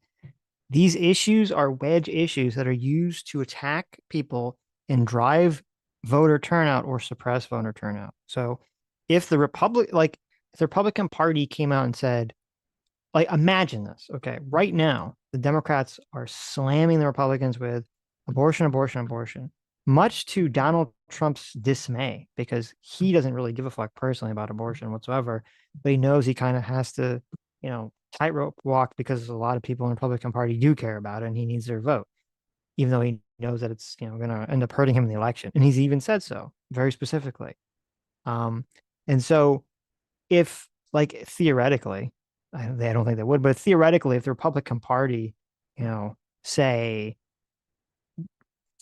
These issues are wedge issues that are used to attack people and drive voter turnout or suppress voter turnout. So if the Republican Party came out and said, like, imagine this, okay, right now, the Democrats are slamming the Republicans with abortion, abortion, abortion, much to Donald Trump's dismay, because he doesn't really give a fuck personally about abortion whatsoever, but he knows he kind of has to, tightrope walk because a lot of people in the Republican Party do care about it and he needs their vote, even though he knows that it's, going to end up hurting him in the election. And he's even said so very specifically. And so if, like, theoretically, I don't think they would, but theoretically, if the Republican Party, say,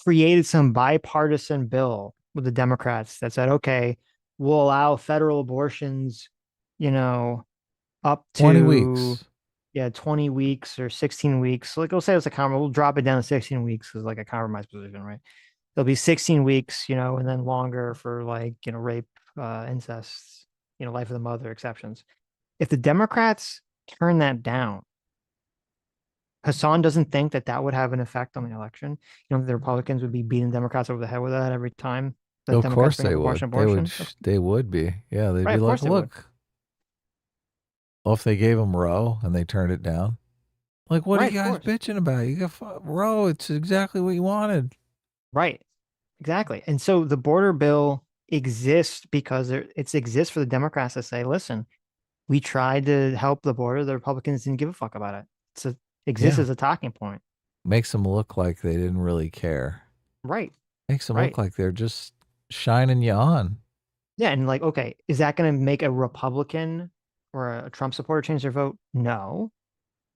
created some bipartisan bill with the Democrats that said, okay, we'll allow federal abortions, up to 20 weeks. Yeah, 20 weeks or 16 weeks. Like, we'll say it's a compromise. We'll drop it down to 16 weeks as like a compromise position, right? There'll be 16 weeks, and then longer for like, rape, incest, life of the mother exceptions. If the Democrats turn that down, Hassan doesn't think that would have an effect on the election. The Republicans would be beating Democrats over the head with that every time. Of course they would. They would be. Yeah, they'd be like, look. Well, if they gave them Roe and they turned it down, like, what are you guys bitching about? You got Roe. It's exactly what you wanted. Right. Exactly. And so the border bill exists because it exists for the Democrats to say, listen, we tried to help the border. The Republicans didn't give a fuck about it. Exists as a talking point. Makes them look like they didn't really care. Right. Makes them look like they're just shining you on. Yeah. And like, okay, is that going to make a Republican or a Trump supporter change their vote? No.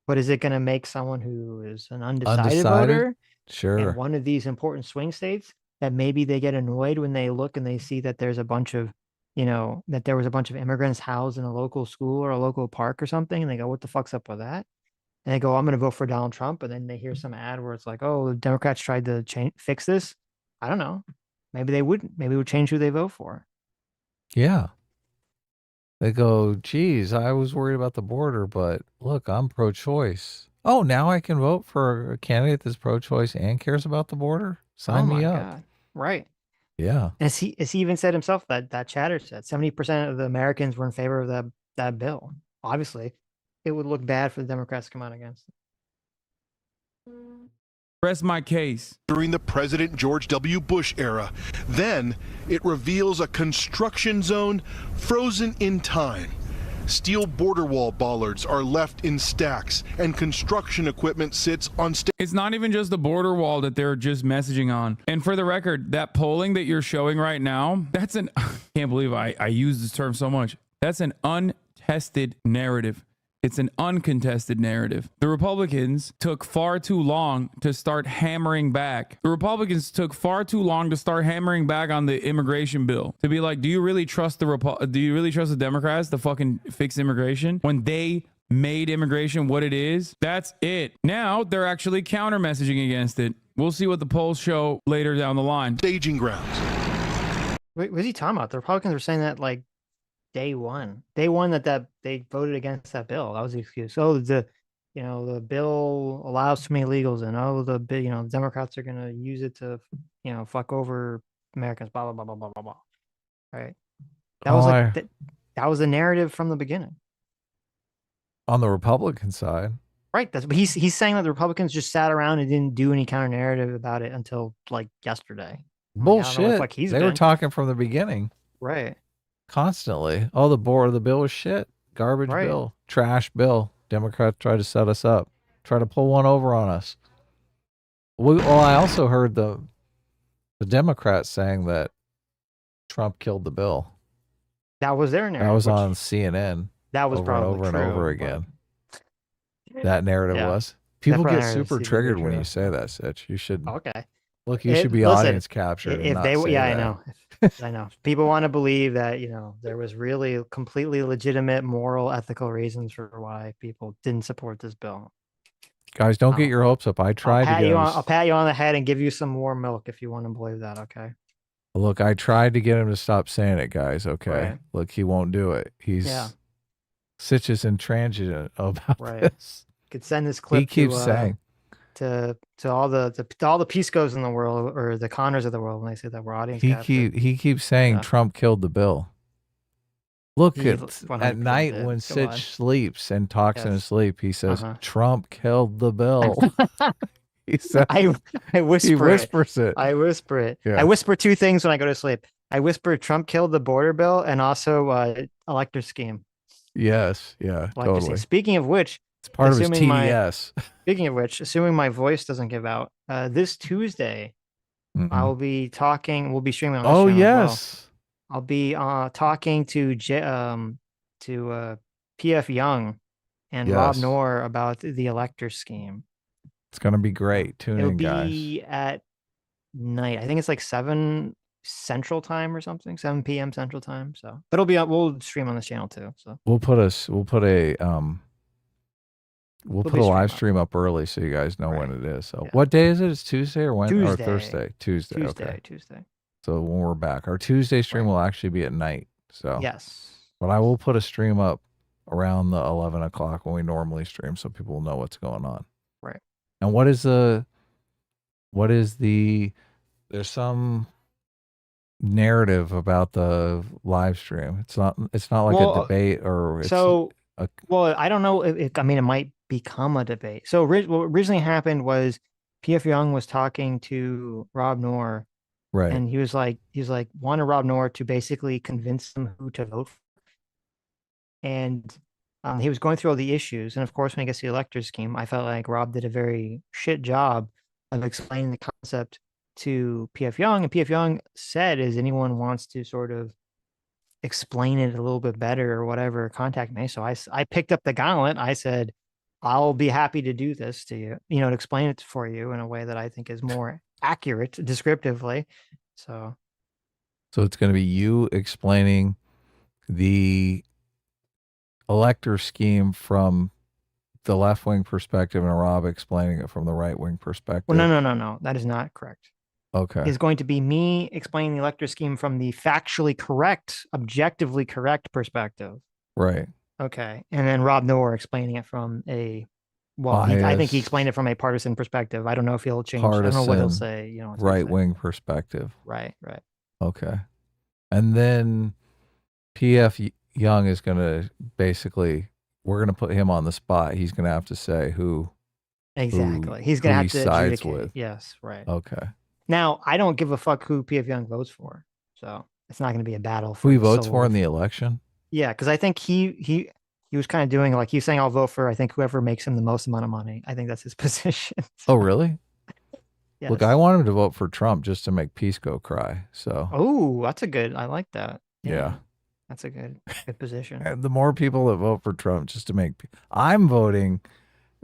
But is it going to make someone who is an undecided voter in one of these important swing states that maybe they get annoyed when they look and they see that there's a bunch of, that there was a bunch of immigrants housed in a local school or a local park or something, and they go, what the fuck's up with that? And they go, I'm going to vote for Donald Trump. And then they hear some ad where it's like, oh, the Democrats tried to fix this. I don't know. Maybe they wouldn't. Maybe it would change who they vote for. Yeah. They go, geez, I was worried about the border, but look, I'm pro-choice. Oh, now I can vote for a candidate that's pro-choice and cares about the border? Sign me up. God. Right. Yeah. As he even said himself, that chatter said 70% of the Americans were in favor of that bill. Obviously, it would look bad for the Democrats to come out against it. Rest my case. During the President George W. Bush era, then it reveals a construction zone frozen in time. Steel border wall bollards are left in stacks, and construction equipment sits on It's not even just the border wall that they're just messaging on. And for the record, that polling that you're showing right now, that's I can't believe I use this term so much. That's an untested narrative. It's an uncontested narrative. The Republicans took far too long to start hammering back. The Republicans took far too long to start hammering back on the immigration bill. To be like, do you really trust the Democrats to fucking fix immigration when they made immigration what it is? That's it. Now they're actually counter messaging against it. We'll see what the polls show later down the line. Staging grounds. Wait, what's he talking about? The Republicans were saying that like day one that they voted against that bill. That was the excuse. Oh, the bill allows too many illegals, and the Democrats are going to use it to, fuck over Americans, blah, blah, blah, blah, blah, blah, blah. Right. That was that was the narrative from the beginning. On the Republican side. Right. But he's saying that the Republicans just sat around and didn't do any counter narrative about it until like yesterday. Bullshit. They were talking from the beginning. Right. Constantly. Oh, the bill was shit. Garbage bill. Trash bill. Democrats tried to set us up. Try to pull one over on us. I also heard the Democrats saying that Trump killed the bill. That was their narrative. That was on CNN. That was probably over true, and over again. That narrative was. People get super triggered when you say that, Sitch. You should. Okay. Look, you should be listen, audience captured. If they, yeah, I know. I know. People want to believe that, there was really completely legitimate moral, ethical reasons for why people didn't support this bill. Guys, don't get your hopes up. I tried to get I'll pat you on the head and give you some warm milk if you want to believe that, okay? Look, I tried to get him to stop saying it, guys, okay? Right. Look, he won't do it. Sitch is intransigent about this. Could send this clip he keeps saying to all the Piscos in the world, or the Connors of the world, when they say that we're audience captured. he keeps saying Trump killed the bill. Look, at night when Sitch sleeps and talks in his sleep, he says, Trump killed the bill. He says, I whisper he whispers it. I whisper it. Yeah. I whisper two things when I go to sleep. I whisper Trump killed the border bill, and also elector scheme. Yes, yeah, totally. Speaking of which, it's part of his TDS. Speaking of which, assuming my voice doesn't give out, this Tuesday, I'll be talking. We'll be streaming on this channel as well. I'll be talking to PF Young and Rob Noor about the elector scheme. It's gonna be great. Tune in, guys. It'll be at night. I think it's like 7 Central Time or something, 7 p.m. Central Time. So, but it'll be we'll stream on this channel too. So we'll put a live stream up early so you guys know when it is. So what day is it? It's Tuesday or Wednesday or Thursday? Tuesday. Okay. Tuesday. So when we're back, our Tuesday stream will actually be at night. So yes, but I will put a stream up around the 11 o'clock when we normally stream, so people will know what's going on. Right. And there's some narrative about the live stream. It's not like a debate or I don't know if it might become a debate. So what originally happened was PF Young was talking to Rob Noor, right? And he was like wanted Rob Noor to basically convince them who to vote for. And he was going through all the issues. And of course, when he gets the elector scheme, I felt like Rob did a very shit job of explaining the concept to PF Young. And PF Young said, as anyone wants to sort of explain it a little bit better or whatever, contact me. So I picked up the gauntlet. I said, I'll be happy to do this to you, to explain it for you in a way that I think is more accurate descriptively. So it's going to be you explaining the elector scheme from the left-wing perspective and Rob explaining it from the right-wing perspective. Well, no. That is not correct. Okay. It's going to be me explaining the elector scheme from the factually correct, objectively correct perspective. Right. Okay. And then Rob Noor explaining it from I think he explained it from a partisan perspective. I don't know if he'll change. I don't know what he'll say. Right-wing perspective. Right. Okay. And then PF Young is going to we're going to put him on the spot. He's going to have to say who. Exactly. He's going to have to sides adjudicate. with. Yes. Right. Okay. Now, I don't give a fuck who PF Young votes for. So it's not going to be a battle. Who he votes for in the election? Yeah. Because I think he was kind of doing like he's saying, I'll vote for, I think, whoever makes him the most amount of money. I think that's his position. Oh, really? Yes. Look, I want him to vote for Trump just to make Pisco cry. So. Oh, I like that. Yeah. That's a good position. And the more people that vote for Trump just to make, I'm voting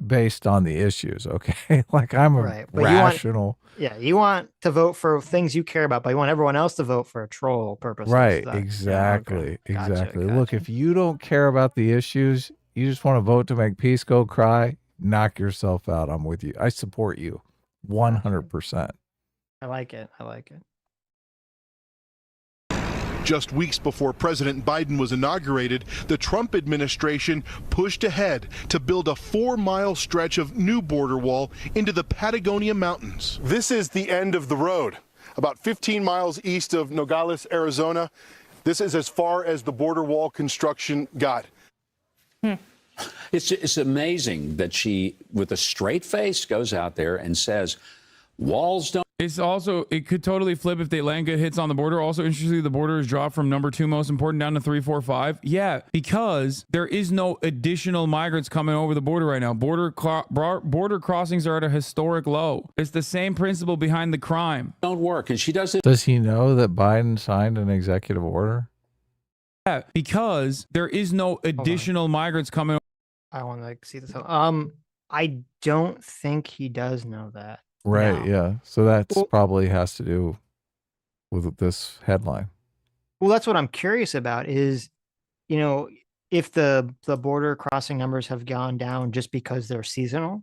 based on the issues. Okay. Like I'm a rational. You want to vote for things you care about, but you want everyone else to vote for troll purposes. Right. Exactly. Yeah, okay. Exactly. Look, if you don't care about the issues, you just want to vote to make Pisco cry, knock yourself out. I'm with you. I support you 100%. I like it. Just weeks before President Biden was inaugurated, the Trump administration pushed ahead to build a 4-mile stretch of new border wall into the Patagonia Mountains. This is the end of the road, about 15 miles east of Nogales, Arizona. This is as far as the border wall construction got. It's amazing that she, with a straight face, goes out there and says, walls don't. It could totally flip if they land good hits on the border. Also, interestingly, the border is dropped from number 2 most important down to 3, 4, 5. Yeah, because there is no additional migrants coming over the border right now. Border crossings are at a historic low. It's the same principle behind the crime. Don't work, and she does it. Does he know that Biden signed an executive order? Yeah, because there is no additional migrants coming. I want to see this. I don't think he does know that. Right. Yeah. So that's probably has to do with this headline. Well, that's what I'm curious about is, you know, if the border crossing numbers have gone down just because they're seasonal,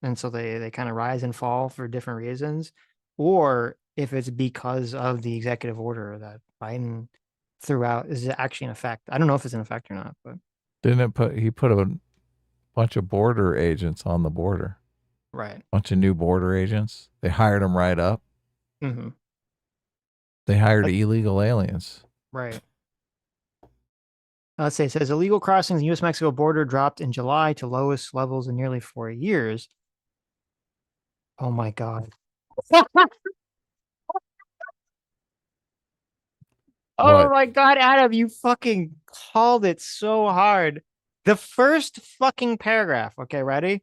and so they kind of rise and fall for different reasons, or if it's because of the executive order that Biden threw out, is it actually in effect? I don't know if it's in effect or not, but He put a bunch of border agents on the border. right. Bunch of new border agents. They hired them right up. Mm-hmm. They hired illegal aliens. Right. Let's say it says illegal crossings in the U.S.-Mexico border dropped in July to lowest levels in nearly 4 years. Oh my God. Oh What? my God, Adam, you fucking called it so hard. The first fucking paragraph. Okay, ready?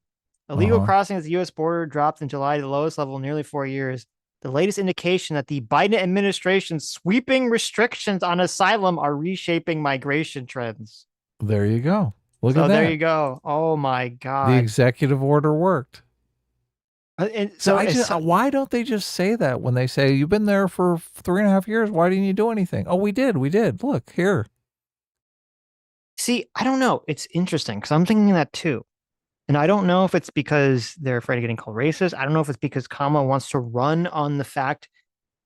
Illegal crossings at the U.S. border dropped in July to the lowest level in nearly 4 years. The latest indication that the Biden administration's sweeping restrictions on asylum are reshaping migration trends. There you go. Look So at that. there you go. Oh my God. The executive order worked. And So why don't they just say that when they say, you've been there for 3.5 years? Why didn't you do anything? Oh, we did. Look here. See, I don't know. It's interesting because I'm thinking that too. And I don't know if it's because they're afraid of getting called racist. I don't know if it's because Kamala wants to run on the fact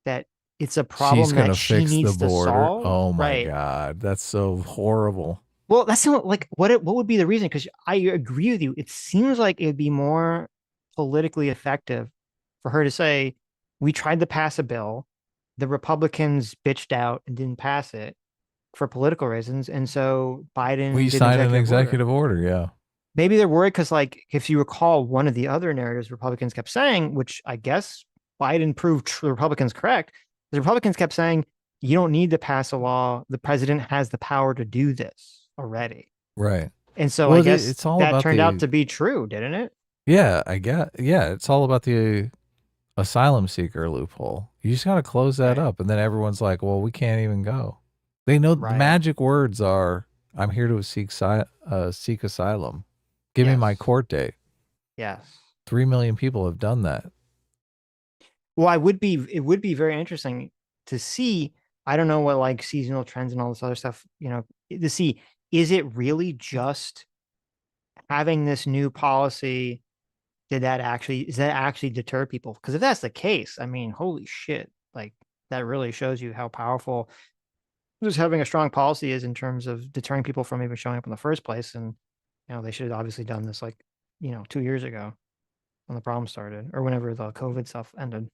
that it's a problem She's gonna that she fix needs the to border. solve. Oh my Right. God. That's so horrible. Well, that's not like what would be the reason? Because I agree with you. It seems like it'd be more politically effective for her to say, we tried to pass a bill. The Republicans bitched out and didn't pass it for political reasons. And so Biden We did signed an executive order. Yeah. Maybe they're worried because, like, if you recall, one of the other narratives Republicans kept saying, which I guess Biden proved the Republicans correct, the Republicans kept saying, you don't need to pass a law. The president has the power to do this already. Right. And so Well, I guess it's all that about turned out to be true, didn't it? Yeah, I get. Yeah, it's all about the asylum seeker loophole. You just got to close that up, and then everyone's like, "Well, we can't even go." They know the magic words are, "I'm here to seek asylum. Give me my court date." Yes. 3 million people have done that. Well, it would be very interesting to see. I don't know what like seasonal trends and all this other stuff, you know, to see, is it really just having this new policy? Does that actually deter people? Because if that's the case, I mean, holy shit, like that really shows you how powerful just having a strong policy is in terms of deterring people from even showing up in the first place. And, you know, they should have obviously done this like, 2 years ago when the problem started or whenever the COVID stuff ended.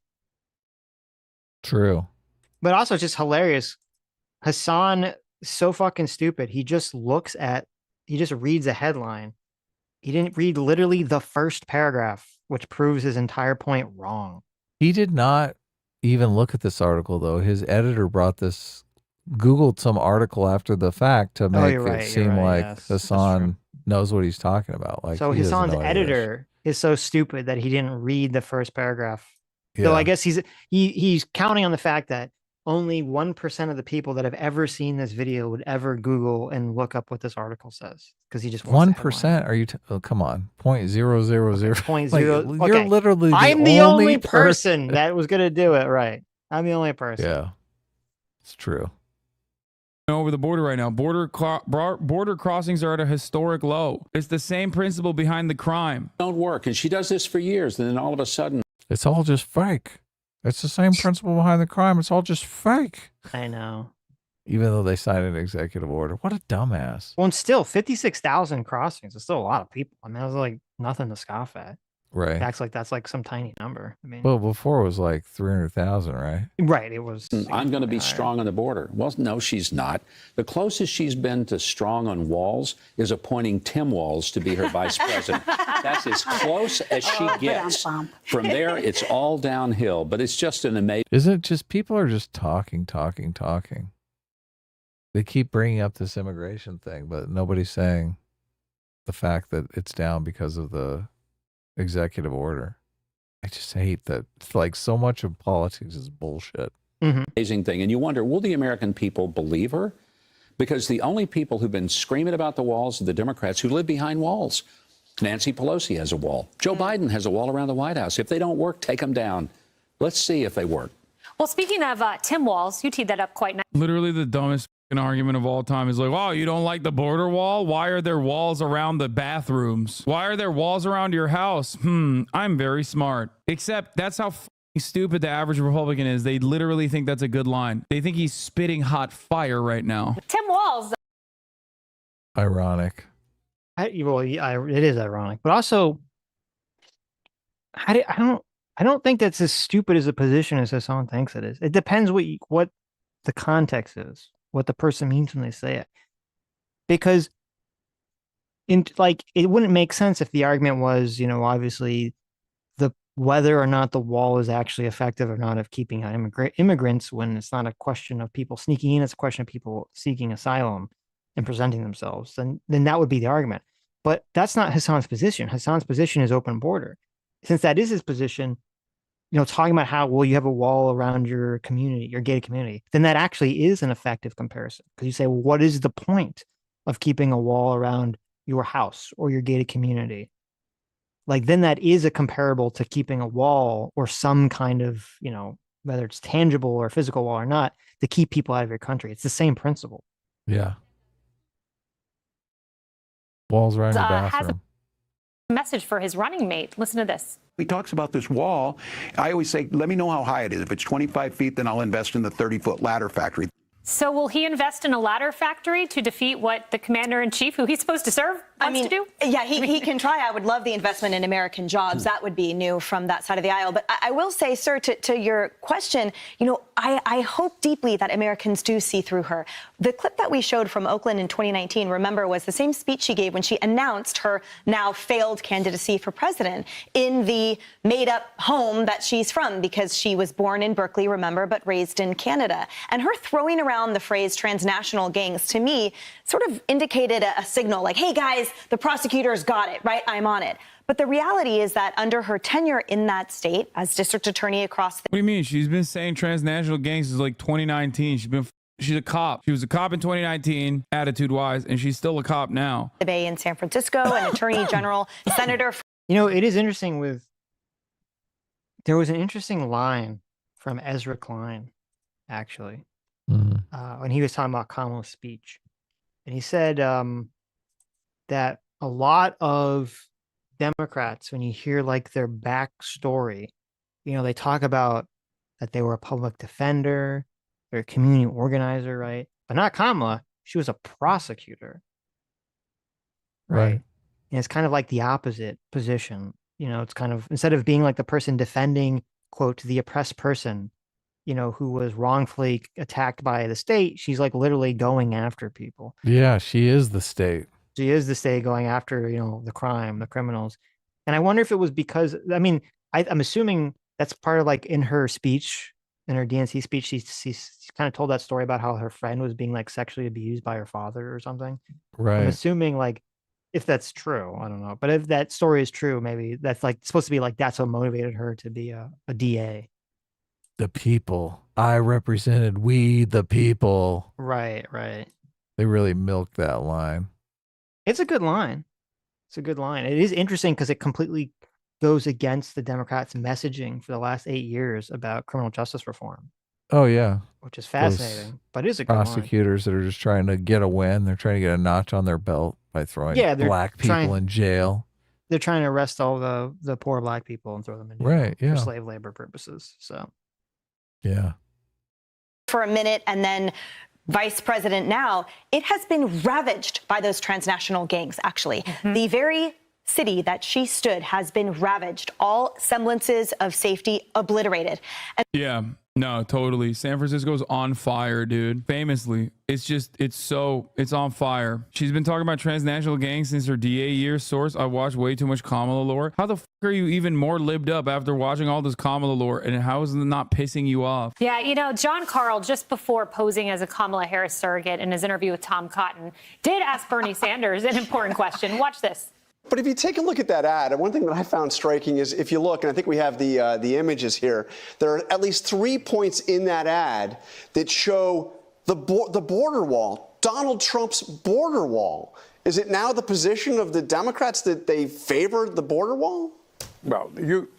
True. But also it's just hilarious. Hassan is so fucking stupid. He just reads a headline. He didn't read literally the first paragraph, which proves his entire point wrong. He did not even look at this article, though. His editor Googled some article after the fact to make it seem like Hassan knows what he's talking about. Like, so Hassan's editor is so stupid that he didn't read the first paragraph. Yeah. So I guess he's counting on the fact that only 1% of the people that have ever seen this video would ever Google and look up what this article says, because he just wants 1%. Are you? Oh, come on, 0.000. Point Like, zero. You're Okay. literally. I'm the only person that was gonna do it right. I'm the only person. Yeah, it's true. Over the border right now, border crossings are at a historic low. It's the same principle behind the crime. Don't work, and she does this for years, and then all of a sudden, it's all just fake. It's the same principle behind the crime. It's all just fake. I know. Even though they signed an executive order. What a dumbass. Well, and still 56,000 crossings. It's still a lot of people. I mean, that was like nothing to scoff at. Right. Acts like that's like some tiny number. I mean, well, before it was like 300,000, right? Right. It was. I'm going to be strong on the border. Well, no, she's not. The closest she's been to strong on walls is appointing Tim Walz to be her vice president. That's as close as she gets. From there, it's all downhill. But it's just an amazing. Isn't it just people are just talking? They keep bringing up this immigration thing, but nobody's saying the fact that it's down because of the executive order. I just hate that. It's like so much of politics is bullshit. Amazing thing. And you wonder, will the American people believe her? Because the only people who've been screaming about the walls are the Democrats who live behind walls. Nancy Pelosi has a wall. Joe Biden has a wall around the White House. If they don't work, take them down. Let's see if they work. Well, speaking of Tim Walz, you teed that up quite nice. Literally the dumbest argument of all time is like, oh, you don't like the border wall? Why are there walls around the bathrooms? Why are there walls around your house? I'm very smart. Except that's how stupid the average Republican is. They literally think that's a good line. They think he's spitting hot fire right now. Tim Walz. Ironic. It is ironic, but also, I don't think that's as stupid as a position as someone thinks it is. It depends what the context is, what the person means when they say it. Because it wouldn't make sense if the argument was, obviously whether or not the wall is actually effective or not of keeping out immigrants, when it's not a question of people sneaking in, it's a question of people seeking asylum and presenting themselves, then that would be the argument. But that's not Hassan's position. Hassan's position is open border. Since that is his position, talking about how, well, you have a wall around your community, your gated community, then that actually is an effective comparison. Because you say, well, what is the point of keeping a wall around your house or your gated community? Then that is a comparable to keeping a wall or some kind of, whether it's tangible or physical wall or not, to keep people out of your country. It's the same principle. Yeah. Walls around your bathroom. Has a message for his running mate. Listen to this. He talks about this wall. I always say, let me know how high it is. If it's 25 feet, then I'll invest in the 30-foot ladder factory. So will he invest in a ladder factory to defeat what the commander-in-chief, who he's supposed to serve, wants to do? Yeah, he can try. I would love the investment in American jobs. That would be new from that side of the aisle. But I will say, sir, to your question, I hope deeply that Americans do see through her. The clip that we showed from Oakland in 2019, remember, was the same speech she gave when she announced her now failed candidacy for president in the made-up home that she's from, because she was born in Berkeley, remember, but raised in Canada. And her throwing around the phrase transnational gangs, to me, sort of indicated a signal like, hey, guys, the prosecutors got it, right? I'm on it. But the reality is that under her tenure in that state as district attorney across the— What do you mean? She's been saying transnational gangs since like 2019. She's a cop. She was a cop in 2019, attitude-wise, and she's still a cop now. The Bay in San Francisco, an attorney general, senator. It is interesting there was an interesting line from Ezra Klein, actually, when he was talking about Kamala's speech. And he said that a lot of Democrats, when you hear their backstory, they talk about that they were a public defender, they're a community organizer, right? But not Kamala. She was a prosecutor, right? And it's kind of like the opposite position. It's kind of, instead of being like the person defending, quote, the oppressed person, who was wrongfully attacked by the state, she's literally going after people. Yeah, she is the state. She is the state going after, the crime, the criminals. And I wonder if it was because, I'm assuming that's part of in her speech, in her DNC speech, she's kind of told that story about how her friend was being sexually abused by her father or something. Right. I'm assuming if that's true, I don't know. But if that story is true, maybe that's supposed to be that's what motivated her to be a DA. The people. I represented we the people. Right. They really milked that line. It's a good line. It is interesting because it completely goes against the Democrats' messaging for the last 8 years about criminal justice reform. Oh, yeah. Which is fascinating, but it is a good prosecutors that are just trying to get a win. They're trying to get a notch on their belt by throwing black people in jail. They're trying to arrest all the poor black people and throw them in jail for slave labor purposes. So, yeah. For a minute, and then vice president now, it has been ravaged by those transnational gangs, actually. The very city that she stood has been ravaged, all semblances of safety obliterated. Yeah, no, totally. San Francisco's on fire, dude. Famously, it's on fire. She's been talking about transnational gangs since her DA year. Source, I watched way too much Kamala lore. How the fuck are you even more libbed up after watching all this Kamala lore, and how is it not pissing you off? Yeah, John Carl, just before posing as a Kamala Harris surrogate in his interview with Tom Cotton, did ask Bernie Sanders an important question. Watch this. But if you take a look at that ad, one thing that I found striking is if you look, and I think we have the images here, there are at least 3 points in that ad that show the border wall, Donald Trump's border wall. Is it now the position of the Democrats that they favor the border wall? Well, you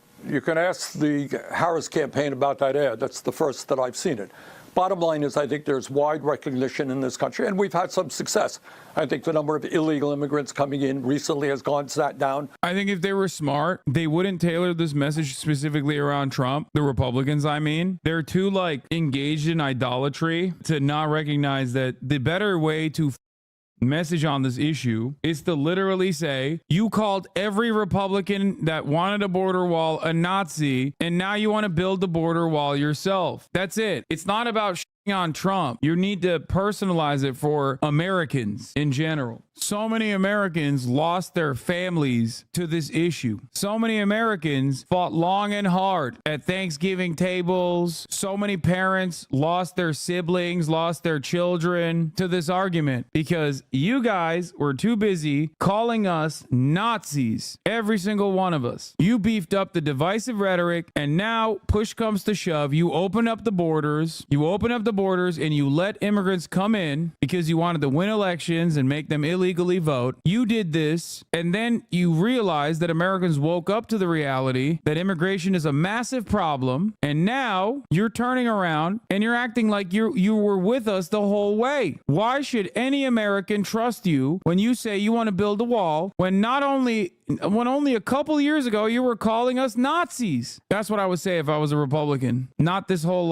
can ask the Harris campaign about that ad. That's the first that I've seen it. Bottom line is, I think there's wide recognition in this country, and we've had some success. I think the number of illegal immigrants coming in recently has gone down. I think if they were smart, they wouldn't tailor this message specifically around Trump, the Republicans, I mean. They're too, engaged in idolatry to not recognize that the better way to message on this issue is to literally say, you called every Republican that wanted a border wall a Nazi, and now you want to build the border wall yourself. That's it. It's not about shitting on Trump. You need to personalize it for Americans in general. So many Americans lost their families to this issue. So many Americans fought long and hard at Thanksgiving tables. So many parents lost their siblings, lost their children to this argument because you guys were too busy calling us Nazis, every single one of us. You beefed up the divisive rhetoric, and now push comes to shove. You open up the borders. And you let immigrants come in because you wanted to win elections and make them illegally vote. You did this, and then you realized that Americans woke up to the reality that immigration is a massive problem, and now you're turning around and you're acting like you were with us the whole way. Why should any American trust you when you say you want to build a wall when only a couple years ago you were calling us Nazis? That's what I would say if I was a Republican. Not this whole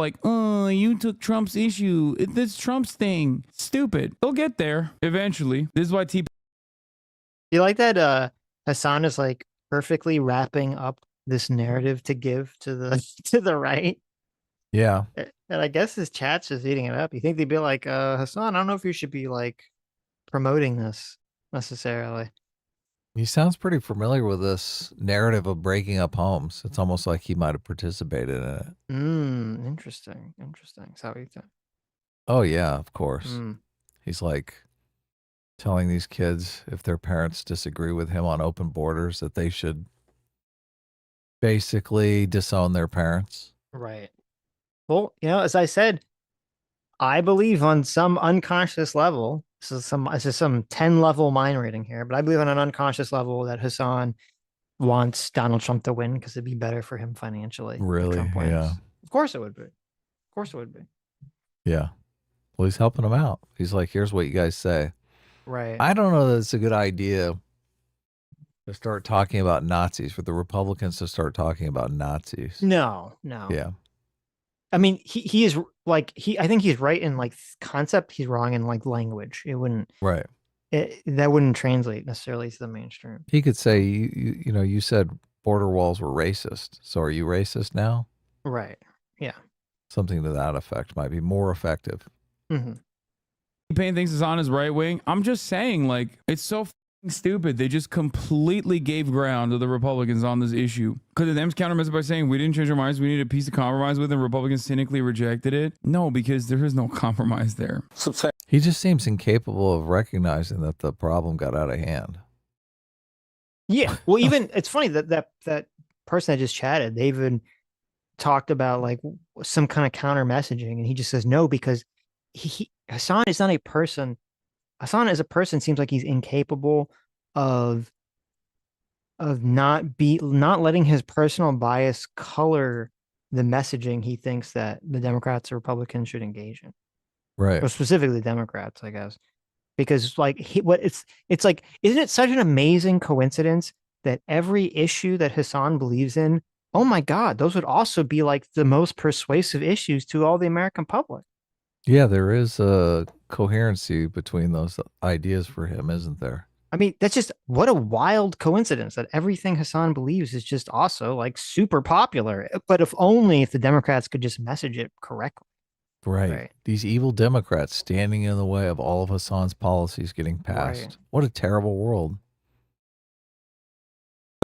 you took Trump's issue. This Trump's thing. Stupid. They'll get there eventually. This is why You like that Hassan is perfectly wrapping up this narrative to give to the right? Yeah. And I guess his chat's just eating it up. You think they'd be like, Hassan, I don't know if you should be promoting this necessarily. He sounds pretty familiar with this narrative of breaking up homes. It's almost like he might have participated in it. Interesting. Is that what you think? Oh, yeah, of course. He's telling these kids if their parents disagree with him on open borders that they should basically disown their parents. Right. Well, as I said, I believe on some unconscious level, this is some 10-level mind reading here, but I believe on an unconscious level that Hassan wants Donald Trump to win because it'd be better for him financially. Really? Yeah. Of course it would be. Yeah. Well, he's helping them out. He's like, here's what you guys say. Right. I don't know that it's a good idea to start talking about Nazis, for the Republicans to start talking about Nazis. No. Yeah. I mean, he is I think he's right in concept. He's wrong in language. It wouldn't. Right. That wouldn't translate necessarily to the mainstream. He could say, you said border walls were racist. So are you racist now? Right. Yeah. Something to that effect might be more effective. Mm-hmm. Payne thinks is on his right wing. I'm just saying, it's so f***ing stupid. They just completely gave ground to the Republicans on this issue. Could the Dems countermeasure by saying we didn't change our minds, we need a piece of compromise with, and Republicans cynically rejected it? No, because there is no compromise there. He just seems incapable of recognizing that the problem got out of hand. Yeah. Well, even it's funny that person I just chatted, they even talked about some kind of counter messaging, and he just says no because Hassan is not a person. Hassan as a person seems like he's incapable of not letting his personal bias color the messaging he thinks that the Democrats or Republicans should engage in. Right. Or specifically the Democrats, I guess. Because it's like, isn't it such an amazing coincidence that every issue that Hassan believes in, oh my God, those would also be the most persuasive issues to all the American public. Yeah, there is a coherency between those ideas for him, isn't there? I mean, that's just what a wild coincidence that everything Hassan believes is just also super popular. But if the Democrats could just message it correctly. Right. These evil Democrats standing in the way of all of Hassan's policies getting passed. Right. What a terrible world.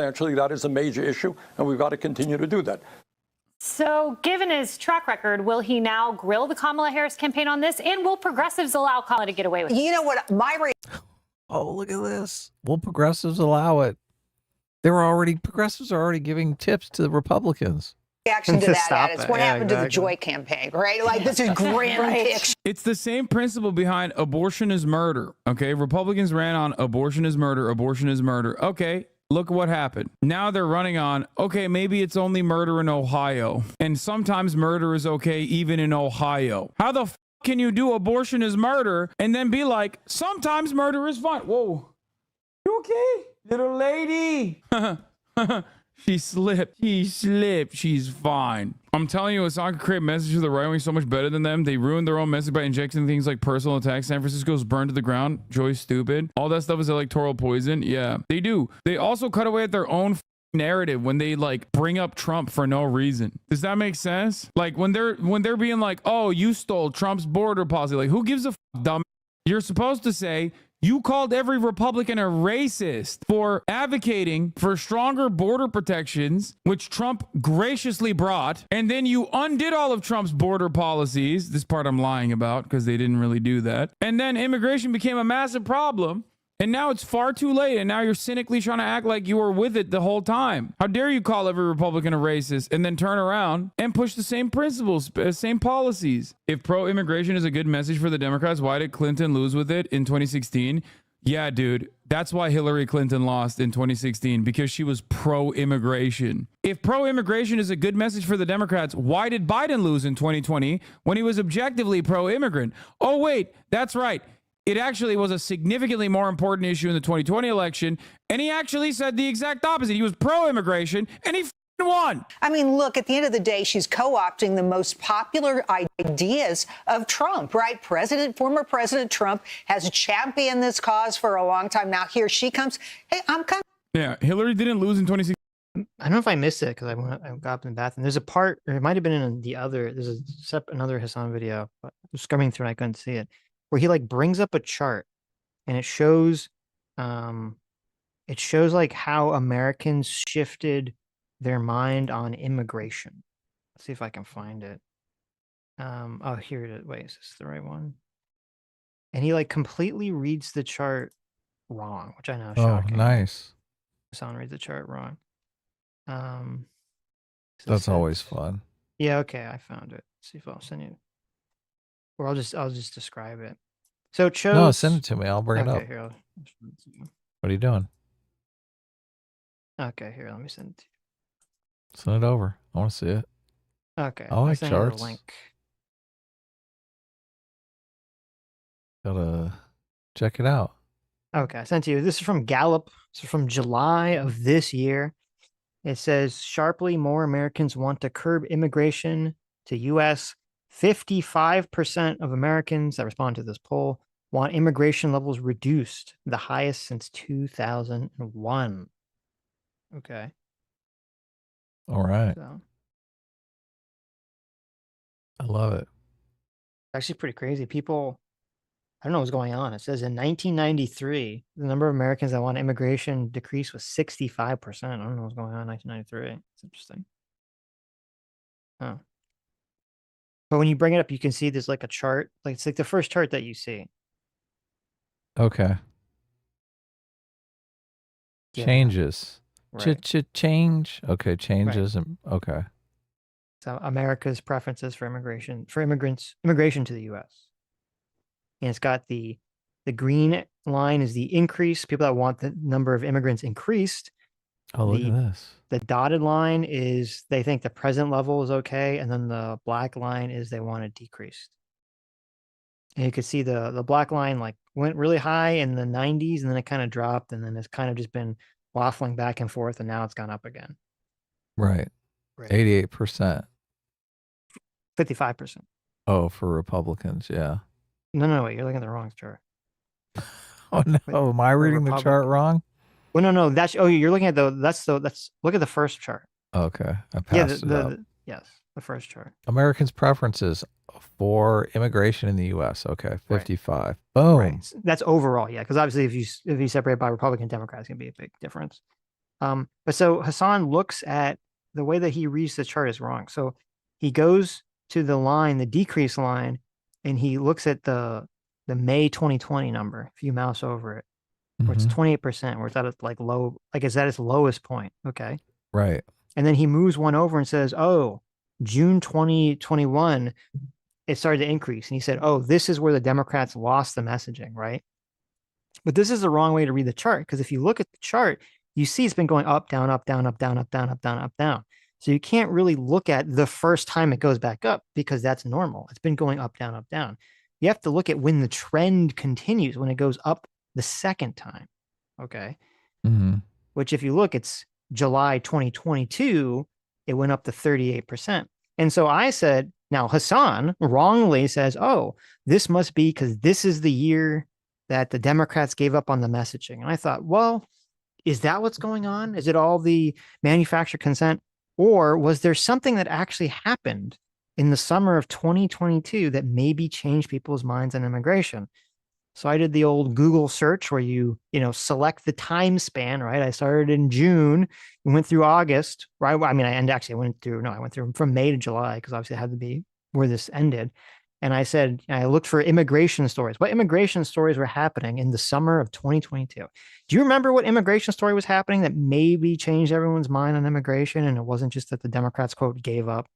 Actually, that is a major issue, and we've got to continue to do that. So given his track record, will he now grill the Kamala Harris campaign on this? And will progressives allow Kamala to get away with it? You know what? Oh, look at this. Will progressives allow it? Progressives are already giving tips to the Republicans. reaction to that Stop ad. It's it. what Yeah, happened to the exactly. Joy campaign, right? Like, this is grand picture. It's the same principle behind abortion is murder. Okay. Republicans ran on abortion is murder. Abortion is murder. Okay. Look what happened. Now they're running on, okay, maybe it's only murder in Ohio. And sometimes murder is okay even in Ohio. How the can you do abortion is murder and then be like, sometimes murder is fine? Whoa. You okay? Little lady. She slipped. She slipped. She's fine. I'm telling you, Hassan could create messages to the right wing so much better than them. They ruined their own message by injecting things like personal attacks. San Francisco's burned to the ground. Joy's stupid. All that stuff is electoral poison. Yeah, they do. They also cut away at their own narrative when they like bring up Trump for no reason. Does that make sense? Like when they're being like, oh, you stole Trump's border policy. Like who gives a dumb? You're supposed to say, you called every Republican a racist for advocating for stronger border protections, which Trump graciously brought. And then you undid all of Trump's border policies. This part I'm lying about because they didn't really do that. And then immigration became a massive problem. And now it's far too late. And now you're cynically trying to act like you were with it the whole time. How dare you call every Republican a racist and then turn around and push the same principles, same policies? If pro-immigration is a good message for the Democrats, why did Clinton lose with it in 2016? Yeah, dude, that's why Hillary Clinton lost in 2016, because she was pro-immigration. If pro-immigration is a good message for the Democrats, why did Biden lose in 2020 when he was objectively pro-immigrant? Oh, wait, that's right. It actually was a significantly more important issue in the 2020 election, and he actually said the exact opposite. He was pro-immigration, and he won. I mean, look, at the end of the day, she's co-opting the most popular ideas of Trump, right? Former President Trump has championed this cause for a long time. Now here she comes. Hey, I'm coming. Yeah, Hillary didn't lose in 2016. I don't know if I missed it because I got up in the bathroom. There's a part, or it might have been in the other. There's another Hassan video, but I was scrumming through and I couldn't see it, where he like brings up a chart, and it shows like how Americans shifted their mind on immigration. Let's see if I can find it. Oh, here it is. Wait, is this the right one? And he like completely reads the chart wrong, which I know is shocking. Oh, nice. Hassan reads the chart wrong. That's always fun. Yeah, okay, I found it. Let's see if I'll send you, or I'll just describe it. So it shows. No, send it to me. I'll bring it up. Here, What are you doing? Okay, here, let me send it to you. Send it over. I want to see it. Okay, I like send you the charts. link. Gotta check it out. Okay, I sent to you. This is from Gallup. This is from July of this year. It says sharply more Americans want to curb immigration to U.S. 55% of Americans that respond to this poll want immigration levels reduced, the highest since 2001. Okay. All right. So, I love it. actually pretty crazy. People, I don't know what's going on. It says in 1993, the number of Americans that want immigration decreased was 65%. I don't know what's going on in 1993. It's interesting. Oh. But when you bring it up, you can see there's like a chart. Like it's like the first chart that you see. Okay. Yeah. Changes. Right. Change. Okay, changes. Okay. So America's preferences for immigration to the U.S. And it's got the green line is the increase, people that want the number of immigrants increased. Oh, look at this. The dotted line is they think the present level is okay, and then the black line is they want it decreased. And you could see the black line like went really high in the 90s, and then it kind of dropped, and then it's kind of just been waffling back and forth, and now it's gone up again. Right. 88%. 55%. Oh, for Republicans, yeah. No, wait, you're looking at the wrong chart. Oh no, am I reading the chart wrong? Well, no, you're looking at let's look at the first chart. Okay, I passed it up. Yes, the first chart. Americans' preferences for immigration in the U.S. Okay, 55. Boom. Right. That's overall, yeah, because obviously if you separate by Republican, Democrats, can be a big difference. But so Hassan looks at the way that he reads the chart is wrong. So he goes to the line, the decrease line, and he looks at the May 2020 number. If you mouse over it, where it's 28%, where it's at its like low, like it's at its lowest point. Okay. Right. And then he moves one over and says, oh, June 2021, it started to increase. And he said, oh, this is where the Democrats lost the messaging, right? But this is the wrong way to read the chart, because if you look at the chart, you see it's been going up, down, up, down, up, down, up, down, up, down, up, down. So you can't really look at the first time it goes back up because that's normal. It's been going up, down, up, down. You have to look at when the trend continues, when it goes up the second time. Okay. Mm-hmm. Which if you look, it's July 2022, it went up to 38%. And so I said, now Hassan wrongly says, oh, this must be because this is the year that the Democrats gave up on the messaging. And I thought, well, is that what's going on? Is it all the manufactured consent? Or was there something that actually happened in the summer of 2022 that maybe changed people's minds on immigration? So I did the old Google search where you select the time span, right? I started in June, went through August, right? I mean, I went through from May to July because obviously it had to be where this ended. And I said, I looked for immigration stories. What immigration stories were happening in the summer of 2022? Do you remember what immigration story was happening that maybe changed everyone's mind on immigration? And it wasn't just that the Democrats, quote, gave up.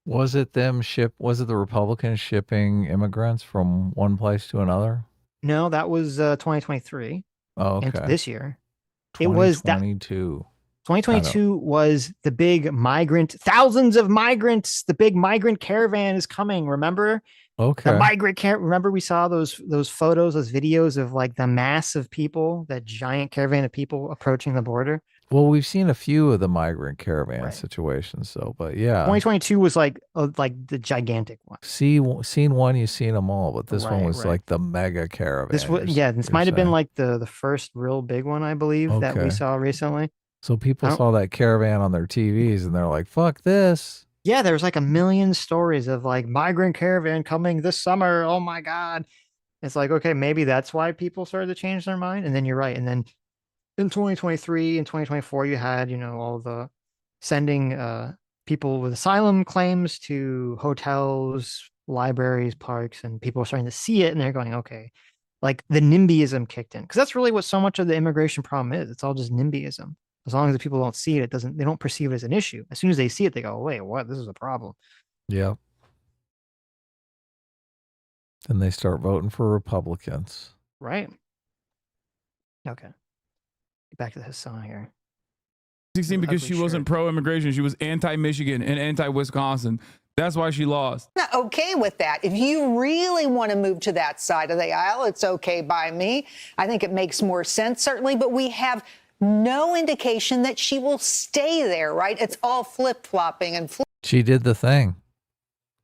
Was it the Republicans shipping immigrants from one place to another? No, that was 2023. Oh, okay. Into this year. 2022. 2022 was the big thousands of migrants. The big migrant caravan is coming. Remember? Okay. Remember we saw those photos, those videos of like the mass of people, that giant caravan of people approaching the border. Well, we've seen a few of the migrant caravan situations, so, but yeah. 2022 was like the gigantic one. Seen one, you've seen them all, but this one was like the mega caravan. This might have been like the first real big one, I believe, that we saw recently. So people saw that caravan on their TVs and they're like, fuck this. Yeah, there's like a million stories of like migrant caravan coming this summer. Oh my God. It's like, okay, maybe that's why people started to change their mind. And then you're right. And then in 2023 and 2024, you had, all the sending people with asylum claims to hotels, libraries, parks, and people are starting to see it and they're going, okay, like the NIMBYism kicked in. Because that's really what so much of the immigration problem is. It's all just NIMBYism. As long as the people don't see it, they don't perceive it as an issue. As soon as they see it, they go, wait, what? This is a problem. Yep. And they start voting for Republicans. Right. Okay. Get back to the Hassan here. 16 because she wasn't pro-immigration. She was anti-Michigan and anti-Wisconsin. That's why she lost. Not okay with that. If you really want to move to that side of the aisle, it's okay by me. I think it makes more sense, certainly, but we have no indication that she will stay there, right? It's all flip-flopping and She did the thing.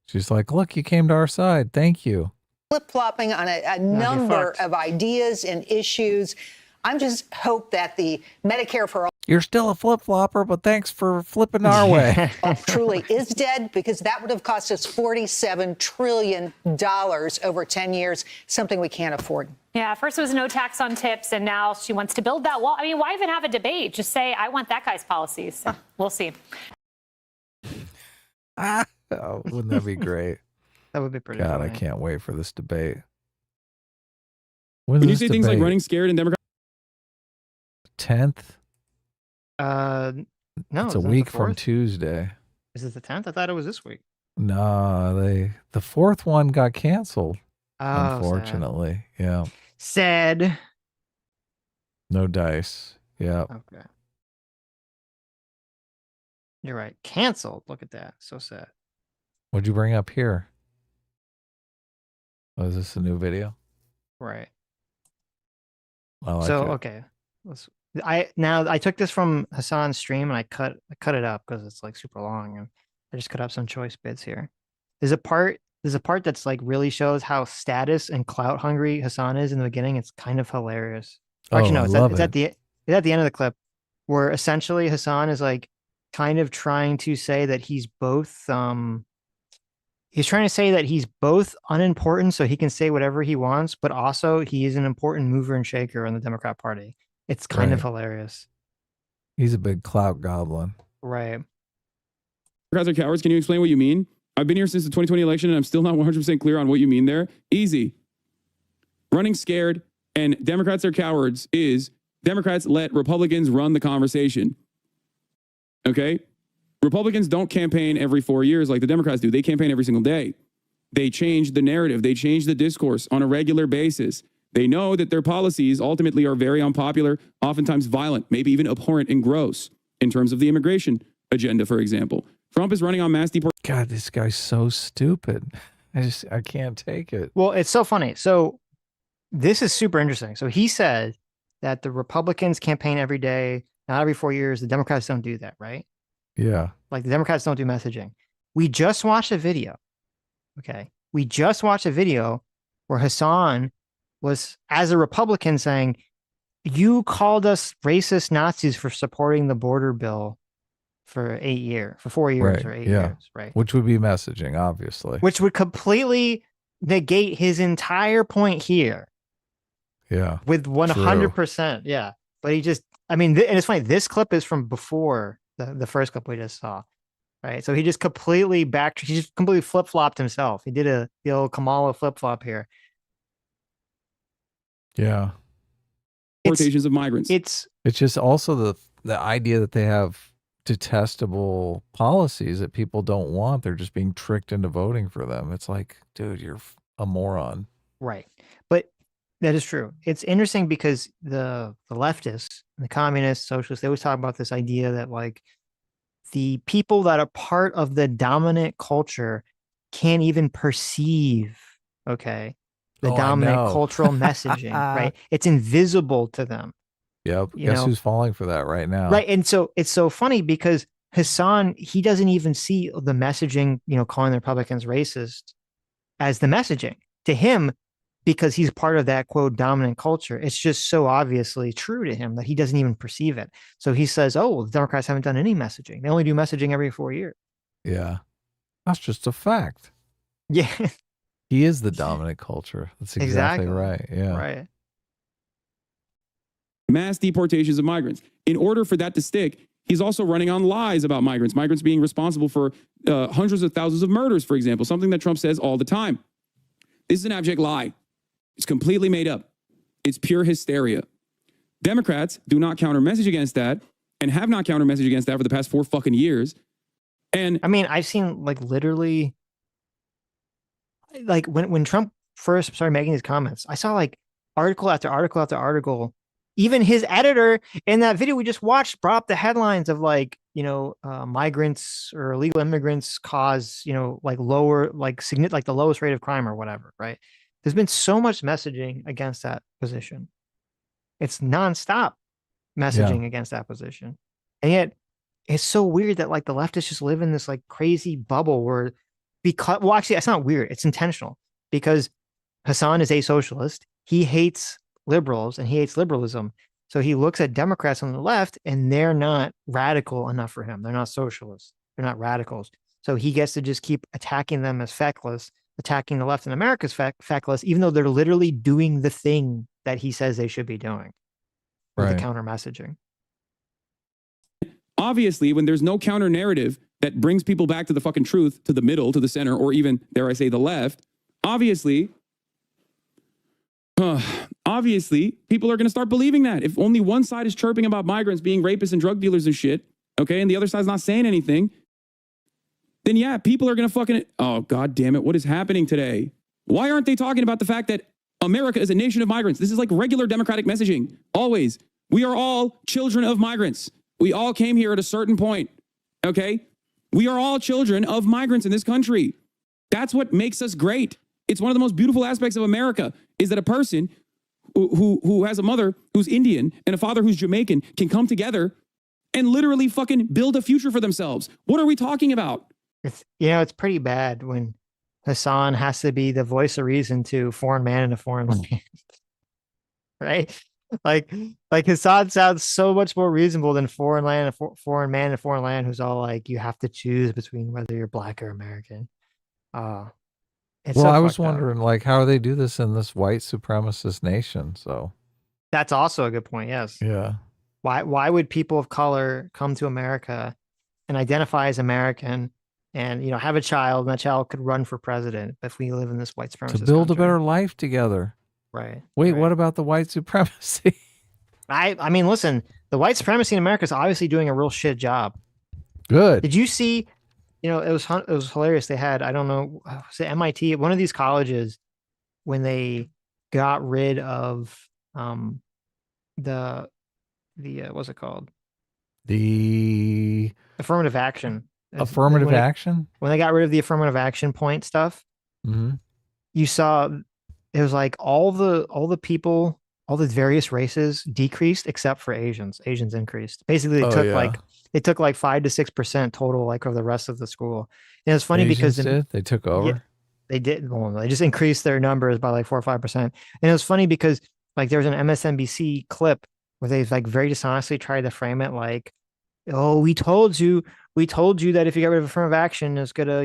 She's like, look, you came to our side. Thank you. Flip-flopping on a number of ideas and issues. I'm just hope that the Medicare for all. You're still a flip-flopper, but thanks for flipping our way. Truly is dead, because that would have cost us $47 trillion over 10 years, something we can't afford. Yeah, first it was no tax on tips, and now she wants to build that wall. I mean, why even have a debate? Just say, I want that guy's policies. We'll see. Oh, wouldn't that be great? That would be pretty God, funny. I can't wait for this debate. When you say things like running scared and Democrat 10th? No, it's a week from Tuesday. Is it the 10th? I thought it was this week. No, the fourth one got canceled. Oh, unfortunately. Yeah. Sad. No dice. Yeah. Okay. You're right. Canceled. Look at that. So sad. What'd you bring up here? Oh, is this a new video? Right. I like so it. Okay. I took this from Hassan's stream and I cut it up because it's like super long, and I just cut up some choice bits here. There's a part that's like really shows how status and clout hungry Hassan is in the beginning. It's kind of hilarious. Actually, no, it's at the end of the clip where essentially Hassan is like kind of trying to say that he's both he's trying to say that he's both unimportant so he can say whatever he wants, but also he is an important mover and shaker in the Democrat Party. It's kind of hilarious. He's a big clout goblin. Right. Democrats are cowards. Can you explain what you mean? I've been here since the 2020 election and I'm still not 100% clear on what you mean there. Easy. Running scared and Democrats are cowards is Democrats let Republicans run the conversation. Okay? Republicans don't campaign every 4 years like the Democrats do. They campaign every single day. They change the narrative. They change the discourse on a regular basis. They know that their policies ultimately are very unpopular, oftentimes violent, maybe even abhorrent and gross in terms of the immigration agenda, for example. Trump is running on mass deportation. God, this guy's so stupid. I can't take it. Well, it's so funny. So this is super interesting. So he said that the Republicans campaign every day, not every 4 years. The Democrats don't do that, right? Yeah. Like the Democrats don't do messaging. We just watched a video. Okay. We just watched a video where Hassan was, as a Republican, saying, you called us racist Nazis for supporting the border bill for 4 years Right. or 8 Yeah. years, right? Which would be messaging, obviously. Which would completely negate his entire point here Yeah. with 100%. Yeah. But he just, I mean, and it's funny, this clip is from before the first clip we just saw, right? So he just completely he just completely flip-flopped himself. He did the old Kamala flip-flop here. Yeah. Deportations of migrants. It's just also the idea that they have detestable policies that people don't want. They're just being tricked into voting for them. It's like, dude, you're a moron. Right. But that is true. It's interesting because the leftists, the communists, socialists, they always talk about this idea that like the people that are part of the dominant culture can't even perceive, okay, the dominant cultural messaging, right? It's invisible to them. Yep. Guess who's falling for that right now? Right. And so it's so funny because Hassan, he doesn't even see the messaging, calling the Republicans racist as the messaging to him, because he's part of that quote dominant culture. It's just so obviously true to him that he doesn't even perceive it. So he says, oh, the Democrats haven't done any messaging. They only do messaging every 4 years. Yeah. That's just a fact. Yeah. He is the dominant culture. That's exactly right. Yeah. Right. Mass deportations of migrants. In order for that to stick, he's also running on lies about migrants being responsible for hundreds of thousands of murders, for example, something that Trump says all the time. This is an abject lie. It's completely made up. It's pure hysteria. Democrats do not counter message against that and have not counter message against that for the past 4 fucking years. And I mean, I've seen like literally, like when Trump first started making his comments, I saw like article after article after article. Even his editor in that video we just watched brought up the headlines of like, migrants or illegal immigrants cause, like lower, like the lowest rate of crime or whatever, right? There's been so much messaging against that position. It's nonstop messaging against that position. And yet it's so weird that like the leftists just live in this like crazy bubble where actually, it's not weird. It's intentional because Hassan is a socialist. He hates liberals and he hates liberalism. So he looks at Democrats on the left and they're not radical enough for him. They're not socialists. They're not radicals. So he gets to just keep attacking them as feckless, attacking the left in America's feckless, even though they're literally doing the thing that he says they should be doing with the counter messaging. Obviously, when there's no counter narrative that brings people back to the fucking truth, to the middle, to the center, or even, dare I say, the left, obviously, people are going to start believing that. If only one side is chirping about migrants being rapists and drug dealers and shit, okay, and the other side's not saying anything, then yeah, people are going to fucking, oh, God damn it, what is happening today? Why aren't they talking about the fact that America is a nation of migrants? This is like regular Democratic messaging. Always. We are all children of migrants. We all came here at a certain point, okay? We are all children of migrants in this country. That's what makes us great. It's one of the most beautiful aspects of America is that a person who has a mother who's Indian and a father who's Jamaican can come together and literally fucking build a future for themselves. What are we talking about? It's pretty bad when Hassan has to be the voice of reason to foreign man in a foreign land, right? Like Hassan sounds so much more reasonable than foreign man in a foreign land who's all like, you have to choose between whether you're black or American. I was wondering, like, how do they do this in this white supremacist nation? So that's also a good point. Yes. Yeah. Why would people of color come to America and identify as American and, have a child and that child could run for president if we live in this white supremacist to build country? a better life together? Right. Wait, what about the white supremacy? I mean, listen, the white supremacy in America is obviously doing a real shit job. Good. Did you see? It was hilarious. They had, I don't know, was it MIT, one of these colleges, when they got rid of the what's it called? The affirmative action. Affirmative action? When they got rid of the affirmative action point stuff, you saw it was like all the people, all the various races decreased except for Asians. Asians increased. Basically, they took like 5 to 6% total, like, of the rest of the school. And it's funny Asians because they took over. Yeah, they did. Well, they just increased their numbers by like 4 or 5%. And it was funny because like there was an MSNBC clip where they like very dishonestly tried to frame it like, oh, we told you that if you get rid of affirmative action, it's gonna,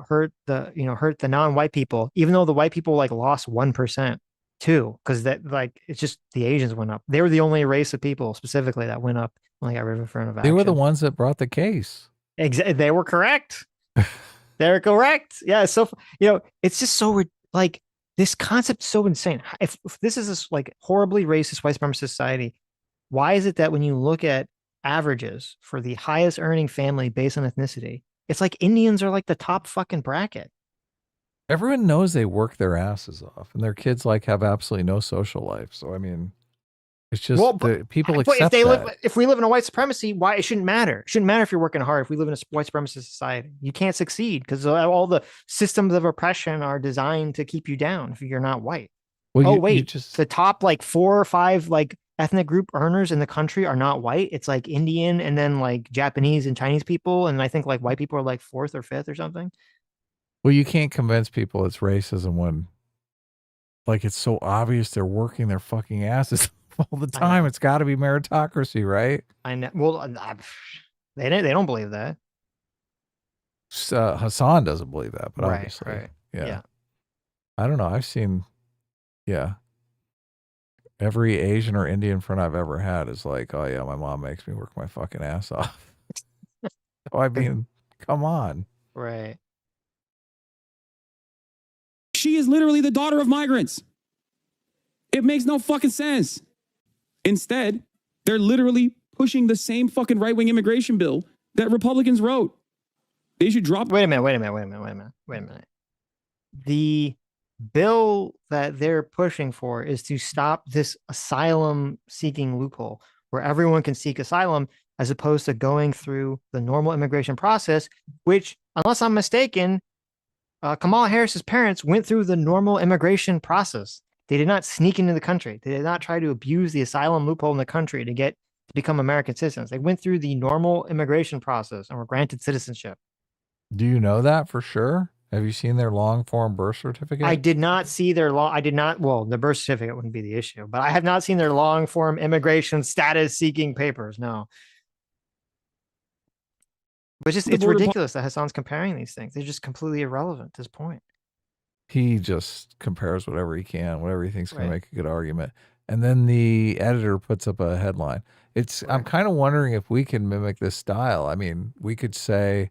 hurt the non-white people, even though the white people like lost 1% too, because that like it's just the Asians went up. They were the only race of people specifically that went up when they got rid of affirmative action. They were the ones that brought the case. Exactly, they were correct. They're correct. Yeah, so it's just so like this concept is so insane. If this is this like horribly racist white supremacist society, why is it that when you look at averages for the highest earning family based on ethnicity, it's like Indians are like the top fucking bracket? Everyone knows they work their asses off, and their kids like have absolutely no social life. So I mean, it's just people accept that. If we live in a white supremacy, why it shouldn't matter? It shouldn't matter if you're working hard. If we live in a white supremacist society, you can't succeed because all the systems of oppression are designed to keep you down if you're not white. Well, the top like 4 or 5 like ethnic group earners in the country are not white. It's like Indian and then like Japanese and Chinese people, and I think like white people are like 4th or 5th or something. Well, you can't convince people it's racism when like it's so obvious they're working their fucking asses all the time. It's got to be meritocracy, right? I know. Well, they don't believe that. Hassan doesn't believe that, but right, obviously, right. Yeah. I don't know. I've seen, every Asian or Indian friend I've ever had is like, oh yeah, my mom makes me work my fucking ass off. So, I mean, come on. Right. She is literally the daughter of migrants. It makes no fucking sense. Instead, they're literally pushing the same fucking right-wing immigration bill that Republicans wrote. They should drop. Wait a minute. The bill that they're pushing for is to stop this asylum seeking loophole where everyone can seek asylum as opposed to going through the normal immigration process, which, unless I'm mistaken, Kamala Harris's parents went through the normal immigration process. They did not sneak into the country. They did not try to abuse the asylum loophole in the country to become American citizens. They went through the normal immigration process and were granted citizenship. Do you know that for sure? Have you seen their long form birth certificate? I did not see their the birth certificate wouldn't be the issue, but I have not seen their long form immigration status seeking papers. No. But it's ridiculous that Hassan's comparing these things. They're just completely irrelevant at this point. He just compares whatever he can, whatever he thinks going to make a good argument. And then the editor puts up a headline. I'm kind of wondering if we can mimic this style. I mean, we could say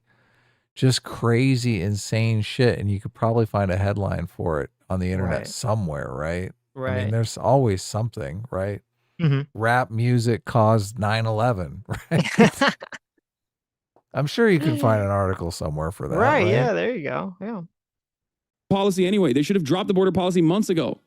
just crazy, insane shit, and you could probably find a headline for it on the internet somewhere, right? Right. I mean, there's always something, right? Mm-hmm. Rap music caused 9/11, right? I'm sure you can find an article somewhere for that. Right. Yeah, there you go. Yeah. Policy anyway. They should have dropped the border policy months ago.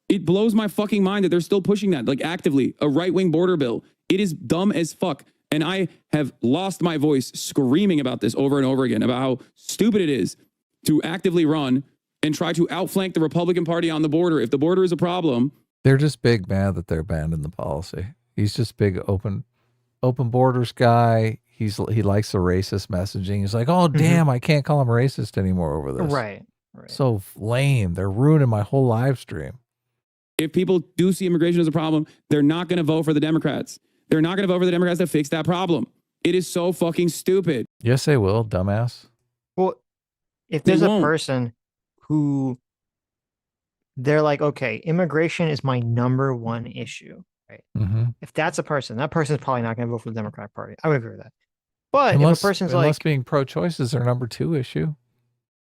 It blows my fucking mind that they're still pushing that, like actively, a right-wing border bill. It is dumb as fuck. And I have lost my voice screaming about this over and over again, about how stupid it is to actively run and try to outflank the Republican Party on the border. If the border is a problem. They're just big mad that they're abandoning the policy. He's just big open borders guy. He likes the racist messaging. He's like, oh, damn, I can't call him racist anymore over this. Right. So lame. They're ruining my whole live stream. If people do see immigration as a problem, they're not going to vote for the Democrats. They're not going to vote for the Democrats to fix that problem. It is so fucking stupid. Yes, they will, dumbass. Well, if there's a person who they're like, okay, immigration is my number one issue, right? Mm-hmm. If that's a person, that person's probably not going to vote for the Democratic Party. I would agree with that. But unless if a person's like being pro-choice is their number 2 issue.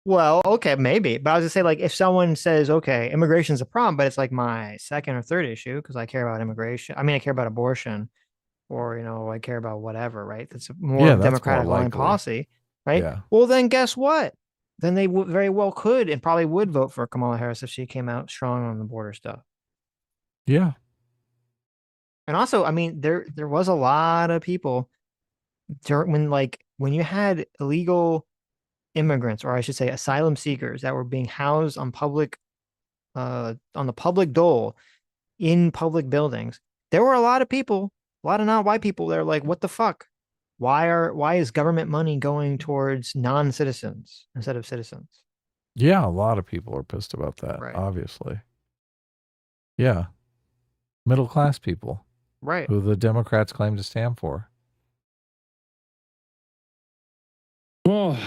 Well, okay, maybe. But I was gonna say, like, if someone says, okay, immigration's a problem, but it's like my 2nd or 3rd issue because I care about immigration. I mean, I care about abortion or, I care about whatever, right? That's more Democratic line policy, right? Yeah. Well, then guess what? Then they very well could and probably would vote for Kamala Harris if she came out strong on the border stuff. Yeah. And also, I mean, there was a lot of people when you had illegal immigrants, or I should say asylum seekers, that were being housed on the public dole in public buildings. There were a lot of people, a lot of non-white people that are like, what the fuck? Why is government money going towards non-citizens instead of citizens? Yeah, a lot of people are pissed about that, obviously. Yeah. Middle class people. Right. Who the Democrats claim to stand for. Well,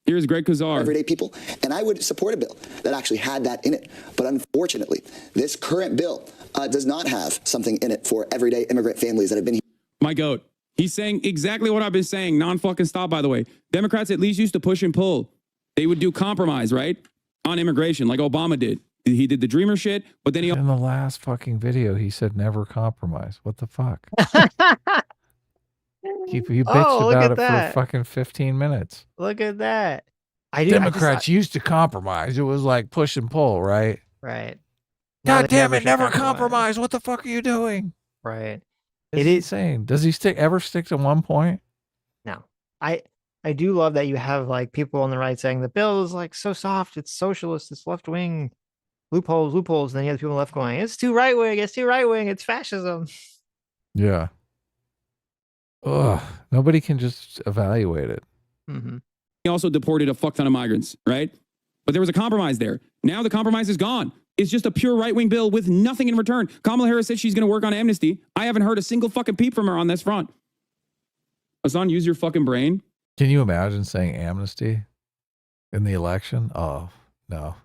here's Greg Kazar. Everyday people. And I would support a bill that actually had that in it. But unfortunately, this current bill does not have something in it for everyday immigrant families that have been here. My goat. He's saying exactly what I've been saying. Non-fucking stop, by the way. Democrats at least used to push and pull. They would do compromise, right? On immigration, like Obama did. He did the dreamer shit, but then he... In the last fucking video, he said never compromise. What the fuck? You bitched about it for fucking 15 minutes. Look at that. Democrats used to compromise. It was like push and pull, right? Right. God damn it, never compromise. What the fuck are you doing? Right. It is insane. Does he ever stick to one point? No. I do love that you have like people on the right saying the bill is like so soft, it's socialist, it's left wing, loopholes, and then you have people on the left going, it's too right wing, it's fascism. Yeah. Ugh. Nobody can just evaluate it. Mm-hmm. He also deported a fuck ton of migrants, right? But there was a compromise there. Now the compromise is gone. It's just a pure right-wing bill with nothing in return. Kamala Harris said she's going to work on amnesty. I haven't heard a single fucking peep from her on this front. Hassan, use your fucking brain. Can you imagine saying amnesty in the election? Oh, no.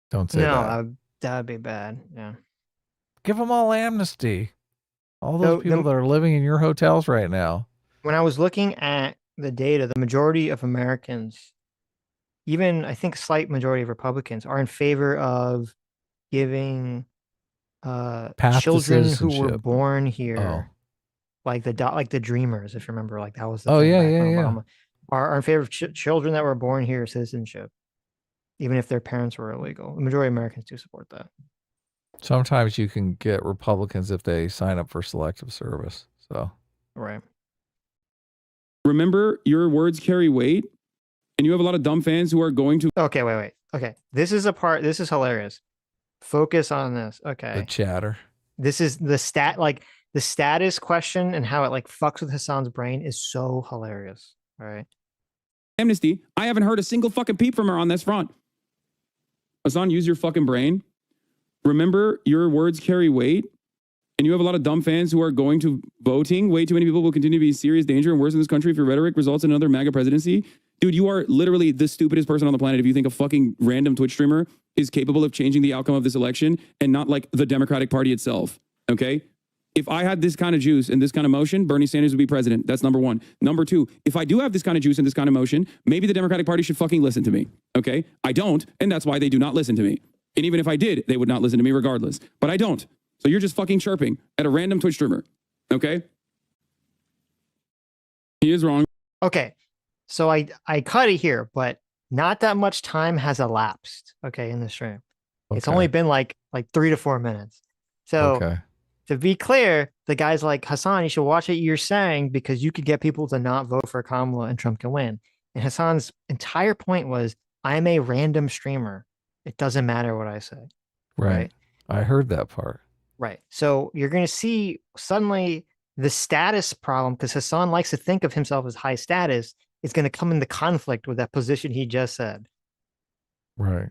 Don't say that. No, that'd be bad. Yeah. Give them all amnesty. All those people that are living in your hotels right now. When I was looking at the data, the majority of Americans, even I think a slight majority of Republicans, are in favor of giving children who were born here, like the Dreamers, if you remember, like that was the thing back when Obama, are in favor of children that were born here citizenship, even if their parents were illegal. The majority of Americans do support that. Sometimes you can get Republicans if they sign up for selective service. So right. Remember, your words carry weight, and you have a lot of dumb fans who are going to... Okay, wait. Okay, this is hilarious. Focus on this. Okay. The chatter. This is the status question and how it like fucks with Hassan's brain is so hilarious. All right. Amnesty. I haven't heard a single fucking peep from her on this front. Hassan, use your fucking brain. Remember, your words carry weight, and you have a lot of dumb fans who are going to voting. Way too many people will continue to be in serious danger and worse in this country if your rhetoric results in another MAGA presidency. Dude, you are literally the stupidest person on the planet if you think a fucking random Twitch streamer is capable of changing the outcome of this election and not like the Democratic Party itself, okay? If I had this kind of juice and this kind of motion, Bernie Sanders would be president. That's number one. Number two, if I do have this kind of juice and this kind of motion, maybe the Democratic Party should fucking listen to me, okay? I don't, and that's why they do not listen to me. And even if I did, they would not listen to me regardless. But I don't. So you're just fucking chirping at a random Twitch streamer, okay? He is wrong. Okay. So I cut it here, but not that much time has elapsed, okay, in the stream. Okay. It's only been like 3 to 4 minutes. So to be clear, the guy's like, Hassan, you should watch what you're saying because you could get people to not vote for Kamala and Trump can win. And Hassan's entire point was, I'm a random streamer. It doesn't matter what I say. Right. I heard that part. Right. So you're going to see suddenly the status problem, because Hassan likes to think of himself as high status, is going to come into conflict with that position he just said. Right.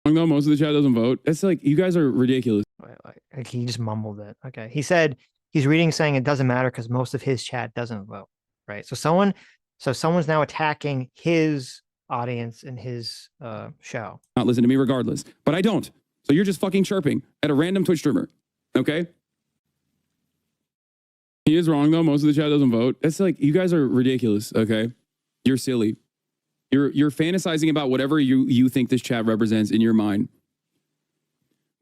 No, most of the chat doesn't vote. That's like, you guys are ridiculous. Like he just mumbled it. Okay. He said he's reading saying it doesn't matter because most of his chat doesn't vote. Right. So someone's now attacking his audience in his show. Not listen to me regardless, but I don't. So you're just fucking chirping at a random Twitch streamer, okay? He is wrong though. Most of the chat doesn't vote. That's like, you guys are ridiculous, okay? You're silly. You're fantasizing about whatever you think this chat represents in your mind.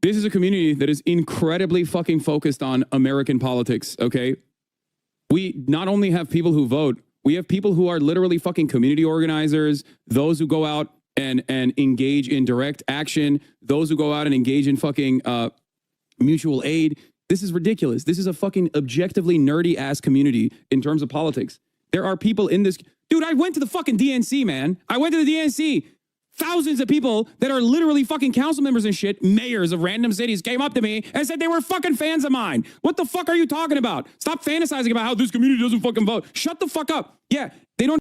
This is a community that is incredibly fucking focused on American politics, okay? We not only have people who vote, we have people who are literally fucking community organizers, those who go out and engage in direct action, those who go out and engage in fucking mutual aid. This is ridiculous. This is a fucking objectively nerdy ass community in terms of politics. There are people in this. Dude, I went to the fucking DNC, man. I went to the DNC. Thousands of people that are literally fucking council members and shit, mayors of random cities, came up to me and said they were fucking fans of mine. What the fuck are you talking about? Stop fantasizing about how this community doesn't fucking vote. Shut the fuck up. Yeah, they don't.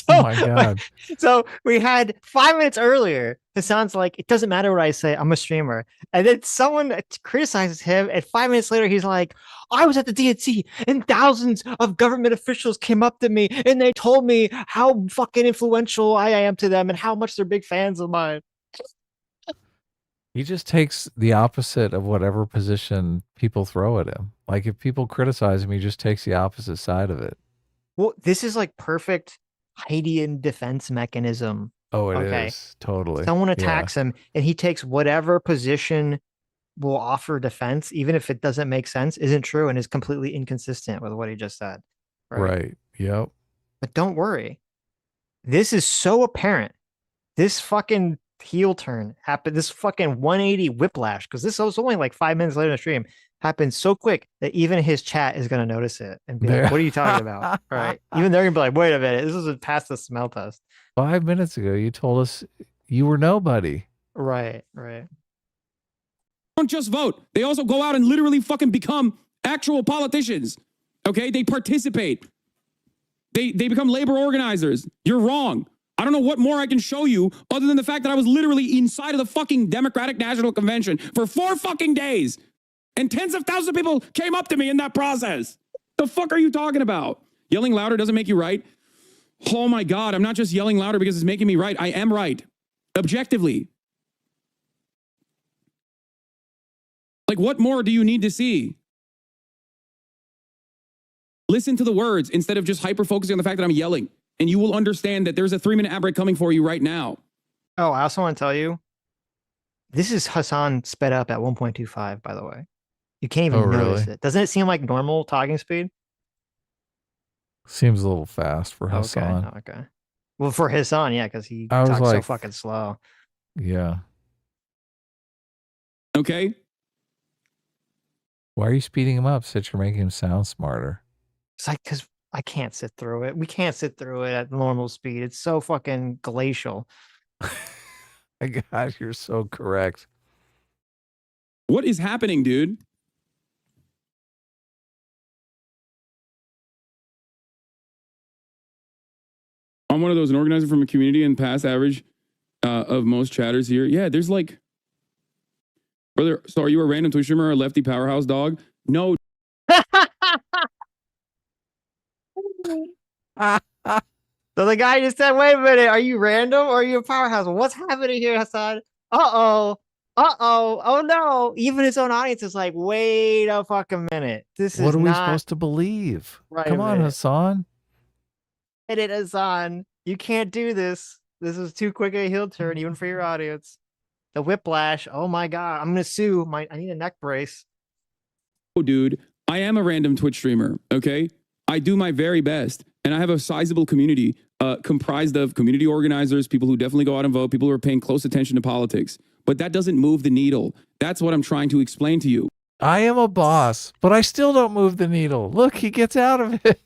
Oh my God. So we had 5 minutes earlier. It sounds like it doesn't matter what I say. I'm a streamer. And then someone criticizes him. And 5 minutes later, he's like, I was at the DNC and thousands of government officials came up to me and they told me how fucking influential I am to them and how much they're big fans of mine. He just takes the opposite of whatever position people throw at him. Like if people criticize him, he just takes the opposite side of it. Well, this is like perfect Heidian defense mechanism. Oh, it is. Totally. Someone attacks him and he takes whatever position will offer defense, even if it doesn't make sense, isn't true, and is completely inconsistent with what he just said. Right. Yep. But don't worry. This is so apparent. This fucking heel turn happened. This fucking 180 whiplash, because this was only like 5 minutes later in the stream, happened so quick that even his chat is going to notice it and be like, what are you talking about? Right. Even they're going to be like, wait a minute. This is past the smell test. 5 minutes ago, you told us you were nobody. Right. Right. Don't just vote. They also go out and literally fucking become actual politicians. Okay? They participate. They become labor organizers. You're wrong. I don't know what more I can show you other than the fact that I was literally inside of the fucking Democratic National Convention for 4 fucking days. And tens of thousands of people came up to me in that process. The fuck are you talking about? Yelling louder doesn't make you right. Oh my God, I'm not just yelling louder because it's making me right. I am right. Objectively. Like, what more do you need to see? Listen to the words instead of just hyper-focusing on the fact that I'm yelling. And you will understand that there's a 3-minute ad break coming for you right now. Oh, I also want to tell you, this is Hassan sped up at 1.25, by the way. You can't even notice it. Doesn't it seem like normal talking speed? Seems a little fast for Hassan. Okay. Well, for Hassan, yeah, because he I was talks like, so fucking slow. Yeah. Okay. Why are you speeding him up? Sitch, you're making him sound smarter. It's like, because I can't sit through it. We can't sit through it at normal speed. It's so fucking glacial. My God, you're so correct. What is happening, dude? I'm one of those, an organizer from a community and past average of most chatters here. Yeah, there's like, brother, so are you a random Twitch streamer or a lefty powerhouse dog? No. So the guy just said, wait a minute, are you random or are you a powerhouse? What's happening here, Hassan? Uh-oh. Uh-oh. Oh, no. Even his own audience is like, wait a fucking minute. This is what are we not supposed to believe? right. Come on, Hassan. It Hassan. You can't do this. This is too quick a heel turn, even for your audience. The whiplash. Oh, my God. I'm going to sue. I need a neck brace. Oh, dude, I am a random Twitch streamer, okay? I do my very best. And I have a sizable community comprised of community organizers, people who definitely go out and vote, people who are paying close attention to politics. But that doesn't move the needle. That's what I'm trying to explain to you. I am a boss, but I still don't move the needle. Look, he gets out of it.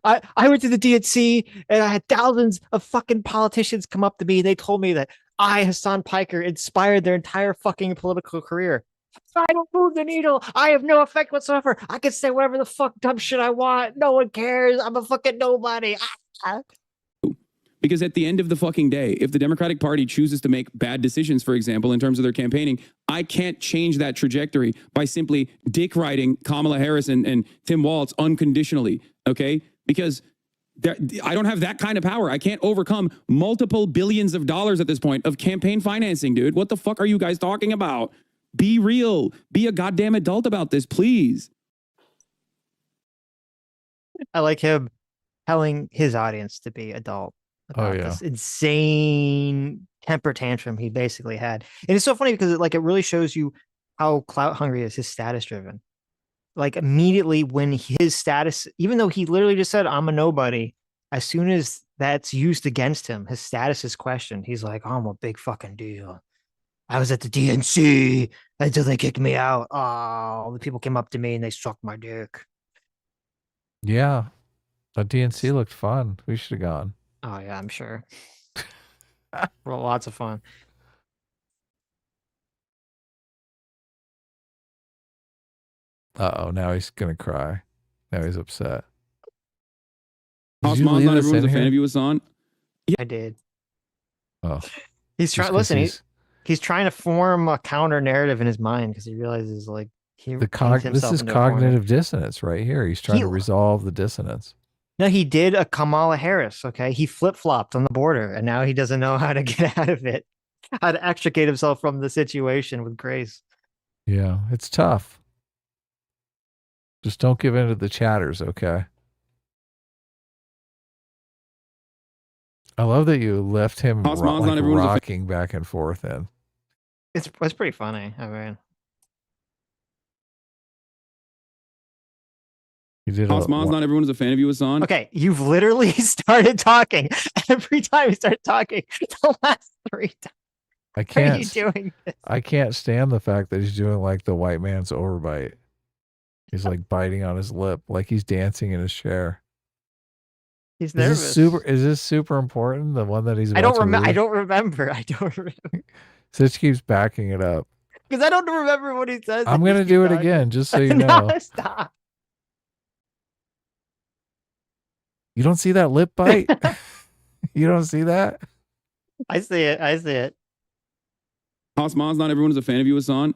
I went to the DNC and I had thousands of fucking politicians come up to me. They told me that I, Hassan Piker, inspired their entire fucking political career. I don't move the needle. I have no effect whatsoever. I can say whatever the fuck dumb shit I want. No one cares. I'm a fucking nobody. Because at the end of the fucking day, if the Democratic Party chooses to make bad decisions, for example, in terms of their campaigning, I can't change that trajectory by simply dick riding Kamala Harris and Tim Walz unconditionally, okay? Because I don't have that kind of power. I can't overcome multiple billions of dollars at this point of campaign financing, dude. What the fuck are you guys talking about? Be real. Be a goddamn adult about this, please. I like him telling his audience to be adult about this insane temper tantrum he basically had. And it's so funny because it really shows you how clout hungry is, his status driven. like immediately when his status, even though he literally just said, I'm a nobody, as soon as that's used against him, his status is questioned. He's like, I'm a big fucking deal. I was at the DNC until they kicked me out. Oh, the people came up to me and they sucked my dick. Yeah. The DNC looked fun. We should have gone. Oh, yeah, I'm sure. Well, lots of fun. Uh-oh, now he's going to cry. Now he's upset. Not everyone's a fan of you, Hassan. Yeah. I did. Oh. He's trying, listen, he's trying to form a counter narrative in his mind because he realizes, like, this is cognitive dissonance right here. He's trying to resolve the dissonance. No, he did a Kamala Harris, okay? He flip-flopped on the border, and now he doesn't know how to get out of it, how to extricate himself from the situation with grace. Yeah, it's tough. Just don't give in to the chatters, okay? I love that you left him rocking back and forth in. It's pretty funny, I mean. Not everyone is a fan of you, Hassan. Okay, you've literally started talking. Every time you start talking, the last 3 times. I can't. Are you doing this? I can't stand the fact that he's doing like the white man's overbite. He's like biting on his lip, like he's dancing in his chair. He's nervous. Is this super important? The one that he's. I don't remember. I don't remember. Sitch keeps backing it up because I don't remember what he says. I'm gonna do it again, just so you know. No, stop. You don't see that lip bite? You don't see that? I see it. I see it. Hassan, not everyone is a fan of you, Hassan.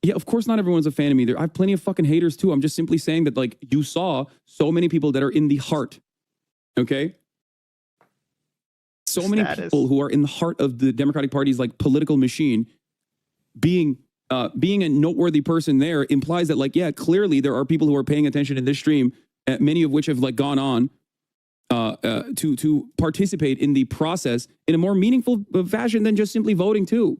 Yeah, of course not everyone's a fan of me. I have plenty of fucking haters too. I'm just simply saying that, like, you saw so many people that are in the heart. Okay? So many people who are in the heart of the Democratic Party's like political machine, being a noteworthy person there implies that, like, yeah, clearly there are people who are paying attention in this stream, many of which have like gone on to participate in the process in a more meaningful fashion than just simply voting too.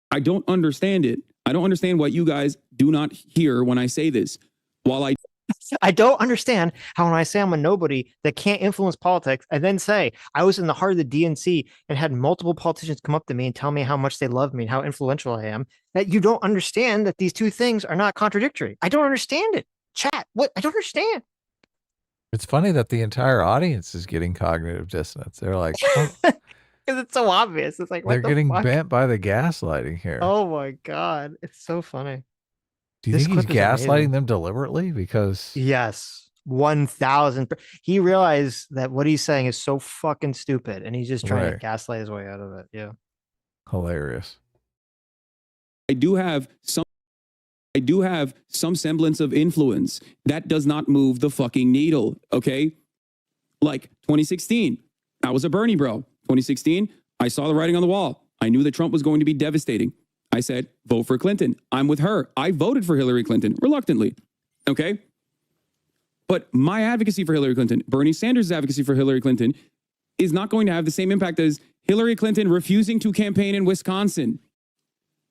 I don't understand it. I don't understand what you guys do not hear when I say this. While I don't understand how when I say I'm a nobody that can't influence politics, I then say I was in the heart of the DNC and had multiple politicians come up to me and tell me how much they love me and how influential I am, that you don't understand that these two things are not contradictory. I don't understand it. Chat, what? I don't understand. It's funny that the entire audience is getting cognitive dissonance. They're like, because it's so obvious. It's like, what they're getting bent by the gaslighting here. Oh my God. It's so funny. Do you think he's gaslighting them deliberately? Because yes, 1000. He realized that what he's saying is so fucking stupid, and he's just trying to gaslight his way out of it. Yeah, hilarious. I do have some semblance of influence. That does not move the fucking needle. Okay, like 2016, I was a Bernie bro. 2016, I saw the writing on the wall. I knew that Trump was going to be devastating. I said, vote for Clinton. I'm with her. I voted for Hillary Clinton, reluctantly. Okay? But my advocacy for Hillary Clinton, Bernie Sanders' advocacy for Hillary Clinton, is not going to have the same impact as Hillary Clinton refusing to campaign in Wisconsin.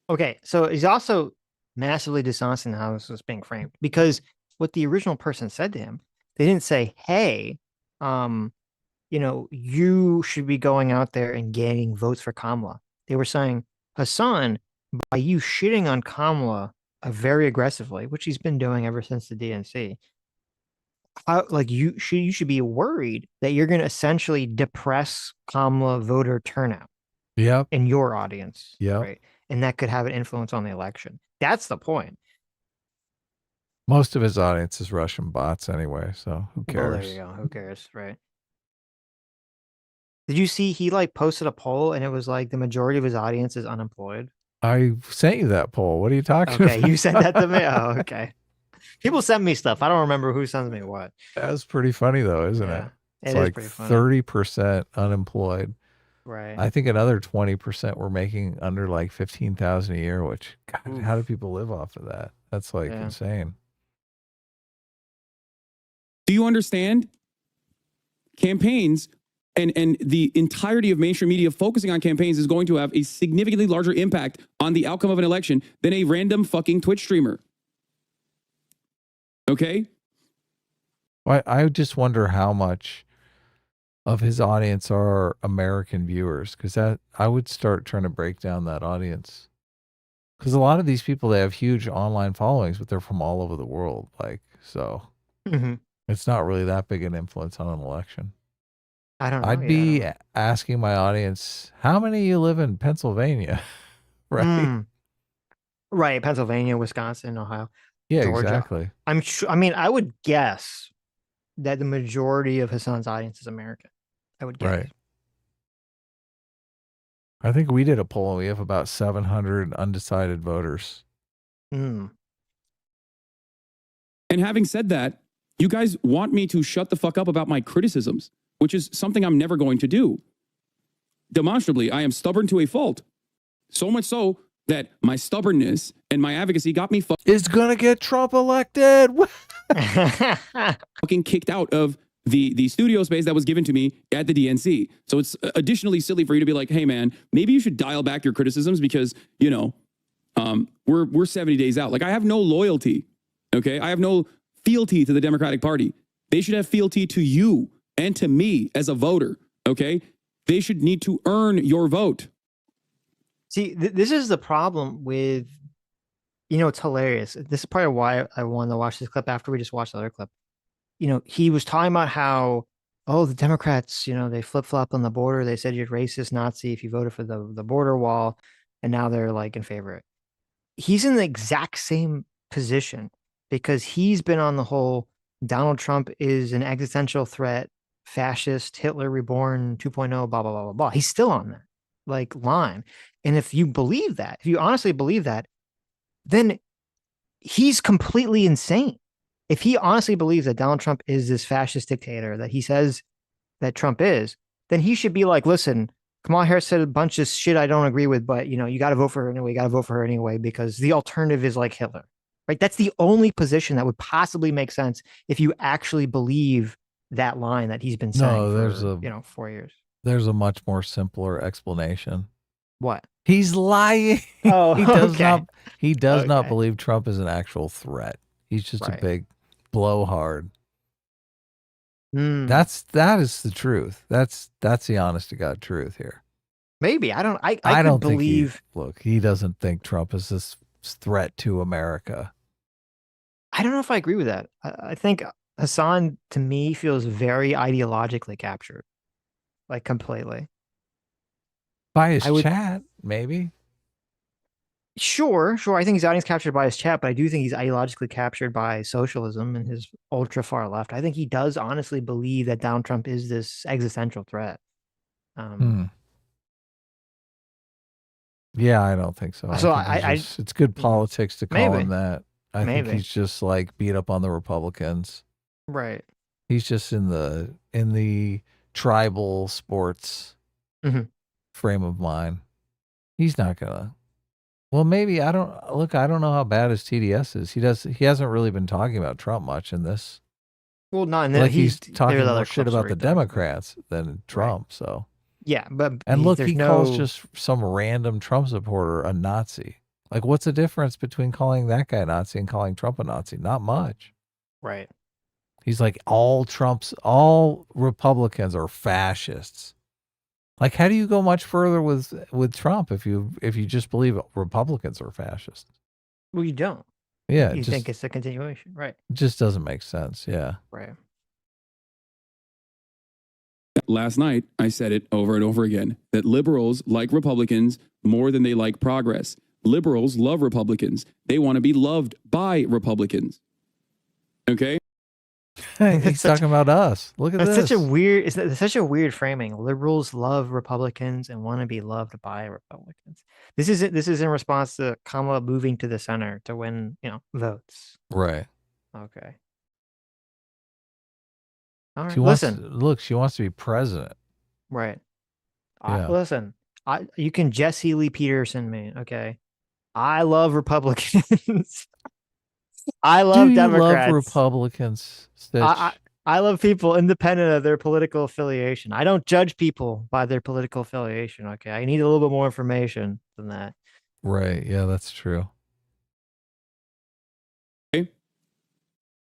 Okay, so he's also massively dishonest in how this was being framed, because what the original person said to him, they didn't say, hey, you know, you should be going out there and gaining votes for Kamala. They were saying, Hassan, by you shitting on Kamala very aggressively, which he's been doing ever since the DNC, like you should be worried that you're going to essentially depress Kamala voter turnout. Yep. In your audience. Yeah. Right. And that could have an influence on the election. That's the point. Most of his audience is Russian bots anyway, so who cares? Oh, there you go. Who cares, right? Did you see he like posted a poll and it was like the majority of his audience is unemployed? I sent you that poll. What are you talking about? Okay, you sent that to me? Oh, okay. People send me stuff. I don't remember who sends me what. That's pretty funny though, isn't it? It's like 30% unemployed. Right. I think another 20% were making under like 15,000 a year, which God, how do people live off of that? That's like insane. Do you understand? Campaigns and the entirety of mainstream media focusing on campaigns is going to have a significantly larger impact on the outcome of an election than a random fucking Twitch streamer. Okay? I just wonder how much of his audience are American viewers, because that I would start trying to break down that audience. Because a lot of these people, they have huge online followings, but they're from all over the world. Like, so it's not really that big an influence on an election. I don't know. I'd be asking my audience, how many of you live in Pennsylvania? Right? Right. Pennsylvania, Wisconsin, Ohio. Yeah, Georgia. exactly. I'm sure. I mean, I would guess that the majority of Hassan's audience is American. I would guess. Right. I think we did a poll and we have about 700 undecided voters. And having said that, you guys want me to shut the fuck up about my criticisms, which is something I'm never going to do. Demonstrably, I am stubborn to a fault. So much so that my stubbornness and my advocacy got me is gonna get Trump elected. Fucking kicked out of the studio space that was given to me at the DNC. So it's additionally silly for you to be like, hey man, maybe you should dial back your criticisms because, you know, we're 70 days out. Like, I have no loyalty. Okay. I have no fealty to the Democratic Party. They should have fealty to you and to me as a voter. Okay. They should need to earn your vote. See, this is the problem with, you know, it's hilarious. This is probably why I wanted to watch this clip after we just watched the other clip. You know, he was talking about how, oh, the Democrats, you know, they flip-flop on the border. They said you're racist, Nazi if you voted for the border wall, and now they're like in favor of it. He's in the exact same position because he's been on the whole Donald Trump is an existential threat, fascist, Hitler reborn 2.0, blah, blah, blah, blah, blah. He's still on that like line. And if you believe that, if you honestly believe that, then he's completely insane. If he honestly believes that Donald Trump is this fascist dictator that he says that Trump is, then he should be like, listen, Kamala Harris said a bunch of shit I don't agree with, but you know, you got to vote for her anyway. You got to vote for her anyway, because the alternative is like Hitler, right? That's the only position that would possibly make sense if you actually believe that line that he's been saying for 4 years. There's a much more simpler explanation. What? He's lying. Oh, he does not believe Trump is an actual threat. He's just a big blowhard. That is the truth. That's the honest to God truth here. Maybe I don't believe. He doesn't think Trump is this threat to America. I don't know if I agree with that. I think Hassan, to me, feels very ideologically captured, like completely. By his chat, maybe. Sure. I think his audience captured by his chat, but I do think he's ideologically captured by socialism and his ultra far left. I think he does honestly believe that Donald Trump is this existential threat. Yeah, I don't think so. So it's good politics to call him that. I think Maybe. he's just like beat up on the Republicans. Right. He's just in the tribal sports frame of mind. He's not gonna. Well, maybe I don't know how bad his TDS is. He hasn't really been talking about Trump much in this. Well, not in like he's talking more more shit about the Democrats than Trump. So yeah, but and look, he calls just some random Trump supporter a Nazi. Like, what's the difference between calling that guy a Nazi and calling Trump a Nazi? Not much. Right. He's like, all Republicans are fascists. Like, how do you go much further with Trump if you just believe Republicans are fascists? Well, you don't. Yeah. You think it's a continuation, right? It just doesn't make sense. Yeah. Right. Last night, I said it over and over again, that liberals like Republicans more than they like progress. Liberals love Republicans. They want to be loved by Republicans. Okay? He's talking about us. Look at this. It's such a weird framing. Liberals love Republicans and want to be loved by Republicans. This is in response to Kamala moving to the center to win, votes. Right. Okay. All right. She wants to be president. Right. Yeah. You can Jesse Lee Peterson me, okay? I love Republicans. I love Democrats. Love Republicans, Sitch? I love people independent of their political affiliation. I don't judge people by their political affiliation. Okay. I need a little bit more information than that. Right. Yeah, that's true.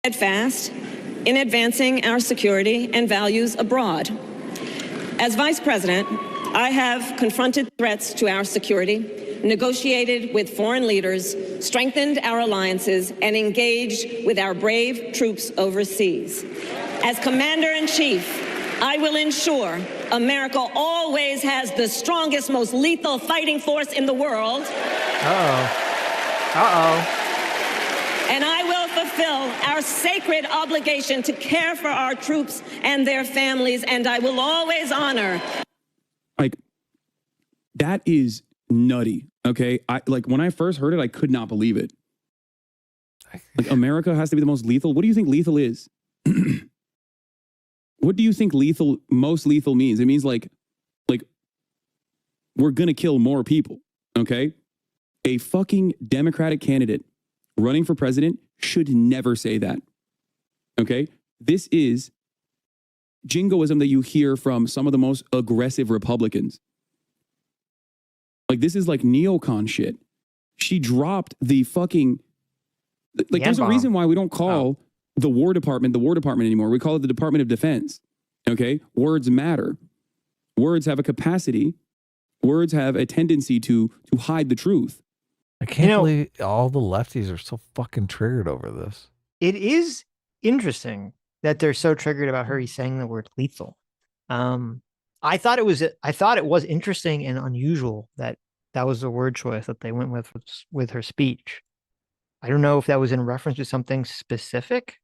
Steadfast in advancing our security and values abroad. As Vice President, I have confronted threats to our security, negotiated with foreign leaders, strengthened our alliances, and engaged with our brave troops overseas. As Commander-in-Chief, I will ensure America always has the strongest, most lethal fighting force in the world. And I will fulfill our sacred obligation to care for our troops and their families, and I will always honor. Like, that is nutty, okay? When I first heard it, I could not believe it. Like, America has to be the most lethal. What do you think lethal is? What do you think most lethal means? It means like we're gonna kill more people, okay? A fucking Democratic candidate running for president should never say that, okay? This is jingoism that you hear from some of the most aggressive Republicans. Like, this is like neocon shit. She dropped the fucking, like, there's a reason why we don't call the War Department anymore. We call it the Department of Defense, okay? Words matter. Words have a capacity. Words have a tendency to hide the truth. I can't believe all the lefties are so fucking triggered over this. It is interesting that they're so triggered about her saying the word lethal. I thought it was interesting and unusual that was the word choice that they went with her speech. I don't know if that was in reference to something specific.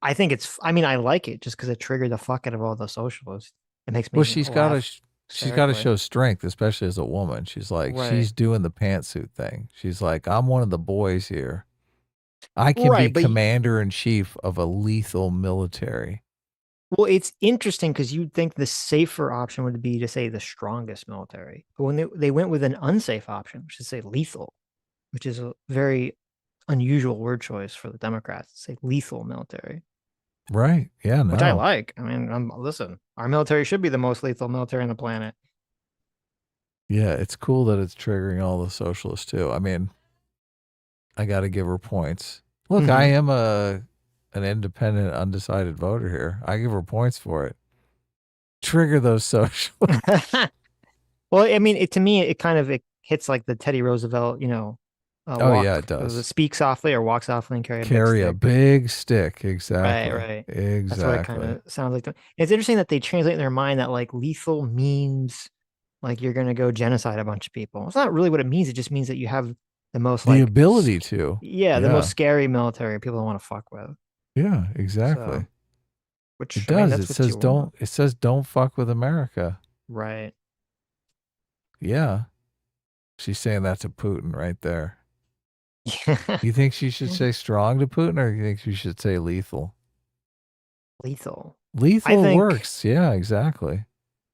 I like it just because it triggered the fuck out of all the socialists. It makes me. Well, she's got to show strength, especially as a woman. She's like, she's doing the pantsuit thing. She's like, I'm one of the boys here. I can be commander-in-chief of a lethal military. Well, it's interesting because you'd think the safer option would be to say the strongest military. But when they went with an unsafe option, which is say lethal, which is a very unusual word choice for the Democrats, to say lethal military. Right. Yeah. Which I like. I mean, listen, our military should be the most lethal military on the planet. Yeah, it's cool that it's triggering all the socialists too. I mean, I got to give her points. Look, I am an independent, undecided voter here. I give her points for it. Trigger those socialists. Well, I mean, to me, it kind of hits like the Teddy Roosevelt, yeah, it does. Speak softly or walk softly and carry a big stick. Exactly. Right. Exactly. That's what it kind of sounds like. It's interesting that they translate in their mind that like lethal means like you're going to go genocide a bunch of people. It's not really what it means. It just means that you have the most the ability to. Yeah, the most scary military people don't want to fuck with. Yeah, exactly. So, which it does. It says don't. It says don't fuck with America. Right. Yeah. She's saying that to Putin right there. You think she should say strong to Putin, or you think she should say lethal? Lethal. Lethal works. Yeah, exactly.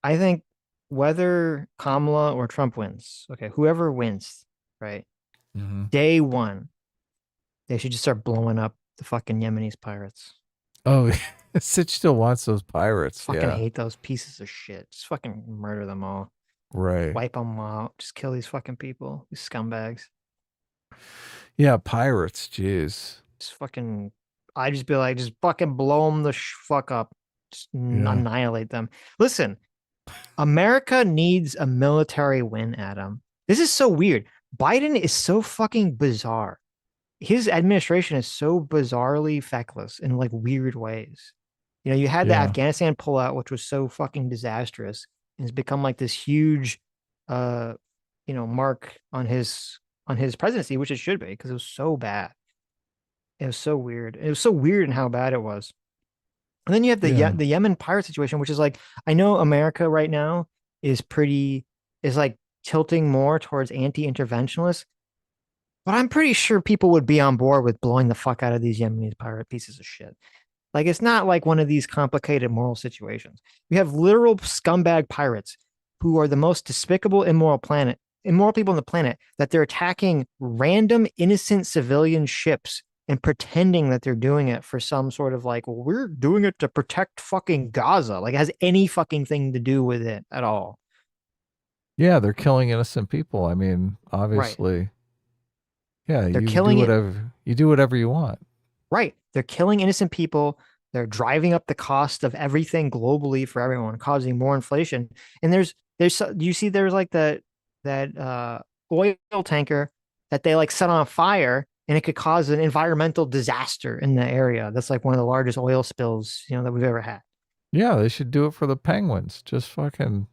I think whether Kamala or Trump wins, okay, whoever wins, right? Day one, they should just start blowing up the fucking Yemenis pirates. Oh, Sitch still wants those pirates. Fucking hate those pieces of shit. Just fucking murder them all. Right. Wipe them out. Just kill these fucking people. These scumbags. Yeah, pirates. Jeez. I just be like, just fucking blow them the fuck up. Just annihilate them. Listen, America needs a military win, Adam. This is so weird. Biden is so fucking bizarre. His administration is so bizarrely feckless in like weird ways. You had the Afghanistan pullout, which was so fucking disastrous, and it's become like this huge, mark on his presidency, which it should be because it was so bad. It was so weird. It was so weird in how bad it was. And then you have the Yemen pirate situation, which is like, I know America right now is like tilting more towards anti-interventionalists, but I'm pretty sure people would be on board with blowing the fuck out of these Yemeni pirate pieces of shit. Like, it's not like one of these complicated moral situations. We have literal scumbag pirates who are the most despicable, immoral people on the planet, that they're attacking random innocent civilian ships and pretending that they're doing it for some sort of like, well, we're doing it to protect fucking Gaza. Like it has any fucking thing to do with it at all. Yeah, they're killing innocent people. I mean, obviously. Right. Yeah, they're you killing do whatever you want. Right. They're killing innocent people. They're driving up the cost of everything globally for everyone, causing more inflation. And there's you see there's like that oil tanker that they like set on fire, and it could cause an environmental disaster in the area. That's like one of the largest oil spills, that we've ever had. Yeah, they should do it for the penguins. Just fucking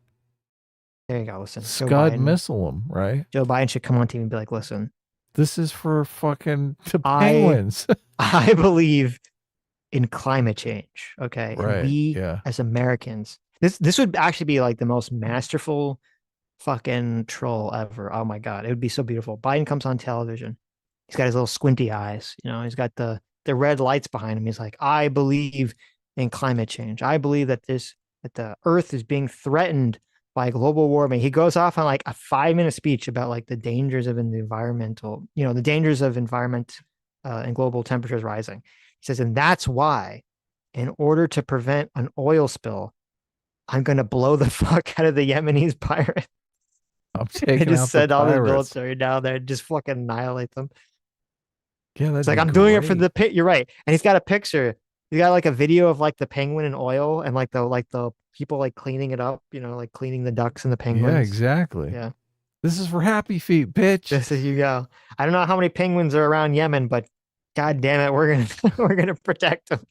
there you go. Listen, Scud missile them, right? Joe Biden should come on TV and be like, listen, this is for fucking the penguins. I believe in climate change. Okay. Right. And we as Americans, this would actually be like the most masterful fucking troll ever. Oh my God. It would be so beautiful. Biden comes on television. He's got his little squinty eyes. He's got the red lights behind him. He's like, I believe in climate change. I believe that the earth is being threatened by global warming. He goes off on like a 5-minute speech about like the dangers of the dangers of environment and global temperatures rising. He says, and that's why, in order to prevent an oil spill, I'm going to blow the fuck out of the Yemenis pirates. I'm taking just out send the all the pirates. military down there and just fucking annihilate them. Yeah, that's like I'm doing it for the pit. You're right, and he's got a picture. He's got like a video of like the penguin in oil and like the people like cleaning it up. Like cleaning the ducks and the penguins. Yeah, exactly. Yeah, this is for happy feet, bitch. This is you go. I don't know how many penguins are around Yemen, but God damn it, we're gonna protect them.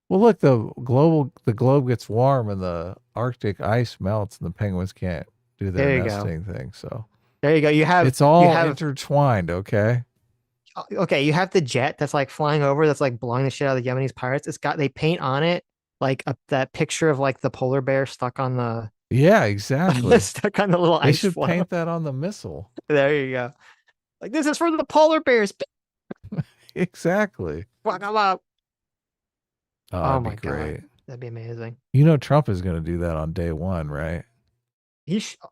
Well, look, the globe gets warm and the Arctic ice melts, and the penguins can't do their nesting thing. So there you go. It's all intertwined. Okay. Okay, you have the jet that's like flying over, that's like blowing the shit out of the Yemenis pirates. They paint on it like that picture of like the polar bear stuck on the. Yeah, exactly. Stuck on the little ice. They should paint that on the missile. There you go. Like this is for the polar bears. Exactly. Fuck them up. Oh my God, that'd be amazing. Trump is going to do that on day one, right?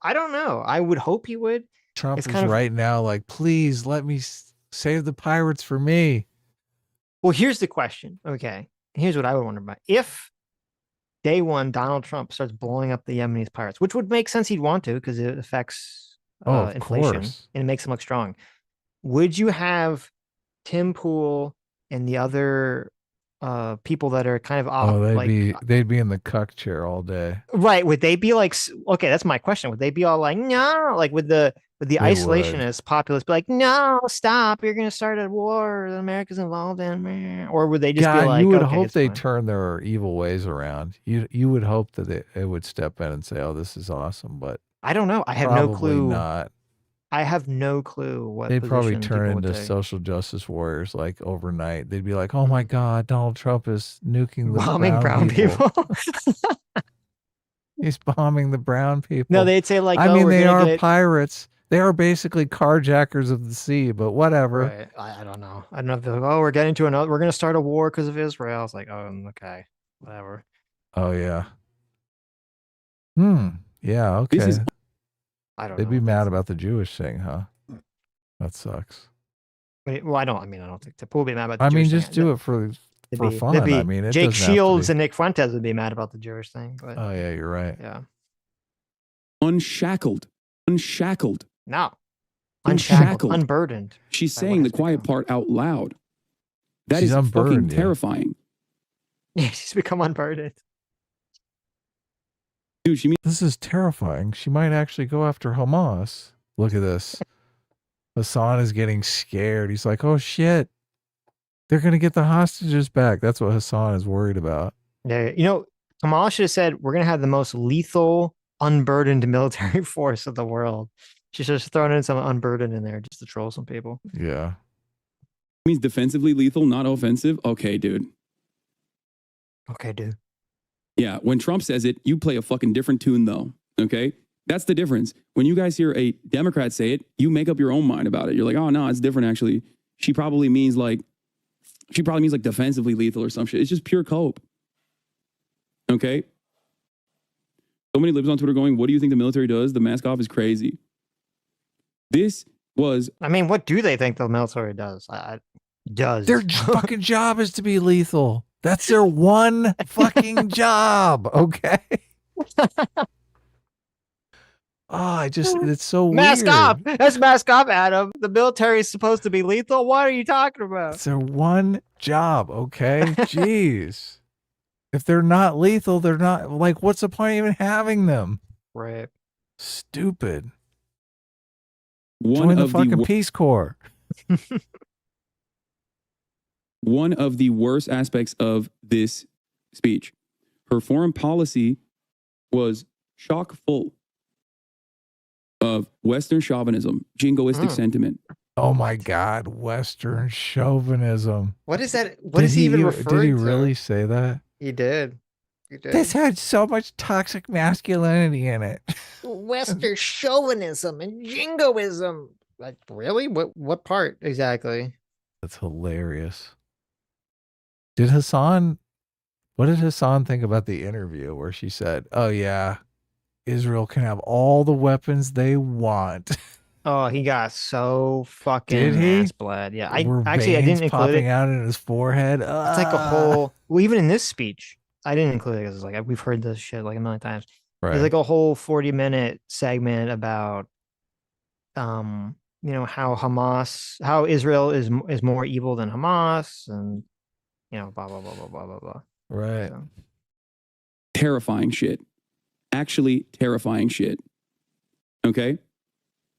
I don't know. I would hope he would. Trump is right now like, please let me save the pirates for me. Well, here's the question. Okay. Here's what I would wonder about. If day one, Donald Trump starts blowing up the Yemenis pirates, which would make sense he'd want to because it affects inflation and it makes him look strong. Would you have Tim Pool and the other people that are kind of off? Oh, they'd be in the cuck chair all day. Right. Would they be like, okay, that's my question. Would they be all like, no, like with the isolationist populace be like, no, stop, you're going to start a war that America's involved in, or would they just be like, you would okay, hope they turn their evil ways around. You would hope that it would step in and say, oh, this is awesome, but I don't know. I have no clue. Not. I have no clue what they'd probably turn into social justice warriors like overnight. They'd be like, oh my God, Donald Trump is nuking the bombing brown people. He's bombing the brown people. No, they'd say like, I mean, they are pirates. They are basically carjackers of the sea, but whatever. Right. I don't know. I don't know if they're like, oh, we're going to start a war because of Israel. I was like, oh, okay, whatever. Oh yeah. Yeah. Okay. I don't know. They'd be mad about the Jewish thing, huh? That sucks. Well, I don't think the pool would be mad about the Jewish just thing. Do it for fun. I mean, Jake Shields and Nick Fuentes would be mad about the Jewish thing. But, oh yeah, you're right. Yeah. Unshackled. No. Unshackled. Unburdened. She's saying the quiet part out loud. That is fucking terrifying. Yeah, she's become unburdened. Dude, this is terrifying. She might actually go after Hamas. Look at this. Hassan is getting scared. He's like, oh shit. They're going to get the hostages back. That's what Hassan is worried about. Yeah. Kamala should have said, we're going to have the most lethal, unburdened military force of the world. She's just throwing in some unburdened in there just to troll some people. Yeah. Means defensively lethal, not offensive. Okay, dude. Yeah, when Trump says it, you play a fucking different tune though, okay? That's the difference. When you guys hear a Democrat say it, you make up your own mind about it. You're like, oh no, it's different actually. She probably means like defensively lethal or some shit. It's just pure cope. Okay? So many libs on Twitter going, what do you think the military does? The mask off is crazy. What do they think the military does? does. Their fucking job is to be lethal. That's their one fucking job. Okay. It's so Mask weird. off. That's mask off, Adam. The military is supposed to be lethal. What are you talking about? It's their one job. Okay. Jeez. If they're not lethal, they're not, like, what's the point of even having them? Right. Stupid. One Join the of fucking Peace Corps. One of the worst aspects of this speech, her foreign policy was chock full of Western chauvinism, jingoistic sentiment. Oh my God, Western chauvinism. What is that? What is he even referring Did he to? really say that? He did. He did. This had so much toxic masculinity in it. Western chauvinism and jingoism. Like, really? What part exactly? That's hilarious. What did Hassan think about the interview where she said, oh yeah, Israel can have all the weapons they want? Oh, he got so fucking Did he? ass bled. Yeah, I Were actually I veins didn't include popping it. out in his forehead. It's like a whole. Well, even in this speech, I didn't include it because like we've heard this shit like a million times. Right. There's like a whole 40-minute segment about, how Israel is more evil than Hamas, and blah blah blah blah blah blah blah. Right. So. Terrifying shit. Actually terrifying shit. Okay?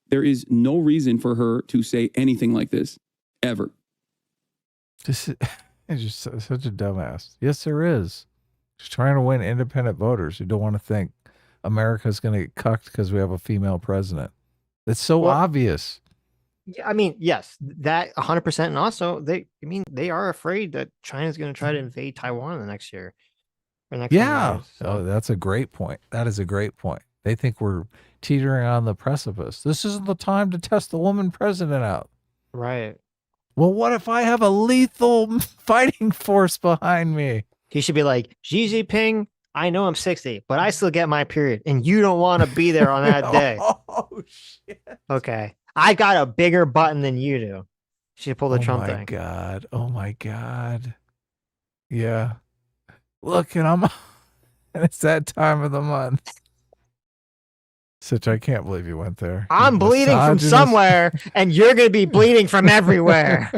There is no reason for her to say anything like this, ever. This is just such a dumbass. Yes, there is. She's trying to win independent voters who don't want to think America's going to get cucked because we have a female president. It's so obvious. Yeah, I mean, yes, that 100%. And also, they are afraid that China's going to try to invade Taiwan in the next year. Or next 10 Yeah. years, so. Oh, that's a great point. That is a great point. They think we're teetering on the precipice. This isn't the time to test the woman president out. Right. Well, what if I have a lethal fighting force behind me? He should be like, Xi Jinping, I know I'm 60, but I still get my period, and you don't want to be there on that day. Oh, shit. Okay. I got a bigger button than you do. Should pull the Trump thing. God. Oh, my God. Yeah. Look, and and it's that time of the month. Sitch, I can't believe you went there. I'm bleeding from somewhere, and you're going to be bleeding from everywhere.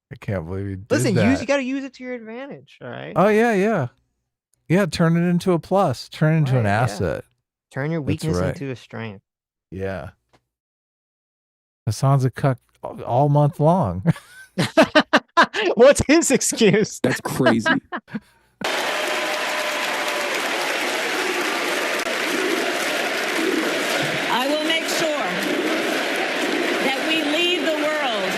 I can't believe you did Listen, that. you got to use it to your advantage, all right? Oh, yeah. Yeah, turn it into a plus. Turn it into an asset. Turn your weakness into a strength. Yeah. Hassan's a cuck all month long. What's his excuse? That's crazy. I will make sure that we lead the world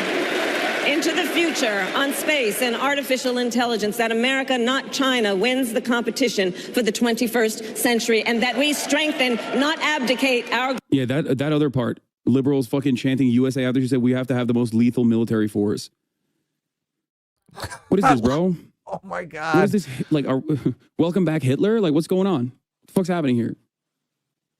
into the future on space and artificial intelligence, that America, not China, wins the competition for the 21st century, and that we strengthen, not abdicate our... Yeah, that other part. Liberals fucking chanting USA after she said we have to have the most lethal military force. What is this, bro? Oh, my God. What is this? Like, welcome back Hitler? Like, what's going on? What the fuck's happening here?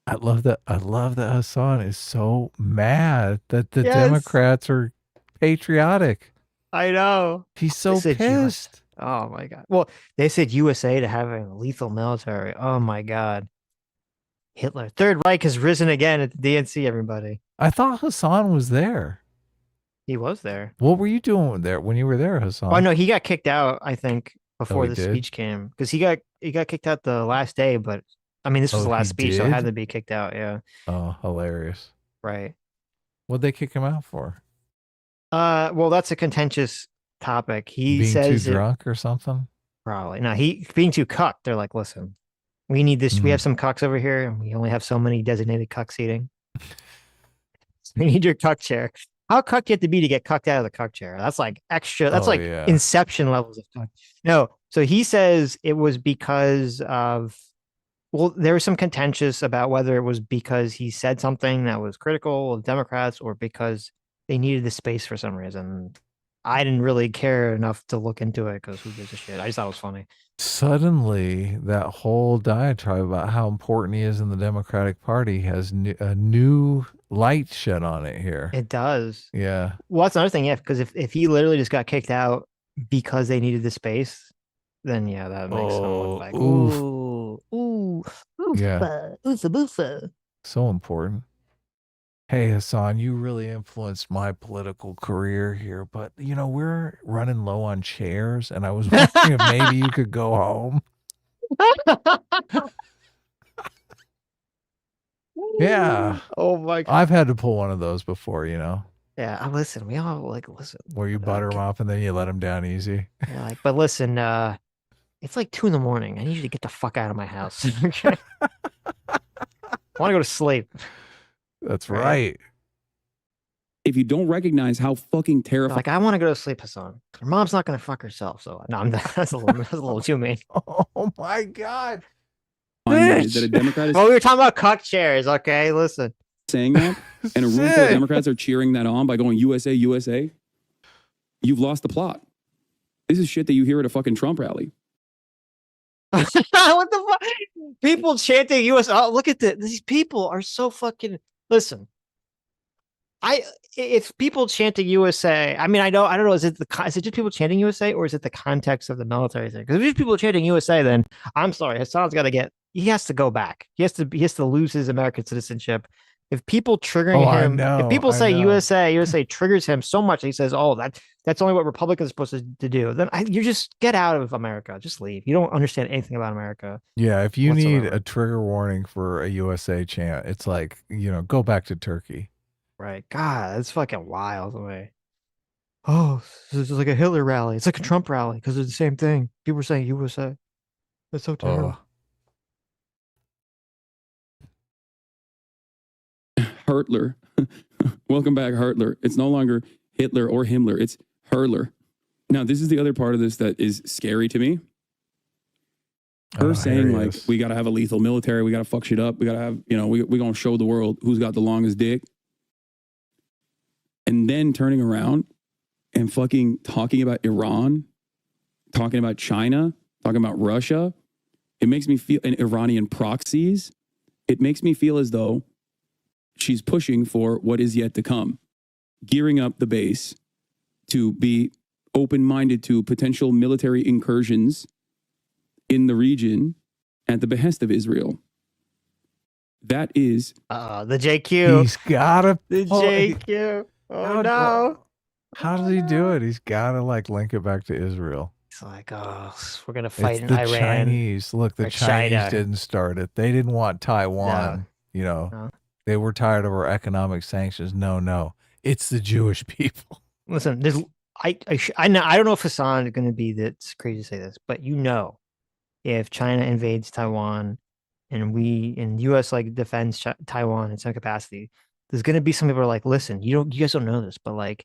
I love that Hassan is so mad that the Democrats are patriotic. I know. He's so pissed. Oh my God. Well, they said USA to have a lethal military. Oh my God. Hitler. Third Reich has risen again at the DNC, everybody. I thought Hassan was there. He was there. What were you doing there when you were there, Hassan? Oh no, he got kicked out, I think, before he the did? speech came. Because he got kicked out the last day, but I mean this was the he last speech, so it had did? to be kicked out, yeah. Oh, hilarious. Right. What'd they kick him out for? Well, that's a contentious topic. He Being says too drunk or something? Probably. No, he being too cucked. They're like, listen, we need this. We have some cucks over here, and we only have so many designated cuck seating. We need your cuck chair. How cuck you have to be to get cucked out of the cuck chair? That's like extra. That's like Inception levels of cuck. No. So he says it was because of, well, there was some contentious about whether it was because he said something that was critical of Democrats or because they needed the space for some reason. I didn't really care enough to look into it because who gives a shit? I just thought it was funny. Suddenly, that whole diatribe about how important he is in the Democratic Party has a new light shed on it here. It does. Yeah. Well, that's another thing, yeah, because if he literally just got kicked out because they needed the space, then yeah, that makes him look like ooh, Yeah. oofa. So important. Hey, Hassan, you really influenced my political career here, but you know, we're running low on chairs, and I was wondering if maybe you could go home. Yeah. Oh my God. I've had to pull one of those before, you know. Yeah, listen, we all like listen. Where you butter them up and then you let them down easy. Yeah, like, but listen, it's like 2 a.m. I need you to get the fuck out of my house. Okay. I want to go to sleep. That's right. If you don't recognize how fucking terrifying. Like, I want to go to sleep, Hassan. Your mom's not going to fuck herself. So, no, that's a little too mean. Oh my God. That a Democrat is well, we were talking about cuck chairs. Okay, listen. Saying that, and a room full of Democrats are cheering that on by going USA, USA. You've lost the plot. This is shit that you hear at a fucking Trump rally. What the fuck? People chanting US. Oh, look at this. These people are so fucking. Listen, if people chanting USA, I mean, I don't know. Is it just people chanting USA, or is it the context of the military thing? Because if it's people chanting USA, then I'm sorry, Hassan's got to get. He has to go back. He has to lose his American citizenship. If people triggering him, if people say USA, USA triggers him so much, he says, "Oh, that's only what Republicans are supposed to do." Then you just get out of America. Just leave. You don't understand anything about America. Yeah, if you need a trigger warning for a USA chant, it's like, you know, go back to Turkey. Right. God, it's fucking wild. Away. Oh, this is like a Hitler rally. It's like a Trump rally because it's the same thing. People are saying USA. That's so terrible. Hertler. Welcome back, Hertler. It's no longer Hitler or Himmler. It's Hertler. Now, this is the other part of this that is scary to me. Her saying, like, we got to have a lethal military. We got to fuck shit up. We got to have, you know, we're going to show the world who's got the longest dick. And then turning around and fucking talking about Iran, talking about China, talking about Russia. It makes me feel, and Iranian proxies. It makes me feel as though she's pushing for what is yet to come, gearing up the base to be open-minded to potential military incursions in the region at the behest of Israel. That is... the JQ. He's got to... The JQ. Oh, no. How does he do it? He's got to, like, link it back to Israel. It's like, oh, we're going to fight it's in the Iran. Chinese. Look, the Chinese didn't start it. They didn't want Taiwan, you know. No. They were tired of our economic sanctions. No. It's the Jewish people. Listen, I don't know if Hassan is going to be that's crazy to say this, but you know, if China invades Taiwan and U.S. like defends Taiwan in some capacity, there's going to be some people who are like, listen, you guys don't know this, but like,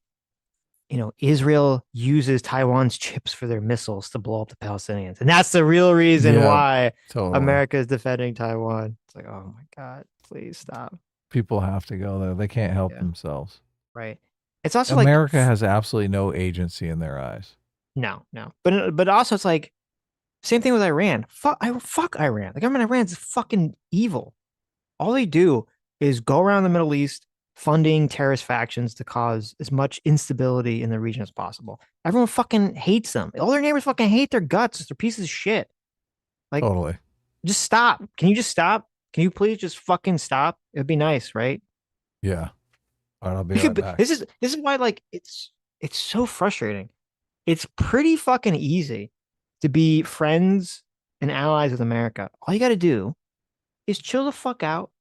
you know, Israel uses Taiwan's chips for their missiles to blow up the Palestinians, and that's the real reason why America is defending Taiwan. It's like, oh my God, please stop. People have to go there. They can't help themselves. Right. It's also America has absolutely no agency in their eyes. No. But also it's like same thing with Iran. Fuck Iran. The government of Iran is fucking evil. All they do is go around the Middle East funding terrorist factions to cause as much instability in the region as possible. Everyone fucking hates them. All their neighbors fucking hate their guts. They're pieces of shit. Like, totally. Just stop. Can you just stop? Can you please just fucking stop? It'd be nice, right? Yeah. All right, I'll be right back. This is why, like, it's so frustrating. It's pretty fucking easy to be friends and allies with America. All you got to do is chill the fuck out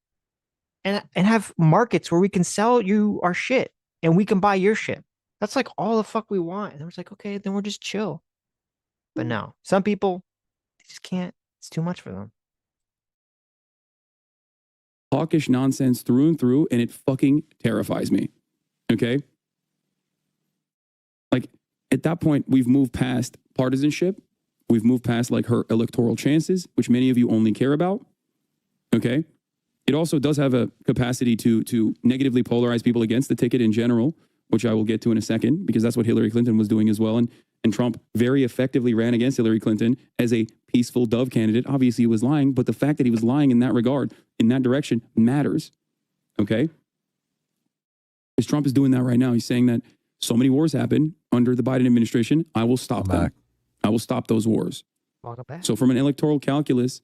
and have markets where we can sell you our shit and we can buy your shit. That's like all the fuck we want. And it was like, okay, then we're just chill. But no, some people, they just can't. It's too much for them. Hawkish nonsense through and through, and it fucking terrifies me. Okay? Like, at that point, we've moved past partisanship. We've moved past, like, her electoral chances, which many of you only care about. Okay? It also does have a capacity to negatively polarize people against the ticket in general, which I will get to in a second, because that's what Hillary Clinton was doing as well. And Trump very effectively ran against Hillary Clinton as a peaceful dove candidate. Obviously, he was lying, but the fact that he was lying in that regard, in that direction, matters. Okay? Because Trump is doing that right now. He's saying that so many wars happen under the Biden administration. I will stop them. I will stop those wars. So from an electoral calculus,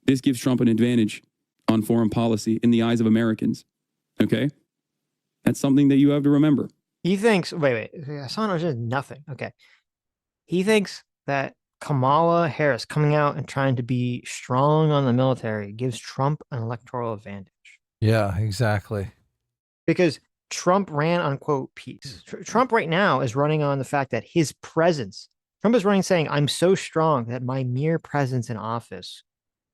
this gives Trump an advantage on foreign policy in the eyes of Americans. Okay? That's something that you have to remember. He thinks, wait, Assange is nothing. Okay. He thinks that Kamala Harris coming out and trying to be strong on the military gives Trump an electoral advantage. Yeah, exactly. Because Trump ran on, quote, peace. Trump right now is running on the fact that his presence, Trump is running saying, I'm so strong that my mere presence in office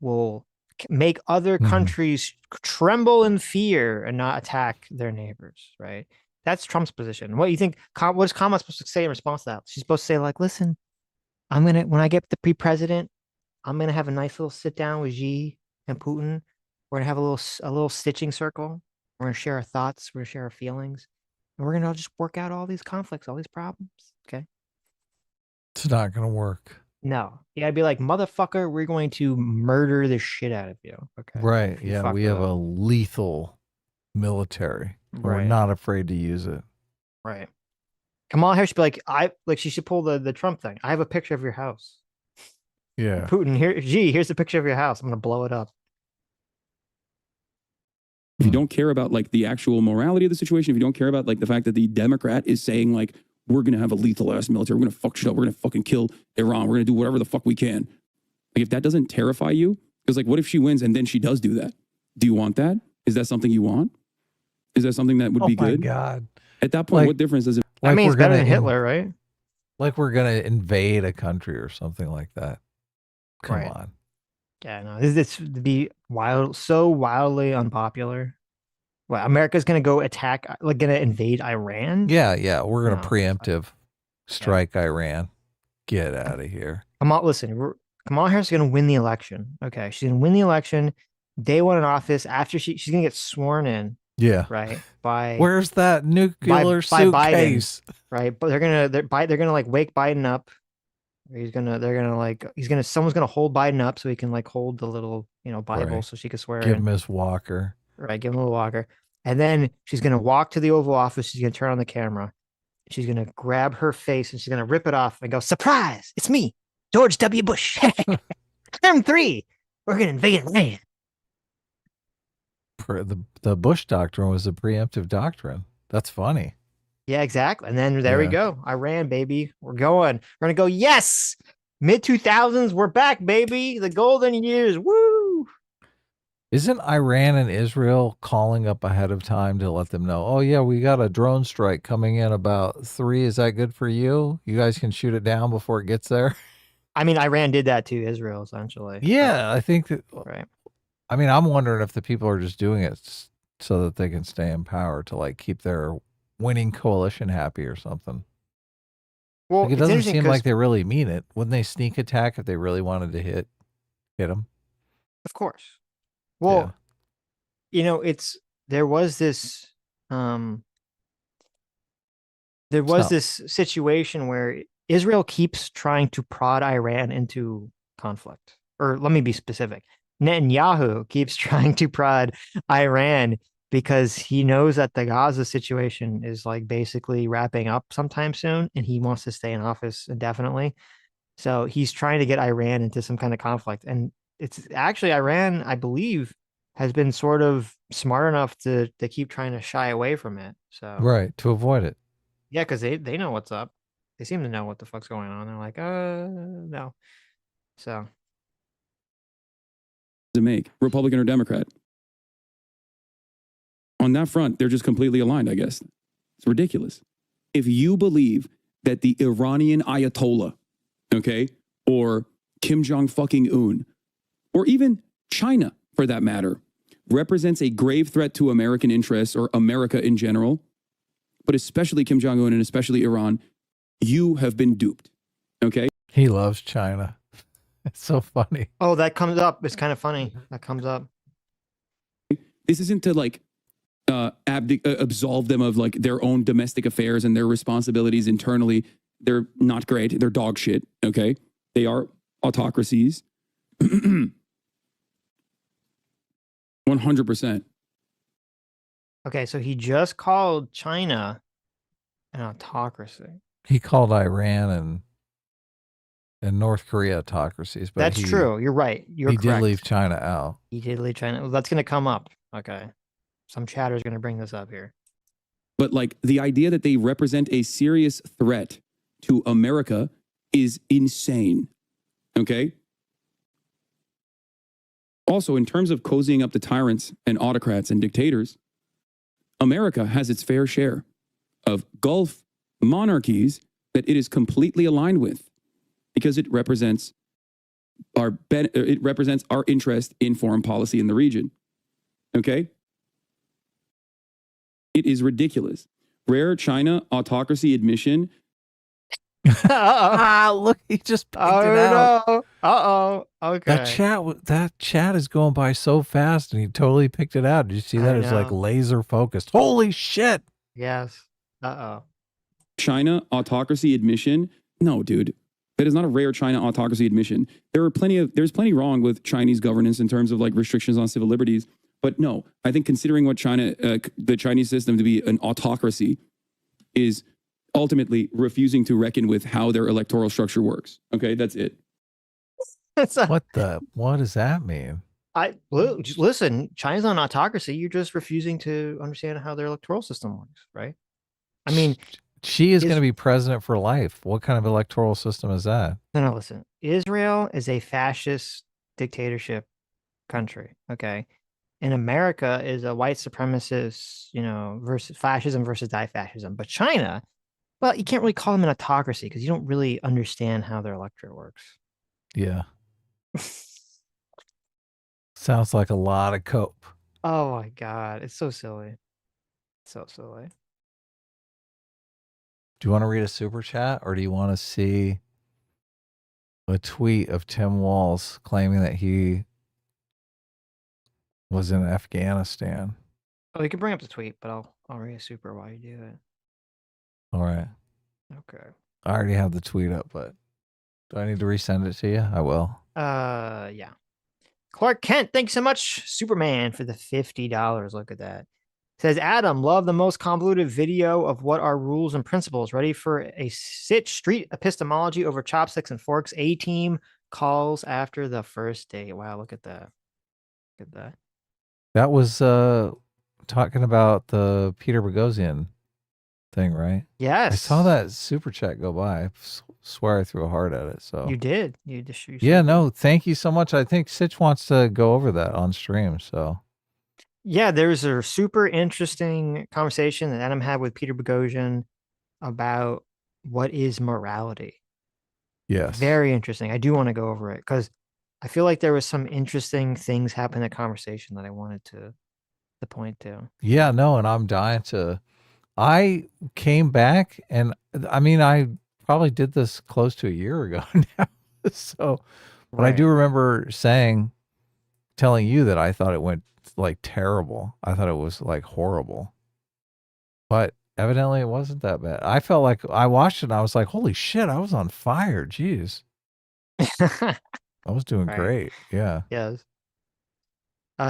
will make other countries tremble in fear and not attack their neighbors, right? That's Trump's position. What do you think? What is Kamala supposed to say in response to that? She's supposed to say, like, listen, when I get the pre-president, I'm going to have a nice little sit down with Xi and Putin. We're going to have a little stitching circle. We're going to share our thoughts. We're going to share our feelings. And we're going to just work out all these conflicts, all these problems. Okay. It's not going to work. No. Yeah, I'd be like, motherfucker, we're going to murder the shit out of you. Okay. Right. Yeah. We have a lethal military. Right. We're not afraid to use it. Right. Kamala Harris should be like, she should pull the Trump thing. I have a picture of your house. Yeah. Putin, here's the picture of your house. I'm going to blow it up. If you don't care about like the actual morality of the situation, if you don't care about like the fact that the Democrat is saying like, we're going to have a lethal ass military, we're going to fuck shit up, we're going to fucking kill Iran, we're going to do whatever the fuck we can. Like if that doesn't terrify you, because like what if she wins and then she does do that? Do you want that? Is that something you want? Is that something that would be good? Oh my God. At that point, what difference does it make? I mean, it's better than Hitler, right? Like we're going to invade a country or something like that. Come on. Yeah, no, this would be so wildly unpopular. Well, America's going to go attack, like going to invade Iran? Yeah. We're going to preemptive strike Iran. Get out of here. Kamala Harris is going to win the election. Okay. She's going to win the election. Day one in office after she's going to get sworn in. Yeah. Right. Where's that nuclear suitcase? Biden, right. But they're gonna like wake Biden up. Someone's gonna hold Biden up so he can like hold the little, Bible so she can swear Give in. him his walker. Right. Give him a little walker. And then she's gonna walk to the Oval Office. She's gonna turn on the camera. She's gonna grab her face and she's gonna rip it off and go, surprise! It's me, George W. Bush. Term 3. We're gonna invade Iran. The Bush doctrine was a preemptive doctrine. That's funny. Yeah, exactly. And then there we go. Iran, baby. We're going. We're going to go, yes! Mid-2000s, we're back, baby. The golden years. Woo! Isn't Iran and Israel calling up ahead of time to let them know, oh, yeah, we got a drone strike coming in about 3. Is that good for you? You guys can shoot it down before it gets there? I mean, Iran did that to Israel, essentially. Yeah, I think that... Right. I mean, I'm wondering if the people are just doing it so that they can stay in power to like keep their winning coalition happy or something. Well, like, it doesn't seem like they really mean it. Wouldn't they sneak attack if they really wanted to hit them? Of course. Well, there was this situation where Israel keeps trying to prod Iran into conflict. Or let me be specific. Netanyahu keeps trying to prod Iran because he knows that the Gaza situation is like basically wrapping up sometime soon and he wants to stay in office indefinitely. So he's trying to get Iran into some kind of conflict. And it's actually Iran, I believe, has been sort of smart enough to keep trying to shy away from it. So right, to avoid it. Yeah, because they know what's up. They seem to know what the fuck's going on. They're like, no. So to make, Republican or Democrat. On that front, they're just completely aligned, I guess. It's ridiculous. If you believe that the Iranian Ayatollah, okay, or Kim Jong fucking Un, or even China, for that matter, represents a grave threat to American interests or America in general, but especially Kim Jong Un and especially Iran, you have been duped, okay? He loves China. It's so funny. Oh, that comes up. It's kind of funny. That comes up. This isn't to like absolve them of like their own domestic affairs and their responsibilities internally. They're not great. They're dog shit. Okay. They are autocracies. 100%. Okay, so he just called China an autocracy. He called Iran and North Korea autocracies, but That's true. You're right. You're he correct. did leave China out. He did leave China. Well, that's going to come up. Okay. Some chatter is going to bring this up here. But like the idea that they represent a serious threat to America is insane. Okay. Also, in terms of cozying up to tyrants and autocrats and dictators, America has its fair share of Gulf monarchies that it is completely aligned with because it represents our interest in foreign policy in the region. Okay? It is ridiculous. Rare China autocracy admission. Look, he just picked it out. No. Uh-oh. Okay. That chat is going by so fast, and he totally picked it out. Did you see that? It's like laser focused. Holy shit. Yes. Uh-oh. China autocracy admission? No, dude. That is not a rare China autocracy admission. There's plenty wrong with Chinese governance in terms of like restrictions on civil liberties. But no, I think considering what the Chinese system to be an autocracy is ultimately refusing to reckon with how their electoral structure works. Okay, that's it. What does that mean? Just listen, China's not an autocracy. You're just refusing to understand how their electoral system works, right? I mean, she is going to be president for life. What kind of electoral system is that? No, listen. Israel is a fascist dictatorship country, okay? And America is a white supremacist, versus fascism versus die-fascism. But China, well, you can't really call them an autocracy because you don't really understand how their electorate works. Yeah. Sounds like a lot of cope. Oh my God. It's so silly. So silly. Do you want to read a super chat, or do you want to see a tweet of Tim Walz claiming that he was in Afghanistan? Oh, you can bring up the tweet, but I'll read a super while you do it. All right. Okay. I already have the tweet up, but do I need to resend it to you? I will. Yeah. Clark Kent, thanks so much, Superman, for the $50. Look at that. Says Adam, love the most convoluted video of what are rules and principles. Ready for a Sitch street epistemology over chopsticks and forks. A-team calls after the first date. Wow, look at that. Look at that. That was talking about the Peter Boghossian thing, right? Yes. I saw that super chat go by. I swear I threw a heart at it. So you did. Yeah, no, thank you so much. I think Sitch wants to go over that on stream. So yeah, there's a super interesting conversation that Adam had with Peter Boghossian about what is morality. Yes. Very interesting. I do want to go over it because I feel like there was some interesting things happen in the conversation that I wanted to point to. Yeah, no, and I'm dying to. I came back, and I mean, I probably did this close to a year ago now. So, but I do remember telling you that I thought it went like terrible. I thought it was like horrible, but evidently it wasn't that bad. I felt like I watched it and I was like, holy shit, I was on fire. Jeez. I was doing great. Yeah. Yes.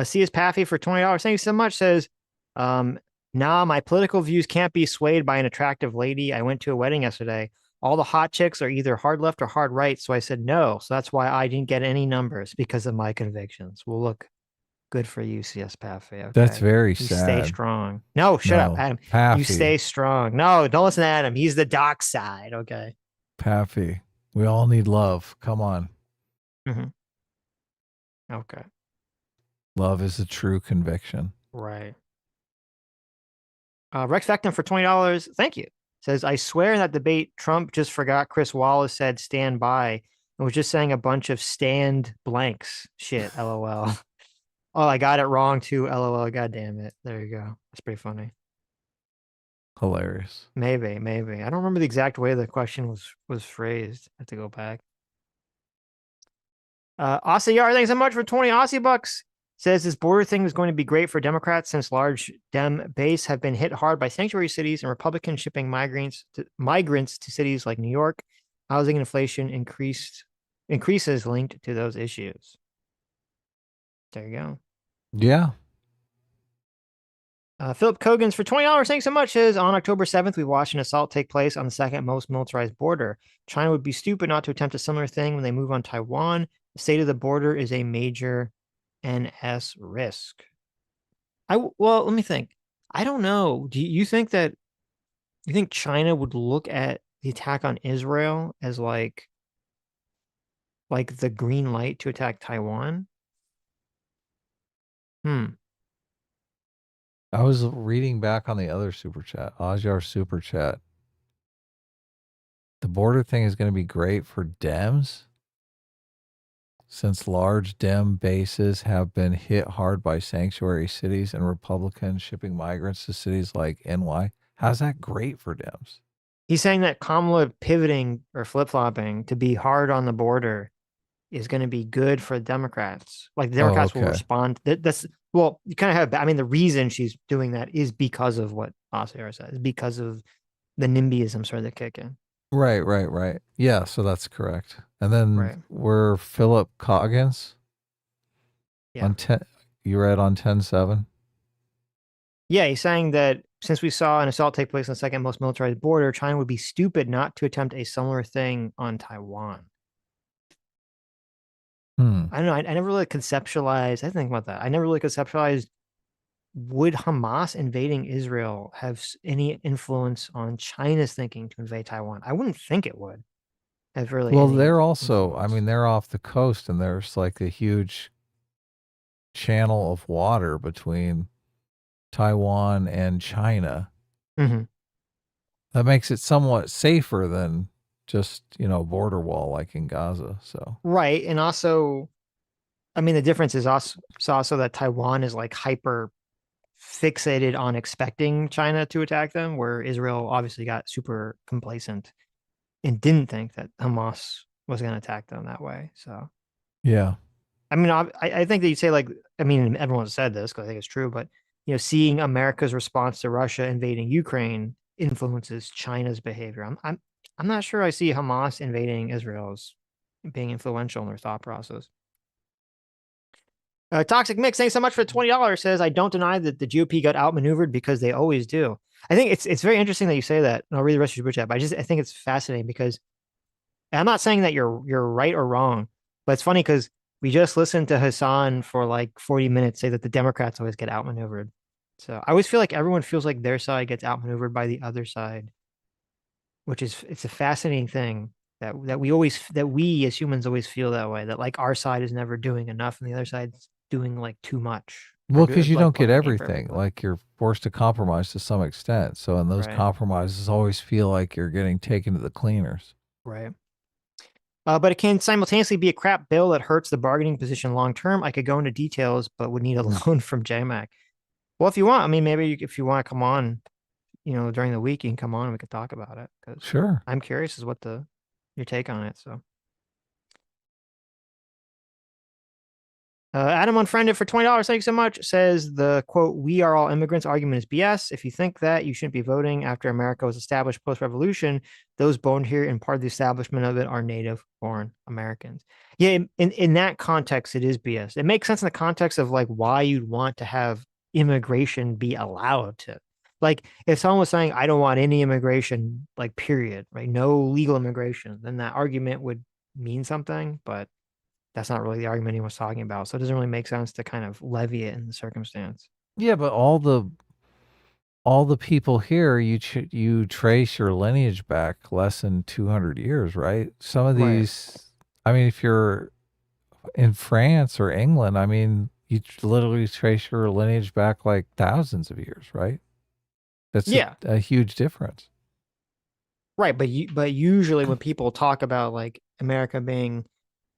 C.S. Paffy for $20. Thank you so much. Says, nah, my political views can't be swayed by an attractive lady. I went to a wedding yesterday. All the hot chicks are either hard left or hard right. So I said no. So that's why I didn't get any numbers because of my convictions. Well, look, good for you, C.S. Paffy. Okay? That's very sad. Stay strong. No, shut up, Adam. Paffy. You stay strong. No, don't listen to Adam. He's the dark side. Okay. Paffy. We all need love. Come on. Okay. Love is a true conviction. Right. Rex Vectum for $20. Thank you. Says, I swear in that debate, Trump just forgot Chris Wallace said stand by and was just saying a bunch of stand blanks. Shit, LOL. Oh, I got it wrong too. LOL. God damn it. There you go. That's pretty funny. Hilarious. Maybe. I don't remember the exact way the question was phrased. I have to go back. Aussie Yar, thanks so much for 20 Aussie bucks. Says this border thing is going to be great for Democrats since large Dem base have been hit hard by sanctuary cities and Republicans shipping migrants to cities like New York. Housing and inflation increases linked to those issues. There you go. Yeah. Philip Kogan's for $20. Thanks so much. Says on October 7th, we watched an assault take place on the second most militarized border. China would be stupid not to attempt a similar thing when they move on Taiwan. The state of the border is a major NS risk. Well, let me think. I don't know. Do you think that you think China would look at the attack on Israel as like the green light to attack Taiwan? I was reading back on the other super chat, Ajar super chat. The border thing is going to be great for Dems since large Dem bases have been hit hard by sanctuary cities and Republicans shipping migrants to cities like NY. How's that great for Dems? He's saying that Kamala pivoting or flip-flopping to be hard on the border is going to be good for Democrats. Like the Democrats will respond. That's well, you kind of have. I mean, the reason she's doing that is because of what Osir says, because of the NIMBYism starting to kick in. Right. Yeah, so that's correct. And then we're Philip Coggins. Yeah. On 10, you read on 10-7? Yeah, he's saying that since we saw an assault take place on the second most militarized border, China would be stupid not to attempt a similar thing on Taiwan. I don't know. I never really conceptualized. I think about that. I never really conceptualized. Would Hamas invading Israel have any influence on China's thinking to invade Taiwan? I wouldn't think it would have really. Well, they're also, I mean, they're off the coast and there's like a huge channel of water between Taiwan and China. Mm-hmm. That makes it somewhat safer than just, border wall like in Gaza. So right. And also, I mean, the difference is also that Taiwan is like hyper fixated on expecting China to attack them, where Israel obviously got super complacent and didn't think that Hamas was going to attack them that way. So, yeah. I mean, I think that you say everyone's said this because I think it's true, but seeing America's response to Russia invading Ukraine influences China's behavior. I'm not sure I see Hamas invading Israel as being influential in their thought process. Toxic Mix, thanks so much for the $20. Says, I don't deny that the GOP got outmaneuvered because they always do. I think it's very interesting that you say that. And I'll read the rest of your super chat, but I think it's fascinating because I'm not saying that you're right or wrong, but it's funny because we just listened to Hassan for like 40 minutes say that the Democrats always get outmaneuvered. So I always feel like everyone feels like their side gets outmaneuvered by the other side, it's a fascinating thing that we as humans always feel that way, that like our side is never doing enough and the other side's doing like too much. Well, because you don't get everything. Like you're forced to compromise to some extent. So in those Right. compromises always feel like you're getting taken to the cleaners. Right. But it can simultaneously be a crap bill that hurts the bargaining position long term. I could go into details, but would need a loan from JMAC. Well, if you want, I mean, maybe if you want to come on, during the week, you can come on and we could talk about it. Cause Sure. I'm curious as what your take on it. So. Adam Unfriended for $20. Thank you so much. Says the quote, "We are all immigrants" argument is BS. If you think that, you shouldn't be voting. After America was established post-revolution, those born here and part of the establishment of it are native-born Americans. Yeah, in that context, it is BS. It makes sense in the context of like why you'd want to have immigration be allowed to. Like if someone was saying, I don't want any immigration, like period, right? No legal immigration, then that argument would mean something, but that's not really the argument he was talking about. So it doesn't really make sense to kind of levy it in the circumstance. Yeah, but all the people here, you trace your lineage back less than 200 years, right? Some of these, I mean, if you're in France or England, I mean, you literally trace your lineage back like thousands of years, right? That's a huge difference. Right, but usually when people talk about like America being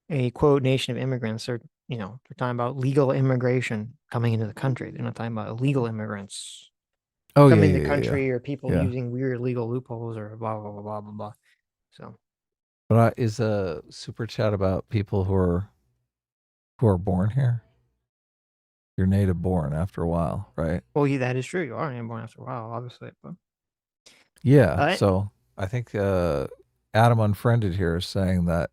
a quote nation of immigrants, they're talking about legal immigration coming into the country. They're not talking about illegal immigrants coming into the country or people using weird legal loopholes or blah blah blah blah blah blah. So, but is a super chat about people who are born here? You're native born after a while, right? Well, that is true. You are native born after a while, obviously. But yeah, so I think Adam Unfriended here is saying that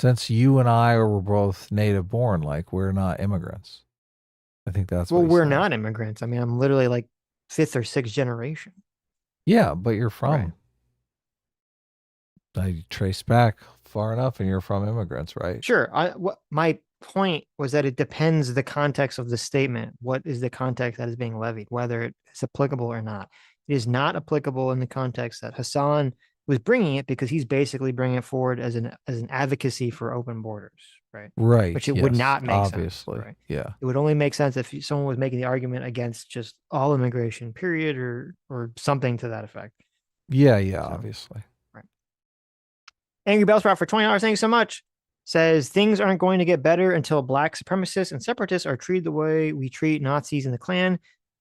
since you and I were both native born, like we're not immigrants. I think that's well, what we're said. not immigrants. I mean, I'm literally like 5th or 6th generation. Yeah, but you're from. I trace back far enough, and you're from immigrants, right? Sure. My point was that it depends the context of the statement. What is the context that is being levied, whether it's applicable or not? It is not applicable in the context that Hassan was bringing it, because he's basically bringing it forward as an advocacy for open borders, right? Right. Which it would yes, not make obviously. sense, right? Yeah. It would only make sense if someone was making the argument against just all immigration, period, or something to that effect. Yeah, obviously. Right. Angry Bellsprout for $20. Thank you so much. Says things aren't going to get better until black supremacists and separatists are treated the way we treat Nazis in the Klan.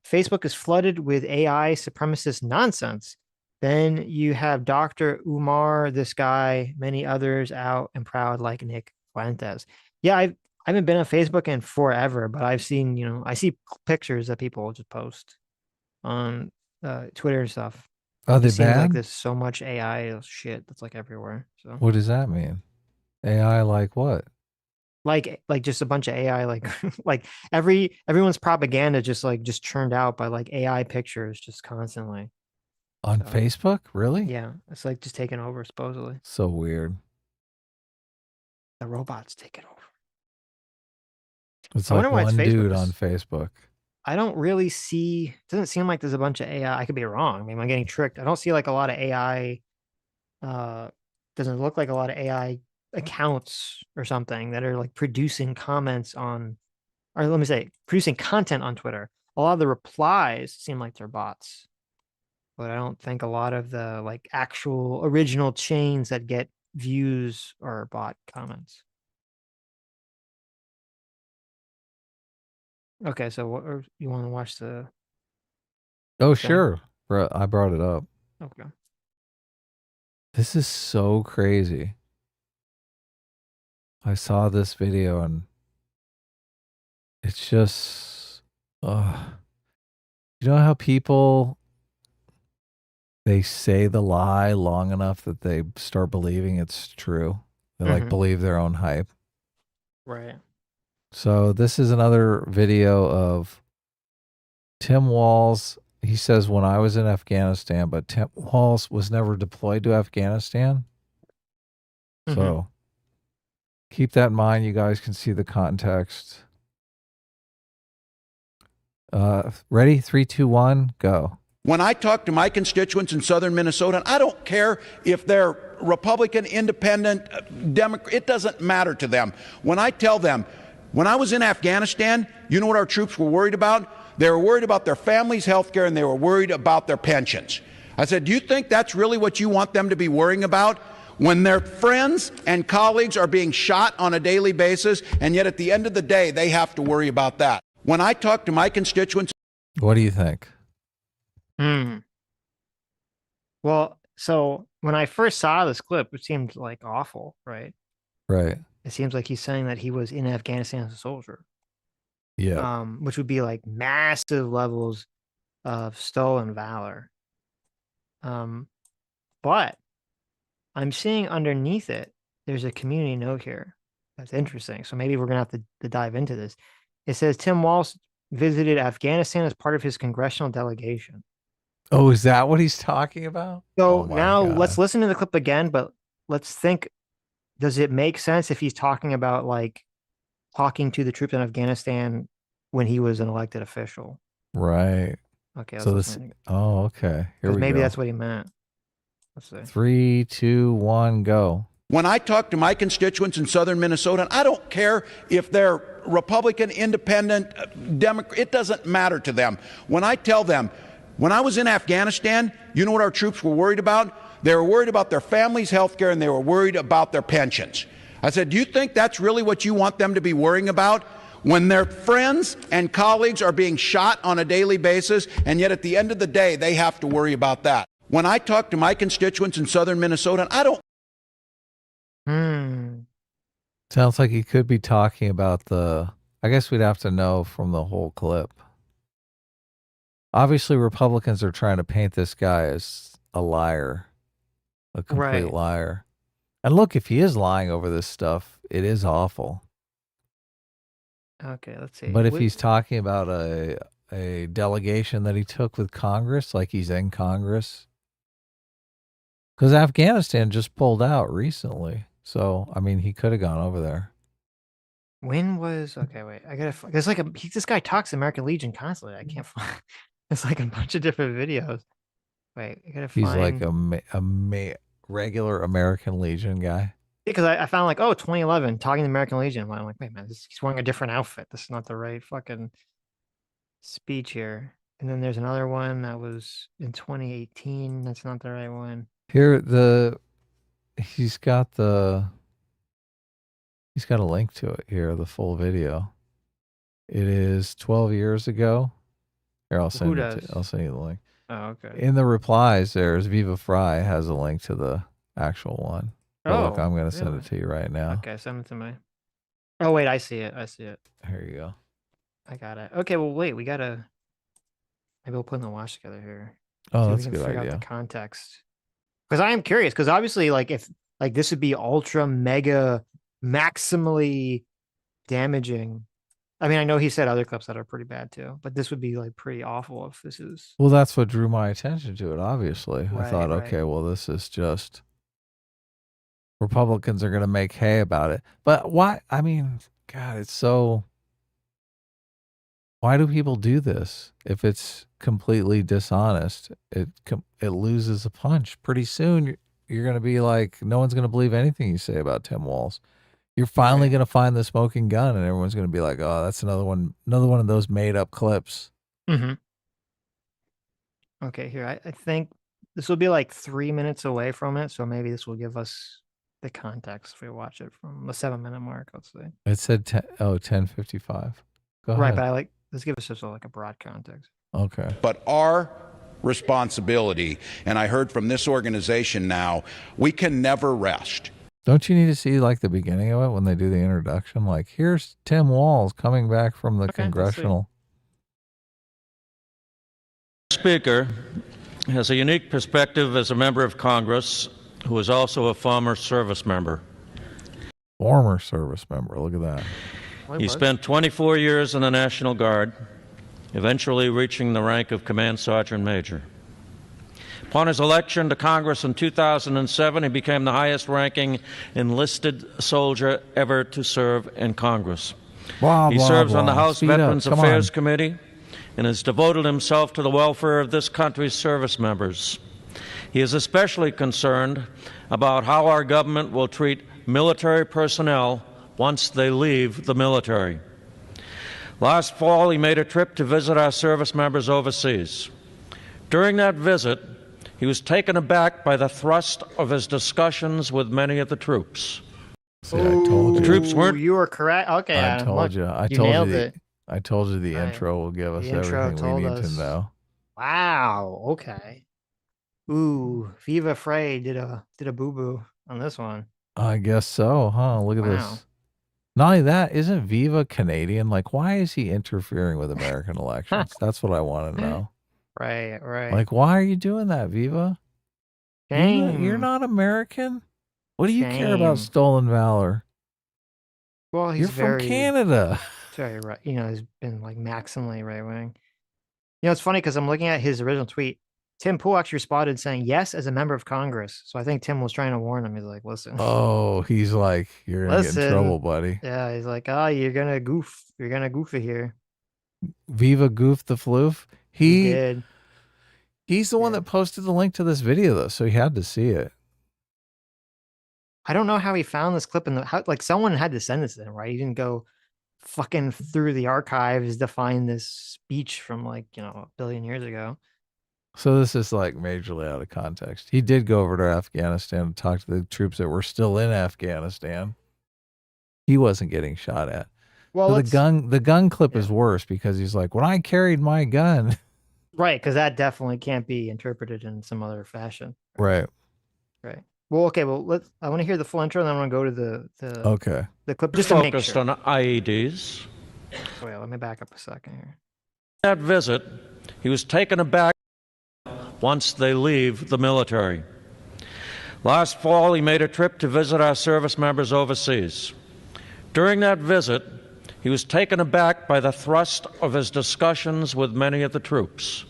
Facebook is flooded with AI supremacist nonsense. Then you have Dr. Umar, this guy, many others out and proud like Nick Fuentes. Yeah, I haven't been on Facebook in forever, but I've seen, I see pictures that people just post on Twitter and stuff. Are they It seems like bad? there's so much AI shit that's like everywhere. So What does that mean? AI like what? like just a bunch of AI, like like everyone's propaganda just churned out by like AI pictures just constantly. On Facebook? Really? Yeah, it's like just taking over supposedly. So weird. The robots taking over. It's I like wonder why it's one dude Facebook. on Facebook. I don't really see. It doesn't seem like there's a bunch of AI. I could be wrong. I mean, I'm getting tricked. I don't see like a lot of AI. Doesn't look like a lot of AI accounts or something that are like producing comments on, or let me say, producing content on Twitter. A lot of the replies seem like they're bots, but I don't think a lot of the like actual original chains that get views are bot comments. Okay, so what you want to watch the? Oh, thing? sure. I brought it up. Okay. This is so crazy. I saw this video and it's just, you know how people, they say the lie long enough that they start believing it's true. They like believe their own hype. Right. So this is another video of Tim Walz. He says, when I was in Afghanistan, but Tim Walz was never deployed to Afghanistan. So keep that in mind. You guys can see the context. Ready? 3, 2, 1, go. When I talk to my constituents in southern Minnesota, and I don't care if they're Republican, Independent, Democrat, it doesn't matter to them. When I tell them, when I was in Afghanistan, you know what our troops were worried about? They were worried about their families' health care, and they were worried about their pensions. I said, do you think that's really what you want them to be worrying about? When their friends and colleagues are being shot on a daily basis, and yet at the end of the day, they have to worry about that. When I talk to my constituents... What do you think? Well, so when I first saw this clip, it seemed like awful, right? Right. It seems like he's saying that he was in Afghanistan as a soldier. Yeah. Which would be like massive levels of stolen valor. But I'm seeing underneath it, there's a community note here. That's interesting. So maybe we're gonna have to dive into this. It says Tim Walz visited Afghanistan as part of his congressional delegation. Oh, is that what he's talking about? So now let's listen to the clip again, but let's think, does it make sense if he's talking about like talking to the troops in Afghanistan when he was an elected official? Right. Okay. So this, okay. Here we maybe go. that's what he meant. Let's see. 3, 2, 1, go. When I talk to my constituents in southern Minnesota, and I don't care if they're Republican, Independent, Democrat, it doesn't matter to them. When I tell them, when I was in Afghanistan, you know what our troops were worried about? They were worried about their families' health care, and they were worried about their pensions. I said, do you think that's really what you want them to be worrying about? When their friends and colleagues are being shot on a daily basis, and yet at the end of the day, they have to worry about that. When I talk to my constituents in southern Minnesota, I don't... Sounds like he could be talking about I guess we'd have to know from the whole clip. Obviously, Republicans are trying to paint this guy as a liar, a complete liar. And look, if he is lying over this stuff, it is awful. Okay, let's see. But if he's talking about a delegation that he took with Congress, like he's in Congress, because Afghanistan just pulled out recently. So, I mean, he could have gone over there. When was okay? Wait, I gotta. There's like this guy talks American Legion constantly. I can't find. It's like a bunch of different videos. Wait, I gotta find. He's like a regular American Legion guy. Because I found like 2011 talking to American Legion. I'm like, wait, man, he's wearing a different outfit. This is not the right fucking speech here. And then there's another one that was in 2018. That's not the right one. Here he's got a link to it here, the full video. It is 12 years ago. Here, I'll send you the link. Oh, okay. In the replies, there's Viva Fry has a link to the actual one. But look, I'm going to send it to you right now. Okay, send it to me. Oh, wait, I see it. Here you go. I got it. Okay, well, wait, maybe we'll put in the watch together here. Oh, so that's we a can good figure idea. out the context. Because I am curious, because obviously, like, if like this would be ultra mega maximally damaging. I mean, I know he said other clips that are pretty bad too, but this would be like pretty awful if this is. Well, that's what drew my attention to it, obviously. I thought, right. okay, well, this is just Republicans are going to make hay about it. But why? I mean, God, it's so. Why do people do this? If it's completely dishonest, it loses a punch. Pretty soon, you're going to be like, no one's going to believe anything you say about Tim Walz. You're finally going to find the smoking gun, and everyone's going to be like, oh, that's another one of those made up clips. Mm-hmm. Okay, here, I think this will be like 3 minutes away from it, so maybe this will give us the context if we watch it from the 7-minute mark, let's see. It said 10:55. Go right, ahead. but let's give us just like a broad context. Okay. But our responsibility, and I heard from this organization now, we can never rest. Don't you need to see like the beginning of it when they do the introduction? Like, here's Tim Walz coming back from the congressional. Speaker has a unique perspective as a member of Congress who is also a former service member. Former service member, look at that. He spent 24 years in the National Guard, eventually reaching the rank of Command Sergeant Major. Upon his election to Congress in 2007, he became the highest-ranking enlisted soldier ever to serve in Congress. He serves on the House Veterans Affairs Committee and has devoted himself to the welfare of this country's service members. He is especially concerned about how our government will treat military personnel once they leave the military. Last fall, he made a trip to visit our service members overseas. During that visit, he was taken aback by the thrust of his discussions with many of the troops. See, I told you. The troops weren't. You were correct. Okay, I told you. I told you. I told you the intro will give us everything we need to know. Wow. Okay. Ooh, Viva Frey did a boo boo on this one. I guess so, huh? Look at this. Not only that, isn't Viva Canadian? Like, why is he interfering with American elections? That's what I want to know. Right. Like, why are you doing that, Viva? You're not American? What do you care about stolen valor? Well, he's from Canada. Very right. He's been like maximally right wing. It's funny because I'm looking at his original tweet. Tim Pool actually responded saying, yes, as a member of Congress. So I think Tim was trying to warn him. He's like, listen. Oh, he's like, you're going to get in trouble, buddy. Yeah, he's like, you're going to goof. You're going to goof it here. Viva Goof the Floof. He did. He's the one that posted the link to this video, though, so he had to see it. I don't know how he found this clip like someone had to send this to him, right? He didn't go fucking through the archives to find this speech from like, a billion years ago. So this is like majorly out of context. He did go over to Afghanistan and talk to the troops that were still in Afghanistan. He wasn't getting shot at. Well, the gun clip is worse because he's like, when I carried my gun. Right, because that definitely can't be interpreted in some other fashion. Right. Well, okay. Well, I want to hear the full intro, and then I want to go to the clip just to make Focused sure. on IEDs. Wait, let me back up a second here. That visit, he was taken aback once they leave the military. Last fall, he made a trip to visit our service members overseas. During that visit, he was taken aback by the thrust of his discussions with many of the troops.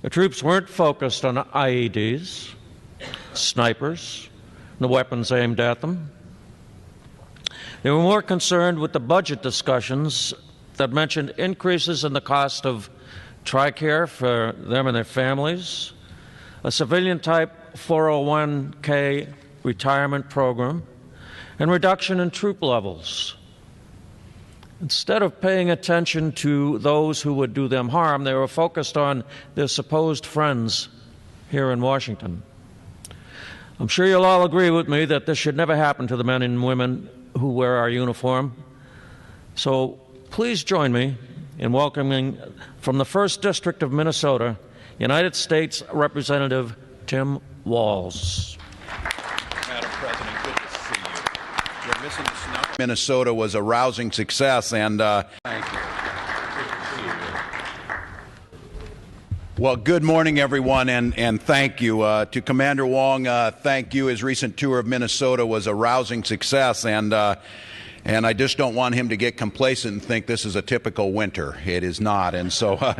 The troops weren't focused on IEDs, snipers, and the weapons aimed at them. They were more concerned with the budget discussions that mentioned increases in the cost of TRICARE for them and their families, a civilian-type 401k retirement program, and reduction in troop levels. Instead of paying attention to those who would do them harm, they were focused on their supposed friends here in Washington. I'm sure you'll all agree with me that this should never happen to the men and women who wear our uniform. So please join me in welcoming from the 1st District of Minnesota, United States Representative Tim Walz. Madam President, good to see you. You're missing the snow. Minnesota was a rousing success, and thank you. Well, good morning, everyone, and thank you. To Commander Wong, thank you. His recent tour of Minnesota was a rousing success, and I just don't want him to get complacent and think this is a typical winter. It is not. And so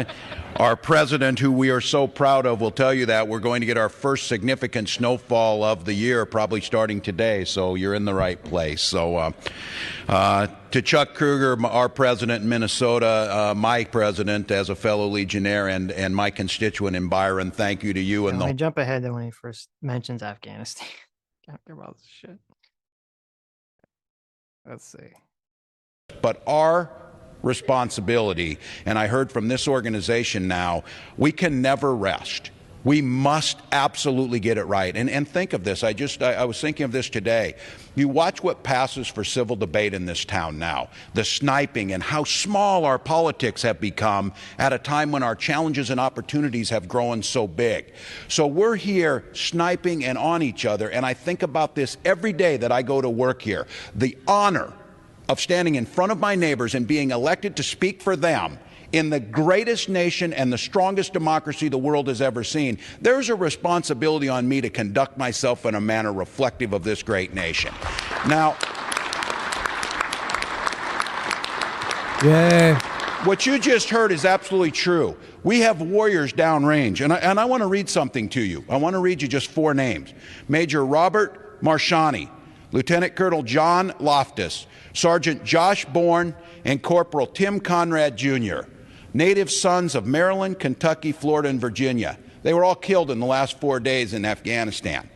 our president, who we are so proud of, will tell you that we're going to get our first significant snowfall of the year, probably starting today. So you're in the right place. So to Chuck Kruger, our president in Minnesota, my president as a fellow Legionnaire, and my constituent in Byron, thank you to you. And let me jump ahead when he first mentions Afghanistan. Can't care about this shit. Let's see. But our responsibility, and I heard from this organization now, we can never rest. We must absolutely get it right. And think of this. I was thinking of this today. You watch what passes for civil debate in this town now. The sniping and how small our politics have become at a time when our challenges and opportunities have grown so big. So we're here sniping and on each other, and I think about this every day that I go to work here. The honor of standing in front of my neighbors and being elected to speak for them in the greatest nation and the strongest democracy the world has ever seen. There's a responsibility on me to conduct myself in a manner reflective of this great nation. Now, what you just heard is absolutely true. We have warriors downrange, and I want to read something to you. I want to read you just 4 names. Major Robert Marshani, Lieutenant Colonel John Loftus, Sergeant Josh Bourne, and Corporal Tim Conrad, Jr., native sons of Maryland, Kentucky, Florida, and Virginia. They were all killed in the last 4 days in Afghanistan.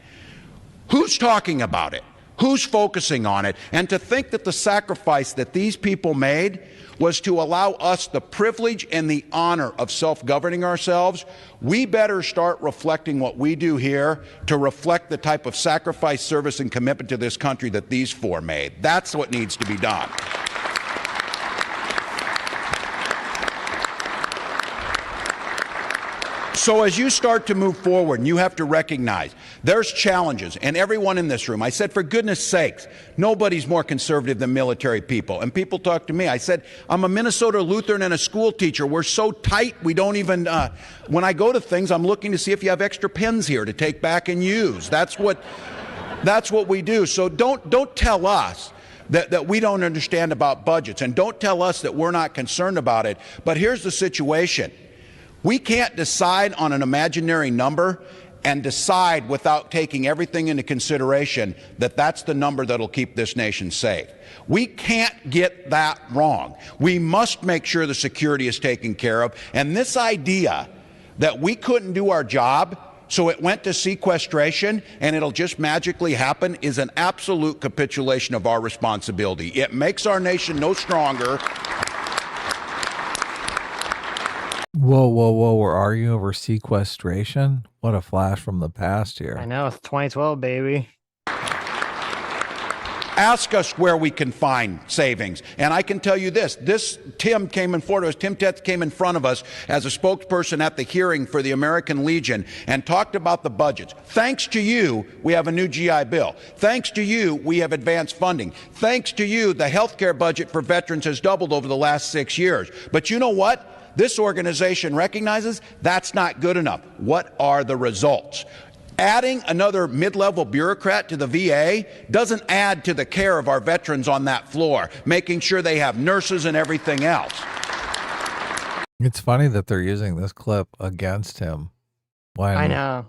Who's talking about it? Who's focusing on it? And to think that the sacrifice that these people made was to allow us the privilege and the honor of self-governing ourselves, we better start reflecting what we do here to reflect the type of sacrifice, service, and commitment to this country that these 4 made. That's what needs to be done. So as you start to move forward, and you have to recognize there's challenges, and everyone in this room, I said, for goodness sakes, nobody's more conservative than military people. And people talk to me. I said, I'm a Minnesota Lutheran and a school teacher. We're so tight, we don't even, when I go to things, I'm looking to see if you have extra pens here to take back and use. That's what we do. So don't tell us that we don't understand about budgets, and don't tell us that we're not concerned about it. But here's the situation. We can't decide on an imaginary number and decide without taking everything into consideration that that's the number that'll keep this nation safe. We can't get that wrong. We must make sure the security is taken care of. And this idea that we couldn't do our job, so it went to sequestration and it'll just magically happen, is an absolute capitulation of our responsibility. It makes our nation no stronger. Whoa, we're arguing over sequestration? What a flash from the past here. I know, it's 2012, baby. Ask us where we can find savings. And I can tell you this Tim came in front of us, Tim Tetz came in front of us as a spokesperson at the hearing for the American Legion and talked about the budgets. Thanks to you, we have a new GI Bill. Thanks to you, we have advanced funding. Thanks to you, the health care budget for veterans has doubled over the last 6 years. But you know what? This organization recognizes that's not good enough. What are the results? Adding another mid-level bureaucrat to the VA doesn't add to the care of our veterans on that floor, making sure they have nurses and everything else. It's funny that they're using this clip against him. I know.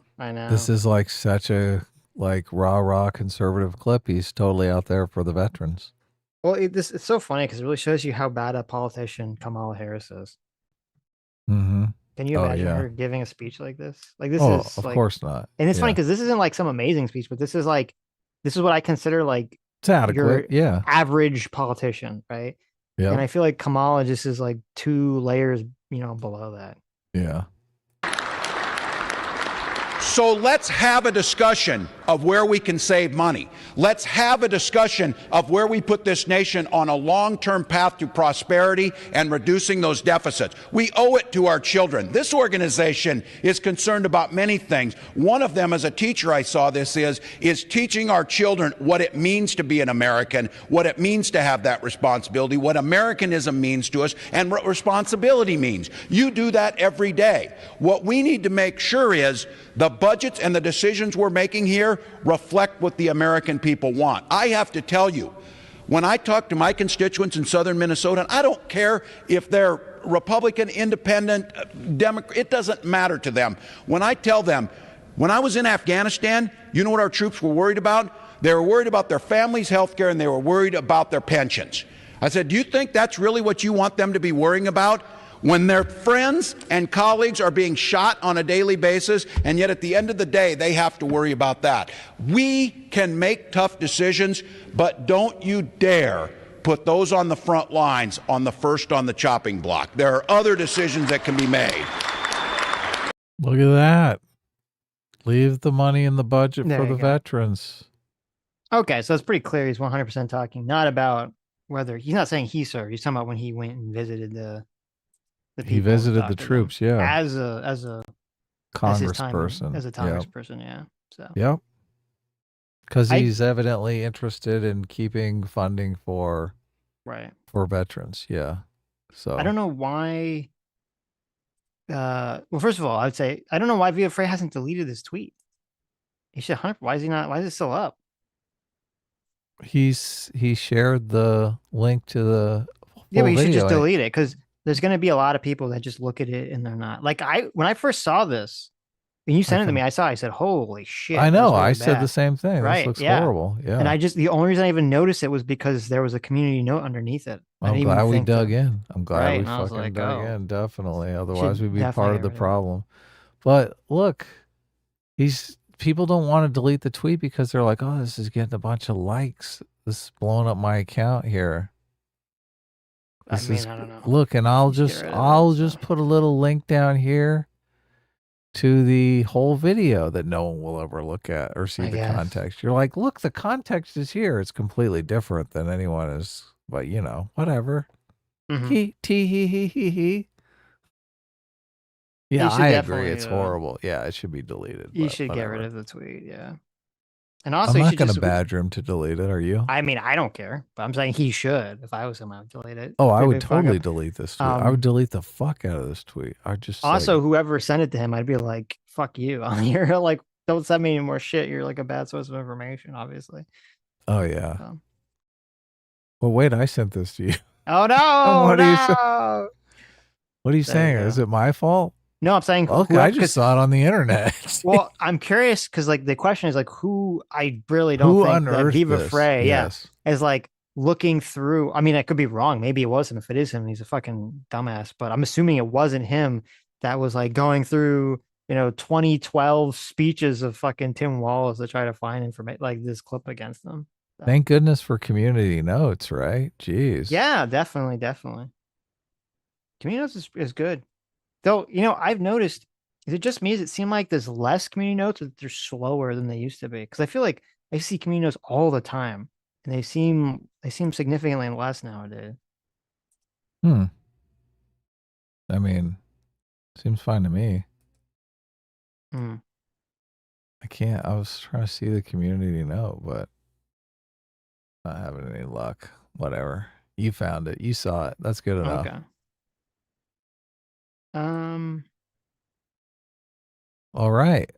This is like such a rah conservative clip. He's totally out there for the veterans. Well, it's so funny because it really shows you how bad a politician Kamala Harris is. Mm-hmm. Can you imagine her giving a speech like this? Like this is of course not. And it's funny because this isn't like some amazing speech, but this is what I consider like it's adequate. Your average politician, right? Yeah. And I feel like Kamala just is like 2 layers, below that. Yeah. So let's have a discussion of where we can save money. Let's have a discussion of where we put this nation on a long-term path to prosperity and reducing those deficits. We owe it to our children. This organization is concerned about many things. One of them, as a teacher, I saw this, is teaching our children what it means to be an American, what it means to have that responsibility, what Americanism means to us, and what responsibility means. You do that every day. What we need to make sure is the budgets and the decisions we're making here reflect what the American people want. I have to tell you, when I talk to my constituents in southern Minnesota, I don't care if they're Republican, Independent, Democrat, it doesn't matter to them. When I tell them, when I was in Afghanistan, you know what our troops were worried about? They were worried about their families' health care and they were worried about their pensions. I said, do you think that's really what you want them to be worrying about? When their friends and colleagues are being shot on a daily basis, and yet at the end of the day, they have to worry about that. We can make tough decisions, but don't you dare put those on the front lines on the first on the chopping block. There are other decisions that can be made. Look at that. Leave the money in the budget for the veterans. Okay, so it's pretty clear he's 100% talking, not about whether he's not saying he served. He's talking about when he went and visited the people. He visited the troops, yeah. As a congressperson. As a congressperson, yeah. So. Yep. Because he's evidently interested in keeping funding for veterans, yeah. So I don't know why. Well, first of all, I would say I don't know why Via Frey hasn't deleted this tweet. He should. Why is he not? Why is it still up? He shared the link to the but you should just delete it because there's going to be a lot of people that just look at it and they're not like when I first saw this and you sent it to me, I said, holy shit. I know. I said the same thing. Right. This looks horrible. Yeah. And the only reason I even noticed it was because there was a community note underneath it. I'm glad we dug in. I'm glad we fucking dug in. Definitely. Otherwise we'd be part of the problem. But look, people don't want to delete the tweet because they're like, oh, this is getting a bunch of likes. This is blowing up my account here. I don't know. Look, and I'll just put a little link down here to the whole video that no one will ever look at or see the context. You're like, look, the context is here. It's completely different than anyone is, but whatever. He. Yeah, I agree. It's horrible. Yeah, it should be deleted. You should get rid of the tweet. Yeah. And also, I'm not going to badger him to delete it. Are you? I mean, I don't care, but I'm saying he should. If I was him, I would delete it. Oh, I would totally delete this tweet. I would delete the fuck out of this tweet. I just also whoever sent it to him, I'd be like, "Fuck you!" You're like, don't send me any more shit. You're like a bad source of information, obviously. Oh yeah. Well, wait, I sent this to you. Oh no! What are you saying? Is it my fault? No, I'm saying. Okay, I just saw it on the internet. Well, I'm curious because the question is who I really don't think that Viva Frey, is looking through. I mean, I could be wrong. Maybe it was him. If it is him, he's a fucking dumbass. But I'm assuming it wasn't him that was going through 2012 speeches of fucking Tim Walz to try to find information this clip against them. So. Thank goodness for community notes, right? Jeez. Yeah, definitely. Community notes is good. Though, I've noticed, is it just me? Does it seem like there's less community notes, or they're slower than they used to be? Because I feel like I see community notes all the time, and they seem significantly less nowadays. I mean, seems fine to me. I can't. I was trying to see the community note, but not having any luck. Whatever. You found it. You saw it. That's good enough. Okay. All right.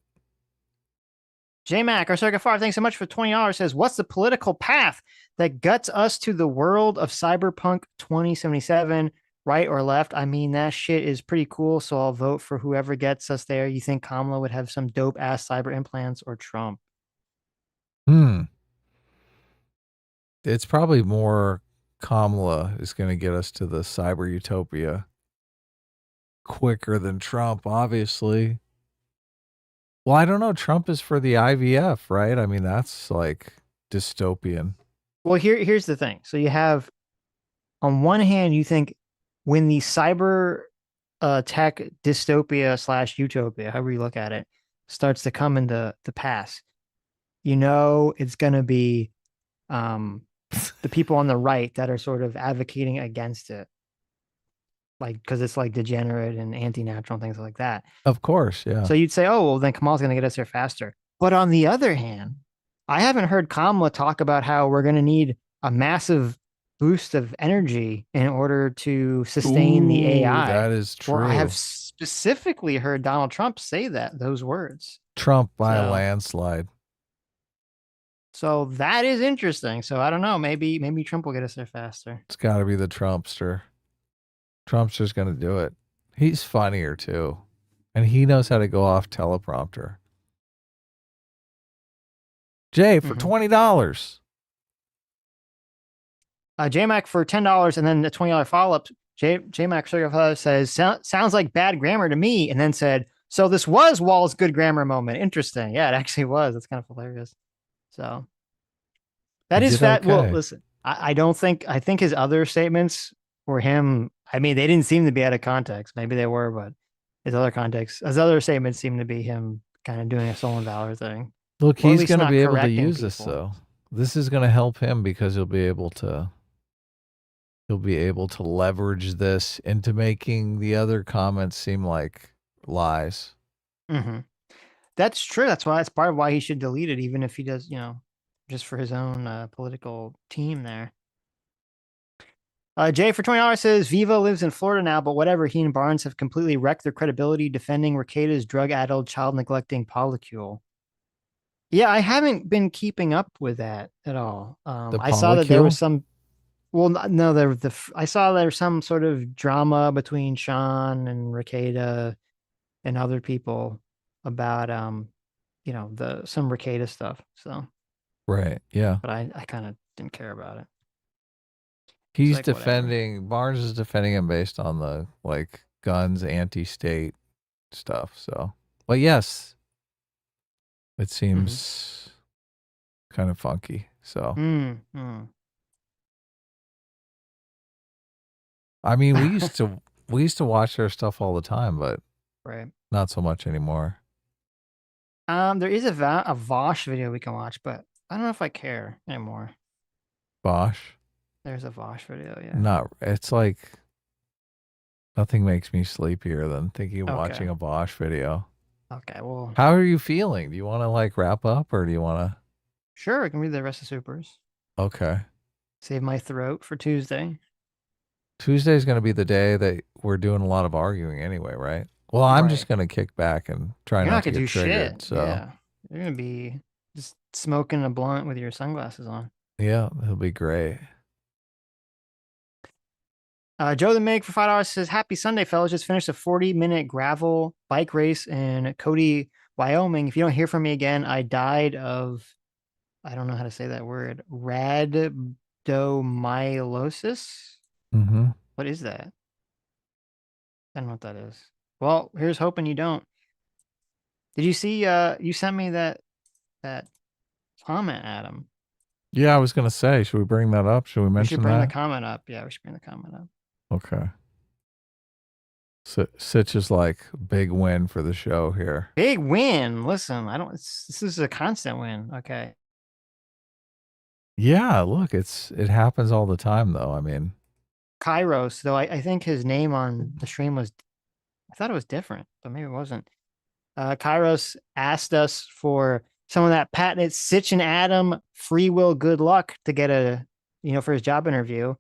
J-Mac, our Circuit 5, thanks so much for $20, says, what's the political path that guts us to the world of Cyberpunk 2077, right or left? I mean, that shit is pretty cool, so I'll vote for whoever gets us there. You think Kamala would have some dope-ass cyber implants or Trump? It's probably more Kamala is going to get us to the cyber utopia quicker than Trump, obviously. Well, I don't know. Trump is for the IVF, right? I mean, that's like dystopian. Well, here's the thing. So you have, on one hand, you think when the cyber tech dystopia / utopia, however you look at it, starts to come into the pass, it's going to be the people on the right that are sort of advocating against it. Like, because it's like degenerate and anti-natural and things like that. Of course, yeah. So you'd say, oh, well, then Kamala's going to get us there faster. But on the other hand, I haven't heard Kamala talk about how we're going to need a massive boost of energy in order to sustain the AI. That is true. Or I have specifically heard Donald Trump say those words. Trump by a landslide. So that is interesting. So I don't know. Maybe Trump will get us there faster. It's got to be the Trumpster. Trump's just going to do it. He's funnier too. And he knows how to go off teleprompter. Jay, for $20. J-Mac for $10 and then the $20 follow-up. J-Mac says, sounds like bad grammar to me. And then said, so this was Wall's good grammar moment. Interesting. Yeah, it actually was. That's kind of hilarious. So that is that. Okay. Well, listen, I think his other statements for him, I mean, they didn't seem to be out of context. Maybe they were, but his other statements seem to be him kind of doing a stolen valor thing. Look, he's going to be able to use this though. This is going to help him because he'll be able to leverage this into making the other comments seem like lies. Mm-hmm. That's true. That's part of why he should delete it, even if he does, just for his own political team there. Jay for $20 says Viva lives in Florida now, but whatever. He and Barnes have completely wrecked their credibility defending Rekieta's drug-addled, child-neglecting polycule. Yeah, I haven't been keeping up with that at all. I saw that there was some. Well, no, I saw there's some sort of drama between Sean and Rekieta and other people about some Rekieta stuff. So right, yeah. But I kind of didn't care about it. He's like, defending whatever. Barnes is defending him based on the guns, anti-state stuff. So, but yes, it seems kind of funky. So, I mean, we used to watch their stuff all the time, but not so much anymore. There is a Vosh video we can watch, but I don't know if I care anymore. Vosh? There's a Vosh video, yeah. It's like nothing makes me sleepier than thinking of watching a Vosh video. Okay, well. How are you feeling? Do you want to wrap up or do you want to? Sure, I can read the rest of Supers. Okay. Save my throat for Tuesday. Tuesday is going to be the day that we're doing a lot of arguing anyway, right? Well, I'm just going to kick back and try not to get triggered. Shit. So yeah. You're going to be just smoking a blunt with your sunglasses on. Yeah, it'll be great. Joe the Mig for $5 says, happy Sunday, fellas. Just finished a 40-minute gravel bike race in Cody, Wyoming. If you don't hear from me again, I died of, I don't know how to say that word, rhabdomyolysis. Mm-hmm. What is that? I don't know what that is. Well, here's hoping you don't. Did you see, you sent me that comment, Adam. Yeah, I was going to say, should we bring that up? Should we mention that? We should bring the comment up. Yeah, we should bring the comment up. Okay. Sitch is big win for the show here. Big win. Listen, this is a constant win. Okay. Yeah, look, it happens all the time though. I mean, Kairos, though I think his name on the stream was, I thought it was different, but maybe it wasn't. Kairos asked us for some of that patented Sitch and Adam free will good luck to get for his job interview.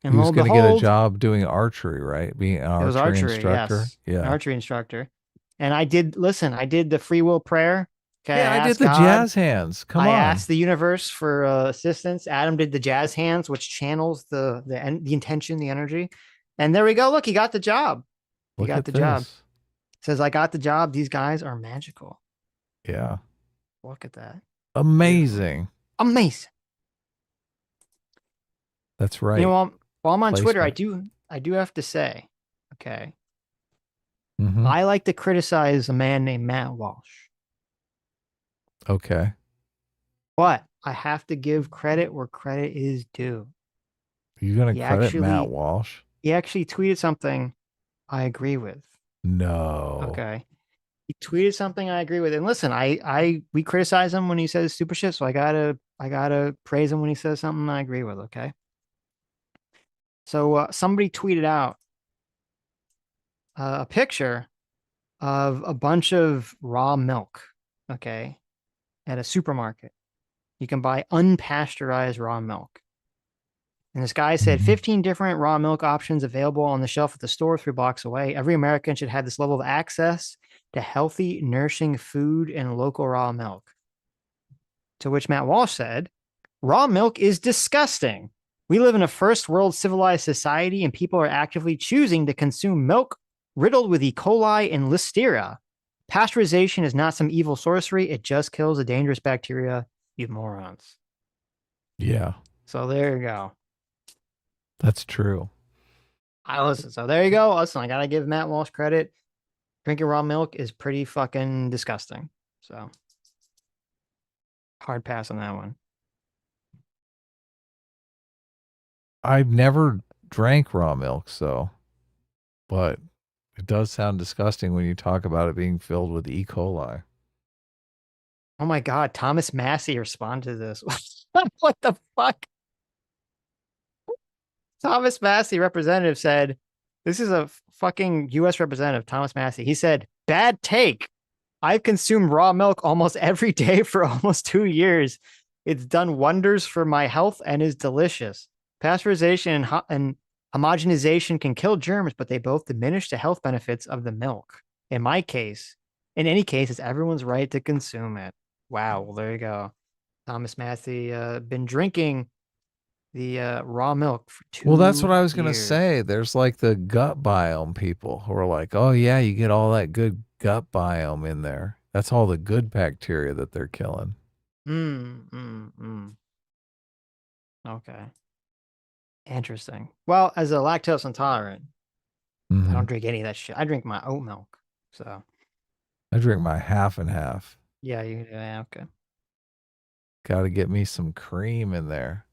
And he was going to get a job doing archery, right? Being an archery instructor. Yes, yeah, an archery instructor. And I did the free will prayer, Okay, Yeah, I did asked the God. jazz hands. Come on. I asked the universe for assistance. Adam did the jazz hands, which channels the intention, the energy. And there we go. Look, he got the job. He Look got at the this. job. Says, I got the job. These guys are magical. Yeah. Look at that. Amazing. Amazing. That's right. You know, while I'm on Twitter, Placement. I do have to say, okay, Mhm. I like to criticize a man named Matt Walsh. Okay. But I have to give credit where credit is due. You're going to credit Matt Walsh? He actually tweeted something I agree with. No. Okay. He tweeted something I agree with. And listen, we criticize him when he says stupid shit, so I gotta praise him when he says something I agree with, okay? So somebody tweeted out a picture of a bunch of raw milk, okay, at a supermarket. You can buy unpasteurized raw milk. And this guy said 15 different raw milk options available on the shelf at the store 3 blocks away. Every American should have this level of access to healthy, nourishing food and local raw milk. To which Matt Walsh said, raw milk is disgusting. We live in a first world civilized society and people are actively choosing to consume milk riddled with E. coli and listeria. Pasteurization is not some evil sorcery. It just kills a dangerous bacteria, you morons. Yeah. So there you go. That's true. So there you go. Listen, I gotta give Matt Walsh credit. Drinking raw milk is pretty fucking disgusting. So hard pass on that one. I've never drank raw milk, but it does sound disgusting when you talk about it being filled with E. coli. Oh my God, Thomas Massey responded to this. What the fuck? Thomas Massey, representative, said, this is a fucking U.S. representative, Thomas Massey. He said, bad take. I've consumed raw milk almost every day for almost 2 years. It's done wonders for my health and is delicious. Pasteurization and homogenization can kill germs, but they both diminish the health benefits of the milk. In any case, it's everyone's right to consume it. Wow, well, there you go. Thomas Massey, been drinking the raw milk for 2 years. Well, that's what I was going to say. There's like the gut biome people who are like, oh, yeah, you get all that good gut biome in there. That's all the good bacteria that they're killing. Okay. Interesting. Well, as a lactose intolerant, I don't drink any of that shit. I drink my oat milk. So I drink my half and half. yeah, okay. Got to get me some cream in there.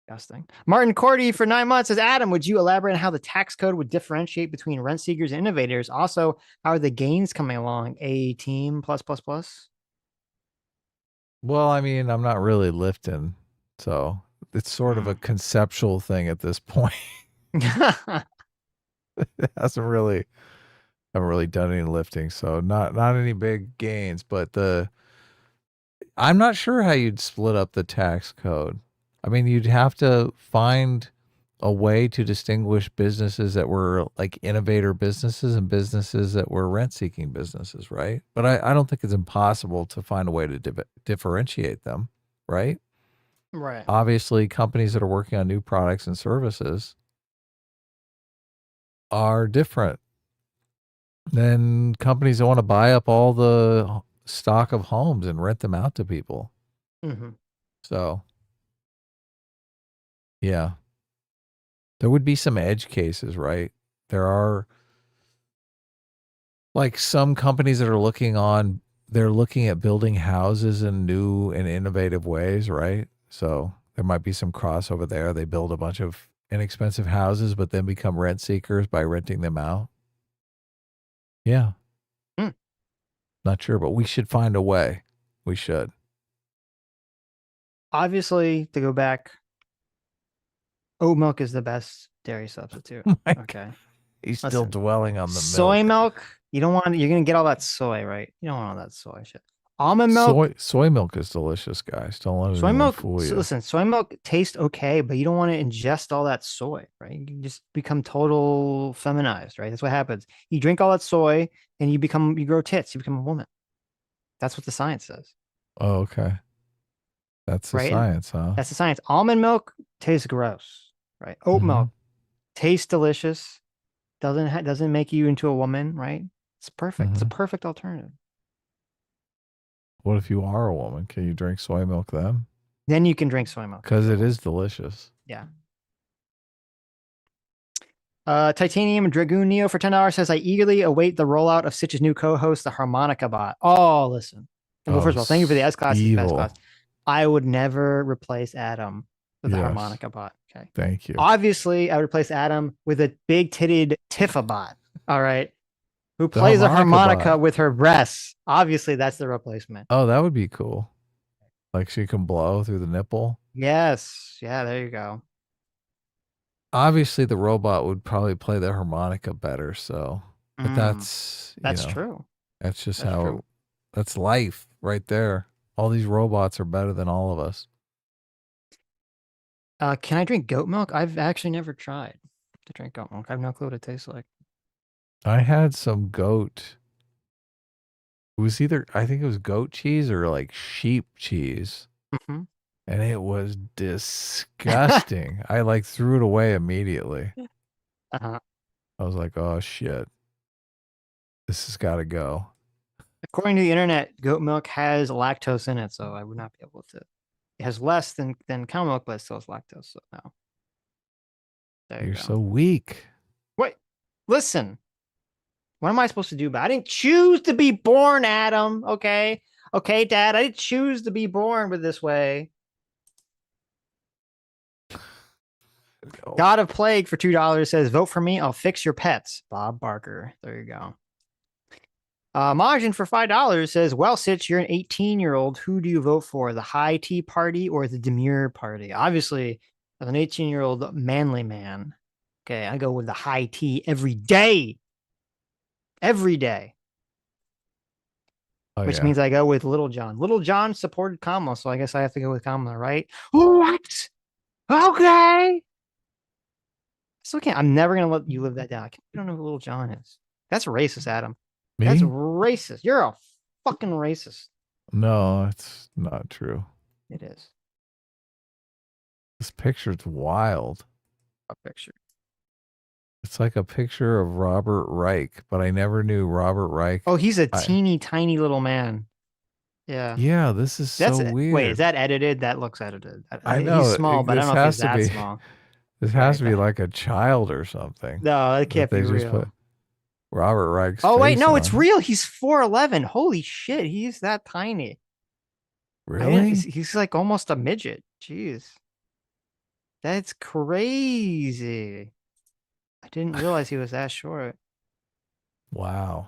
Disgusting. Martin Cordy for 9 months says, Adam, would you elaborate on how the tax code would differentiate between rent seekers and innovators? Also, how are the gains coming along? A team plus. Well, I mean, I'm not really lifting, so it's sort of a conceptual thing at this point. It haven't really done any lifting, so not any big gains, but I'm not sure how you'd split up the tax code. I mean, you'd have to find a way to distinguish businesses that were like innovator businesses and businesses that were rent-seeking businesses, right? But I don't think it's impossible to find a way to differentiate them, right? Right. Obviously, companies that are working on new products and services are different than companies that want to buy up all the stock of homes and rent them out to people. So, yeah. There would be some edge cases, right? There are like some companies that are looking at building houses in new and innovative ways, right? So there might be some crossover there. They build a bunch of inexpensive houses, but then become rent seekers by renting them out. Yeah. Not sure, but we should find a way. We should. Obviously, to go back, oat milk is the best dairy substitute. Okay. He's still dwelling on the soy milk. You don't want. You're gonna get all that soy, right? You don't want all that soy shit. Almond milk. Soy milk is delicious, guys. Don't let soy anyone milk. fool you. Listen, soy milk tastes okay, but you don't want to ingest all that soy, right? You just become total feminized, right? That's what happens. You drink all that soy, and you grow tits. You become a woman. That's what the science says. Oh, okay. That's the Right? science, huh? That's the science. Almond milk tastes gross, right? Oat milk tastes delicious. Doesn't make you into a woman, right? It's perfect. It's a perfect alternative. What if you are a woman? Can you drink soy milk then? Then you can drink soy milk. Because it is delicious. Yeah. Titanium Dragoon Neo for $10 says, I eagerly await the rollout of Sitch's new co-host, the Harmonica Bot. Oh, listen. Well, first of all, thank you for the S-Class. Evil. I would never replace Adam with the Harmonica Bot. Okay. Thank you. Obviously, I would replace Adam with a big-titted Tifa bot. All right. Who plays a harmonica with her breasts. Obviously, that's the replacement. Oh, that would be cool. Like she can blow through the nipple. Yes. Yeah, there you go. Obviously, the robot would probably play the harmonica better. So, but that's true. That's just that's life right there. All these robots are better than all of us. Can I drink goat milk? I've actually never tried to drink goat milk. I have no clue what it tastes like. I had some goat. It was either, I think it was goat cheese or like sheep cheese. And it was disgusting. I like threw it away immediately. I was like, oh shit. This has got to go. According to the internet, goat milk has lactose in it, so I would not be able to. It has less than cow milk, but it still has lactose. So no. You're so weak. Wait, listen. What am I supposed to do about it? I didn't choose to be born, Adam. Okay. Okay, Dad. I didn't choose to be born with this way. God of Plague for $2 says, vote for me. I'll fix your pets. Bob Barker. There you go. Margin for $5 says, well, Sitch, you're an 18-year-old. Who do you vote for? The high tea party or the demure party? Obviously, as an 18-year-old manly man, okay, I go with the high tea every day. Every day. Which means I go with Little John. Little John supported Kamala, so I guess I have to go with Kamala, right? What? Okay. Still can't. I'm never going to let you live that down. I don't know who Little John is. That's racist, Adam. Me? That's racist. You're a fucking racist. No, it's not true. It is. This picture's wild. A picture. It's like a picture of Robert Reich, but I never knew Robert Reich. Oh, he's a teeny tiny little man. Yeah. Yeah, this is so weird. Wait, is that edited? That looks edited. I know. He's small, but I don't know if he's that small. This has to be like a child or something. No, it can't be real. Robert Reich's Oh, wait, no, on. it's real. He's 4'11". Holy shit, he's that tiny. Really? He's like almost a midget. Jeez. That's crazy. I didn't realize he was that short. Wow.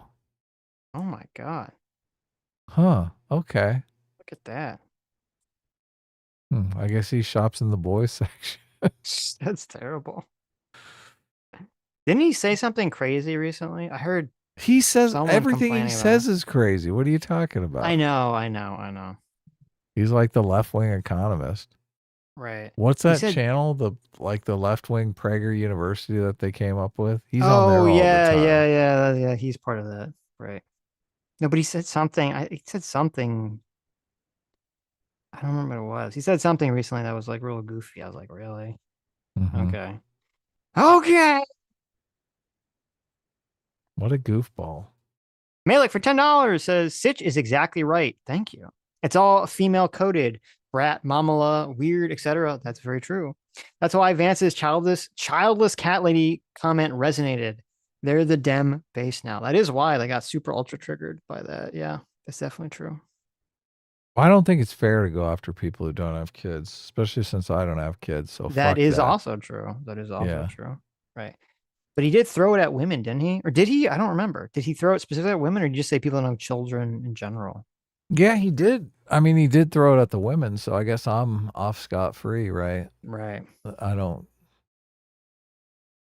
Oh my God. Huh. Okay. Look at that. I guess he shops in the boys section. That's terrible. Didn't he say something crazy recently? I heard he says everything he says is crazy. What are you talking about? I know. He's like the left-wing economist. Right. What's that channel? The left-wing Prager University that they came up with? He's on there all the time. Yeah. He's part of that. Right. No, but he said something. He said something. I don't remember what it was. He said something recently that was like real goofy. I was like, really? Okay. What a goofball. Malik for $10 says, Sitch is exactly right. Thank you. It's all female coded. Brat, mamala, weird, etc. That's very true. That's why Vance's childless cat lady comment resonated. They're the Dem base now. That is why they got super ultra triggered by that. Yeah, that's definitely true. I don't think it's fair to go after people who don't have kids, especially since I don't have kids. So that is also true. That is also true. Right. But he did throw it at women, didn't he? Or did he? I don't remember. Did he throw it specifically at women, or did you just say people don't have children in general? Yeah, he did. I mean, he did throw it at the women, so I guess I'm off scot-free, right? Right. I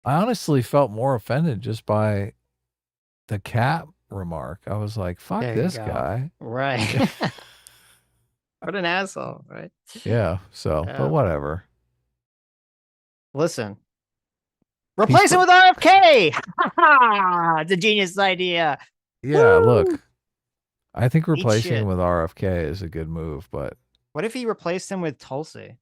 honestly felt more offended just by the cat remark. I was like, fuck this guy. Right. What an asshole, right? Yeah, so, but whatever. Listen. Replace him with RFK! It's a genius idea. Yeah, look. I think Eat replacing shit. him with RFK is a good move, but What if he replaced him with Tulsi?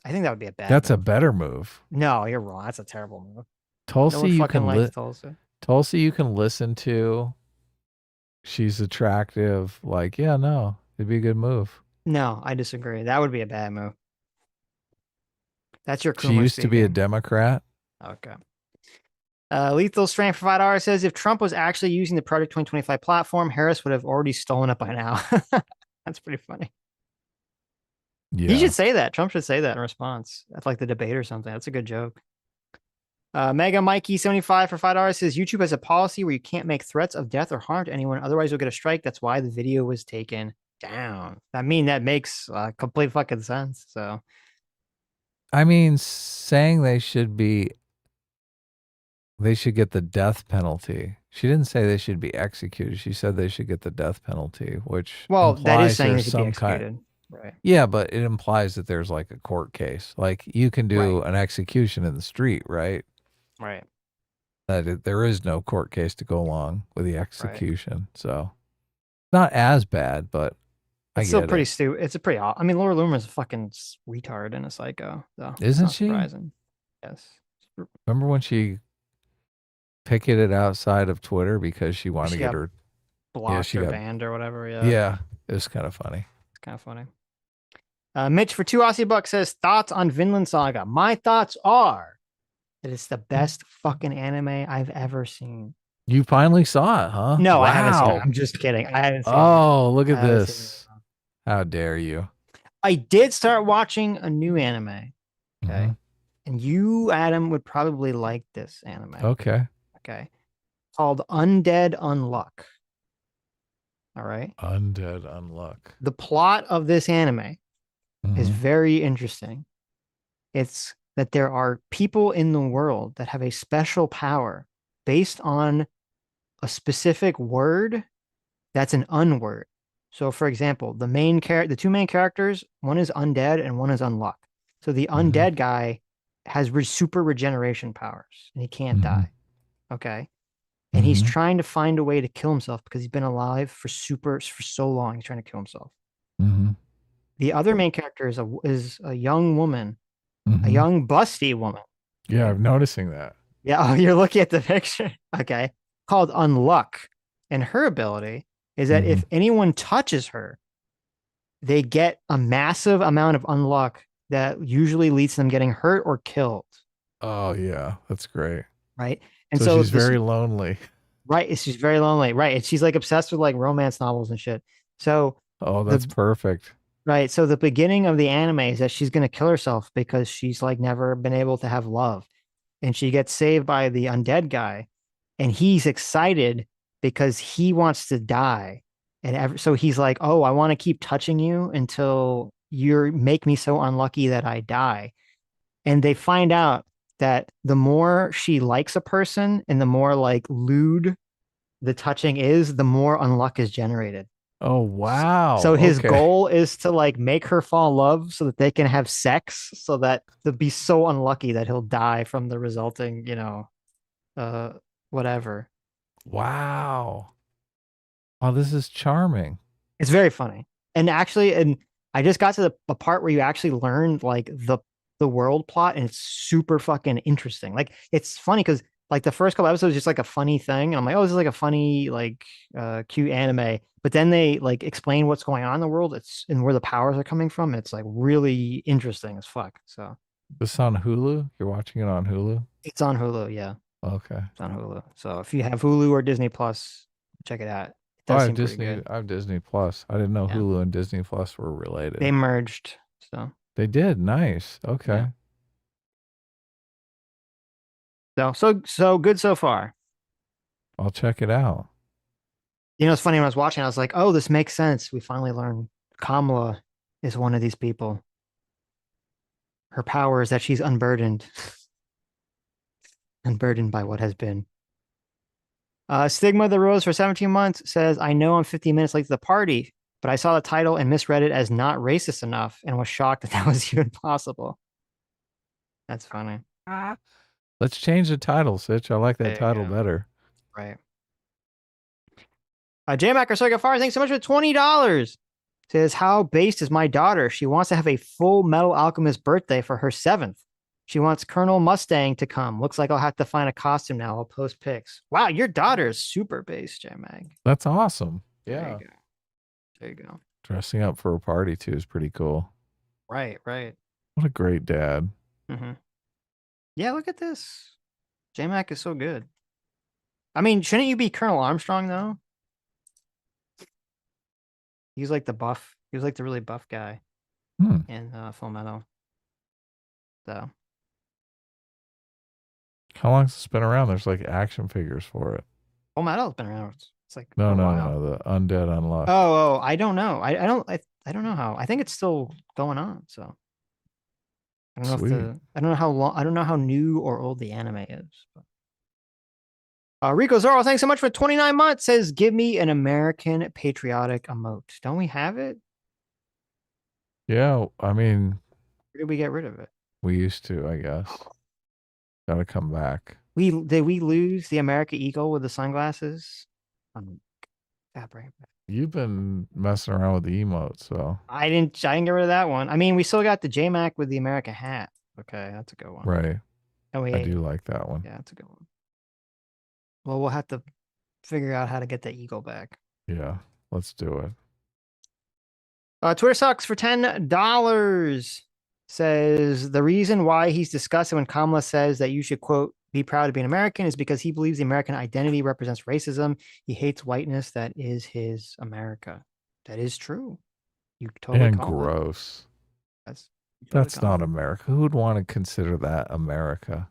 I think that would be a bad that's a move. better move. No, you're wrong. That's a terrible move. Tulsi, No one you fucking can likes Tulsi. Tulsi, you can listen to. She's attractive. Like, yeah, no, it'd be a good move. No, I disagree. That would be a bad move. That's your She Coomer used to be a speaking. Democrat. Okay. Lethal Strand for $5 says if Trump was actually using the Project 2025 platform, Harris would have already stolen it by now. That's pretty funny. Yeah. He should say that. Trump should say that in response. That's like the debate or something. That's a good joke. Mega Mikey 75 for $5 says YouTube has a policy where you can't make threats of death or harm to anyone, otherwise you'll get a strike. That's why the video was taken down. I mean, that makes complete fucking sense. So, I mean, saying they should get the death penalty. She didn't say they should be executed. She said they should get the death penalty, which that is saying they there's should be some executed. Right. Yeah, but it implies that there's like a court case. Like you can do an execution in the street, right? Right. There is no court case to go along with the execution. So not as bad, but it's still pretty stupid. It's a pretty. I mean, Laura Loomer's a fucking retard and a psycho, though. Isn't she? Surprising. Yes. Remember when she picketed outside of Twitter because she wanted to get her blocked or banned or whatever? Yeah. Yeah, it was kind of funny. It's kind of funny. Mitch for $2 says thoughts on Vinland Saga. My thoughts are that it's the best fucking anime I've ever seen. You finally saw it, huh? No, wow. I haven't seen it. I'm just kidding. I haven't seen it. Oh, look at this. How dare you? I did start watching a new anime. Okay. And you, Adam, would probably like this anime. Okay. Okay. Called Undead Unluck. All right. Undead Unluck. The plot of this anime is very interesting. It's that there are people in the world that have a special power based on a specific word that's an unword. So, for example, the two main characters, one is undead and one is unluck. So the undead guy has super regeneration powers and he can't die. Okay. And he's trying to find a way to kill himself because he's been alive for so long. He's trying to kill himself. The other main character is a young woman, a young busty woman. Yeah, I'm noticing that. Yeah, you're looking at the picture. Okay. Called Unluck. And her ability is that if anyone touches her, they get a massive amount of unluck that usually leads to them getting hurt or killed. Oh, yeah. That's great. Right. And so she's very lonely. Right. She's very lonely. Right. And she's like obsessed with like romance novels and shit. So. Oh, that's perfect. Right. So the beginning of the anime is that she's going to kill herself because she's like never been able to have love. And she gets saved by the undead guy. And he's excited because he wants to die. And so he's like, oh, I want to keep touching you until you make me so unlucky that I die. And they find out that the more she likes a person and the more like lewd the touching is, the more unluck is generated. Oh, wow. So his goal is to like make her fall in love so that they can have sex so that they'll be so unlucky that he'll die from the resulting, whatever. Wow. Oh, this is charming. It's very funny. And actually, I just got to the part where you actually learn like the world plot, and it's super fucking interesting. Like it's funny because like the first couple episodes is just like a funny thing. And I'm like, oh, this is like a funny, like cute anime. But then they like explain what's going on in the world. And where the powers are coming from. It's like really interesting as fuck. So this is on Hulu? You're watching it on Hulu? It's on Hulu, yeah. Okay. It's on Hulu. So if you have Hulu or Disney Plus, check it out. It I does have seem pretty Disney. good. I have Disney Plus. I didn't know Hulu and Disney Plus were related. They merged. So they did. Nice. Okay. Yeah. So good so far. I'll check it out. You know, it's funny when I was watching, I was like, oh, this makes sense. We finally learned Kamala is one of these people. Her power is that she's unburdened. Unburdened by what has been. Stigma the Rose for 17 months says, I know I'm 15 minutes late to the party, but I saw the title and misread it as not racist enough and was shocked that was even possible. That's funny. Let's change the title, Sitch. I like that title better. Right. J-Mac or Soga Fire, thanks so much for $20. Says, how based is my daughter? She wants to have a full Metal Alchemist birthday for her 7th. She wants Colonel Mustang to come. Looks like I'll have to find a costume now. I'll post pics. Wow, your daughter is super based, J-Mag. That's awesome. There Yeah. you go. There you go. Dressing up for a party too is pretty cool. Right. What a great dad. Mm-hmm. Yeah, look at this. J-Mac is so good. I mean, shouldn't you be Colonel Armstrong, though? He's like the buff. He was like the really buff guy in Full Metal. So. How long's this been around? There's like action figures for it. Full Metal's been around. It's like no. The Undead Unluck. Oh, I don't know. I don't know how. I think it's still going on. So. I don't know if I don't know how long. I don't know how new or old the anime is. But. Rico Zorro, thanks so much for 29 months. Says, give me an American patriotic emote. Don't we have it? Yeah, I mean, where did we get rid of it? We used to, I guess. Gotta come back. Did we lose the America Eagle with the sunglasses? Right. You've been messing around with the emotes, so I didn't get rid of that one. I mean, we still got the J-Mac with the America hat. Okay, that's a good one. Right. And I do like that one. Yeah, that's a good one. Well, we'll have to figure out how to get the eagle back. Yeah, let's do it. Twitter sucks for $10. Says the reason why he's disgusted when Kamala says that you should, quote, be proud to be an American is because he believes the American identity represents racism. He hates whiteness. That is his America. That is true. You totally and call gross. That's not America. Who would want to consider that America?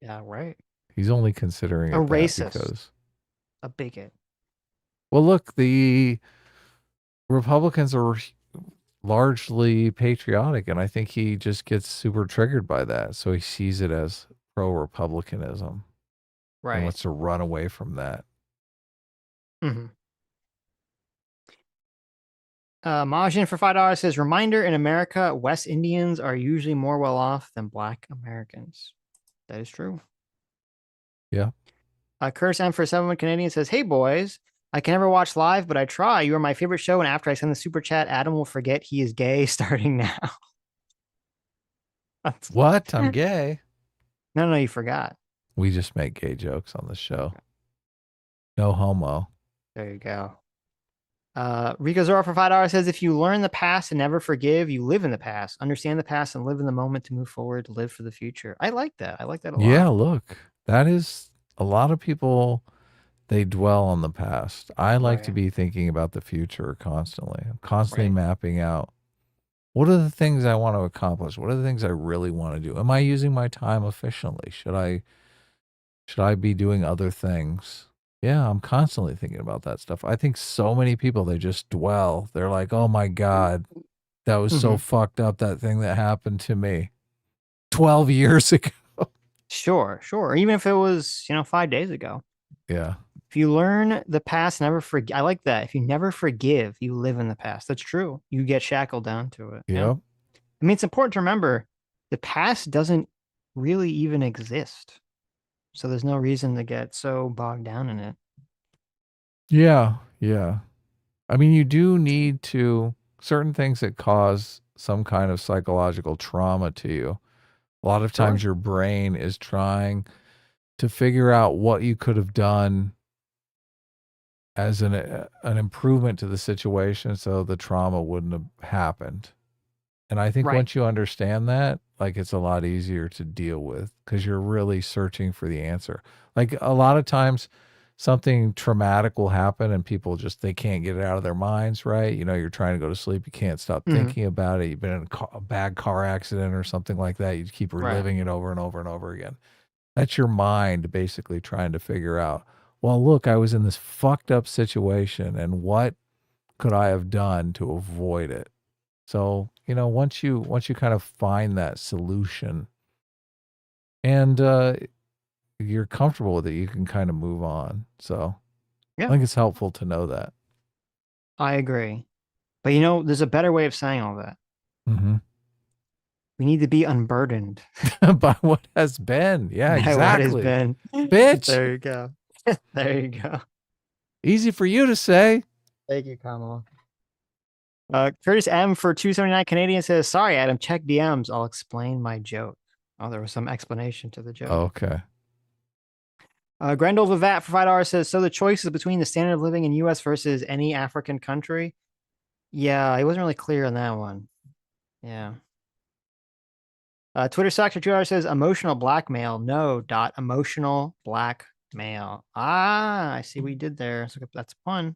Yeah, right. He's only considering a it racist, because a bigot. Well, look, the Republicans are largely patriotic, and I think he just gets super triggered by that. So he sees it as pro-Republicanism. Right. And wants to run away from that. Mm-hmm. Majin for $5 says, reminder, in America, West Indians are usually more well off than Black Americans. That is true. Yeah. Curse M for 7 Canadian says, hey boys, I can never watch live, but I try. You are my favorite show, and after I send the super chat, Adam will forget he is gay starting now. What? I'm gay. No, you forgot. We just make gay jokes on the show. No homo. There you go. Rico Zora for $5 says, if you learn the past and never forgive, you live in the past. Understand the past and live in the moment to move forward, to live for the future. I like that. I like that a lot. Yeah, look, that is a lot of people, they dwell on the past. I like to be thinking about the future constantly. I'm constantly mapping out, what are the things I want to accomplish? What are the things I really want to do? Am I using my time efficiently? Should I be doing other things? Yeah, I'm constantly thinking about that stuff. I think so many people, they just dwell. They're like, oh my God, that was so fucked up, that thing that happened to me 12 years ago. Sure. Even if it was, 5 days ago. Yeah. If you learn the past, never forgive. I like that. If you never forgive, you live in the past. That's true. You get shackled down to it. Yep. Yeah? I mean, it's important to remember the past doesn't really even exist. So there's no reason to get so bogged down in it. Yeah. I mean, you do need to, certain things that cause some kind of psychological trauma to you. A lot of times your brain is trying to figure out what you could have done as an improvement to the situation so the trauma wouldn't have happened. And I think once you understand that, like, it's a lot easier to deal with because you're really searching for the answer. Like, a lot of times something traumatic will happen and people just, they can't get it out of their minds, right? You're trying to go to sleep. You can't stop thinking about it. You've been in a bad car accident or something like that. You keep reliving it over and over and over again. That's your mind basically trying to figure out, well, look, I was in this fucked up situation and what could I have done to avoid it? So, once you kind of find that solution and you're comfortable with it, you can kind of move on. So I think it's helpful to know that. I agree. But there's a better way of saying all that. Mm-hmm. We need to be unburdened by what has been. Yeah, exactly. What has been. Bitch. There you go. There you go. Easy for you to say. Thank you, Kamala. Curtis M for 279 Canadian says, sorry, Adam, check DMs. I'll explain my joke. Oh, there was some explanation to the joke. Okay. Grendel Vivat for $5 says, so the choice is between the standard of living in U.S. versus any African country? Yeah, he wasn't really clear on that one. Yeah. Twitter Sucks for $2 says, emotional blackmail. No, emotional blackmail. Ah, I see what you did there. So that's fun.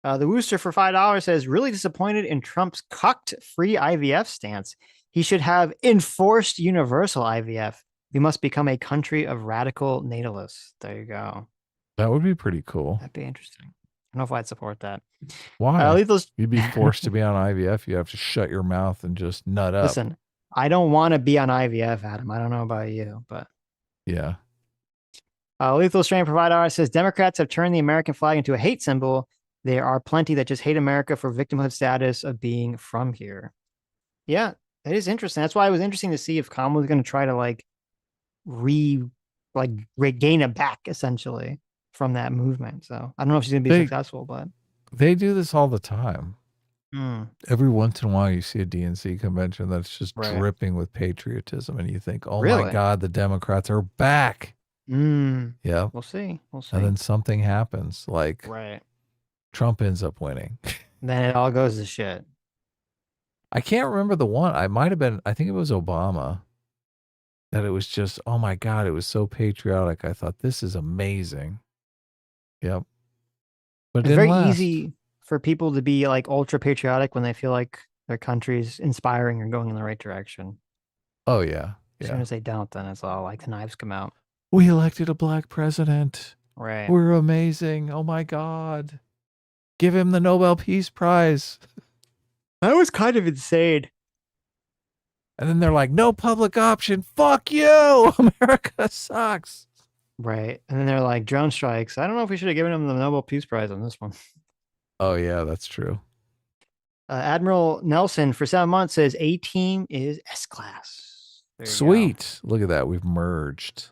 The Wooster for $5 says, really disappointed in Trump's cucked free IVF stance. He should have enforced universal IVF. We must become a country of radical natalists. There you go. That would be pretty cool. That'd be interesting. I don't know if I'd support that. Why? You'd be forced to be on IVF. You have to shut your mouth and just nut up. Listen, I don't want to be on IVF, Adam. I don't know about you, but yeah. Lethal Strain Provider says, Democrats have turned the American flag into a hate symbol. There are plenty that just hate America for victimhood status of being from here. Yeah, that is interesting. That's why it was interesting to see if Kamala was going to try to regain it back essentially from that movement. So I don't know if she's going to be successful, but they do this all the time. Mm. Every once in a while, you see a DNC convention that's just dripping with patriotism, and you think, "Oh my God, the Democrats are back!" Yeah, we'll see. We'll see. And then something happens, like Trump ends up winning. Then it all goes to shit. I can't remember the one. I might have been. I think it was Obama. That it was just, oh my God, it was so patriotic. I thought, this is amazing. Yep. But it's very easy for people to be like ultra patriotic when they feel like their country's inspiring or going in the right direction. Oh yeah. As soon as they don't, then it's all like the knives come out. We elected a black president. Right. We're amazing. Oh my God. Give him the Nobel Peace Prize. That was kind of insane. And then they're like, no public option. Fuck you. America sucks. Right. And then they're like, drone strikes. I don't know if we should have given him the Nobel Peace Prize on this one. Oh, yeah, that's true. Admiral Nelson for 7 months says A-Team is S-Class. Sweet. Look at that. We've merged.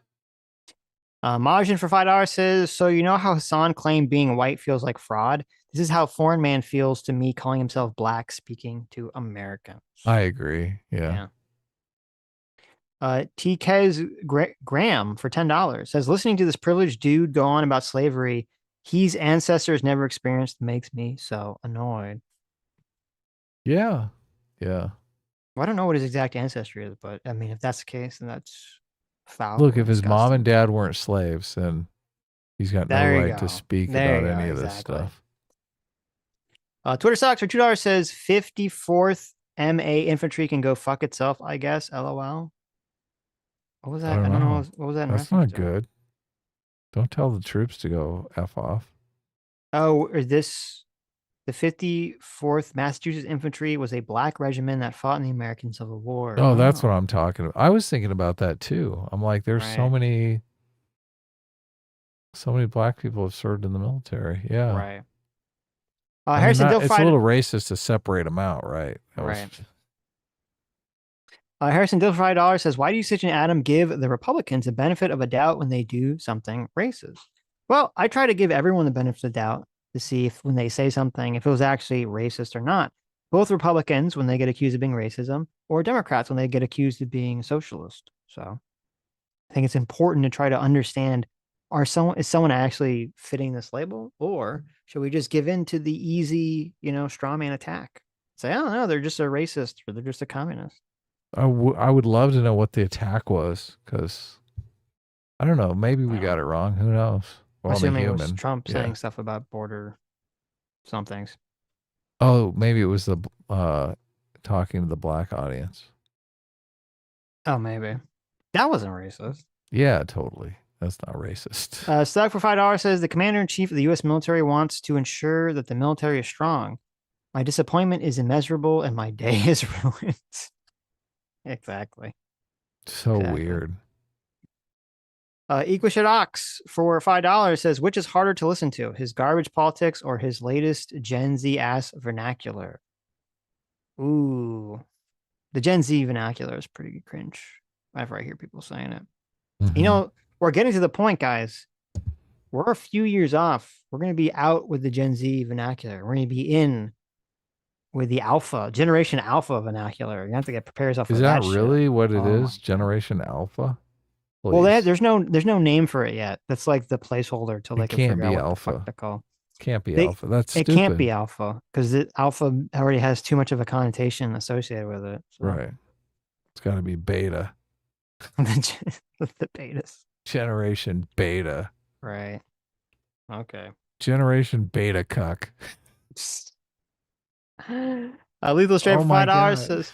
Majin for $5 says, so you know how Hassan claimed being white feels like fraud? This is how Foreign Man feels to me calling himself black speaking to Americans. I agree. Yeah. TK's Graham for $10 says, listening to this privileged dude go on about slavery his ancestors never experienced makes me so annoyed. Yeah. Yeah. Well, I don't know what his exact ancestry is, but I mean, if that's the case, then that's foul. Look, if his mom and dad weren't slaves, then he's got no right to speak about any of this stuff. Twitter Socks for $2 says 54th MA Infantry can go fuck itself, I guess. LOL. What was that? I don't know. What was that? That's not good. Don't tell the troops to go F off. Oh, the 54th Massachusetts Infantry was a black regiment that fought in the American Civil War. Oh, that's what I'm talking about. I was thinking about that too. I'm like, there's so many black people have served in the military. Yeah. Right. Harrison Dilfried, it's a little racist to separate them out, right? Harrison Dilfried says, why do you, Sitch and Adam, give the Republicans the benefit of a doubt when they do something racist? Well, I try to give everyone the benefit of the doubt to see if when they say something, if it was actually racist or not. Both Republicans, when they get accused of being racism, or Democrats, when they get accused of being socialist. So I think it's important to try to understand, is someone actually fitting this label, or should we just give in to the easy, straw man attack? Say, I don't know, they're just a racist or they're just a communist. I would love to know what the attack was, because I don't know. Maybe we got it wrong. Who knows? Well, assuming it was Trump saying stuff about border somethings. Oh, maybe it was the talking to the black audience. Oh, maybe. That wasn't racist. Yeah, totally. That's not racist. Stuck for $5 says, the commander-in-chief of the U.S. military wants to ensure that the military is strong. My disappointment is immeasurable and my day is ruined. Exactly. So weird. Equishit Ox for $5 says, which is harder to listen to, his garbage politics or his latest Gen Z ass vernacular? Ooh, the Gen Z vernacular is pretty cringe whenever I hear people saying it. Mm-hmm. We're getting to the point, guys, we're a few years off. We're going to be out with the Gen Z vernacular. We're going to be in with the Generation Alpha vernacular. You have to get prepare yourself for Is that that shit. really what it Oh is? Generation Alpha? Well, Please. there's no name for it yet. That's like the placeholder till they It can can't figure be out what the alpha. fuck to call. Can't be alpha. That's It stupid. can't be alpha because alpha already has too much of a connotation associated with it. So. Right. It's got to be beta. The betas. Generation beta. Right. Okay. Generation beta cuck. Lethal Straight for $5 God. says,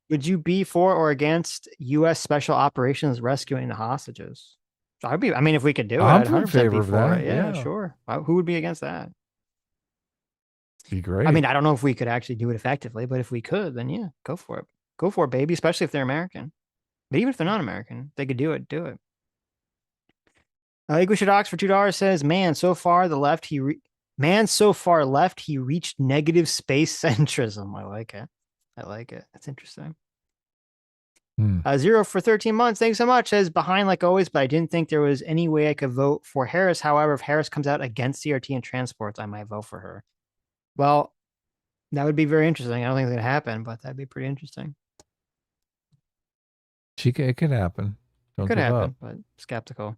would you be for or against U.S. special operations rescuing the hostages? I mean, if we could do it, I'd 100% favor be of for that. it. Yeah, sure. Who would be against that? Be great. I mean, I don't know if we could actually do it effectively, but if we could, then yeah, go for it. Go for it, baby, especially if they're American. But even if they're not American, they could do it. Do it. English Docs for $2 says, man, so far left, he reached negative space centrism. I like it. That's interesting. 0 for 13 months. Thanks so much. Says behind like always, but I didn't think there was any way I could vote for Harris. However, if Harris comes out against CRT and transports, I might vote for her. Well, that would be very interesting. I don't think it's going to happen, but that'd be pretty interesting. It could happen. Don't Could give happen, up. but skeptical.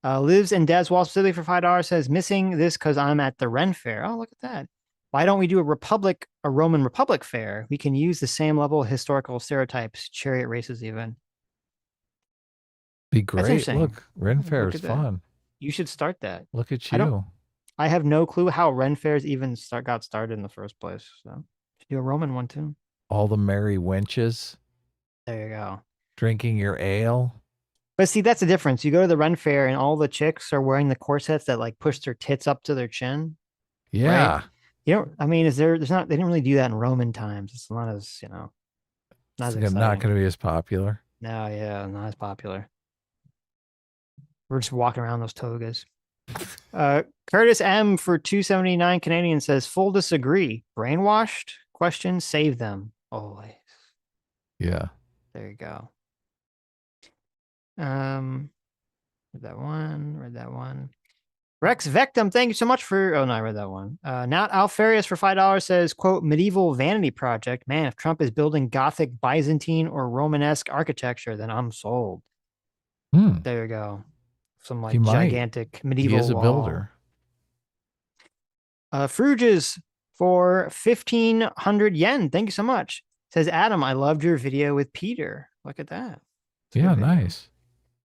Lives in Des Wall specifically for $5 says, missing this because I'm at the Ren Fair. Oh, look at that. Why don't we do a Roman Republic fair? We can use the same level of historical stereotypes, chariot races even. Be great. Look, Ren Fair is fun. You should start that. Look at you. I have no clue how Ren Fairs even got started in the first place. So should do a Roman one too. All the merry wenches. There you go. Drinking your ale. But see, that's the difference. You go to the Ren Fair and all the chicks are wearing the corsets that like push their tits up to their chin. Yeah. Right? You know, I mean, they didn't really do that in Roman times. It's not as, not as exciting. Not going to be as popular. No, yeah, not as popular. We're just walking around those togas. Curtis M for 279 Canadian says, full disagree. Brainwashed? Question, save them. Always. Yeah. There you go. Read that one. Rex Vectum, thank you so much for. Oh no, I read that one. Not Alfarius for $5 says, quote, medieval vanity project. Man, if Trump is building Gothic, Byzantine, or Romanesque architecture, then I'm sold. There you go. Some like gigantic medieval. He is a builder. Fruges for 1,500 yen. Thank you so much. Says Adam, I loved your video with Peter. Look at that. Yeah, nice.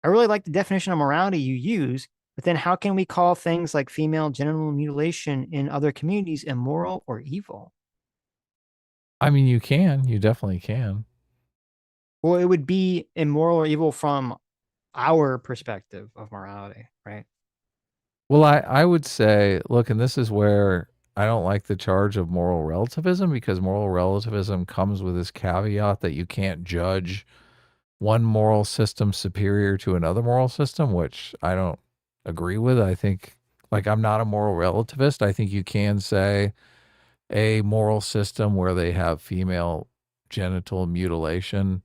I really like the definition of morality you use, but then how can we call things like female genital mutilation in other communities immoral or evil? I mean, you can. You definitely can. Well, it would be immoral or evil from our perspective of morality, right? Well, I would say, look, and this is where I don't like the charge of moral relativism, because moral relativism comes with this caveat that you can't judge one moral system superior to another moral system, which I don't agree with. I think, like, I'm not a moral relativist. I think you can say a moral system where they have female genital mutilation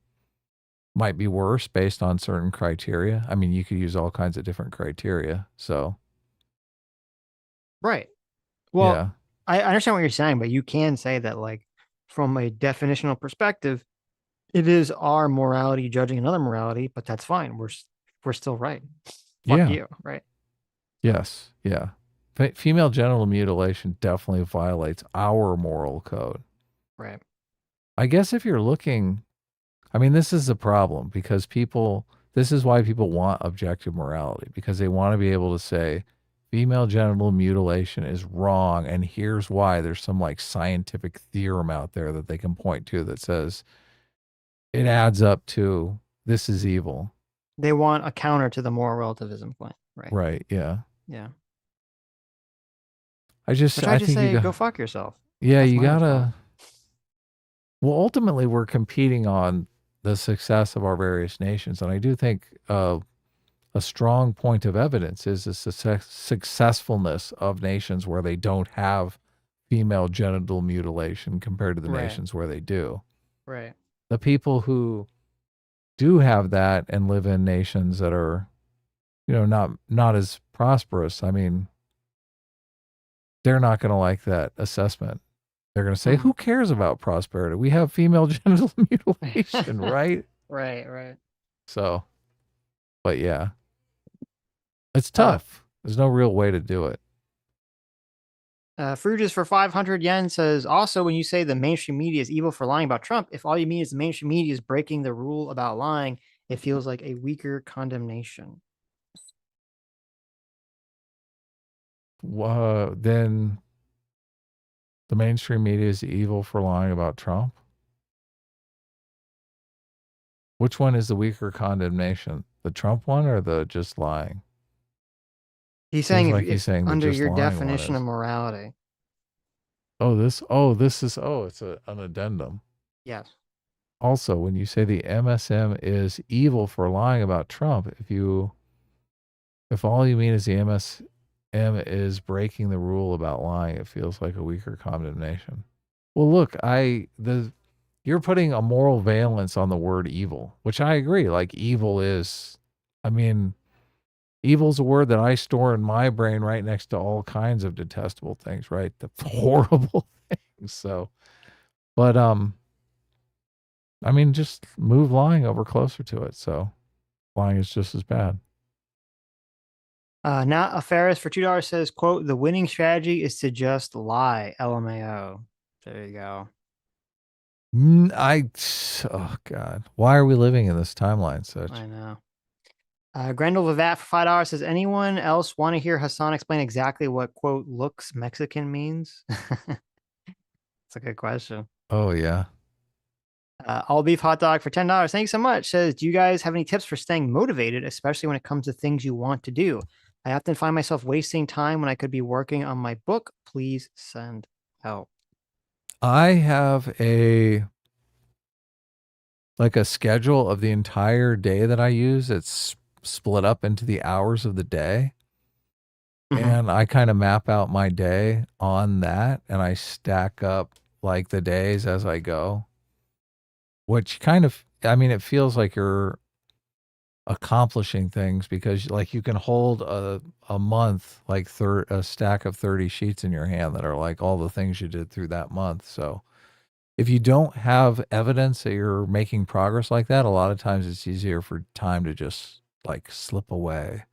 might be worse based on certain criteria. I mean, you could use all kinds of different criteria. So, right. Well, yeah. I understand what you're saying, but you can say that, like, from a definitional perspective, it is our morality judging another morality, but that's fine. We're still right. Fuck you, right? Yes. Yeah. Female genital mutilation definitely violates our moral code. Right. I guess if you're looking, I mean, this is a problem because this is why people want objective morality, because they want to be able to say female genital mutilation is wrong. And here's why. There's some like scientific theorem out there that they can point to that says it adds up to this is evil. They want a counter to the moral relativism point. Right. Right. Yeah. Yeah. I think say, you go fuck yourself. Yeah, That's you my gotta. Well, ultimately, we're competing on the success of our various nations, and I do think a strong point of evidence is the successfulness of nations where they don't have female genital mutilation compared to the nations where they do. Right. The people who do have that and live in nations that are not as prosperous, I mean, they're not going to like that assessment. They're going to say, who cares about prosperity? We have female genital mutilation, right? Right. So, but yeah, it's tough. There's no real way to do it. Fruges for 500 yen says, also, when you say the mainstream media is evil for lying about Trump, if all you mean is the mainstream media is breaking the rule about lying, it feels like a weaker condemnation. Then the mainstream media is evil for lying about Trump? Which one is the weaker condemnation? The Trump one or the just lying? He's saying, like he's saying under just your lying definition one of morality. It's an addendum. Yes. Also, when you say the MSM is evil for lying about Trump, if all you mean is the MSM is breaking the rule about lying, it feels like a weaker condemnation. Well, look, you're putting a moral valence on the word evil, which I agree. Like evil is, I mean, evil's a word that I store in my brain right next to all kinds of detestable things, right? The horrible things. So, but, I mean, just move lying over closer to it. So lying is just as bad. Not a Ferris for $2 says, quote, the winning strategy is to just lie. LMAO. There you go. Oh God, why are we living in this timeline, Sitch? I know. Grendel Vivat for $5 says, anyone else want to hear Hassan explain exactly what, quote, looks Mexican means? That's a good question. Oh, yeah. All beef hot dog for $10. Thanks so much. Says, do you guys have any tips for staying motivated, especially when it comes to things you want to do? I often find myself wasting time when I could be working on my book. Please send help. I have a schedule of the entire day that I use. It's split up into the hours of the day. And I kind of map out my day on that, and I stack up like the days as I go, which kind of, I mean, it feels like you're accomplishing things because like you can hold a month, like a stack of 30 sheets in your hand that are like all the things you did through that month. So if you don't have evidence that you're making progress like that, a lot of times it's easier for time to just like slip away.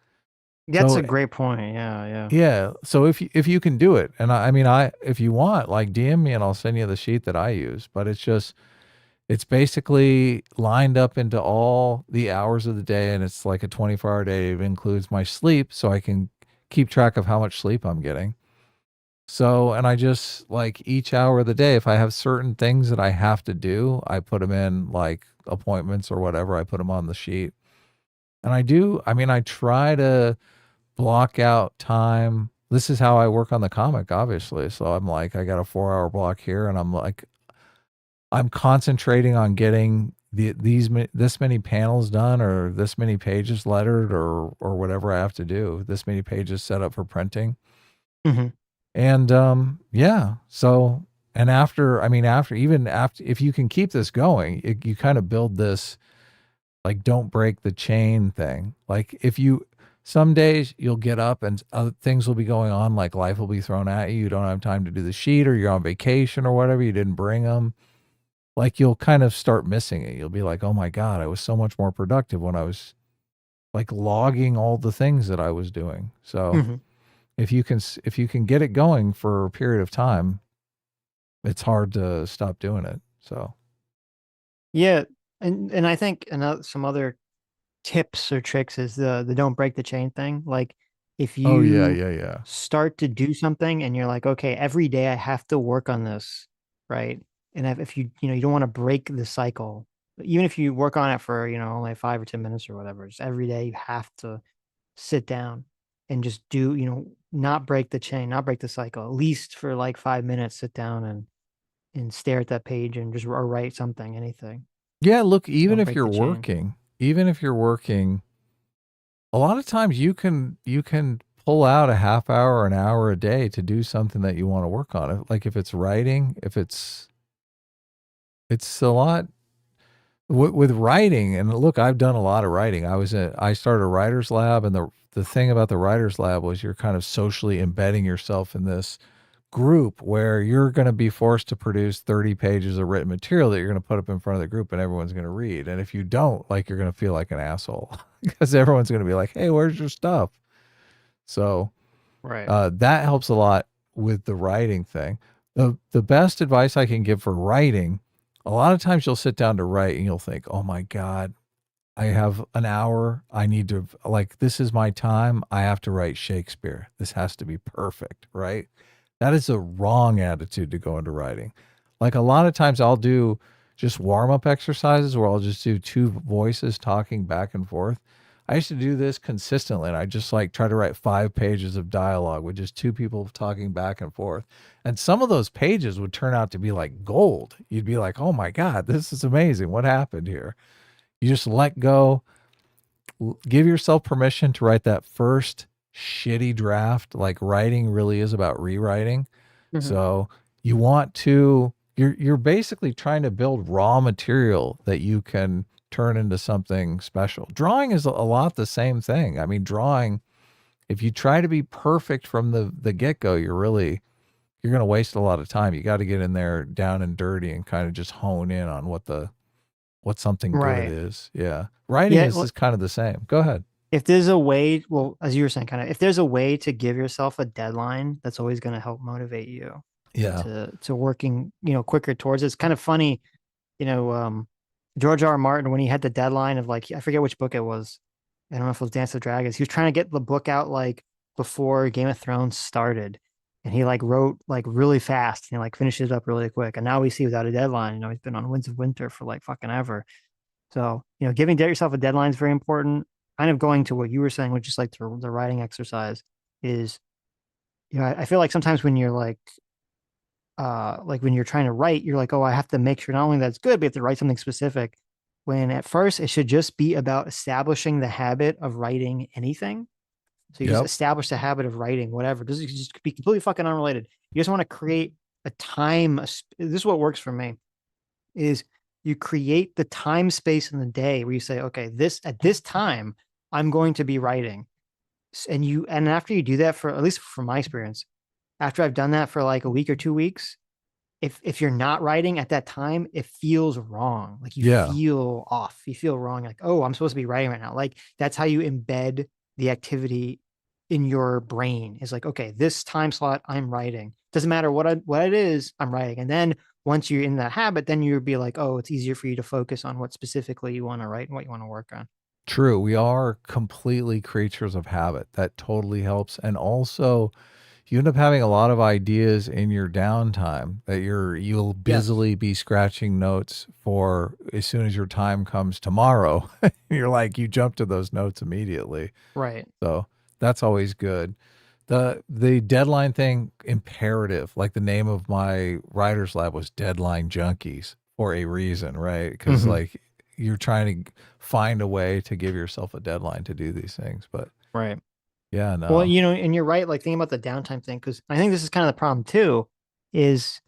That's a great point. Yeah. Yeah. So if you can do it, and I mean, if you want, like DM me and I'll send you the sheet that I use, but it's basically lined up into all the hours of the day, and it's like a 24-hour day. It includes my sleep, so I can keep track of how much sleep I'm getting. So, and I just like each hour of the day, if I have certain things that I have to do, I put them in like appointments or whatever, I put them on the sheet. And I try to block out time. This is how I work on the comic, obviously. So I'm like, I got a 4-hour block here, and I'm concentrating on getting this many panels done, or this many pages lettered, or whatever I have to do. This many pages set up for printing. And yeah. So, and after, if you can keep this going, you kind of build this like don't break the chain thing. Like some days you'll get up and other things will be going on, like life will be thrown at you. You don't have time to do the sheet, or you're on vacation or whatever. You didn't bring them. Like you'll kind of start missing it. You'll be like, oh my God, I was so much more productive when I was like logging all the things that I was doing. So if you can get it going for a period of time, it's hard to stop doing it. So. Yeah. And I think some other tips or tricks is the don't break the chain thing. Like if you start to do something and you're like, okay, every day I have to work on this, right? And if you don't want to break the cycle, even if you work on it for, only 5 or 10 minutes or whatever, just every day you have to sit down and just do, not break the chain, not break the cycle, at least for like 5 minutes, sit down and stare at that page and just or write something, anything. Yeah, look, even if you're working, a lot of times you can pull out a half hour or an hour a day to do something that you want to work on. Like if it's writing, it's a lot with writing. And look, I've done a lot of writing. I started a writer's lab, and the thing about the Writers Lab was you're kind of socially embedding yourself in this group where you're going to be forced to produce 30 pages of written material that you're going to put up in front of the group and everyone's going to read. And if you don't, like, you're going to feel like an asshole because everyone's going to be like, hey, where's your stuff? So that helps a lot with the writing thing. The best advice I can give for writing, a lot of times you'll sit down to write and you'll think, oh my God, I have an hour. I need to, like, this is my time. I have to write Shakespeare. This has to be perfect, right? That is a wrong attitude to go into writing. Like, a lot of times I'll do just warm-up exercises where I'll just do two voices talking back and forth. I used to do this consistently, and I just like try to write 5 pages of dialogue with just two people talking back and forth. And some of those pages would turn out to be like gold. You'd be like, oh my God, this is amazing. What happened here? You just let go, give yourself permission to write that first shitty draft. Like, writing really is about rewriting. So you want to, you're basically trying to build raw material that you can turn into something special. Drawing is a lot the same thing. I mean, drawing, if you try to be perfect from the get-go, you're going to waste a lot of time. You got to get in there down and dirty and kind of just hone in on what something good is. Yeah. Writing is kind of the same. Go ahead. If there's a way, well, as you were saying, kind of, if there's a way to give yourself a deadline, that's always going to help motivate you to working, quicker towards it. It's kind of funny, George R. R. Martin, when he had the deadline of, like, I forget which book it was. I don't know if it was Dance of Dragons. He was trying to get the book out like before Game of Thrones started. And he like wrote like really fast and like finished it up really quick. And now we see without a deadline, he's been on Winds of Winter for like fucking ever. So, giving yourself a deadline is very important. Kind of going to what you were saying, which is like the writing exercise is, I feel like sometimes when you're like when you're trying to write, you're like, oh, I have to make sure not only that's good, but you have to write something specific. When at first it should just be about establishing the habit of writing anything. So you just establish the habit of writing, whatever. This just be completely fucking unrelated. You just want to create a time. This is what works for me is you create the time space in the day where you say, okay, at this time, I'm going to be writing. And after you do that, for at least from my experience, after I've done that for like a week or 2 weeks, if you're not writing at that time, it feels wrong. Like you feel off. You feel wrong. Like, oh, I'm supposed to be writing right now. Like that's how you embed the activity in your brain. Is like, okay, this time slot I'm writing. Doesn't matter what it is, I'm writing. And then once you're in that habit, then you'll be like, oh, it's easier for you to focus on what specifically you want to write and what you want to work on. True. We are completely creatures of habit. That totally helps. And also, you end up having a lot of ideas in your downtime that you'll busily be scratching notes for as soon as your time comes tomorrow. You're like, you jump to those notes immediately. Right. So that's always good. The deadline thing, imperative. Like the name of my writer's lab was Deadline Junkies for a reason, right? Because like you're trying to find a way to give yourself a deadline to do these things. But right. Yeah, no. Well, and you're right, like thinking about the downtime thing, because I think this is kind of the problem too, is,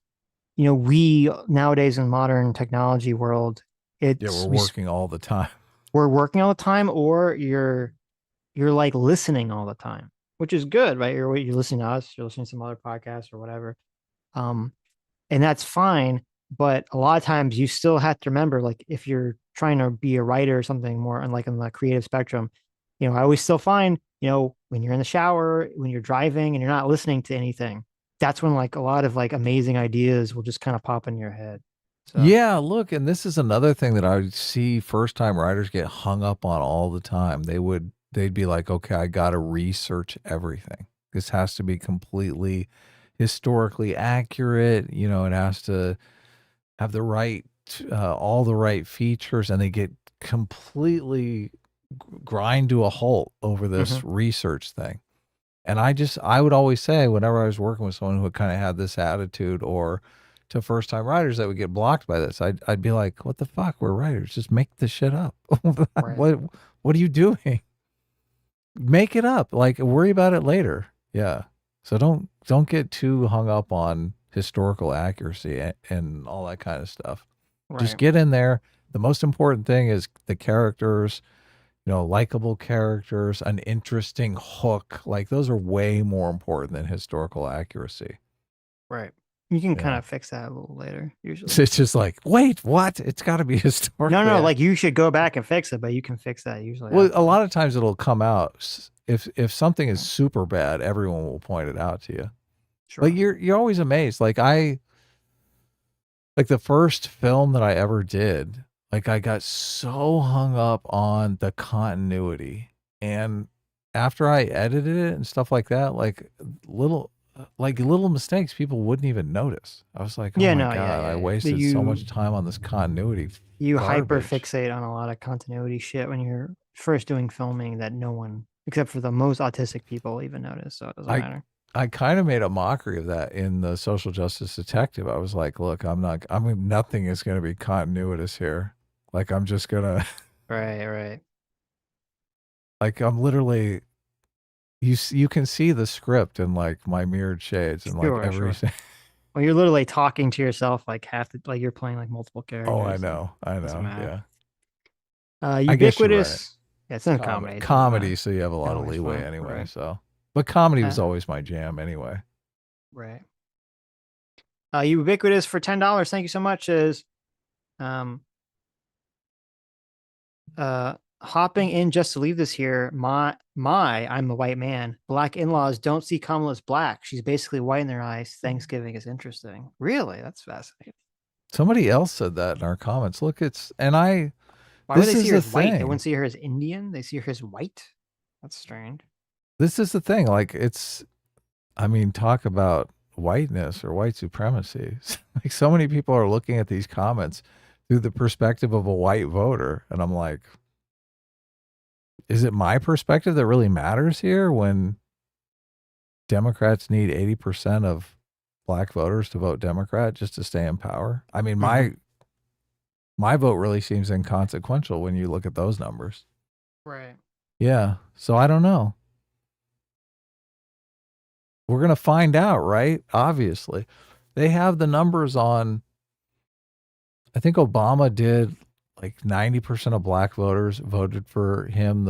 we nowadays in modern technology world, we're working all the time. We're working all the time, or you're like listening all the time, which is good, right? You're listening to us, you're listening to some other podcasts or whatever. And that's fine. But a lot of times you still have to remember, like if you're trying to be a writer or something more on like in the creative spectrum, I always still find, when you're in the shower, when you're driving and you're not listening to anything, that's when like a lot of like amazing ideas will just kind of pop in your head. So. Yeah, look, and this is another thing that I see first-time writers get hung up on all the time. They'd be like, okay, I got to research everything. This has to be completely historically accurate. It has to have the right, all the right features, and they get completely grind to a halt over this research thing. And I would always say, whenever I was working with someone who kind of had this attitude, or to first time writers that would get blocked by this, I'd be like, what the fuck? We're writers. Just make this shit up. What are you doing? Make it up. Like, worry about it later. Yeah. So don't get too hung up on historical accuracy and all that kind of stuff. Right. Just get in there. The most important thing is the characters, likable characters, an interesting hook. Like those are way more important than historical accuracy. Right. You can kind of fix that a little later, usually. It's just like, wait, what? It's got to be historical. No, like you should go back and fix it, but you can fix that usually. Well, a lot of times it'll come out. If something is super bad, everyone will point it out to you. Sure. Like you're always amazed. Like the first film that I ever did, like I got so hung up on the continuity, and after I edited it and stuff like that, like little mistakes people wouldn't even notice. I was like, oh my God, I wasted so much time on this continuity. You hyper fixate on a lot of continuity shit when you're first doing filming that no one, except for the most autistic people, even notice. So it doesn't matter. I kind of made a mockery of that in the Social Justice Detective. I was like, look, nothing is going to be continuous here. Like, I'm just going to. Right. Like, I'm literally. You can see the script in like my mirrored shades and like everything. Sure. Well, you're literally talking to yourself like like you're playing like multiple characters. Oh, I know. Yeah. Ubiquitous. Yeah, it's in comedy. Comedy, so you have a lot of leeway anyway. Right. So, but comedy was always my jam anyway. Right. Ubiquitous for $10. Thank you so much. Is hopping in just to leave this here. I'm a white man. Black in-laws don't see Kamala as black. She's basically white in their eyes. Thanksgiving is interesting. Really? That's fascinating. Somebody else said that in our comments. Look, why would they see her as white? They wouldn't see her as Indian. They see her as white. That's strange. This is the thing. Like talk about whiteness or white supremacy. Like so many people are looking at these comments through the perspective of a white voter. And I'm like, is it my perspective that really matters here when Democrats need 80% of black voters to vote Democrat just to stay in power? I mean, my vote really seems inconsequential when you look at those numbers. Right. Yeah. So I don't know. We're going to find out, right? Obviously. They have the numbers on, I think Obama did like 90% of black voters voted for him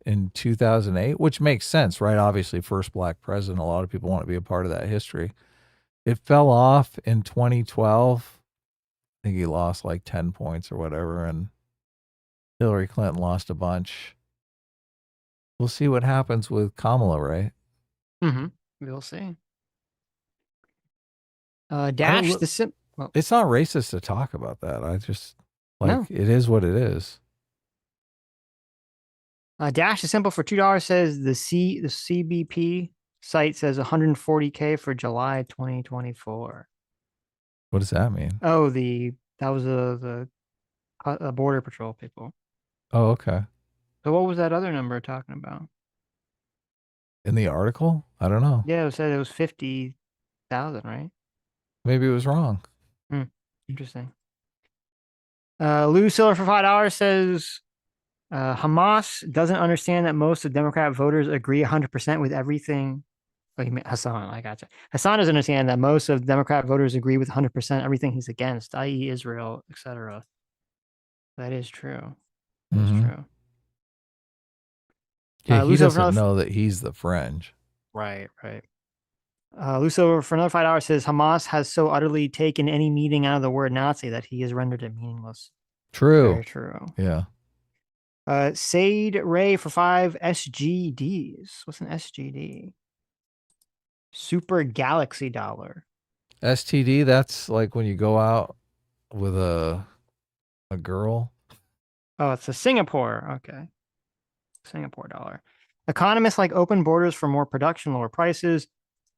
in 2008, which makes sense, right? Obviously, first black president. A lot of people want to be a part of that history. It fell off in 2012. I think he lost like 10 points or whatever, and Hillary Clinton lost a bunch. We'll see what happens with Kamala, right? Mm-hmm. We'll see. Dash It's not racist to talk about that. I just it is what it is. Dash the Simple for $2 says the CBP site says 140K for July 2024. What does that mean? Oh, that was the Border Patrol people. Oh, okay. So what was that other number talking about? In the article? I don't know. Yeah, it said it was 50,000, right? Maybe it was wrong. Interesting. Lou Siller for $5 says Hamas doesn't understand that most of Democrat voters agree 100% with everything. Oh, you mean Hassan? I gotcha. Hassan doesn't understand that most of Democrat voters agree with 100% everything he's against, i.e., Israel, etc. That is true. That's true. Yeah, he doesn't know that he's the fringe. Right. Lucio for another $5 says Hamas has so utterly taken any meaning out of the word Nazi that he has rendered it meaningless. True. Very true. Yeah. Sade Ray for 5 SGDs. What's an SGD? Super Galaxy Dollar. STD, that's like when you go out with a girl. Oh, it's a Singapore. Okay. Singapore dollar. Economists like open borders for more production, lower prices.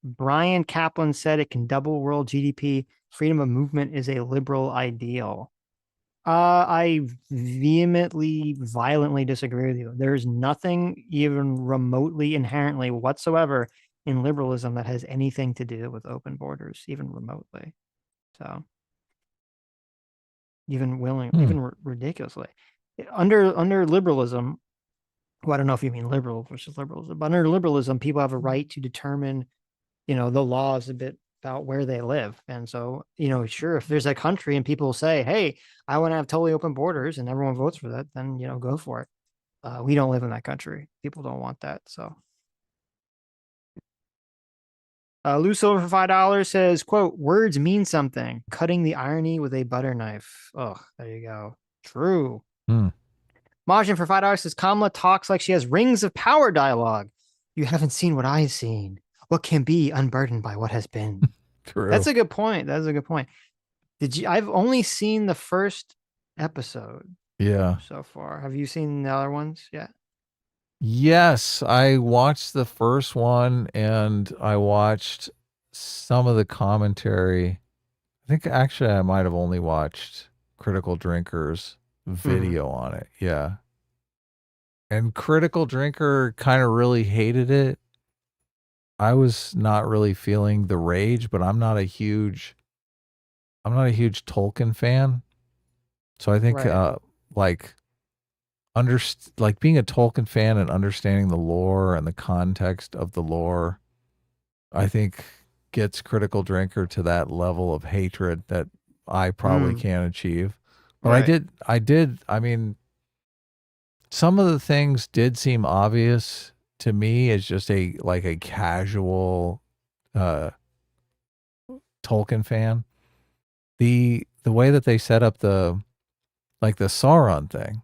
Brian Kaplan said it can double world GDP. Freedom of movement is a liberal ideal. I vehemently, violently disagree with you. There's nothing even remotely inherently whatsoever in liberalism that has anything to do with open borders, even remotely. So, even ridiculously. Under liberalism, well, I don't know if you mean liberal versus liberalism, but under liberalism, people have a right to determine, the laws a bit about where they live. And so, sure, if there's a country and people say, hey, I want to have totally open borders and everyone votes for that, then, go for it. We don't live in that country. People don't want that. So, Lou Silver for $5 says, "quote Words mean something. Cutting the irony with a butter knife." Oh, there you go. True. Majin for $5 says, "Kamala talks like she has rings of power dialogue. You haven't seen what I've seen. What can be unburdened by what has been." True. That's a good point. That's a good point. I've only seen the first episode. Yeah. So far. Have you seen the other ones yet? Yes, I watched the first one and I watched some of the commentary. I think actually I might have only watched Critical Drinker's video on it. Yeah. And Critical Drinker kind of really hated it. I was not really feeling the rage, but I'm not a huge Tolkien fan. So I think like being a Tolkien fan and understanding the lore and the context of the lore, I think gets Critical Drinker to that level of hatred that I probably can't achieve. But I mean, some of the things did seem obvious to me as just a casual Tolkien fan. The way that they set up the Sauron thing,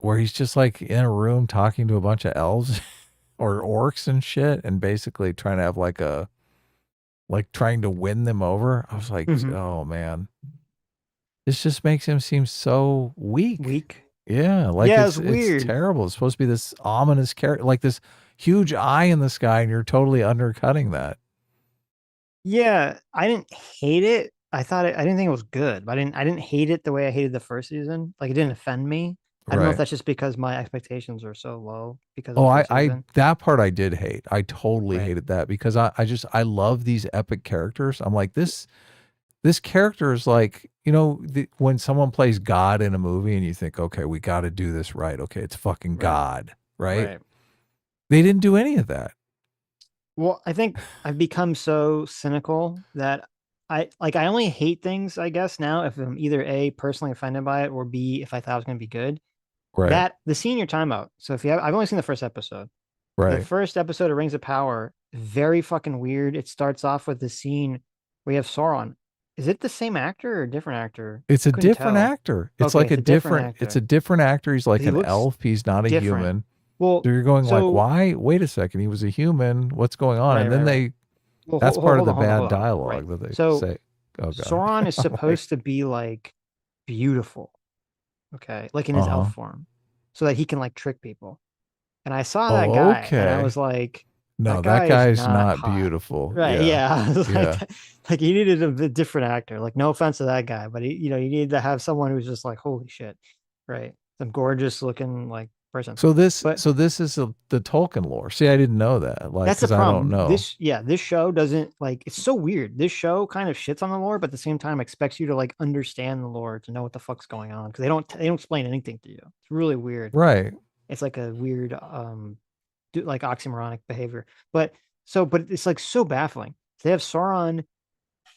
where he's just like in a room talking to a bunch of elves or orcs and shit, and basically trying to have trying to win them over. I was like, oh man, this just makes him seem so weak. Yeah, it's weird. It's terrible. It's supposed to be this ominous character, like this huge eye in the sky, and you're totally undercutting that. Yeah, I didn't hate it. I didn't think it was good, but I didn't hate it the way I hated the first season. Like, it didn't offend me. I don't know if that's just because my expectations are so low because of the first season. That part I did hate. I totally hated that because I love these epic characters. I'm like, this character is like, when someone plays God in a movie and you think, okay, we got to do this right. Okay, it's fucking God, right? They didn't do any of that. Well, I think I've become so cynical that I only hate things, I guess, now if I'm either A, personally offended by it, or B, if I thought it was going to be good. Right. The scene you're talking about. So I've only seen the first episode. Right. The first episode of Rings of Power, very fucking weird. It starts off with the scene where you have Sauron. Is it the same actor or a different actor? It's a different actor. It's like it's a different actor. He's like an elf. He's not a human. Well, so you're going like, why? Wait a second. He was a human. What's going on? And then that's part of the bad dialogue that they say. Oh, God. Sauron is supposed to be like beautiful. Okay. Like in his elf form. So that he can like trick people. And I saw that guy and I was like, no, that guy's not beautiful. Right. Yeah. Like he needed a different actor. Like, no offense to that guy, but you needed to have someone who's just like, holy shit. Right. Some gorgeous looking like person. So this is the Tolkien lore. See, I didn't know that. Like, that's the problem. I don't know. This show doesn't it's so weird. This show kind of shits on the lore, but at the same time expects you to like understand the lore to know what the fuck's going on because they don't explain anything to you. It's really weird. Right. It's like a weird like oxymoronic behavior. But it's like so baffling. They have Sauron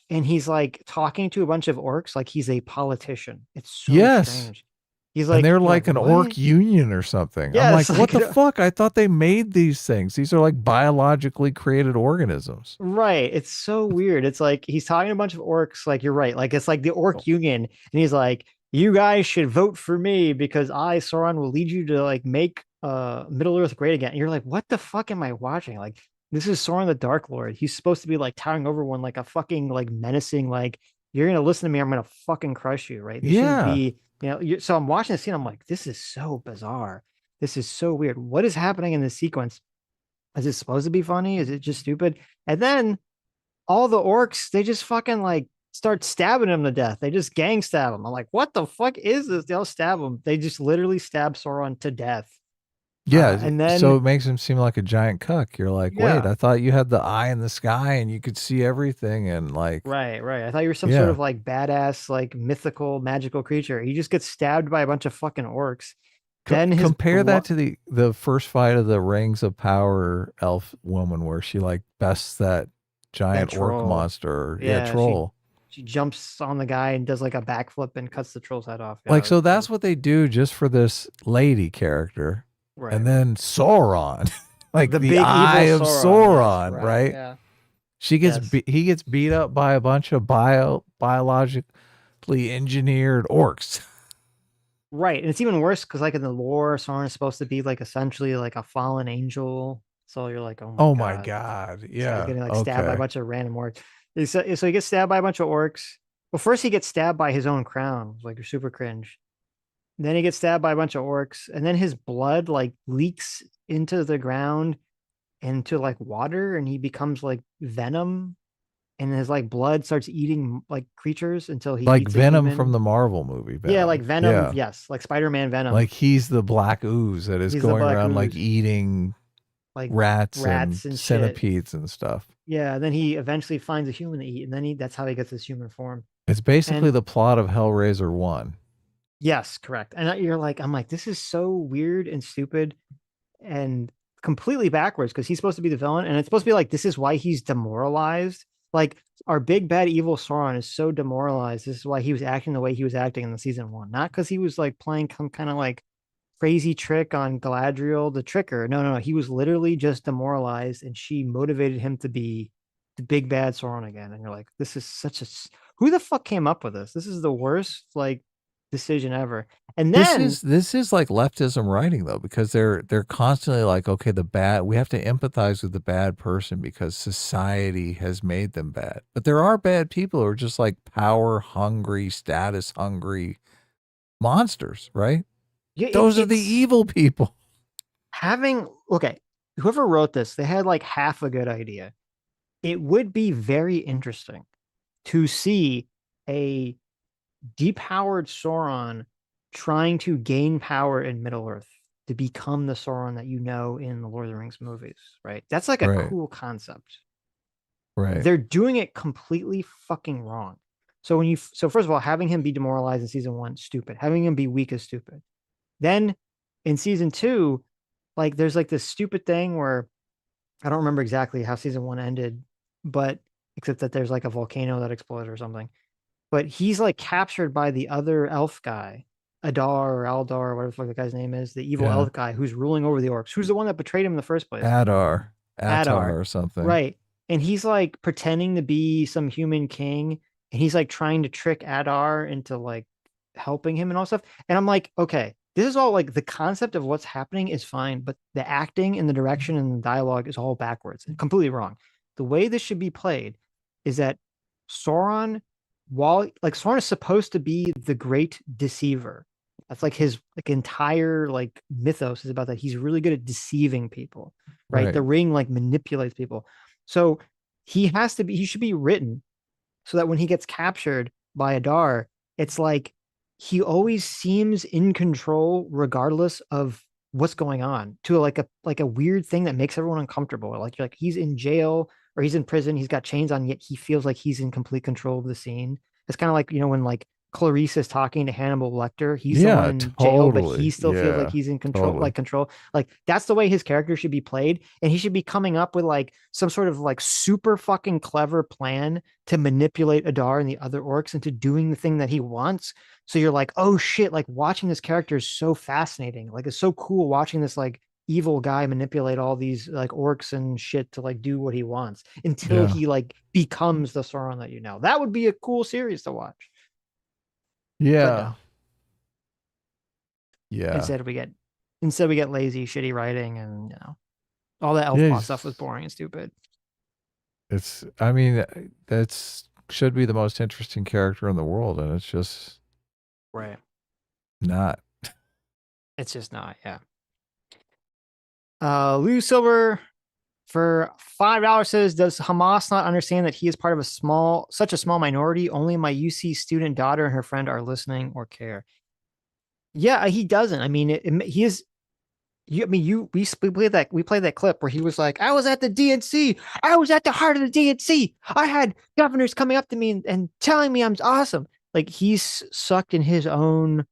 and he's like talking to a bunch of orcs like he's a politician. It's so strange. He's like, and they're like an orc union or something. Yeah, I'm like, what the fuck? I thought they made these things. These are like biologically created organisms. Right. It's so weird. It's like he's talking to a bunch of orcs. Like, you're right. Like, it's like the orc union. And he's like, you guys should vote for me because I, Sauron, will lead you to like make Middle Earth great again. And you're like, what the fuck am I watching? Like, this is Sauron the Dark Lord. He's supposed to be like towering over one, like a fucking like menacing, like, you're going to listen to me. I'm going to fucking crush you. Right. This shouldn't be, so I'm watching the scene. I'm like, this is so bizarre. This is so weird. What is happening in this sequence? Is it supposed to be funny? Is it just stupid? And then all the orcs, they just fucking like start stabbing him to death. They just gang stab him. I'm like, what the fuck is this? They'll stab him. They just literally stab Sauron to death. Yeah, and then so it makes him seem like a giant cuck. You're like, wait, I thought you had the eye in the sky and you could see everything and like right. I thought you were some sort of like badass, like mythical, magical creature. He just gets stabbed by a bunch of fucking orcs. Then compare that to the first fight of the Rings of Power elf woman where she like bests that giant orc monster. Yeah, troll. She jumps on the guy and does like a backflip and cuts the troll's head off. Yeah, Like, so that's what they do just for this lady character. Right. And then Sauron, like The the big eye evil of Sauron, Sauron, yes, right? yeah. He gets beat up by a bunch of biologically engineered orcs. Right. And it's even worse because like in the lore, Sauron is supposed to be like essentially like a fallen angel. So you're like, Oh my God. This guy's Yeah. getting like stabbed by a Okay. bunch of random orcs. So he gets stabbed by a bunch of orcs. Well, first he gets stabbed by his own crown, like super cringe. Then he gets stabbed by a bunch of orcs, and then his blood like leaks into the ground into like water, and he becomes like venom, and his like blood starts eating like creatures until he Like eats a Venom human. from the Marvel movie. Yeah, like Venom. Yeah. Yes, like Spider-Man Venom. Like he's the black ooze that is He's the going black around like ooze. eating Like rats and shit. centipedes and stuff. Yeah, then he eventually finds a human to eat, and then that's how he gets his human form. It's basically And- the plot of Hellraiser 1. Yes, correct. And I'm like, this is so weird and stupid and completely backwards because he's supposed to be the villain, and it's supposed to be like this is why he's demoralized. Like our big bad evil Sauron is so demoralized. This is why he was acting the way he was acting in the season 1, not because he was like playing some kind of like crazy trick on Galadriel the Tricker. No, he was literally just demoralized, and she motivated him to be the big bad Sauron again. And you're like, this is such a who the fuck came up with this? This is the worst like decision ever. And then This is like leftism writing though, because they're constantly like, okay, we have to empathize with the bad person because society has made them bad. But there are bad people who are just like power hungry, status hungry monsters, right? Yeah, Those are the evil people. Whoever wrote this, they had like half a good idea. It would be very interesting to see a depowered Sauron trying to gain power in Middle Earth to become the Sauron that you know in the Lord of the Rings movies, right? That's like a Right. cool concept. Right. They're doing it completely fucking wrong. So first of all, having him be demoralized in season 1, stupid. Having him be weak is stupid. Then in season 2, like there's like this stupid thing where I don't remember exactly how season 1 ended, but except that there's like a volcano that exploded or something. But he's like captured by the other elf guy, Adar or Aldar or whatever the fuck the guy's name is, the evil Yeah. elf guy who's ruling over the orcs, who's the one that betrayed him in the first place. Adar Adar. or something. Right. And he's like pretending to be some human king, and he's like trying to trick Adar into like helping him and all stuff. And I'm like, okay, this is all like the concept of what's happening is fine, but the acting and the direction and the dialogue is all backwards and completely wrong. The way this should be played is that Sauron, Sauron is supposed to be the great deceiver. That's like his like entire like mythos is about that. He's really good at deceiving people, right? Right. The ring like manipulates people. So he should be written so that when he gets captured by Adar, it's like he always seems in control regardless of what's going on, to like a weird thing that makes everyone uncomfortable. Like you're like he's in jail or he's in prison, he's got chains on, yet he feels like he's in complete control of the scene. It's kind of like, when like Clarice is talking to Hannibal Lecter, he's the one in jail, but he still feels like he's in control, like that's the way his character should be played. And he should be coming up with like some sort of like super fucking clever plan to manipulate Adar and the other orcs into doing the thing that he wants. So you're like, oh shit, like watching this character is so fascinating. Like it's so cool watching this like evil guy manipulate all these like orcs and shit to like do what he wants until he like becomes the Sauron that you know. That would be a cool series to watch. Yeah. No. Yeah. Instead we get lazy, shitty writing, and all that elf plot stuff was boring and stupid. That's should be the most interesting character in the world, and it's just right. Not. It's just not, yeah. Lou Silver for $5 says, does Hamas not understand that he is part of such a small minority? Only my UC student daughter and her friend are listening or care. Yeah, he doesn't. I mean, he is. We played that clip where he was like, I was at the DNC. I was at the heart of the DNC. I had governors coming up to me and telling me I'm awesome. Like he's sucked in his own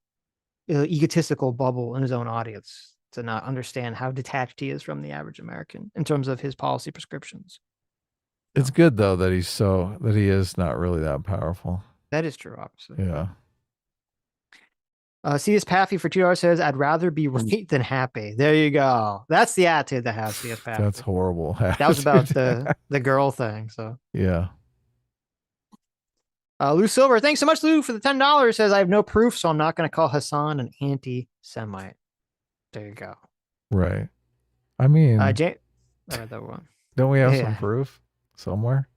egotistical bubble in his own audience to not understand how detached he is from the average American in terms of his policy prescriptions. It's good though that he is not really that powerful. That is true, obviously. Yeah. CS Paffy for $2 says, "I'd rather be right than happy." There you go. That's the attitude that has CS Paffy. That's horrible. That was about the girl thing. So yeah. Lou Silver, thanks so much, Lou, for the $10. Says, "I have no proof, so I'm not going to call Hassan an anti-Semite." There you go. Right. I mean, that one. Don't we have some proof somewhere?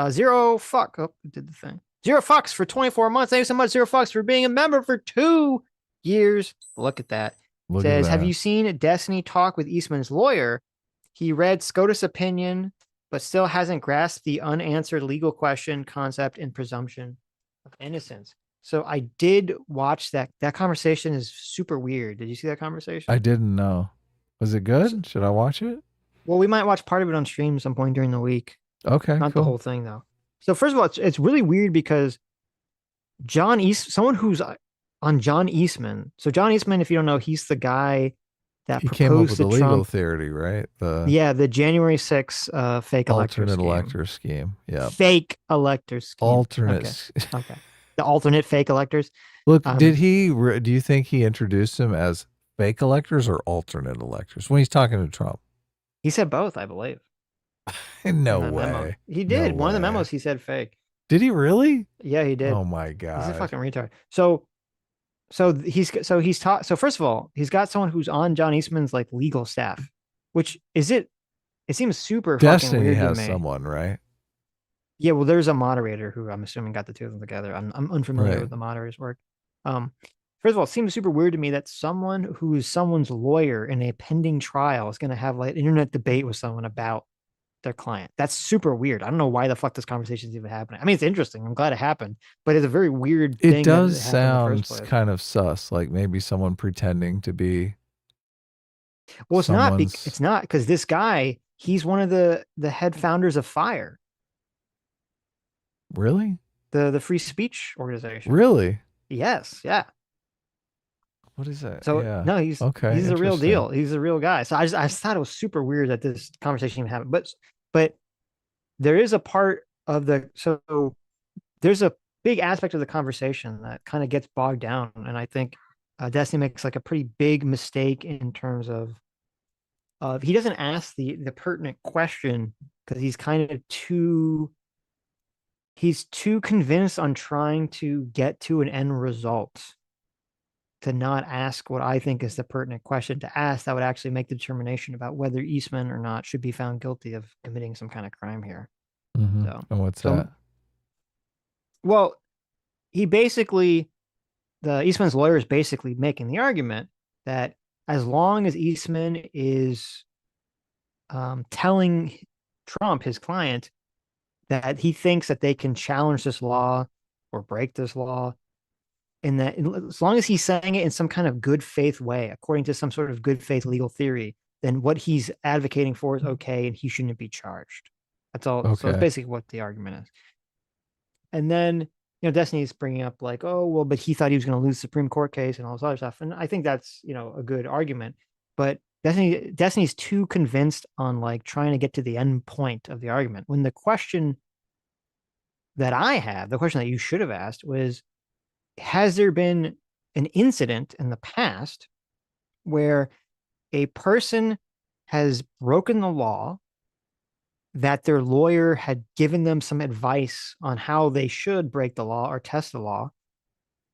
Zero fuck. Oh, did the thing. Zero fucks for 24 months. Thank you so much, Zero fucks, for being a member for 2 years. Look at that. Says, "Have you seen Destiny talk with Eastman's lawyer? He read SCOTUS opinion, but still hasn't grasped the unanswered legal question, concept, and presumption of innocence." So I did watch that. That conversation is super weird. Did you see that conversation? I didn't know. Was it good? Should I watch it? Well, we might watch part of it on stream some point during the week. Okay, Not cool. the whole thing, though. So first of all, it's really weird because someone who's on John Eastman. So John Eastman, if you don't know, he's the guy that he came up proposed with the the legal Trump, theory, right? the January 6th fake alternate scheme. elector scheme. Yeah. Fake elector scheme. Alternate. Okay. The alternate fake electors. Look, do you think he introduced him as fake electors or alternate electors when he's talking to Trump? He said both, I believe. No way. Memo. He did. One of the memos he said fake. Did he really? Yeah, he did. Oh my god. He's a fucking retard. So first of all, he's got someone who's on John Eastman's like legal staff, which it seems super Destiny fucking weird has to me. someone, right? Yeah, well, there's a moderator who I'm assuming got the two of them together. I'm unfamiliar Right. with the moderator's work. First of all, it seems super weird to me that someone who is someone's lawyer in a pending trial is going to have like an internet debate with someone about their client. That's super weird. I don't know why the fuck this conversation is even happening. I mean, it's interesting. I'm glad it happened, but it's a very weird thing. It does that it happened in the sound first place. kind of sus, like maybe someone pretending to be. Well, it's not because this guy, he's one of the head founders of FIRE. Really? The free speech organization. Really? Yes. Yeah. What is that? So yeah. no, he's okay. He's a real interesting. deal. He's a real guy. So I just thought it was super weird that this conversation even happened. But there is a part of there's a big aspect of the conversation that kind of gets bogged down, and I think Destiny makes like a pretty big mistake in terms of he doesn't ask the pertinent question because he's kind of too convinced on trying to get to an end result to not ask what I think is the pertinent question to ask that would actually make the determination about whether Eastman or not should be found guilty of committing some kind of crime here. Mhm. So, And what's that? Well, Eastman's lawyer is basically making the argument that as long as Eastman is telling Trump, his client, that he thinks that they can challenge this law or break this law, and that as long as he's saying it in some kind of good faith way, according to some sort of good faith legal theory, then what he's advocating for is okay and he shouldn't be charged. That's all. So Okay. that's basically what the argument is. And then, Destiny's bringing up like, oh, well, but he thought he was going to lose the Supreme Court case and all this other stuff. And I think that's, a good argument. But Destiny's too convinced on like trying to get to the end point of the argument. When the question that I have, the question that you should have asked was, has there been an incident in the past where a person has broken the law that their lawyer had given them some advice on how they should break the law or test the law,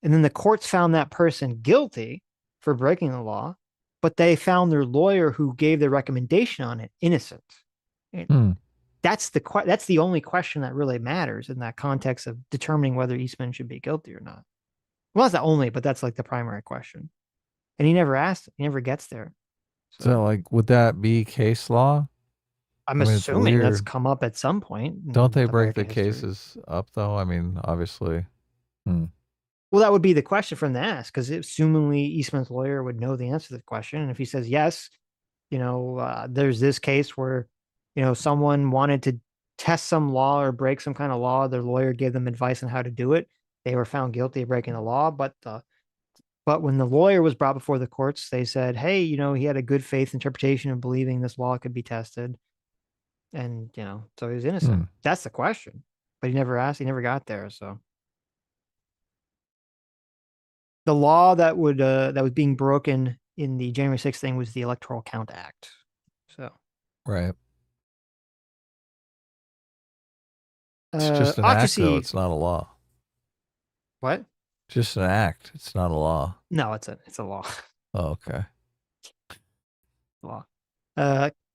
and then the courts found that person guilty for breaking the law, but they found their lawyer who gave the recommendation on it innocent? That's the only question that really matters in that context of determining whether Eastman should be guilty or not. Well, that's not only, but that's like the primary question. And he never asked. He never gets there. So, like, would that be case law? I'm I mean, it's assuming that's weird. come up at some point. in Don't they break the American history. cases up though? I mean, obviously. Well, that would be the question for him to ask, because assumingly Eastman's lawyer would know the answer to the question. And if he says yes, there's this case where, someone wanted to test some law or break some kind of law. Their lawyer gave them advice on how to do it. They were found guilty of breaking the law, but when the lawyer was brought before the courts, they said, hey, he had a good faith interpretation of believing this law could be tested. And, so he was innocent. That's the question. But he never asked. He never got there. So the law that was being broken in the January 6th thing was the Electoral Count Act. So right. It's just an act, though. It's not a law. What? Just an act. It's not a law. No, it's a law. Oh, okay. Law.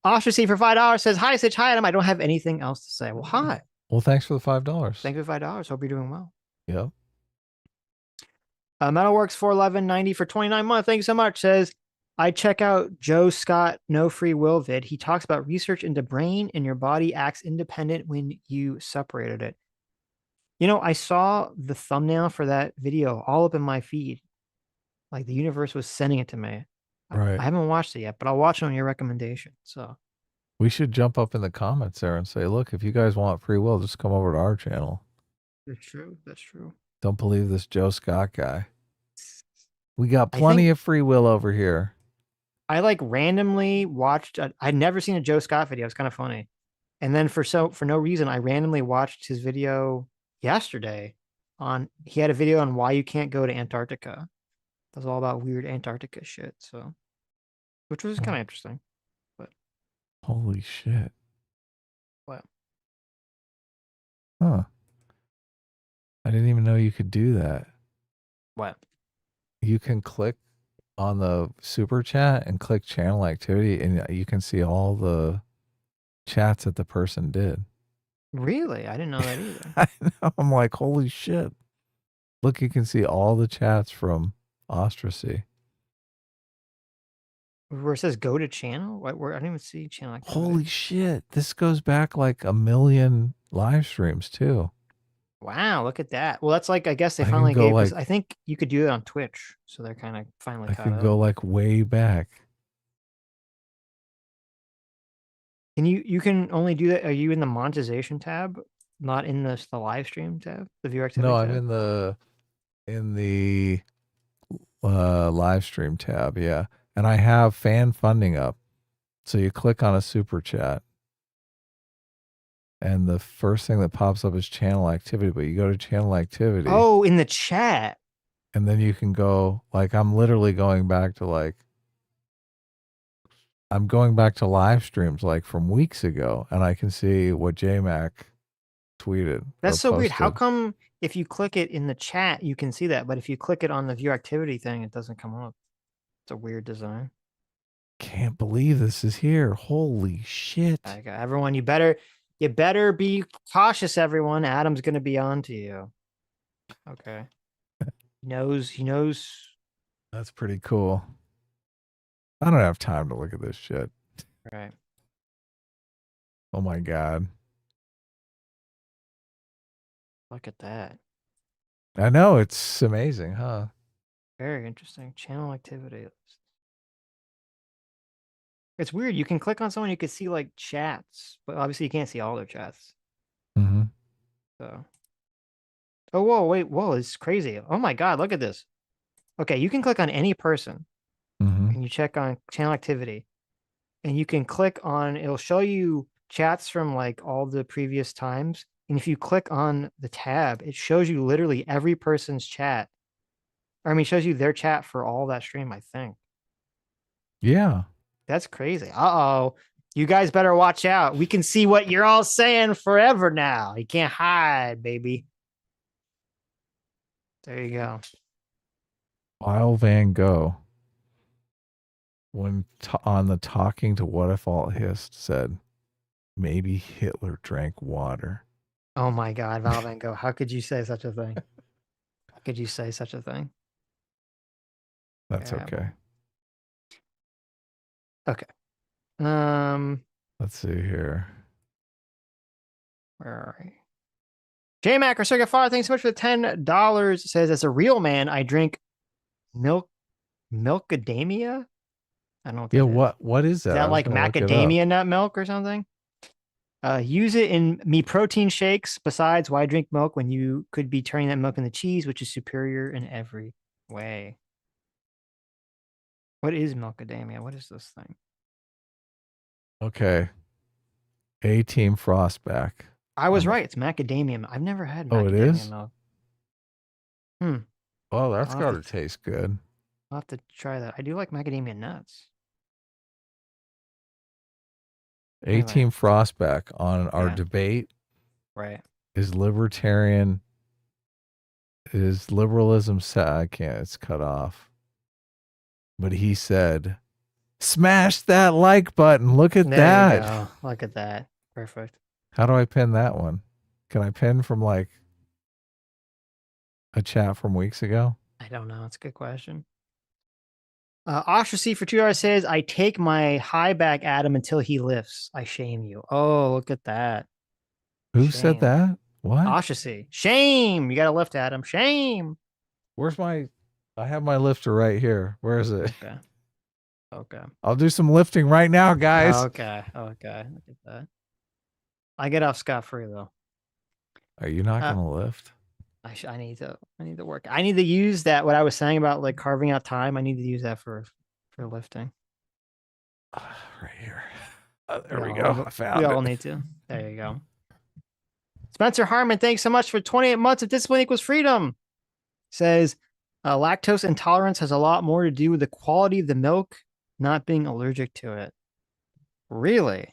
Ostracy for $5 says, "Hi, Sitch. Hi, Adam. I don't have anything else to say." Well, hi. Well, thanks for the $5. Thank you for $5. Hope you're doing well. Yep. Metalworks 411.90 for 29 months. Thank you so much. Says, "I check out Joe Scott No Free Will vid. He talks about research into brain and your body acts independent when you separated it." I saw the thumbnail for that video all up in my feed. Like the universe was sending it to me. Right. I haven't watched it yet, but I'll watch it on your recommendation. So we should jump up in the comments there and say, look, if you guys want free will, just come over to our channel. That's true. That's true. Don't believe this Joe Scott guy. We got plenty of free will over here. I randomly watched. I'd never seen a Joe Scott video. It's kind of funny. And then for no reason, I randomly watched his video yesterday he had a video on why you can't go to Antarctica. It was all about weird Antarctica shit. So, which was kind of interesting. But holy shit. What? Huh. I didn't even know you could do that. What? You can click on the super chat and click channel activity, and you can see all the chats that the person did. Really? I didn't know that either. I know. I'm like, holy shit. Look, you can see all the chats from Ostracy. Where it says go to channel? Where I don't even see channel activity. Holy shit. This goes back like 1 million live streams too. Wow, look at that. Well, that's I guess they finally gave us. I think you could do it on Twitch, so they're kind of finally caught up. I could go way back. And you can only do that. Are you in the monetization tab, not in the live stream tab, the viewer activity? No, tab? I'm in the live stream tab, yeah. And I have fan funding up. So you click on a super chat. And the first thing that pops up is channel activity, but you go to channel activity. Oh, in the chat. And then you can go, I'm literally going back to I'm going back to live streams from weeks ago, and I can see what JMac tweeted. That's so weird. How come if you click it in the chat, you can see that, but if you click it on the view activity thing, it doesn't come up? It's a weird design. Can't believe this is here. Holy shit. Okay, everyone, you better be cautious, everyone. Adam's going to be on to you. Okay. He knows. That's pretty cool. I don't have time to look at this shit. Right. Oh my God. Look at that. I know, it's amazing, huh? Very interesting. Channel activity. It's weird. You can click on someone, you can see chats, but obviously you can't see all their chats. Mm-hmm. So. Oh, whoa, wait, whoa, it's crazy. Oh my God, look at this. Okay, you can click on any person and you check on channel activity, and you can click on, it'll show you chats from all the previous times. And if you click on the tab, it shows you literally every person's chat. It shows you their chat for all that stream, I think. Yeah. That's crazy. Uh-oh. You guys better watch out. We can see what you're all saying forever now. You can't hide, baby. There you go. While Van Gogh, when on the talking to What If Alt Hist, said, maybe Hitler drank water. Oh my God, Val Van Gogh. How could you say such a thing? How could you say such a thing? That's okay. Okay. Let's see here. Where are we? JMac or Circuit Far, thanks so much for the $10. It says, as a real man, I drink milkadamia. I don't know what that is. What is that? Is that like macadamia nut milk or something? Use it in me protein shakes. Besides, why drink milk when you could be turning that milk into cheese, which is superior in every way? What is milkadamia? What is this thing? Okay. A-Team Frostback. I was right. It's macadamia. I've never had Oh, it macadamia is? milk. Oh, that's I'll got have to taste good. I'll have to try that. I do like macadamia nuts. A-Team Frostback on our debate. Right. Is libertarian, is liberalism I can't, it's cut off. But he said, smash that like button. Look at There that. you go. Look at that. Perfect. How do I pin that one? Can I pin from like a chat from weeks ago? I don't know. It's a good question. Ostracy for $2 says, I take my high back Adam until he lifts. I shame you. Oh, look at that. Who said that? What? Ostracy. Shame. You got to lift, Adam. Shame. Where's I have my lifter right here. Where is it? Okay. I'll do some lifting right now, guys. Okay. Look at that. I get off scot-free, though. Are you not going to lift? I need to work. I need to use that, what I was saying about like carving out time. I need to use that for lifting. Right here. There we go. I found we it. all need to. There you go. Spencer Harmon, thanks so much for 28 months of discipline equals freedom. Says, lactose intolerance has a lot more to do with the quality of the milk, not being allergic to it. Really?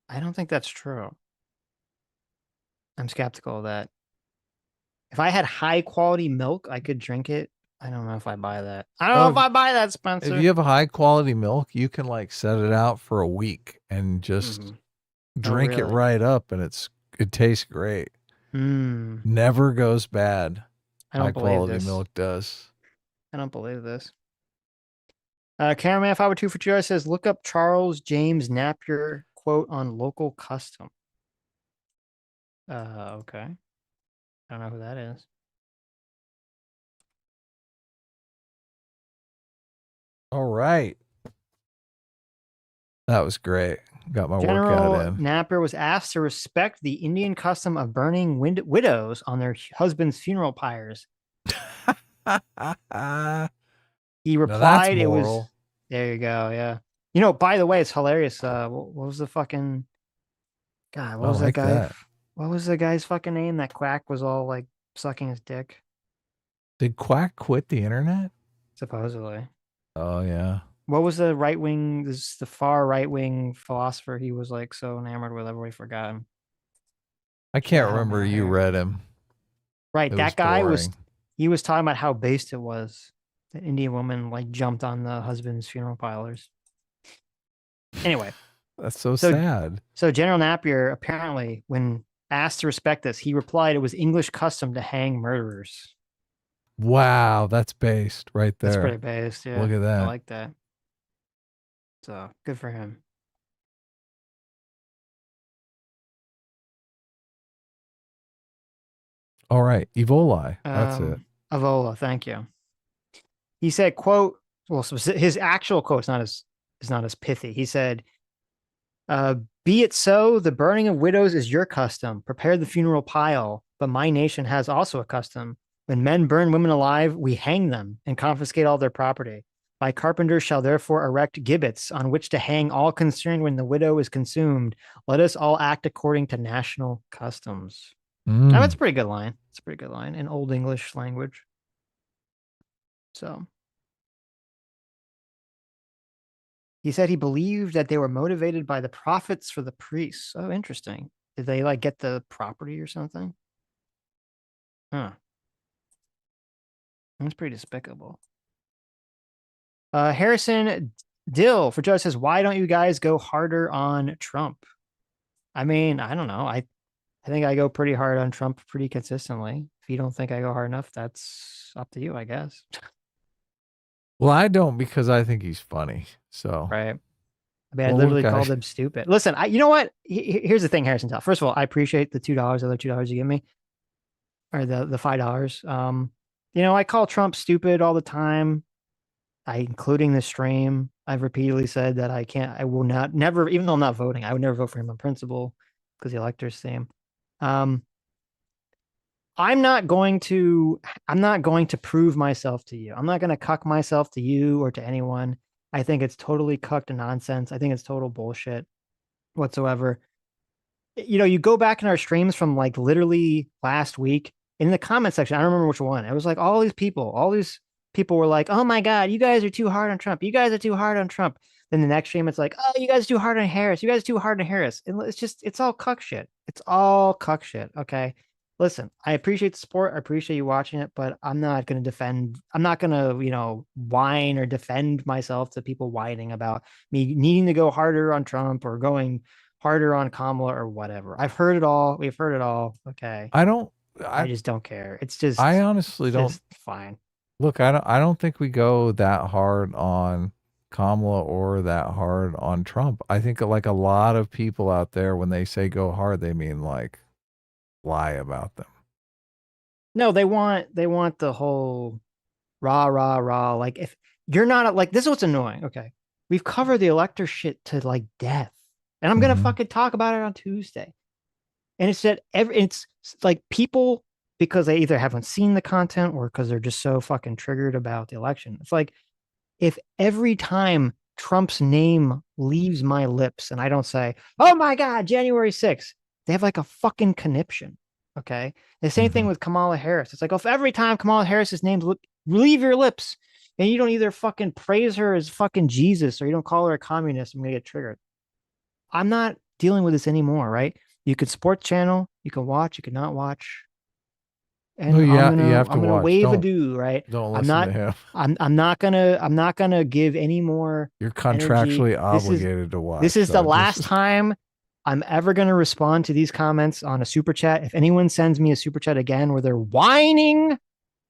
I don't think that's true. I'm skeptical of that. If I had high quality milk, I could drink it. I don't know if I buy that. I don't know if I buy that, Spencer. If you have a high quality milk, you can like set it out for a week and just drink it right up, and it tastes great. Never goes bad. High quality milk does. I don't believe this. Cameraman 502 for 2 says, look up Charles James Napier quote on local custom. Okay. I don't know who that is. All right. That was great. Got my General workout in. Napier was asked to respect the Indian custom of burning widows on their husband's funeral pyres. He replied, "It was." There you go. Yeah. You know, by the way, it's hilarious. What was the fucking? God, what was that guy? What was the guy's fucking name? That Quack was all like sucking his dick. Did Quack quit the internet? Supposedly. Oh yeah. What was the right wing? This the far right wing philosopher. He was like so enamored with. Everybody forgot him. I can't remember. You read him. Right, that guy was. He was talking about how based it was. The Indian woman like jumped on the husband's funeral pyres. Anyway, that's so sad. So General Napier apparently, when asked to respect this, he replied, "It was English custom to hang murderers." Wow, that's based right there. That's pretty based. Yeah, look at that. I like that. So good for him. All right, Evoli. That's it. Evola, thank you. He said, "Quote." Well, his actual quote is not as pithy. He said, "Be it so. The burning of widows is your custom. Prepare the funeral pile. But my nation has also a custom. When men burn women alive, we hang them and confiscate all their property. My carpenters shall therefore erect gibbets on which to hang all concerned when the widow is consumed. Let us all act according to national customs." That's a pretty good line. It's a pretty good line in Old English language. So he said he believed that they were motivated by the profits for the priests. Oh, interesting. Did they like get the property or something? Huh. That's pretty despicable. Harrison Dill for Judge says, why don't you guys go harder on Trump? I mean, I don't know. I think I go pretty hard on Trump pretty consistently. If you don't think I go hard enough, that's up to you, I guess. Well, I don't, because I think he's funny. So right. I mean, I literally called him stupid. Listen, you know what? Here's the thing, Harrison Dill. First of all, I appreciate the $2, other $2 you give me, or the $5. You know, I call Trump stupid all the time. Including the stream, I've repeatedly said that I will not, never, even though I'm not voting, I would never vote for him on principle because the electors see him. I'm not going to prove myself to you. I'm not going to cuck myself to you or to anyone. I think it's totally cucked nonsense. I think it's total bullshit. whatsoever. You go back in our streams from like literally last week in the comment section. I don't remember which one. It was like all these people were like, "Oh my God, you guys are too hard on Trump. You guys are too hard on Trump." Then the next stream, it's like, "Oh, you guys are too hard on Harris. You guys are too hard on Harris." And it's all cuck shit. It's all cuck shit. Okay. Listen, I appreciate the support. I appreciate you watching it, but I'm not going to I'm not going to, whine or defend myself to people whining about me needing to go harder on Trump or going harder on Kamala or whatever. I've heard it all. We've heard it all. Okay. I just don't care. I honestly don't. Fine. Look, I don't think we go that hard on Kamala or that hard on Trump. I think like a lot of people out there, when they say go hard, they mean like lie about them. No, they want the whole rah, rah, rah. Like if you're not like, this is what's annoying. Okay. We've covered the elector shit to like death. And I'm going to fucking talk about it on Tuesday. And it's like people, because they either haven't seen the content or because they're just so fucking triggered about the election. It's like, if every time Trump's name leaves my lips and I don't say, "Oh my God, January 6th," they have like a fucking conniption. Okay. The same thing with Kamala Harris. It's like, if every time Kamala Harris's name leave your lips and you don't either fucking praise her as fucking Jesus or you don't call her a communist, I'm going to get triggered. I'm not dealing with this anymore, right? You could support the channel, you can watch, you can not watch. And no, you I'm gonna watch. wave don't, adieu, right? Don't listen to him. I'm not gonna give any more. You're contractually obligated to watch. This is the last time I'm ever gonna respond to these comments on a super chat. If anyone sends me a super chat again where they're whining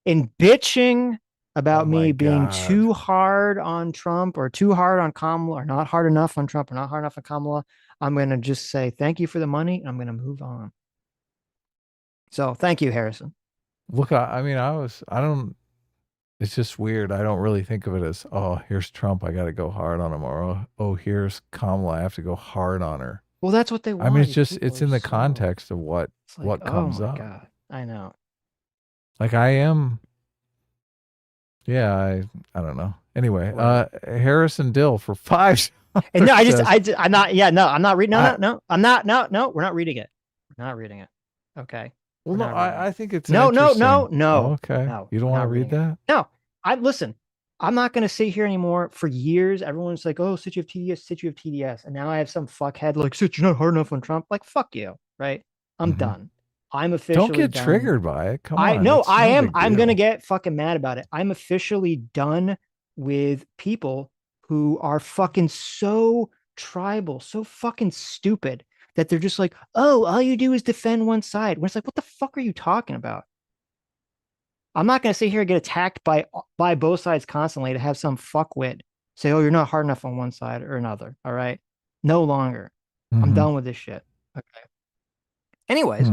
and bitching about me being too hard on Trump or too hard on Kamala or not hard enough on Trump or not hard enough on Kamala, I'm gonna just say thank you for the money and I'm gonna move on. So thank you, Harrison. Look, it's just weird. I don't really think of it as, oh, here's Trump, I got to go hard on him. Or, oh, here's Kamala, I have to go hard on her. Well, that's what they want. I mean, it's in the context of what comes up. Oh my God. I know. Like I am. Yeah, I don't know. Anyway, Harrison Dill for 5. And no, I'm not. Yeah, no, I'm not reading. No, I'm not. No, we're not reading it. We're not reading it. Okay. Well, no, I think it's no. Oh, okay. No, you don't want to read that? No, listen. I'm not going to sit here anymore. For years, everyone's like, "Oh, Sitch, you have TDS, Sitch, you have TDS," and now I have some fuckhead like, "Sitch, you're not hard enough on Trump." Like, fuck you, right? I'm done. I'm officially Don't get done. triggered by it. Come on. No, I am. I'm gonna get fucking mad about it. I'm officially done with people who are fucking so tribal, so fucking stupid that they're just like, "Oh, all you do is defend one side." When it's like, what the fuck are you talking about? I'm not gonna sit here and get attacked by both sides constantly to have some fuckwit say, "Oh, you're not hard enough on one side or another." All right, no longer. I'm done with this shit. Okay. Anyways,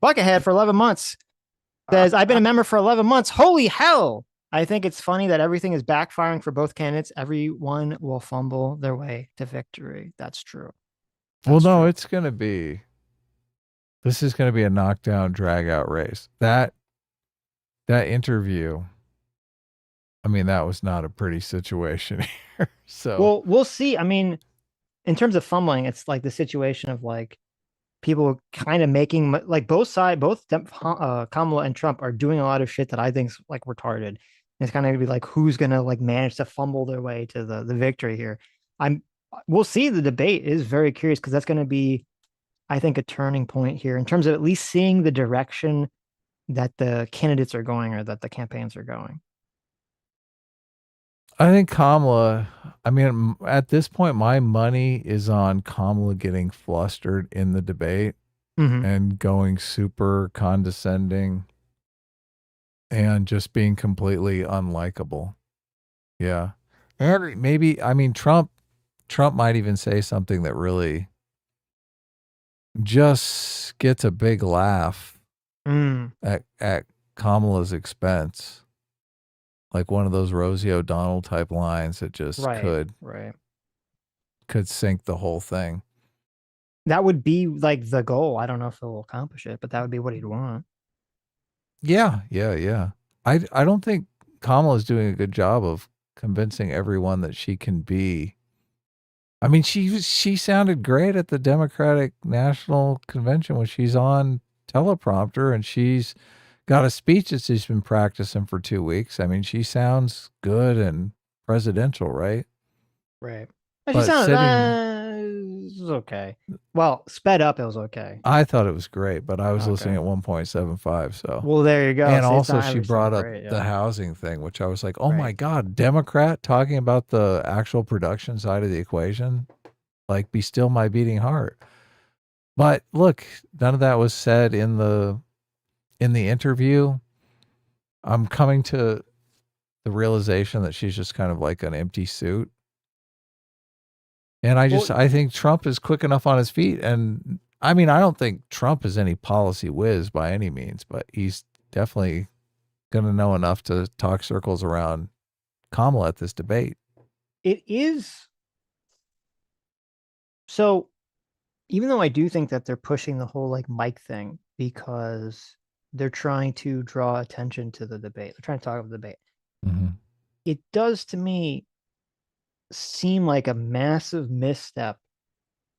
Buckethead for 11 months says, "I've been a member for 11 months. Holy hell! I think it's funny that everything is backfiring for both candidates. Everyone will fumble their way to victory." That's true. Well, no, this is going to be a knockdown, drag out race. That interview, I mean, that was not a pretty situation here. So, well, we'll see. I mean, in terms of fumbling, it's like the situation of like people kind of making like both Kamala and Trump are doing a lot of shit that I think's like retarded. And it's kind of gonna be like, who's gonna like manage to fumble their way to the victory here? We'll see. The debate is very curious because that's going to be, I think, a turning point here in terms of at least seeing the direction that the candidates are going or that the campaigns are going. I think Kamala, I mean, at this point, my money is on Kamala getting flustered in the debate and going super condescending and just being completely unlikable. Yeah. And maybe, I mean, Trump might even say something that really just gets a big laugh at Kamala's expense. Like one of those Rosie O'Donnell type lines that just could sink the whole thing. That would be like the goal. I don't know if he'll accomplish it, but that would be what he'd want. Yeah. I don't think Kamala's doing a good job of convincing everyone that she can be I mean, she sounded great at the Democratic National Convention when she's on teleprompter, and she's got a speech that she's been practicing for 2 weeks. I mean, she sounds good and presidential, right? Right. She But sounded sitting, it was okay. Well, sped up, it was okay. I thought it was great, but I was Okay. listening at 1.75. So, Well, there you go. and See, it's also not she everything brought up great, the yeah. housing thing, which I was like, oh my Right. God, Democrat talking about the actual production side of the equation, like be still my beating heart. But look, none of that was said in the interview. I'm coming to the realization that she's just kind of like an empty suit. And I think Trump is quick enough on his feet. And I mean, I don't think Trump is any policy whiz by any means, but he's definitely going to know enough to talk circles around Kamala at this debate. It is. So, even though I do think that they're pushing the whole like mic thing because they're trying to draw attention to the debate, they're trying to talk about the debate. Mm-hmm. It does to me seem like a massive misstep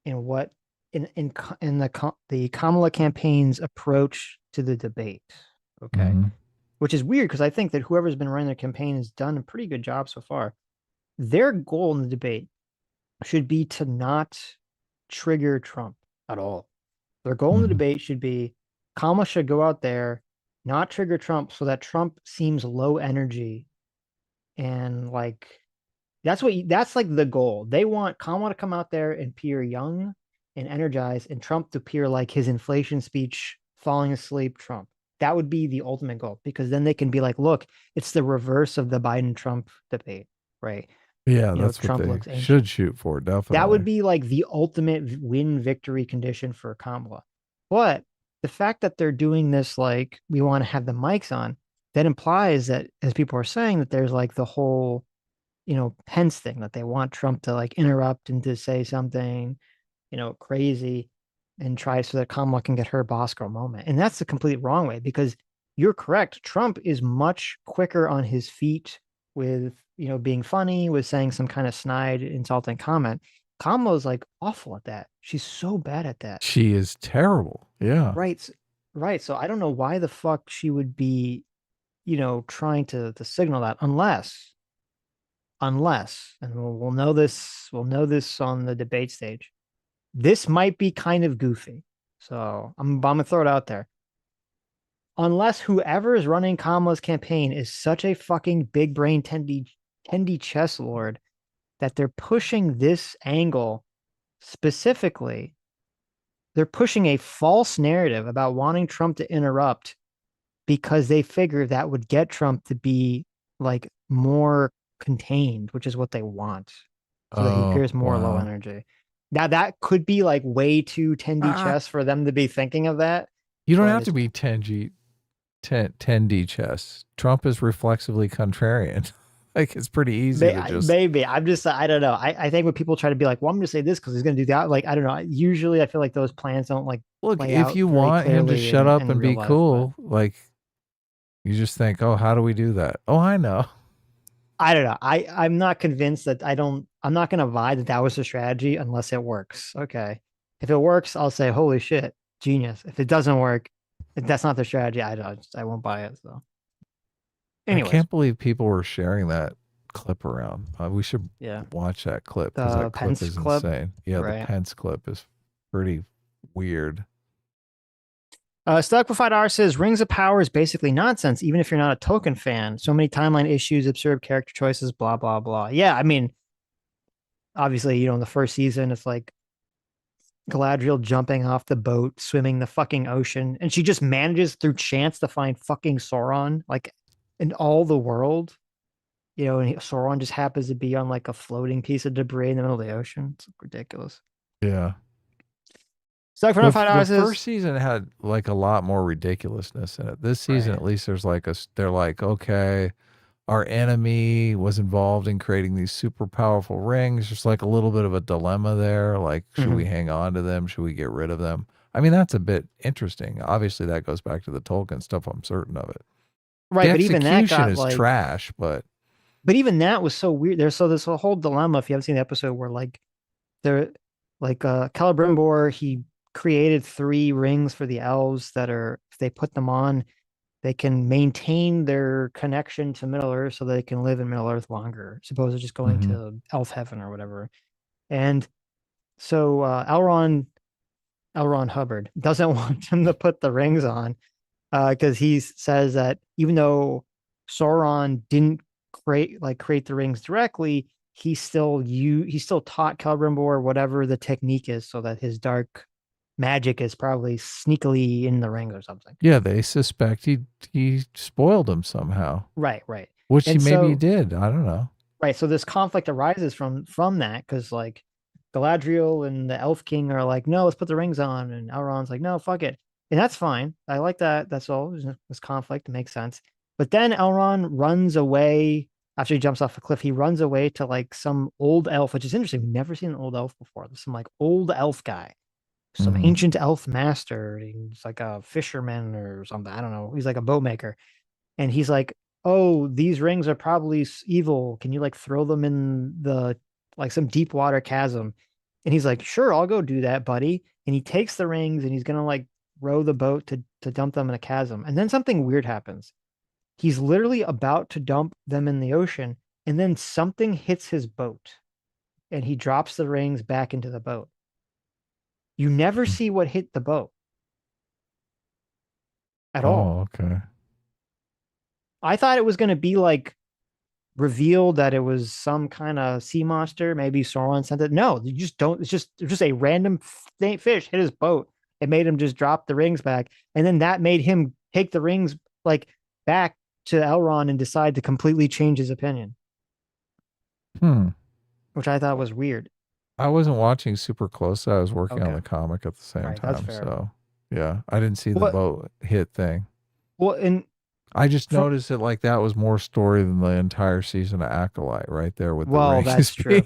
in what in the Kamala campaign's approach to the debate. Okay. Mm-hmm. Which is weird because I think that whoever's been running their campaign has done a pretty good job so far. Their goal in the debate should be to not trigger Trump at all. Their goal in the debate should be Kamala should go out there, not trigger Trump so that Trump seems low energy. And like that's like the goal. They want Kamala to come out there and appear young and energized, and Trump to appear like his inflation speech, falling asleep Trump. That would be the ultimate goal because then they can be like, look, it's the reverse of the Biden-Trump debate, right? Yeah, You know, that's Trump what looks they ancient. should shoot for, definitely. That would be like the ultimate win victory condition for Kamala. But the fact that they're doing this, like, we want to have the mics on, that implies that, as people are saying, that there's like the whole, you know, Pence thing, that they want Trump to like interrupt and to say something, you know, crazy and try so that Kamala can get her boss girl moment. And that's the complete wrong way because you're correct. Trump is much quicker on his feet with, you know, being funny, with saying some kind of snide, insulting comment. Kamala's like awful at that. She's so bad at that. She is terrible. Yeah. Right. Right. So I don't know why the fuck she would be, you know, trying to signal that unless, and we'll know this on the debate stage. This might be kind of goofy. So I'm gonna throw it out there. Unless whoever is running Kamala's campaign is such a fucking big brain tendy chess lord that they're pushing this angle specifically. They're pushing a false narrative about wanting Trump to interrupt because they figure that would get Trump to be like more contained, which is what they want. So that he appears more low energy. Now that could be like way too tendy chess for them to be thinking of that. You don't have to be 10D chess. Trump is reflexively contrarian. Like it's pretty easy to just maybe. I don't know. I think when people try to be like, well, I'm gonna say this because he's gonna do that. Like, I don't know. Usually I feel like those plans don't like look, if you want him to shut up and be cool, like you just think, oh, how do we do that? Oh, I know. I don't know. I'm not convinced that I'm not going to buy that was the strategy unless it works. Okay. If it works, I'll say, holy shit, genius. If it doesn't work, if that's not the strategy, I won't buy it. So anyways. I can't believe people were sharing that clip around. We should watch that clip because that Pence clip is clip? insane. Yeah. Right. The Pence clip is pretty weird. Stuckwified R says Rings of Power is basically nonsense, even if you're not a Token fan. So many timeline issues, absurd character choices, blah, blah, blah. Yeah, I mean, obviously, you know, in the first season, it's like Galadriel jumping off the boat, swimming the fucking ocean, and she just manages through chance to find fucking Sauron, like in all the world. You know, and Sauron just happens to be on like a floating piece of debris in the middle of the ocean. It's ridiculous. Yeah. The first season had like a lot more ridiculousness in it. This season, at least, there's like they're like, okay, our enemy was involved in creating these super powerful rings. Just like a little bit of a dilemma there. Like, should we hang on to them? Should we get rid of them? I mean, that's a bit interesting. Obviously, that goes back to the Tolkien stuff. I'm certain of it. Right, the but even that got is like trash. But even that was so weird. There's this whole dilemma. If you haven't seen the episode where like they're like Celebrimbor, he created 3 rings for the elves that are, if they put them on, they can maintain their connection to Middle Earth so they can live in Middle Earth longer, as opposed to just going to elf heaven or whatever. And so L. Ron Hubbard doesn't want him to put the rings on because he says that even though Sauron didn't create the rings directly, he still taught Celebrimbor whatever the technique is, so that his dark magic is probably sneakily in the rings or something. Yeah, they suspect he spoiled him somehow. Right. Which And he maybe did. I don't know. Right. So this conflict arises from that because like Galadriel and the Elf King are like, no, let's put the rings on, and Elrond's like, no, fuck it, and that's fine. I like that. That's all. This conflict, it makes sense. But then Elrond runs away after he jumps off a cliff. He runs away to like some old elf, which is interesting. We've never seen an old elf before. There's some like old elf guy, some ancient elf master. He's like a fisherman or something. I don't know. He's like a boat maker, and he's like, oh, these rings are probably evil. Can you like throw them in the like some deep water chasm? And he's like, sure, I'll go do that, buddy. And he takes the rings and he's gonna like row the boat to dump them in a chasm. And then something weird happens. He's literally about to dump them in the ocean, and then something hits his boat, and he drops the rings back into the boat. You never see what hit the boat at all. Oh, okay. I thought it was going to be like revealed that it was some kind of sea monster. Maybe Sauron sent it. No, you just don't. It's just a random fish hit his boat. It made him just drop the rings back, and then that made him take the rings like back to Elrond and decide to completely change his opinion. Which I thought was weird. I wasn't watching super close. I was working on the comic at the same time. That's fair. So yeah, I didn't see the boat hit thing. Well, and I just noticed that like that was more story than the entire season of Acolyte right there with the rings. That's true.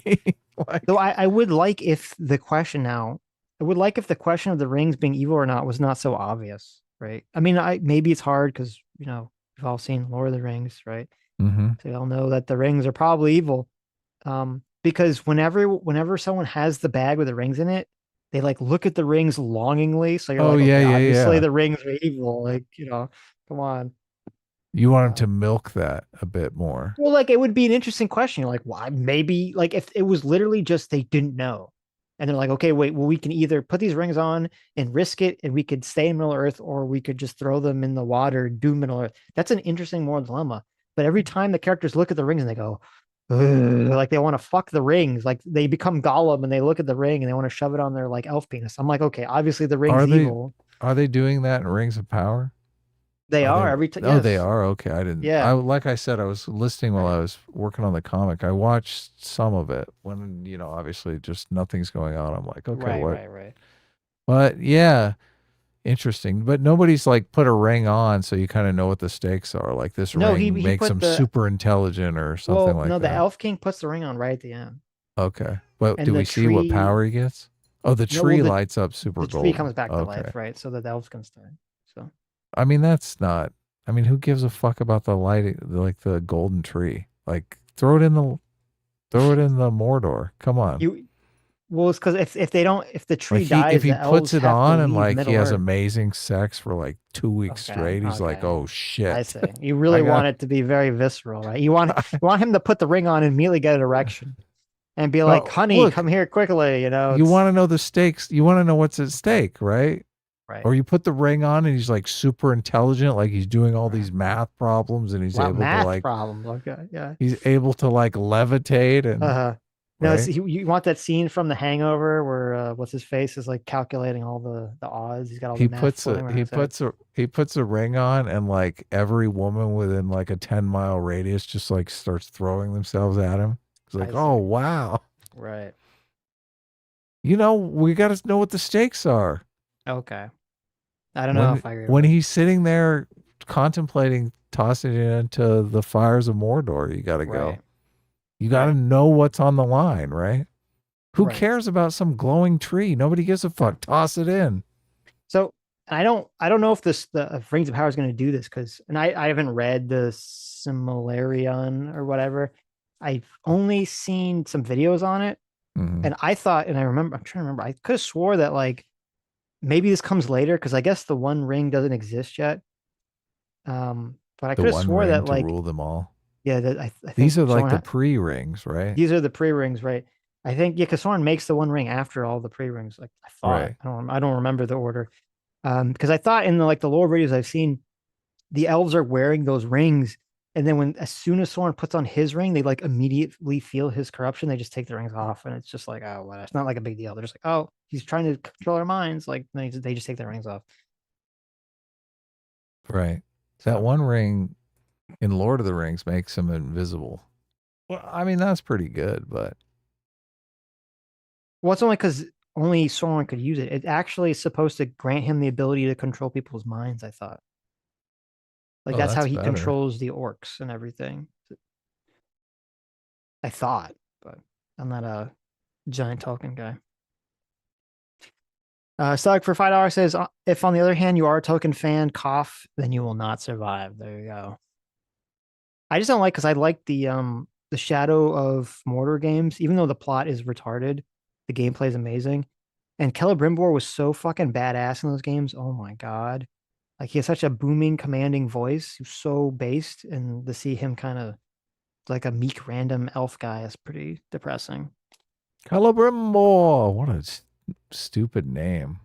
Like, Though I would like if the question of the rings being evil or not was not so obvious, right? I mean, maybe it's hard because we've all seen Lord of the Rings, right? So we all know that the rings are probably evil. Because whenever someone has the bag with the rings in it, they like look at the rings longingly. So you're obviously the rings are evil. Like, come on. You want him to milk that a bit more. Well, like it would be an interesting question. You're like, why? Maybe like if it was literally just they didn't know. And they're like, okay, wait, well, we can either put these rings on and risk it and we could stay in Middle Earth, or we could just throw them in the water, do Middle Earth. That's an interesting moral dilemma. But every time the characters look at the rings and they go, like they want to fuck the rings, like they become Gollum and they look at the ring and they want to shove it on their like elf penis. I'm like, okay, obviously the ring's evil. Are they doing that in Rings of Power? They are every time. Oh, they are. Okay, I didn't. Yeah. Like I said, I was listening while I was working on the comic. I watched some of it when obviously just nothing's going on. I'm like, okay, what? Right. But yeah, interesting. But nobody's like put a ring on, so you kind of know what the stakes are. Like this ring he makes them super intelligent or something like that. No, the Elf King puts the ring on right at the end. Okay, but do we see what power he gets? Oh, the tree lights up super gold. The tree comes back to life, right? So that the elves can start. So. I mean, that's not. I mean, who gives a fuck about the lighting, like the golden tree? Like, throw it in the Mordor. Come on. Well, it's because if the tree like dies, if he puts it on and like he has Earth. Amazing sex for like 2 weeks straight, he's like, oh shit. I see. You really want it to be very visceral, right? You want him to put the ring on and immediately get an erection, and be like, honey, look, come here quickly. You want to know the stakes. You want to know what's at stake, right? Right. Or you put the ring on and he's like super intelligent, like he's doing all these math problems and he's able to like problems. Okay, yeah. He's able to like levitate and no, right? You want that scene from The Hangover where what's his face is like calculating all the odds. He's got all the math. He puts a ring on and like every woman within like a 10-mile radius just like starts throwing themselves at him. It's like, oh wow. Right. We got to know what the stakes are. Okay. I don't know if I agree. When he's sitting there contemplating tossing it into the fires of Mordor, you got to go. You got to know what's on the line, right? Who cares about some glowing tree? Nobody gives a fuck. Toss it in. So I don't know if the Rings of Power is going to do this because, and I haven't read the Silmarillion or whatever. I've only seen some videos on it. And I thought, and I'm trying to remember, I could have swore that like maybe this comes later because I guess the One Ring doesn't exist yet. But I The could have One swore Ring that to like, rule them all. yeah, that I think These are like Soren the pre-rings, right? these are the pre-rings, right? I think, yeah, because Soren makes the One Ring after all the pre-rings. Like I thought, Right. I don't remember the order. Because I thought in the like the lore videos I've seen, the elves are wearing those rings, and then as soon as Soren puts on his ring, they like immediately feel his corruption. They just take the rings off, and it's just like, oh, well, it's not like a big deal. They're just like, oh, he's trying to control our minds. Like they just take their rings off. Right. That One Ring in Lord of the Rings makes him invisible. Well, I mean, that's pretty good, but Well, it's only because only Soren could use it. It actually is supposed to grant him the ability to control people's minds, I thought. Like that's how he better. controls the orcs and everything. I thought, but I'm not a giant Tolkien guy. Stug for $5 says, if on the other hand you are a Tolkien fan, cough, then you will not survive. There you go. I just don't like because I like the Shadow of Mordor games, even though the plot is retarded, the gameplay is amazing. And Celebrimbor was so fucking badass in those games. Oh my god. Like he has such a booming, commanding voice. He was so based, and to see him kind of like a meek, random elf guy is pretty depressing. Celebrimbor. What a stupid name.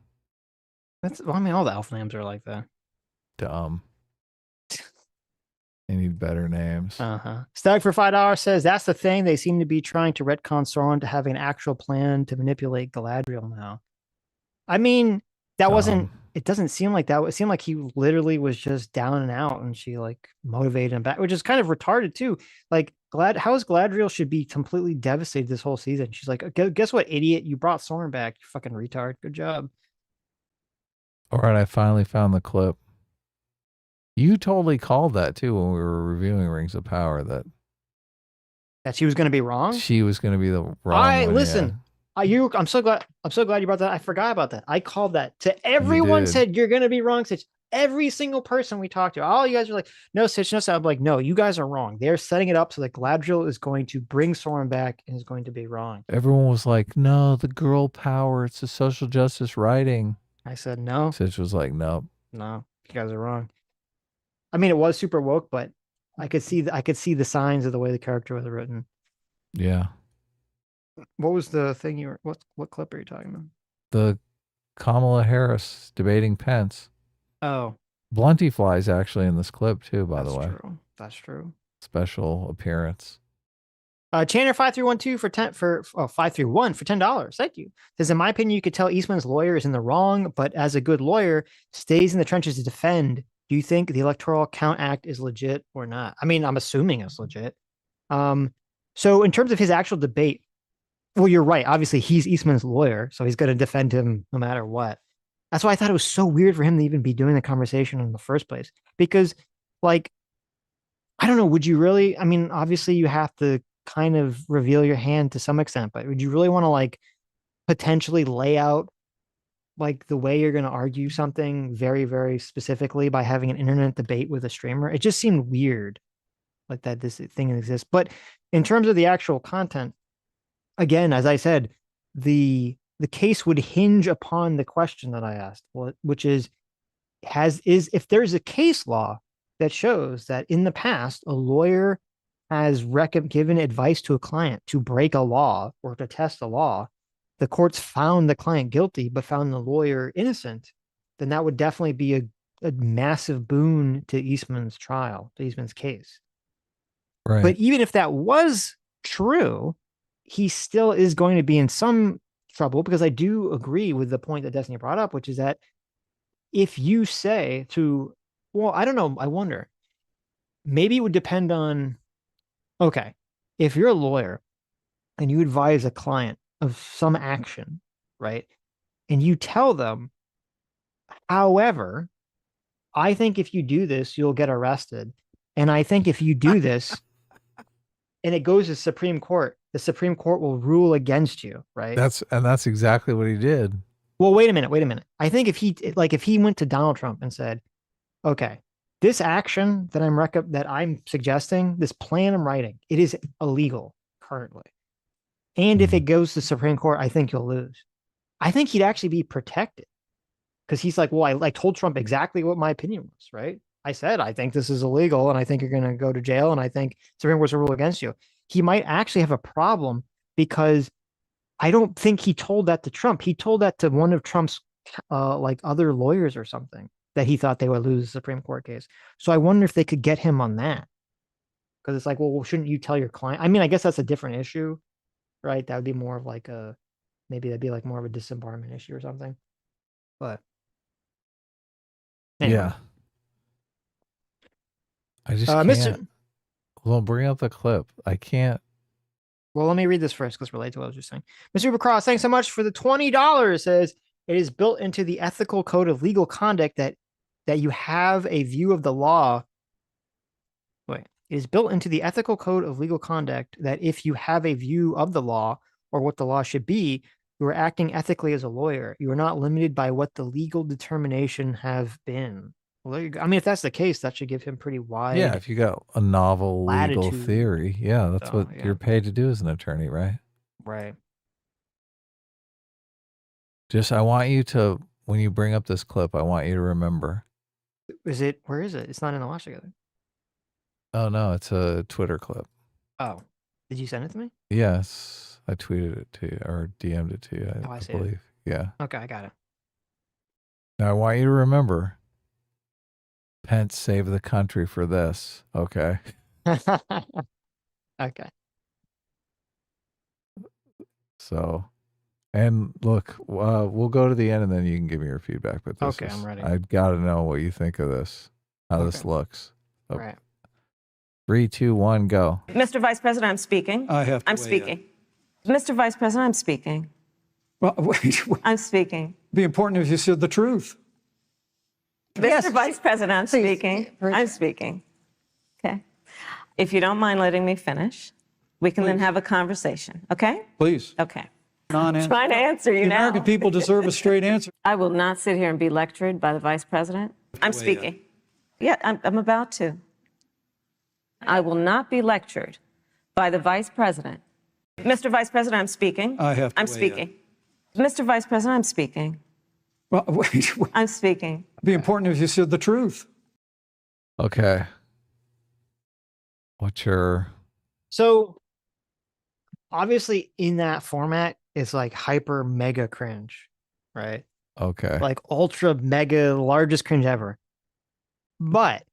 Well, I mean, all the elf names are like that. Dumb. They need better names. Stag for $5 says that's the thing. They seem to be trying to retcon Sauron to having an actual plan to manipulate Galadriel now. I mean, that wasn't. It doesn't seem like that. It seemed like he literally was just down and out, and she like motivated him back, which is kind of retarded too. Like how is Galadriel should be completely devastated this whole season? She's like, guess what, idiot? You brought Sauron back. You fucking retard. Good job. All right, I finally found the clip. You totally called that too when we were reviewing Rings of Power. That she was going to be wrong. She was going to be the wrong one. Listen. Yeah. I'm so glad you brought that. I forgot about that. I called that to everyone. Said you're going to be wrong, Sitch. Every single person we talked to, all you guys are like, no, Sitch, no. I'm like, no, you guys are wrong. They're setting it up so that Galadriel is going to bring Sauron back and is going to be wrong. Everyone was like, no, the girl power. It's a social justice writing. I said no. Sitch was like, nope. No, you guys are wrong. I mean, it was super woke, but I could see the signs of the way the character was written. Yeah. What was the thing what clip are you talking about? The Kamala Harris debating Pence. Oh. Blunty flies actually in this clip too, by the way. True. That's true. Special appearance. Channer 5312 for 531 for $10. Thank you. Says, in my opinion, you could tell Eastman's lawyer is in the wrong, but as a good lawyer, stays in the trenches to defend. Do you think the Electoral Count Act is legit or not? I mean, I'm assuming it's legit. So in terms of his actual debate, well, you're right. Obviously, he's Eastman's lawyer, so he's going to defend him no matter what. That's why I thought it was so weird for him to even be doing the conversation in the first place. Because, like, I don't know, would you really? I mean, obviously, you have to kind of reveal your hand to some extent, but would you really want to, like, potentially lay out like the way you're going to argue something very, very specifically by having an internet debate with a streamer? It just seemed weird, like that this thing exists. But in terms of the actual content, again, as I said, the case would hinge upon the question that I asked, which is if there's a case law that shows that in the past a lawyer has given advice to a client to break a law or to test a law, the courts found the client guilty but found the lawyer innocent, then that would definitely be a massive boon to Eastman's trial, to Eastman's case. Right. But even if that was true, he still is going to be in some trouble, because I do agree with the point that Destiny brought up, which is that if you say well, I don't know, I wonder, maybe it would depend on, okay, if you're a lawyer and you advise a client of some action, right? And you tell them, however, I think if you do this, you'll get arrested. And I think if you do this, and it goes to Supreme Court, the Supreme Court will rule against you, right? That's exactly what he did. Well, wait a minute. I think if he went to Donald Trump and said, okay, this action that I'm suggesting, this plan I'm writing, it is illegal currently. And if it goes to the Supreme Court, I think you'll lose. I think he'd actually be protected because he's like, well, I told Trump exactly what my opinion was, right? I said, I think this is illegal and I think you're going to go to jail and I think Supreme Court's will rule against you. He might actually have a problem because I don't think he told that to Trump. He told that to one of Trump's like other lawyers or something that he thought they would lose the Supreme Court case. So I wonder if they could get him on that. Because it's like, well, shouldn't you tell your client? I mean, I guess that's a different issue, right? That would be more of like maybe that'd be like more of a disbarment issue or something. But anyway. Yeah. I just can't. Mr. Well, bring up the clip. I can't. Well, let me read this first because related to what I was just saying. Mr. Ubercross, thanks so much for the $20. Says it is built into the ethical code of legal conduct that you have a view of the law. Wait, it is built into the ethical code of legal conduct that if you have a view of the law or what the law should be, you are acting ethically as a lawyer. You are not limited by what the legal determination have been. Well, there you go. I mean, if that's the case, that should give him pretty wide. Yeah, if you got a novel legal latitude. theory, yeah, that's what you're paid to do as an attorney, right? Right. Just, I want you to, when you bring up this clip, I want you to remember. Where is it? It's not in the Watch Together. Oh, no, it's a Twitter clip. Oh, did you send it to me? Yes, I tweeted it to you or DM'd it to you, I see believe. Yeah. Okay, I got it. Now, I want you to remember, Pence saved the country for this, okay? Okay. So, and look, we'll go to the end and then you can give me your feedback. But this I'm ready. I got to know what you think of this, how this looks. So, right. 3, 2, 1, go. Mr. Vice President, I'm speaking. I'm speaking. Mr. Vice President, I'm speaking. Well, wait. I'm speaking. It'd be important if you said the truth. Mr. Vice President, I'm speaking. I'm speaking. Okay. If you don't mind letting me finish, we can then have a conversation. Okay? Please. Okay. Non-answer. Trying to answer you The now. American people deserve a straight answer. I will not sit here and be lectured by the Vice President. I'm speaking. Yeah, I'm about to. I will not be lectured by the Vice President. Mr. Vice President, I'm speaking. I'm speaking. Mr. Vice President, I'm speaking. Well, wait. I'm speaking. It'd be important if you said the truth. Okay. What's your... So, obviously, in that format, it's like hyper mega cringe, right? Okay. Like ultra mega largest cringe ever. But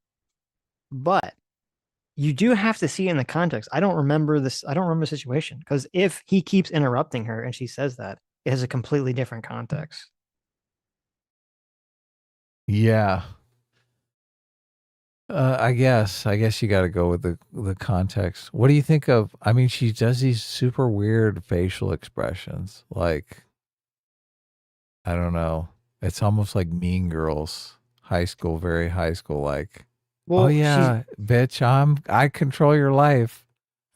you do have to see in the context. I don't remember this. I don't remember the situation because if he keeps interrupting her and she says that, it has a completely different context. Yeah. I guess you got to go with the context. What do you think of, I mean, she does these super weird facial expressions. Like, I don't know. It's almost like Mean Girls, high school, very high school. Like, well, oh yeah, bitch, I control your life.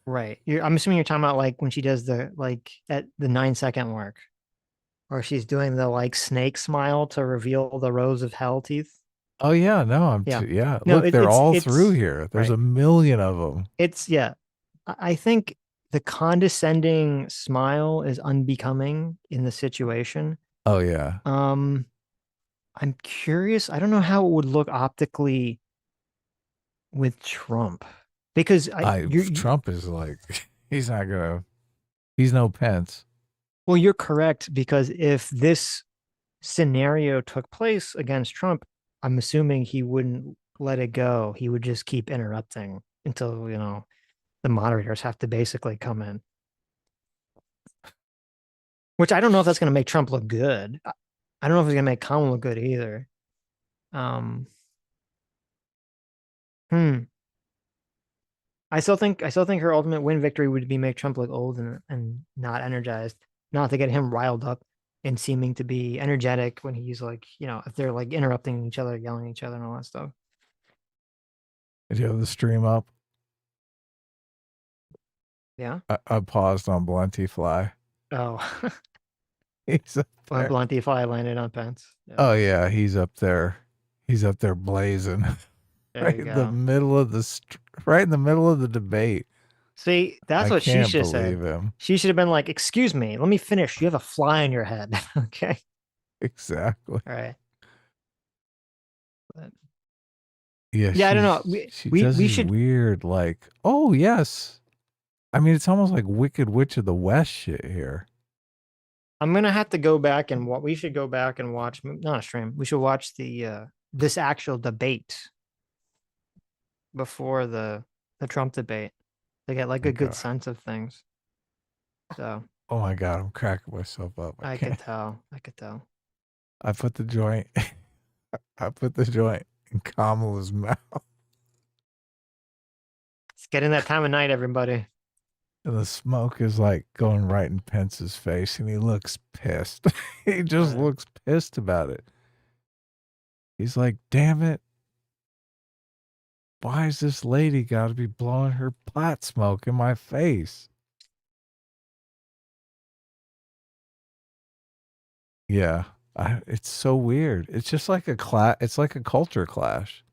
Right. I'm assuming you're talking about like when she does the, like at the 9-second mark, or she's doing the like snake smile to reveal the rows of hell teeth. Oh yeah, no, No, look, they're all through here. There's a million of them. I think the condescending smile is unbecoming in the situation. Oh yeah. I'm curious. I don't know how it would look optically with Trump because Trump is like, he's no Pence. Well, you're correct because if this scenario took place against Trump, I'm assuming he wouldn't let it go. He would just keep interrupting until, the moderators have to basically come in. Which I don't know if that's going to make Trump look good. I don't know if it's going to make Kamala look good either. I still think her ultimate win victory would be make Trump look old and not energized, not to get him riled up and seeming to be energetic when he's like, if they're like interrupting each other, yelling at each other and all that stuff. Did you have the stream up? Yeah. I paused on Blenty-Fly. Oh. He's up when there. Blenty-Fly landed on Pence. Yeah. Oh yeah, he's up there. He's up there blazing. Right in the middle of the debate. See, that's I what she can't should have said. believe him. She should have been like, "Excuse me, let me finish. You have a fly on your head." Okay. Exactly. All right. But, Yeah, I don't know. She We does these should. weird, like, oh yes. I mean, it's almost like Wicked Witch of the West shit here. I'm gonna have to go back and what we should go back and watch. Not a stream. We should watch the this actual debate before the Trump debate to get like a good sense of things. So. Oh my God, I'm cracking myself up. I could tell. I could tell. I put the joint. I put the joint in Kamala's mouth. It's getting that time of night, everybody. And the smoke is like going right in Pence's face, and he looks pissed. He just looks pissed about it. He's like, damn it. Why is this lady got to be blowing her plat smoke in my face? Yeah, it's so weird. It's just like it's like a culture clash.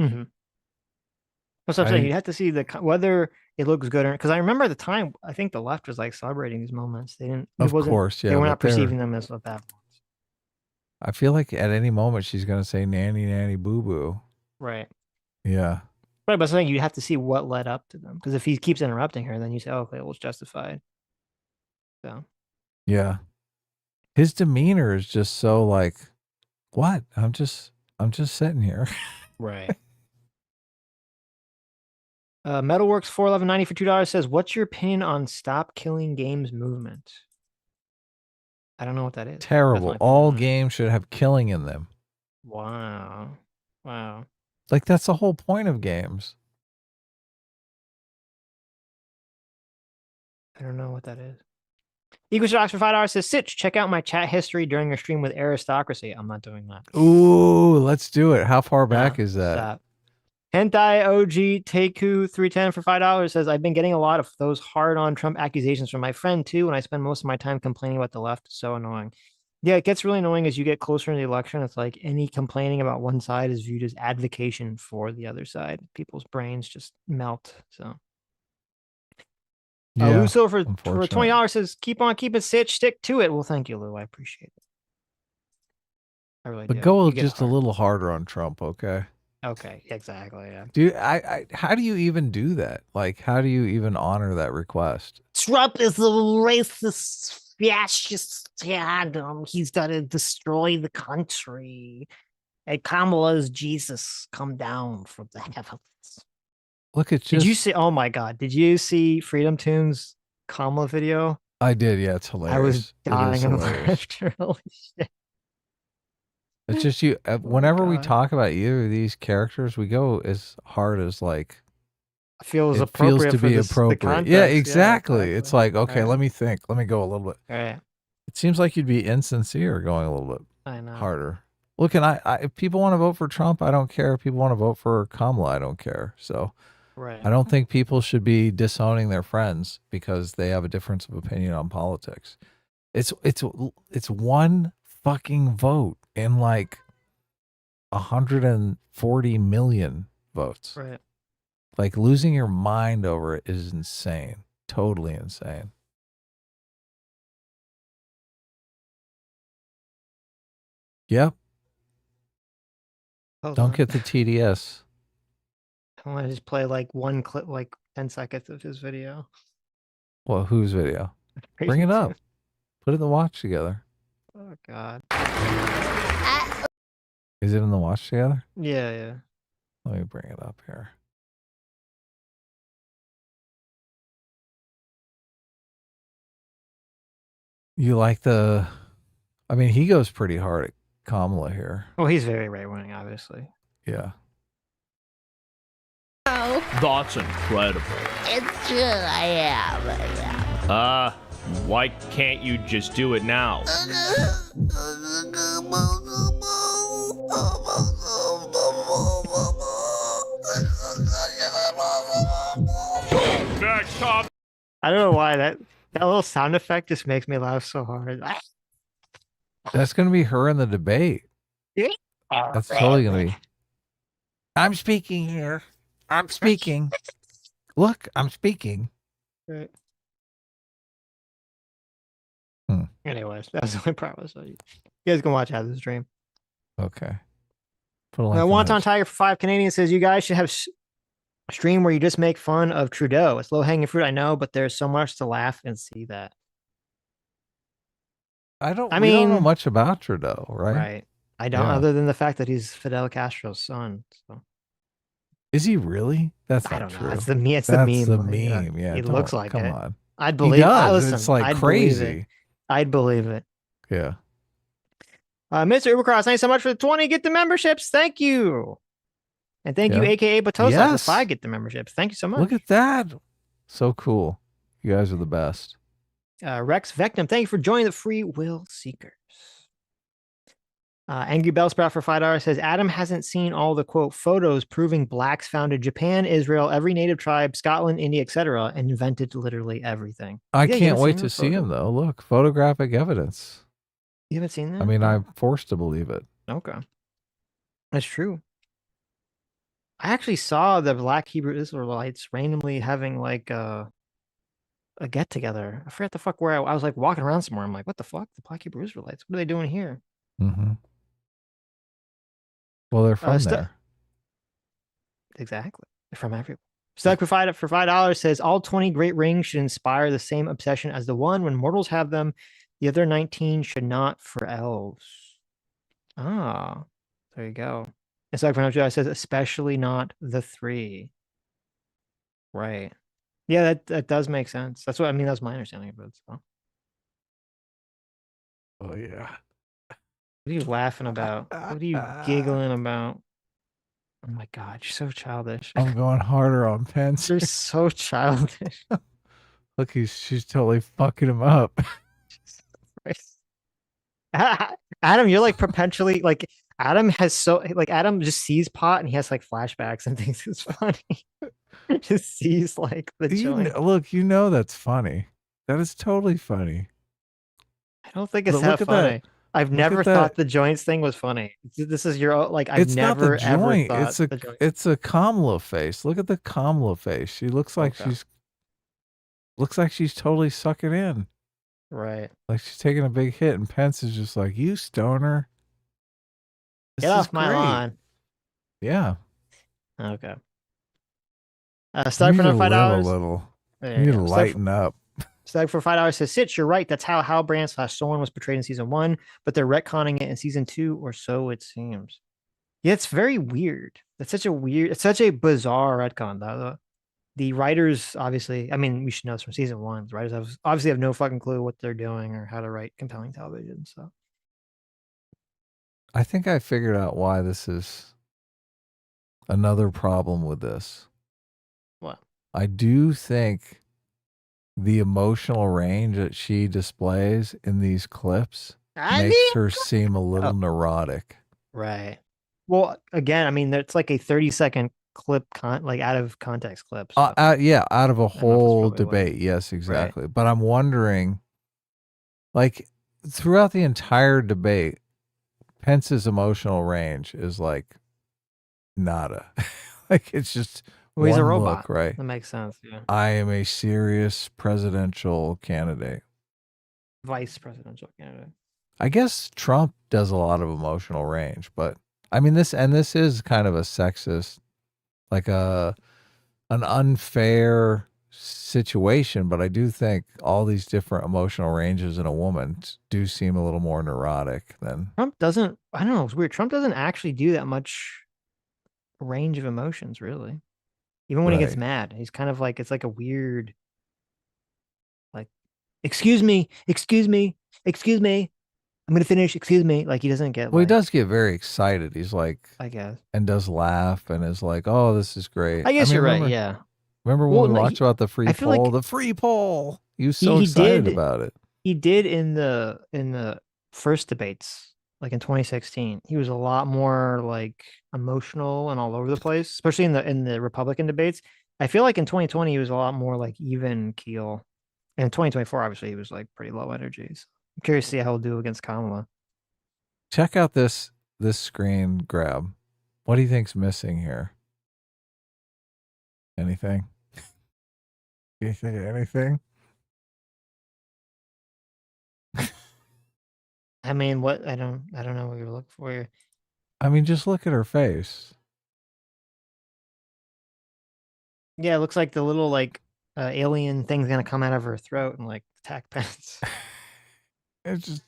Mm-hmm. That's what I'm saying. You have to see whether it looks good or because I remember at the time, I think the left was like celebrating these moments. They didn't. Of course, yeah. They were not perceiving them as a bad ones. I feel like at any moment she's gonna say "nanny, nanny, boo, boo." Right. Yeah. Right, but something you have to see what led up to them because if he keeps interrupting her, then you say, oh, "Okay, well, it's justified." So. Yeah. His demeanor is just so like, what? I'm just sitting here. Right. Metalworks 411.90 for $2 says, "What's your opinion on Stop Killing Games movement?" I don't know what that is. Terrible. All games should have killing in them. Wow. Wow. Like that's the whole point of games. I don't know what that is. Equal Shocks for $5 says, "Sitch, check out my chat history during your stream with Aristocracy." I'm not doing that. Ooh, let's do it. How far back is that? Stop. Hentai OG Taku 310 for $5 says, "I've been getting a lot of those hard-on Trump accusations from my friend too, and I spend most of my time complaining about the left. So annoying." Yeah, it gets really annoying as you get closer in the election. It's like any complaining about one side is viewed as advocation for the other side. People's brains just melt. So. Yeah, Luso for $20 says, "Keep on keeping Sitch, stick to it." Well, thank you, Lou. I appreciate it. I really do. But go just a little harder on Trump, okay? Okay, exactly. Yeah. Dude, how do you even do that? Like, how do you even honor that request? Trump is a racist fascist. He's got to destroy the country. And Kamala's Jesus come down from the heavens. Look at Did you see? Oh my God! Did you see Freedom Tunes Kamala video? I did. Yeah, it's hilarious. I was dying of laughter. Holy shit! It's just you. Whenever we talk about either of these characters, we go as hard as like. Feels it appropriate feels to for be this, appropriate. Yeah, exactly. It's like, okay, let me think. Let me go a little bit. All right. It seems like you'd be insincere going a little bit harder. Look, and if people want to vote for Trump, I don't care. If people want to vote for Kamala, I don't care. So I don't think people should be disowning their friends because they have a difference of opinion on politics. It's one fucking vote in like 140 million votes. Right. Like losing your mind over it is insane. Totally insane. Yep. Don't get the TDS. I want to just play like one clip, like 10 seconds of his video. Well, whose video? Bring it up. Put it in the watch together. Oh, God. Is it in the watch together? Yeah, yeah. Let me bring it up here. You like I mean, he goes pretty hard at Kamala here. Well, he's very right-wing, obviously. Yeah. That's incredible. It's true, I am. Why can't you just do it now? Next top. I don't know why that little sound effect just makes me laugh so hard. That's going to be her in the debate. That's totally going to be. I'm speaking here. I'm speaking. Look, I'm speaking. Right. Hmm. Anyways, that's the only problem. So you guys can watch out of the stream. Okay. Put a link in Wonton the- Tiger for 5 Canadian says you guys should have a stream where you just make fun of Trudeau. It's low hanging fruit, I know, but there's so much to laugh and see that. we don't know much about Trudeau, right? Right. I don't, Yeah. other than the fact that he's Fidel Castro's son. So Is he really? That's I not don't true. know. It's the meme. It's That's the the meme. meme. Yeah. He looks don't- like come it. on. I'd He believe. does. Listen, It's like I'd believe it. crazy. I'd believe it. Yeah. Mr. Ubercross, thanks so much for the 20. Get the memberships. Thank you. And thank you, Yeah. aka Batosa, Yes. for 5 get the memberships. Thank you so much. Look at that. So cool. You guys are the best. Rex Vectum, thank you for joining the Free Will Seekers. Angry Bellsprout for $5 says Adam hasn't seen all the quote photos proving blacks founded Japan, Israel, every native tribe, Scotland, India, etc., and invented literally everything. I Yeah, you can't haven't wait seen to the see him, photo? though. Look, photographic evidence. You haven't seen that? I mean, I'm forced to believe it. Okay. That's true. I actually saw the Black Hebrew Israelites randomly having like a get together. I forget the fuck where I was like walking around somewhere. I'm like, what the fuck? The Black Hebrew Israelites? What are they doing here? Mm-hmm. Well, they're from there. Exactly. They're from everywhere. Stuck for $5 says all 20 great rings should inspire the same obsession as the one when mortals have them. The other 19 should not for elves. Ah, there you go. And Stuck for $5 says especially not the 3. Right. Yeah, that does make sense. That's what I mean. That's my understanding of it. So. Oh yeah. What are you laughing about? What are you giggling about? Oh my god, you're so childish. I'm going harder on Pence. You're so childish. Look, she's totally fucking him up. Adam, you're like perpetually like Adam Adam just sees pot and he has like flashbacks and thinks it's funny. Just sees like the joint. Look, you know that's funny. That is totally funny. I don't think it's Look that at funny. that. I've Look never at thought that. the joints thing was funny. This is your like I've It's not the never ever joint. thought It's a the joint. it's a Kamala face. Look at the Kamala face. She looks like Okay. she's totally sucking in. Right. Like she's taking a big hit, and Pence is just like, "You stoner, Get off my lawn." Yeah. Okay. You Start for need to another live a $5. little. There You need to go. lighten up. Stag for $5 says, Sitch, you're right. That's how Halbrand / Soren was portrayed in season 1, but they're retconning it in season 2, or so it seems. Yeah, it's very weird. It's such a bizarre retcon. The writers, obviously, I mean, we should know this from season 1. The writers obviously have no fucking clue what they're doing or how to write compelling television. So I think I figured out why this is another problem with this. What? I do think the emotional range that she displays in these clips makes her seem a little neurotic. Right. Well, again, I mean, it's like a 30-second clip, like out of context clip. So. Yeah, out of a whole probably debate. Yes, exactly. But I'm wondering, like, throughout the entire debate, Pence's emotional range is like nada. Like, it's just well, he's a one robot, look, right? That makes sense. Yeah. I am a serious presidential candidate. Vice presidential candidate. I guess Trump does a lot of emotional range, but I mean this is kind of a sexist, like an unfair situation, but I do think all these different emotional ranges in a woman do seem a little more neurotic than Trump doesn't. I don't know. It's weird. Trump doesn't actually do that much range of emotions, really. Even when he gets mad, he's kind of like, it's like a weird, like, excuse me, I'm gonna finish. Excuse me. Like he doesn't get. Well, like, he does get very excited. He's like, I guess, and does laugh and is like, "Oh, this is great." I guess you're remember, right. Yeah. Remember when we watched about the free I feel poll? like The free poll. He was so excited about it. He did in the first debates, like in 2016. He was a lot more like emotional and all over the place, especially in the Republican debates. I feel like in 2020 he was a lot more like even keel. And in 2024, obviously, he was like pretty low energy. So I'm curious to see how he'll do against Kamala. Check out this screen grab. What do you think's missing here? Anything? Can you think of anything? I mean, what? I don't know what you're looking for here. I mean, just look at her face. Yeah, it looks like the little like alien thing's gonna come out of her throat and like attack Pence. It's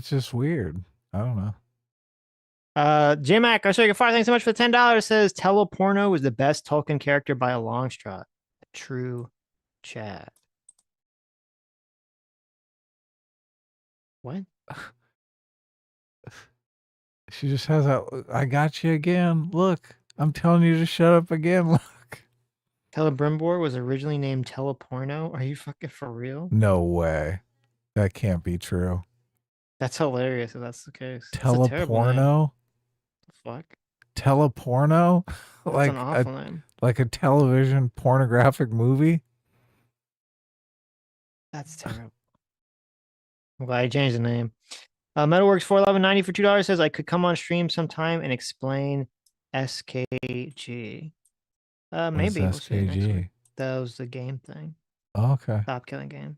just weird. I don't know. J-Mac, I show you 5. Thanks so much for the $10. Says Teleporno is the best Tolkien character by a long shot. True chat. What? She just has that. I got you again. Look, I'm telling you to shut up again. Look. Telebrimbor was originally named Teleporno. Are you fucking for real? No way. That can't be true. That's hilarious if that's the case. That's a terrible name. Teleporno? The fuck? Teleporno? That's an awful name. Like a television pornographic movie? That's terrible. I'm glad I changed the name. Metalworks 411.90 for $2 says I could come on stream sometime and explain SKG. Maybe we'll see it next week. That was the game thing. Oh, okay. Stop killing game.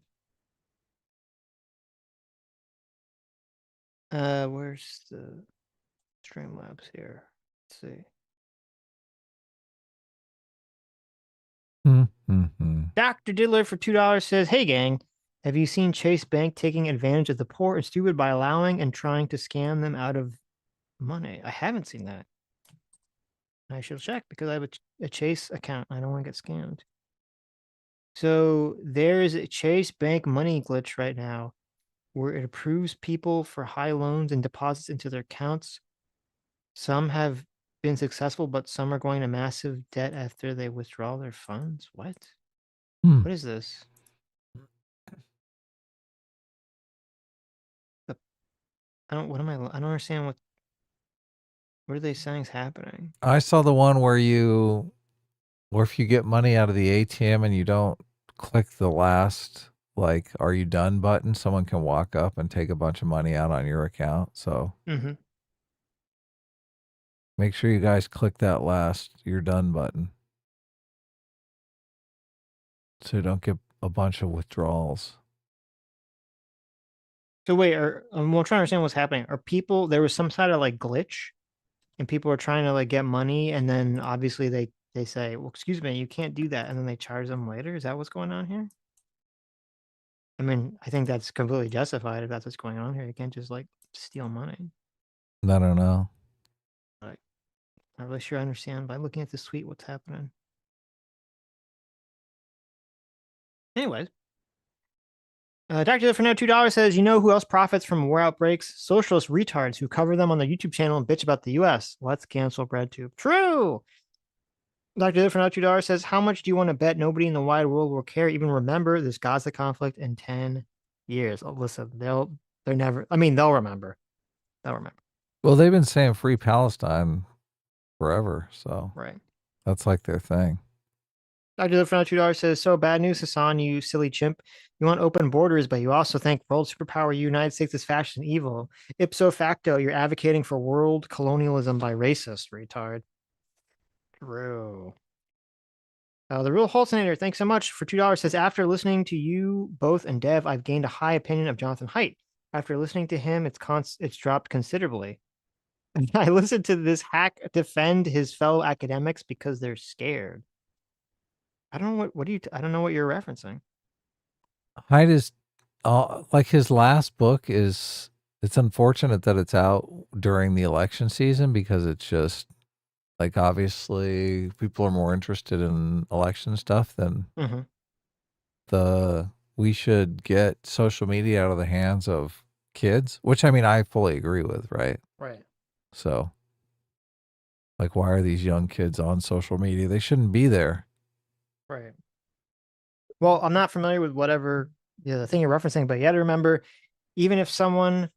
Where's the Streamlabs here? Let's see. Dr. Diddler for $2 says, hey gang, have you seen Chase Bank taking advantage of the poor and stupid by allowing and trying to scam them out of money? I haven't seen that. I should check because I have a Chase account. I don't want to get scammed. So there is a Chase Bank money glitch right now where it approves people for high loans and deposits into their accounts. Some have been successful, but some are going to massive debt after they withdraw their funds. What? What is this? I don't understand what are they saying is happening? I saw the one where if you get money out of the ATM and you don't click the last, like, are you done button, someone can walk up and take a bunch of money out on your account. So make sure you guys click that last, you're done button. So you don't get a bunch of withdrawals. So wait, we're trying to understand what's happening. Are people, there was some sort of like glitch and people are trying to like get money and then obviously they say, well, excuse me, you can't do that. And then they charge them later. Is that what's going on here? I mean, I think that's completely justified if that's what's going on here. You can't just like steal money. I don't know. Like, not really sure I understand by looking at the tweet what's happening. Anyways. Dr. for no $2 says, you know who else profits from war outbreaks? Socialist retards who cover them on their YouTube channel and bitch about the US. Let's cancel BreadTube. True! Dr. for no $2 says, how much do you want to bet nobody in the wide world will care, even remember this Gaza conflict in 10 years? Oh, listen, they'll remember. They'll remember. Well, they've been saying free Palestine forever, so right. That's like their thing. Dr. for no $2 says, so bad news, Hassan, you silly chimp. You want open borders, but you also think world superpower United States is fascist and evil. Ipso facto, you're advocating for world colonialism by racist, retard. True. The Real Haltonator, thanks so much for $2 says, after listening to you both and Dev, I've gained a high opinion of Jonathan Haidt. After listening to him, it's dropped considerably. I listened to this hack defend his fellow academics because they're scared. I don't know I don't know what you're referencing. Haidt is like his last book it's unfortunate that it's out during the election season because it's just like, obviously people are more interested in election stuff than we should get social media out of the hands of kids, which I fully agree with, right? Right. So like, why are these young kids on social media? They shouldn't be there. Right. Well, I'm not familiar with whatever the thing you're referencing, but you got to remember, even if someone,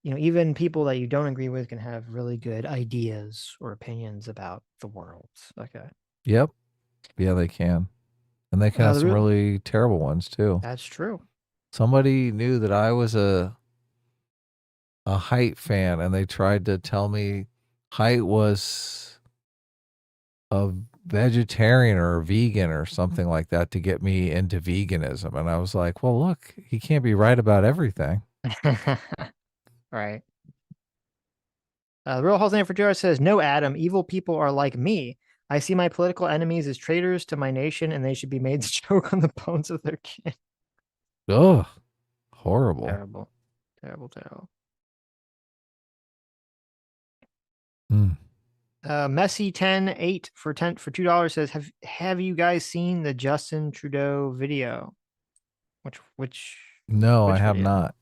even people that you don't agree with can have really good ideas or opinions about the world. Okay. Yep. Yeah, they can. And they can have some really terrible ones too. That's true. Somebody knew that I was a Haidt fan and they tried to tell me Haidt was vegetarian or vegan or something like that to get me into veganism. And I was like, well, look, he can't be right about everything. Right. The Real Hall's name for Jared says, no, Adam, evil people are like me. I see my political enemies as traitors to my nation, and they should be made to choke on the bones of their kin. Ugh. Horrible. Terrible. Terrible, terrible. Messi 10-8 for $2 says, have you guys seen the Justin Trudeau video? Which No, which I have video? not.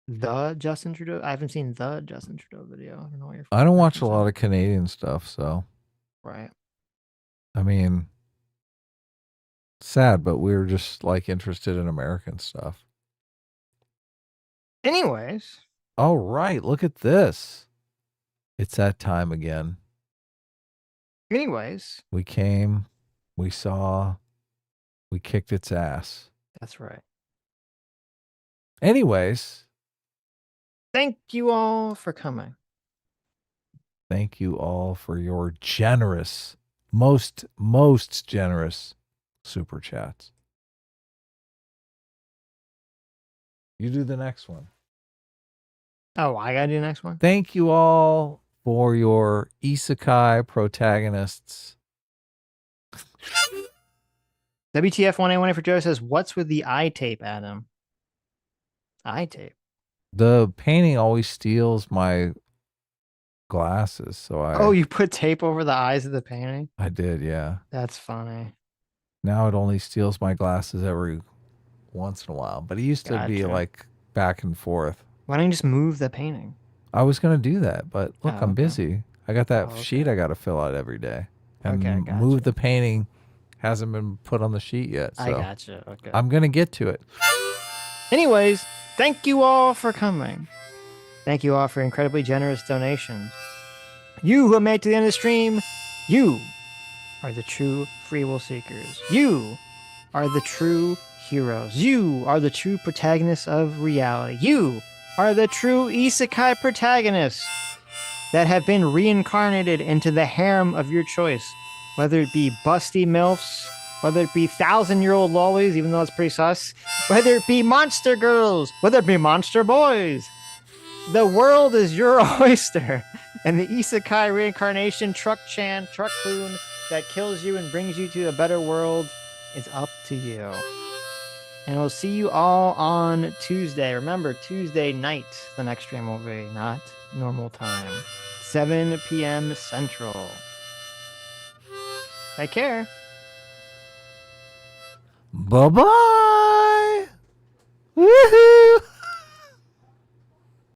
The Justin Trudeau? I haven't seen the Justin Trudeau video. I don't know what you're I don't watch a lot of Canadian stuff, so right. I mean, sad, but we were just like interested in American stuff. Anyways. All right, look at this. It's that time again. Anyways. We came, we saw, we kicked its ass. That's right. Anyways. Thank you all for coming. Thank you all for your generous, most generous super chats. You do the next one. Oh, I gotta do the next one? Thank you all for your isekai protagonists. WTF 1A1 for Joe says, what's with the eye tape, Adam? Eye tape? The painting always steals my glasses, so Oh, you put tape over the eyes of the painting? I did, yeah. That's funny. Now it only steals my glasses every once in a while, but it used to be like back and forth. Why don't you just move the painting? I was going to do that, but look, I'm okay. busy. I got that sheet I got to fill out every day. And gotcha. move the painting hasn't been put on the sheet yet. So I gotcha. Okay. I'm going to get to it. Anyways, thank you all for coming. Thank you all for incredibly generous donations. You who have made it to the end of the stream, you are the true free will seekers. You are the true heroes. You are the true protagonists of reality. You are the true isekai protagonists that have been reincarnated into the harem of your choice. Whether it be busty MILFs, whether it be 1,000-year-old lollies, even though it's pretty sus, whether it be monster girls, whether it be monster boys. The world is your oyster, and the isekai reincarnation Truck-chan, Truck-kun, that kills you and brings you to a better world is up to you. And we'll see you all on Tuesday. Remember, Tuesday night, the next stream will be, not normal time. 7 p.m. Central. Take care. Bye-bye. Woohoo!